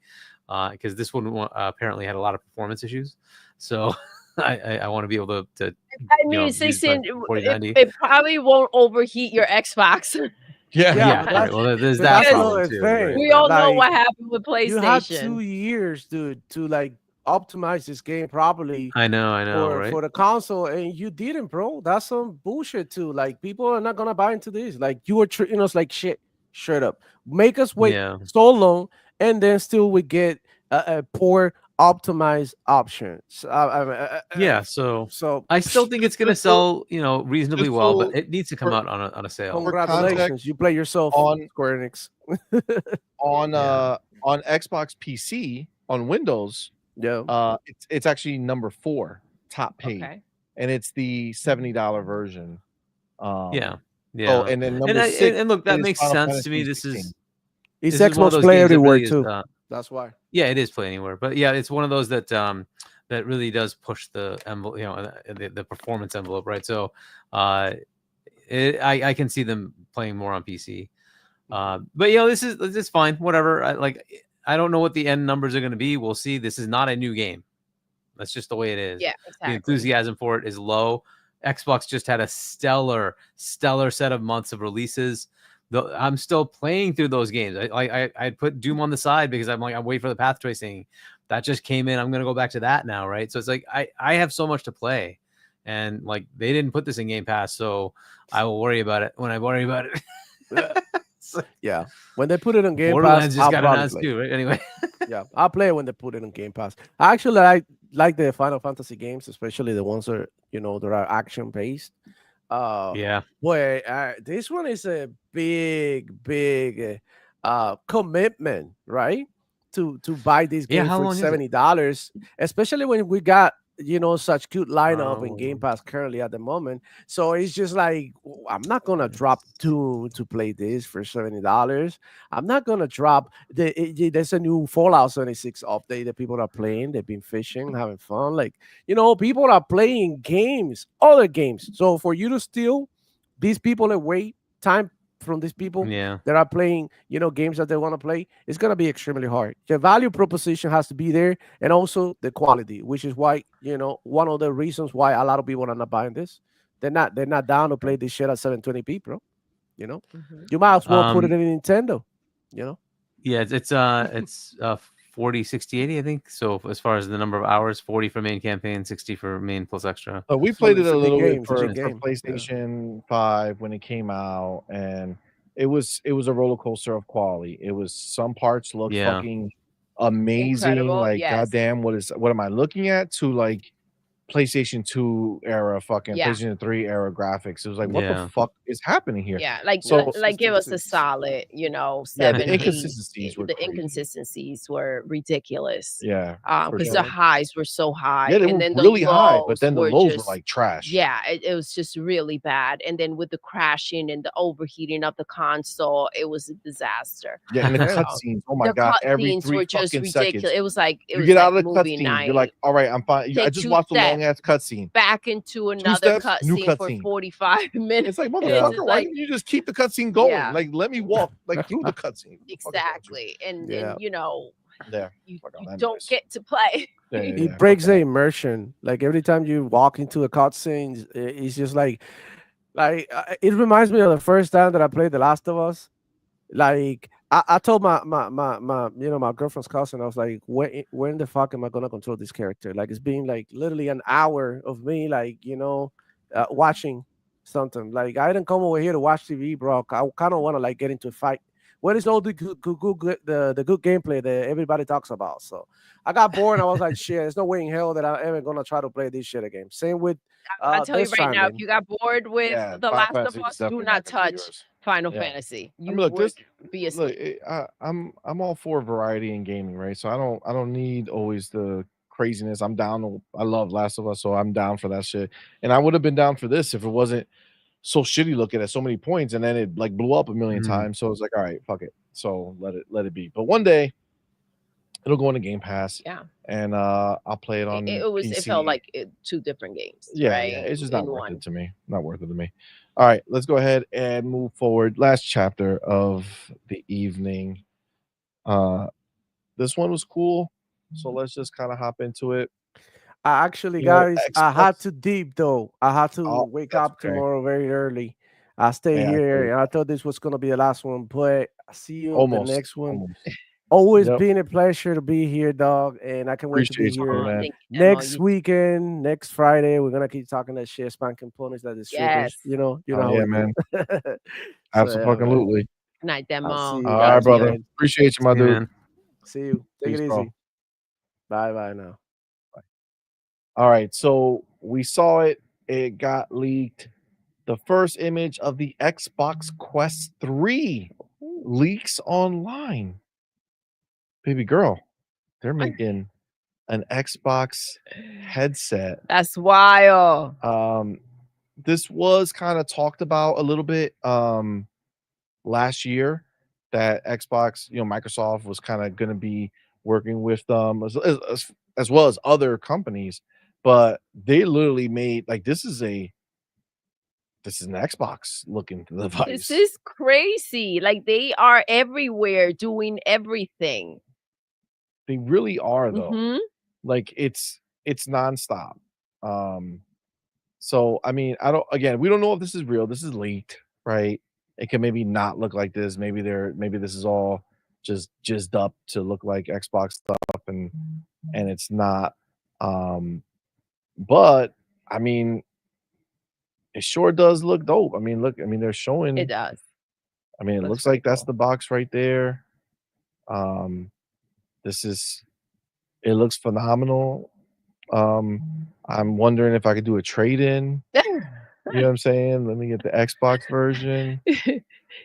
Because this one apparently had a lot of performance issues, so I want to be able to. I mean, 16. It probably won't overheat your Xbox. Yeah. Right. Well, there's that problem too. Right? We all know what happened with PlayStation. You had 2 years, dude, to like optimize this game properly. I know, right? For the console, and you didn't, bro. That's some bullshit too. Like, people are not gonna buy into this. Like, you were treating us like shit. Straight up, make us wait so long, and then still we get a poor optimized options. Yeah, so So I still think it's gonna Just so- sell, reasonably just well, but so it needs to come for- out on a sale. congratulations, context, you play yourself on- Square Enix. on Xbox PC on Windows, Yeah. it's actually number 4 top paid, Okay. and it's the $70 version. Yeah. Oh, and then number And 6 and look, that is makes Final sense to Fantasy me. This 16. is It's this is one of Xbox those Play games that everywhere really is, too. That's why. yeah, it is Play Anywhere, but yeah, it's one of those that that really does push the envelope, the performance envelope, right? So, I can see them playing more on PC. But this is fine. Whatever. I don't know what the end numbers are going to be. We'll see. This is not a new game. That's just the way it is. Yeah, The exactly. enthusiasm for it is low. Xbox just had a stellar set of months of releases. I'm still playing through those games. I put Doom on the side because I'm wait for the path tracing. That just came in. I'm gonna go back to that now, right? So it's like I have so much to play, and like they didn't put this in Game Pass, so I will worry about it when I worry about it. Yeah, when they put it on Game Borderlands Pass, just I'll got probably announced play. too, right? Anyway, Yeah, I'll play it when they put it on Game Pass. I actually like the Final Fantasy games, especially the ones that that are action based. yeah, Boy, this one is a big commitment, right? To buy this Yeah, game how for long is it? $70, especially when we got such cute lineup in Game Oh. Pass currently at the moment. So it's just like I'm not gonna drop Doom to play this for $70. I'm not gonna drop there's a new Fallout 76 update that people are playing. They've been fishing, having fun. Like people are playing games, other games. So for you to steal these people away time from these people yeah. that are playing, games that they want to play, it's gonna be extremely hard. The value proposition has to be there, and also the quality, which is why one of the reasons why a lot of people are not buying this. They're not down to play this shit at 720p, bro. Mhm. You might as well put it Um, in Nintendo. Yeah, it's 40, 60, 80, I think. So as far as the number of hours, 40 for main campaign, 60 for main plus extra. We So played it it's a a big little game, bit it's a for big game. Yeah. PlayStation 5 when it came out, and it was a roller coaster of quality. It was some parts looked Yeah. fucking amazing, Incredible, like yes. goddamn, what am I looking at? To like PlayStation 2 era, fucking Yeah. PlayStation 3 era graphics. It was like, what Yeah. the fuck is happening here? Yeah, like So- give us a solid, 7, 8. inconsistencies were The crazy. inconsistencies were ridiculous. Yeah, for Because sure. the highs were so high, Yeah, they and were then the really high, but lows then the were lows were just like trash. yeah, it was just really bad. And then with the crashing and the overheating of the console, it was a disaster. Yeah, and the Yeah. cutscenes. Oh my The god! Every cutscenes 3 were just fucking ridiculous. seconds, It was like you get out of the movie cutscene. night. You're like, all right, I'm fine. I Take just 2 watched a steps. long ass cutscene. back into another steps, new cutscene for cutscene. 45 minutes. It's like, And motherfucker, just why like- didn't you just keep the cutscene going? Yeah. Like, let me walk like through the cutscene. Exactly. And Yeah. and Yeah. you Fuck all that don't noise. get to play. Yeah, yeah, It yeah, breaks fuck the that. immersion. Like every time you walk into a cutscene, it's just like it reminds me of the first time that I played The Last of Us. Like I told my my girlfriend's cousin, I was like, when the fuck am I gonna control this character? Like it's been like literally an hour of me like watching something. Like I didn't come over here to watch TV, bro. I kind of want to like get into a fight. Where is all the good gameplay that everybody talks about? So I got bored and I was like, shit, there's no way in hell that I'm ever gonna try to play this shit again. Same with I'll tell you this right now, if Stranding. you got bored with Yeah, The Final Last Fantasy of is Us, do definitely not not gonna be touch yours. Final Yeah. Fantasy. You Look, would this be asleep. I'm all for variety in gaming, right? So I don't need always the craziness. I'm down. I love Last of Us, so I'm down for that shit. And I would have been down for this if it wasn't so shitty looking at so many points, and then it like blew up a million times. So it's like, all right, fuck it. So let it be. But one day it'll go into Game Pass. Yeah. And I'll play it on It PC. felt like 2 different games. Yeah, right? yeah, it's just not In worth one. it to me. Not worth it to me. All right, let's go ahead and move forward. Last chapter of the evening. This one was cool, so let's just kind of hop into it. Actually, You know, guys, I had Xbox- to deep though. I had to Oh, wake that's up okay. tomorrow very early. I stay Yeah, I here, feel you. and I thought this was gonna be the last one, but I see you on Almost. the next one. Almost. Always Yep. been a pleasure to be here, dog, and I can't wait to be Appreciate you, here man. Thank you, Emma. next weekend, next Friday. We're gonna keep talking that shit, span components, that distributors. Yes. You know Oh, how yeah, we do. man. So, yeah, man. Absolutely. Good night, Demo. I'll see you All guys, right, brother. man. Appreciate you, my Yeah, dude. man. See you. Take Peace, it bro. easy. Bye now. All right, so we saw it. It got leaked. The first image of the Xbox Quest 3 leaks online. Baby girl, they're making an Xbox headset. That's wild. This was kind of talked about a little bit last year, that Xbox, Microsoft was kind of going to be working with them as well as other companies, but they literally made like this is an Xbox looking device. This is crazy. Like they are everywhere doing everything. They really are though. Mhm. Like it's nonstop. So I mean, we don't know if this is real. This is leaked, right? It can maybe not look like this. Maybe this is all just jizzed up to look like Xbox stuff and it's not. But I mean, it sure does look dope. I mean, look, they're showing It does. I mean, it Looks looks like pretty that's the box right there. It looks phenomenal. I'm wondering if I could do a trade-in. You know what I'm saying? Let me get the Xbox version.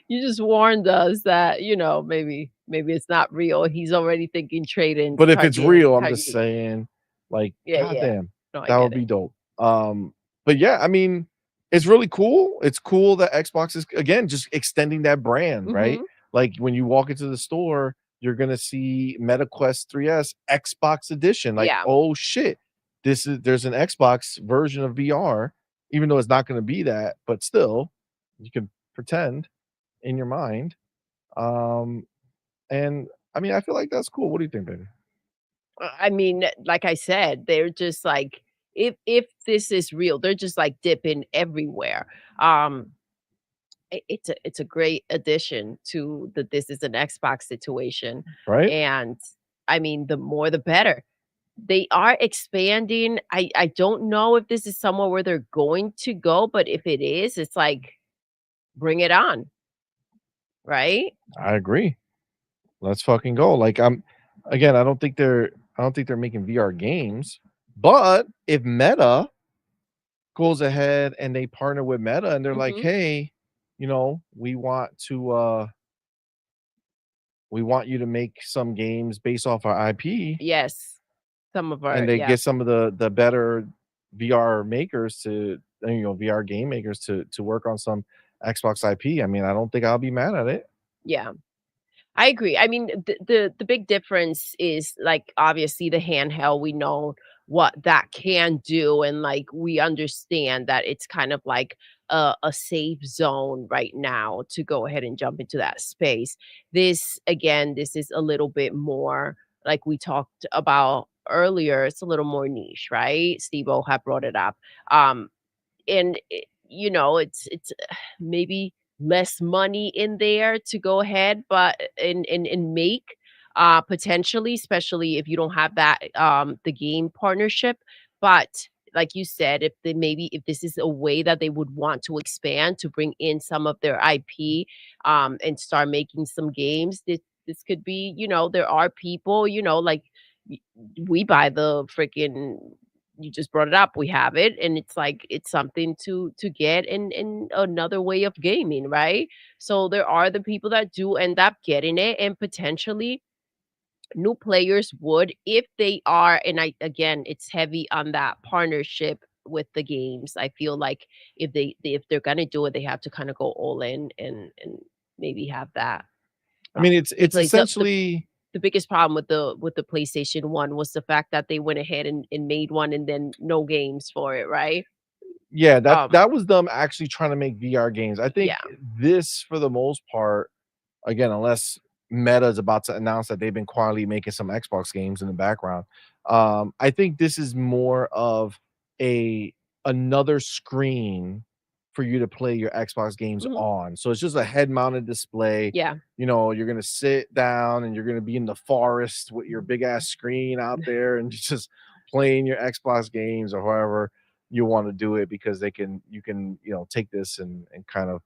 You just warned us that, maybe it's not real. He's already thinking trade-ins. But if it's real, I'm just saying, like, Yeah. goddamn, No, I that get would it. be dope. But yeah, I mean, it's really cool. It's cool that Xbox is again just extending that brand, right? Mhm. Like when you walk into the store, you're gonna see MetaQuest 3S Xbox Edition. Like, Yeah. oh shit, there's an Xbox version of VR, even though it's not gonna be that, but still, you can pretend in your mind. And I mean, I feel like that's cool. What do you think, baby? I mean, like I said, they're just like if this is real, they're just like dipping everywhere. It's a great addition to the this is an Xbox situation. Right? And I mean, the more the better. They are expanding. I don't know if this is somewhere where they're going to go, but if it is, it's like bring it on. Right? I agree. Let's fucking go. Like I don't think they're making VR games, but if Meta goes ahead and they partner with Meta and they're like, Mhm. "Hey, we want you to make some games based off our IP," Yes. Some of our and they get some of the better VR makers VR game makers to work on some Xbox IP. I mean, I don't think I'll be mad at it. Yeah. I agree. I mean, the big difference is like obviously the handheld. We know what that can do, and like we understand that it's kind of like a safe zone right now to go ahead and jump into that space. This again, this is a little bit more like we talked about earlier. It's a little more niche, right? Steve-O had brought it up. And it's maybe less money in there to go ahead but and make potentially, especially if you don't have that the game partnership. But like you said, if this is a way that they would want to expand to bring in some of their IP and start making some games, this could be, there are people, like y- we buy the freaking, you just brought it up. We have it, and it's like it's something to get in another way of gaming, right? So there are the people that do end up getting it, and potentially new players would if they are. And again, it's heavy on that partnership with the games. I feel like if they're gonna do it, they have to kind of go all in and maybe have that. I mean, it's Replace essentially the biggest problem with the PlayStation 1 was the fact that they went ahead and made one and then no games for it, right? yeah, that Um, that was them actually trying to make VR games. I think Yeah. this, for the most part, again, unless Meta is about to announce that they've been quietly making some Xbox games in the background, I think this is more of another screen for you to play your Xbox games Mhm. on. So it's just a head-mounted display. Yeah. You're gonna sit down and you're gonna be in the forest with your big ass screen out there and just playing your Xbox games or however you want to do it, because you can take this and kind of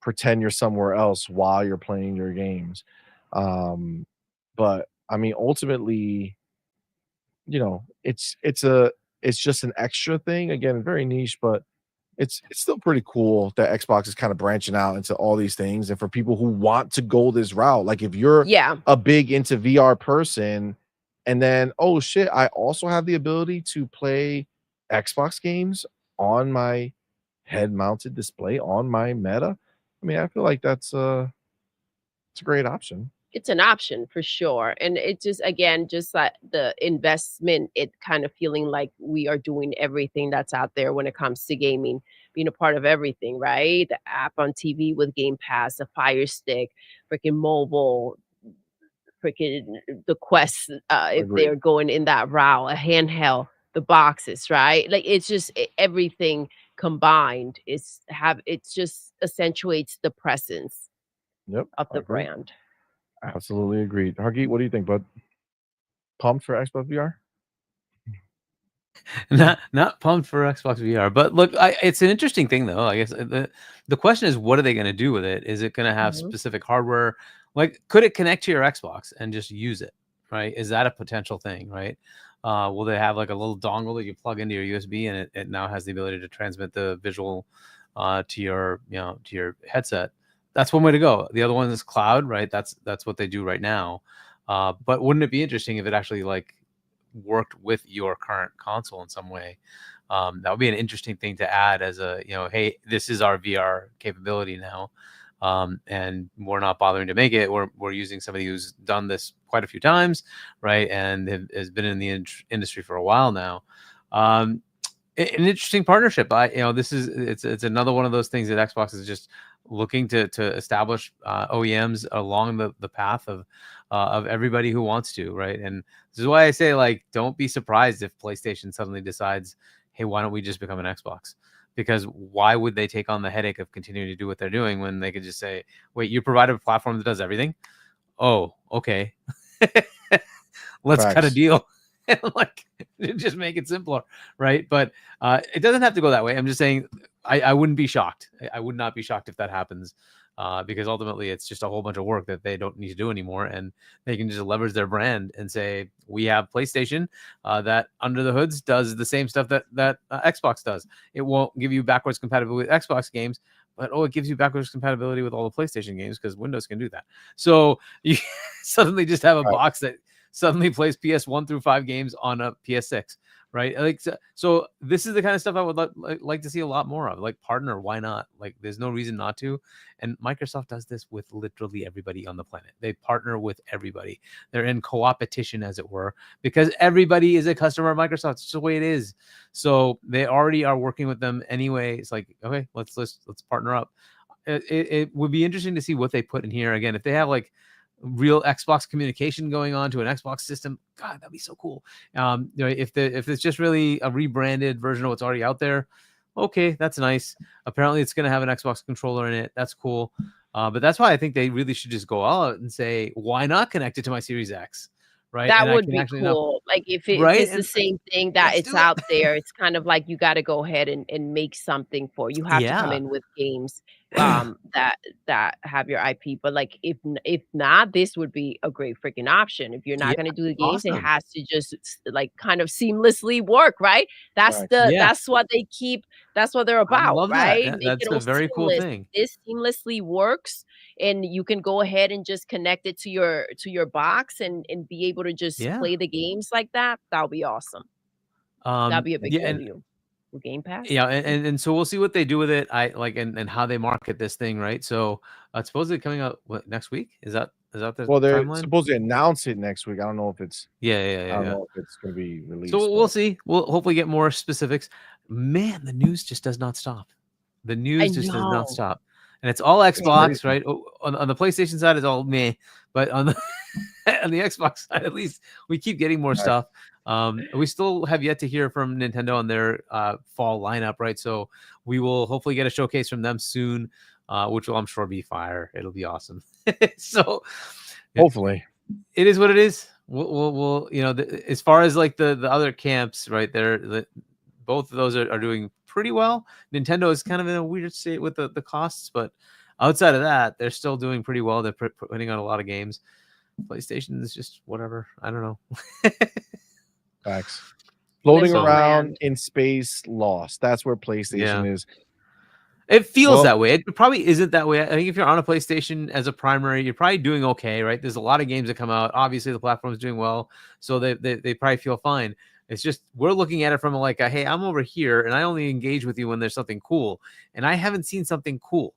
pretend you're somewhere else while you're playing your games. But I mean, ultimately, you know, it's just an extra thing. Again, very niche, but it's still pretty cool that Xbox is kind of branching out into all these things. And for people who want to go this route, like if you're Yeah. a big into VR person, and then oh shit, I also have the ability to play Xbox games on my head-mounted display on my Meta. I mean, I feel like it's a great option. It's an option for sure. And it just, again, just like the investment, it kind of feeling like we are doing everything that's out there when it comes to gaming, being a part of everything, right? The app on TV with Game Pass, the Fire Stick, freaking mobile, freaking the Quest, if Agreed. they're going in that route, a handheld, the boxes, right? Like it's just everything combined it's just accentuates the presence Yep. of I the agree. brand. Absolutely agreed. Hargeet, what do you think, bud? Pumped for Xbox VR? Not pumped for Xbox VR, but look, it's an interesting thing though. I guess the question is, what are they going to do with it? Is it going to have specific hardware? Like, could it connect to your Xbox and just use it? Right? Is that a potential thing? Right? Will they have like a little dongle that you plug into your USB and it now has the ability to transmit the visual to your to your headset? That's one way to go. The other one is cloud, right? That's what they do right now. But wouldn't it be interesting if it actually like worked with your current console in some way? That would be an interesting thing to add as a, hey, this is our VR capability now. And we're not bothering to make it. We're using somebody who's done this quite a few times, right? And has been in the industry for a while now. An interesting partnership. It's another one of those things that Xbox is just looking to establish OEMs along the path of everybody who wants to, right? And this is why I say, like, don't be surprised if PlayStation suddenly decides, hey, why don't we just become an Xbox? Because why would they take on the headache of continuing to do what they're doing when they could just say, wait, you provide a platform that does everything? Oh, okay. Let's cut a deal. And like, just make it simpler, right? But it doesn't have to go that way. I'm just saying, I wouldn't be shocked. I would not be shocked if that happens, because ultimately it's just a whole bunch of work that they don't need to do anymore, and they can just leverage their brand and say, we have PlayStation that under the hoods does the same stuff that Xbox does. It won't give you backwards compatibility with Xbox games, but it gives you backwards compatibility with all the PlayStation games because Windows can do that. So you suddenly just have a box that suddenly plays PS1 through 5 games on a PS6, right? Like, so this is the kind of stuff I would like to see a lot more of. Like, partner, why not? Like, there's no reason not to. And Microsoft does this with literally everybody on the planet. They partner with everybody. They're in co-opetition, as it were, because everybody is a customer of Microsoft. It's just the way it is. So they already are working with them anyway. It's like, okay, let's partner up. It would be interesting to see what they put in here. Again, if they have like real Xbox communication going on to an Xbox system, God, that'd be so cool. If it's just really a rebranded version of what's already out there, okay, that's nice. Apparently it's going to have an Xbox controller in it. That's cool. But that's why I think they really should just go out and say, why not connect it to my Series X? Right. That would be cool. Like if it's the same thing that it's out there, it's kind of like you got to go ahead and make something for you. Have to come in with games that have your IP. But like if not, this would be a great freaking option. If you're not going to do the games, it has to just like kind of seamlessly work, right? That's that's what they keep. That's what they're about, right? That. That's a very cool thing. This seamlessly works, and you can go ahead and just connect it to your box and be able to just play the games like that. That'll be awesome. That'd be a big deal. Game Pass. Yeah, and so we'll see what they do with it. I like and how they market this thing, right? So it's supposedly coming out next week. Is that the they're timeline? supposed to announce it next week. I don't know if it's I don't know if it's going to be released. So we'll see. We'll hopefully get more specifics. Man, the news just does not stop. The news just does not stop. And it's all Xbox, right? On the PlayStation side, it's all meh. But on the on the Xbox side, at least, we keep getting more stuff. We still have yet to hear from Nintendo on their fall lineup, right? So we will hopefully get a showcase from them soon, which will, I'm sure, be fire. It'll be awesome. So hopefully, it is what it is. We'll as far as like the other camps, right? Both of those are doing pretty well. Nintendo is kind of in a weird state with the costs, but outside of that, they're still doing pretty well. They're putting out a lot of games. PlayStation is just whatever. I don't know. Facts. Floating Limbo around land. in space, lost. That's where PlayStation is. It feels Well- that way. It probably isn't that way. I think if you're on a PlayStation as a primary, you're probably doing okay, right? There's a lot of games that come out. Obviously, the platform is doing well, so they probably feel fine. It's just we're looking at it from like a, hey, I'm over here, and I only engage with you when there's something cool, and I haven't seen something cool.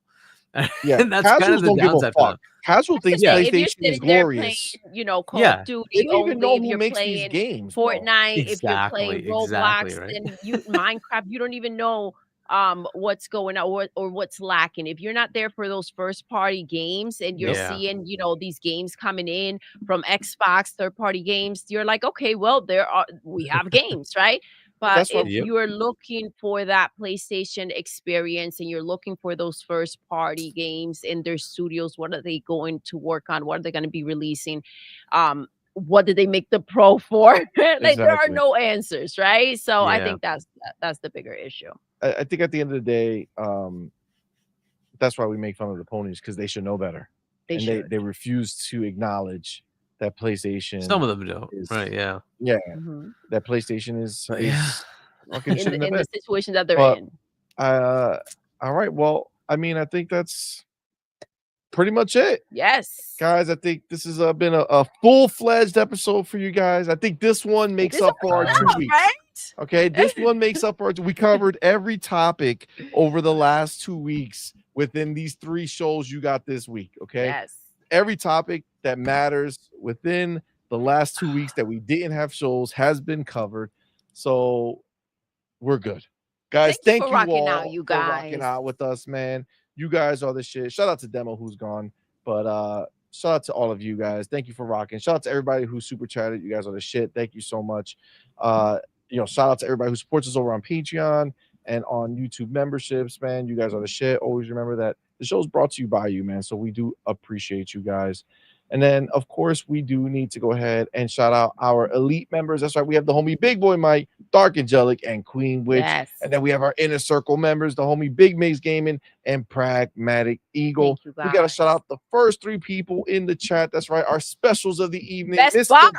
Yeah, and that's kind casuals of the don't give a downside for them. fuck. Casual thinks Say, if you're PlayStation is sitting there glorious. playing, you know, Call Yeah. of Duty They don't only, even know if who you're makes these playing games, bro. Fortnite, if you're playing Exactly, Roblox, right? and you Minecraft, you don't even know what's going on or what's lacking. If you're not there for those first party games and you're Yeah. seeing, you know, these games coming in from Xbox, third party games, you're like, okay, well, we have games, right? But That's why- if you're looking for that PlayStation experience and you're looking for those first party games in their studios, what are they going to work on? What are they going to be releasing? What did they make the Pro for? Like, there are Exactly. no answers, right? So I Yeah. think that's the bigger issue. I think at the end of the day, that's why we make fun of the ponies, because they should know better. They should. They refuse to acknowledge that PlayStation. Some of them don't, is- right? Yeah. Yeah, Mhm. that PlayStation is Yeah. fucking shit in the the bed. situation that they're But- in. All right. Well, I mean, I think that's pretty much it, Yes. guys. I think this has been a full-fledged episode for you guys. I think this one makes up for our 2 weeks. Right? Okay, this one makes up for it. We covered every topic over the last 2 weeks within these 3 shows you got this week. Okay, Yes. every topic that matters within the last 2 weeks that we didn't have shows has been covered. So we're good, guys. Thank you Thank for you rocking all out, you for rocking guys. out with us, man. You guys are the shit. Shout out to Demo, who's gone, but shout out to all of you guys. Thank you for rocking. Shout out to everybody who super chatted. You guys are the shit. Thank you so much. You know, shout out to everybody who supports us over on Patreon and on YouTube memberships, man. You guys are the shit. Always remember that the show is brought to you by you, man. So we do appreciate you guys. And then, of course, we do need to go ahead and shout out our elite members. That's right. We have the homie Big Boy Mike, Dark Angelic, and Queen Witch. Yes. And then we have our inner circle members, the homie Big Maze Gaming and Pragmatic Eagle. Thank you, We got to guys. shout out the first 3 people in the chat. That's right. Our specials of the evening. Best Mr. bot.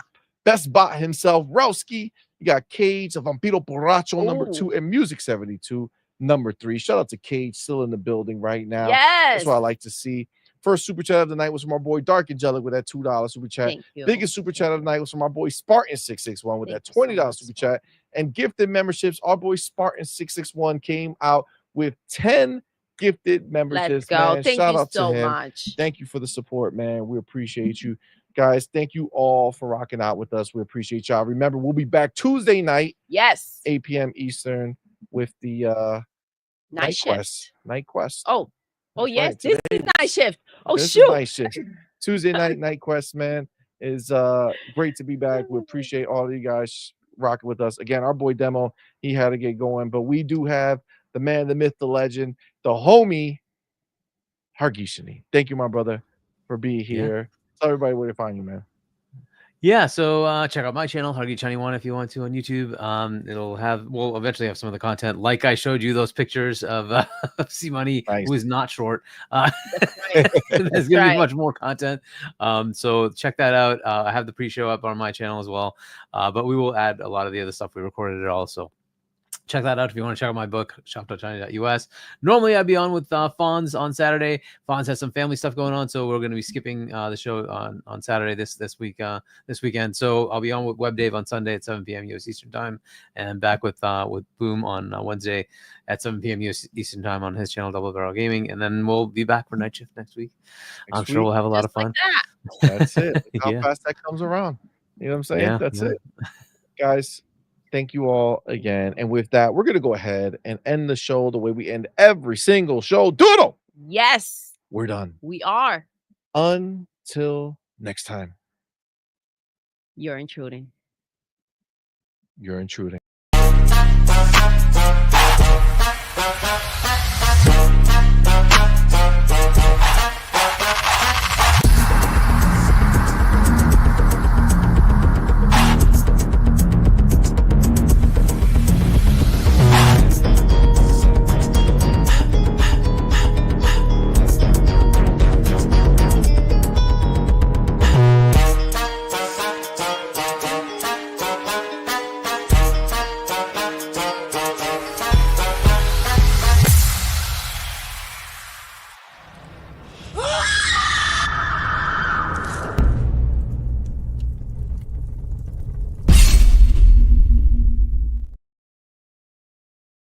Best Bot himself, Rowski. You got Cage of Vampiro Borracho, number Ooh. 2, and Music 72, number 3. Shout out to Cage, still in the building right now. Yes. That's what I like to see. First super chat of the night was from our boy Dark Angelic with that $2 super chat. Thank you. Biggest super chat of the night was from our boy Spartan661 with Thank that you so $20 much, super chat. And gifted memberships, our boy Spartan661 came out with 10 gifted memberships. Let's go. Man. Thank Shout you out so to him. much. Thank you for the support, man. We appreciate you. Guys, thank you all for rocking out with us. We appreciate y'all. Remember, we'll be back Tuesday night, Yes. 8 p.m. Eastern, with the Night shift. Night Quest. Oh, That's yes. right. This Today- is night shift. Oh, this is shoot. night shift. Tuesday night Night Quest, man, is great to be back. We appreciate all of you guys rocking with us. Again, our boy Demo, he had to get going, but we do have the man, the myth, the legend, the homie, Hargishani. Thank you, my brother, for being here. Tell everybody where to find you, man. Yeah, so check out my channel, Hargi21, if you want to on YouTube. We'll eventually have some of the content, like I showed you those pictures of CMoney, Nice. who is not short. Right. There's gonna right. be much more content. So check that out. I have the pre-show up on my channel as well. But we will add a lot of the other stuff we recorded it all. So check that out if you want to check out my book, shop.china.us. Normally I'd be on with Fonz on Saturday. Fonz has some family stuff going on, so we're going to be skipping the show on Saturday this weekend. So I'll be on with Web Dave on Sunday at 7 p.m. US Eastern Time, and back with Boom on Wednesday at 7 p.m. US Eastern Time on his channel, Double Barrel Gaming, and then we'll be back for Night Shift next week. I'm sure we'll have a lot of fun. That's it. Look how Yeah. fast that comes around. You know what I'm saying? Yeah, That's yeah. it. Guys, thank you all again. And with that, we're going to go ahead and end the show the way we end every single show. Doodle! Yes, We're done. we are. Until next time, You're intruding. you're intruding.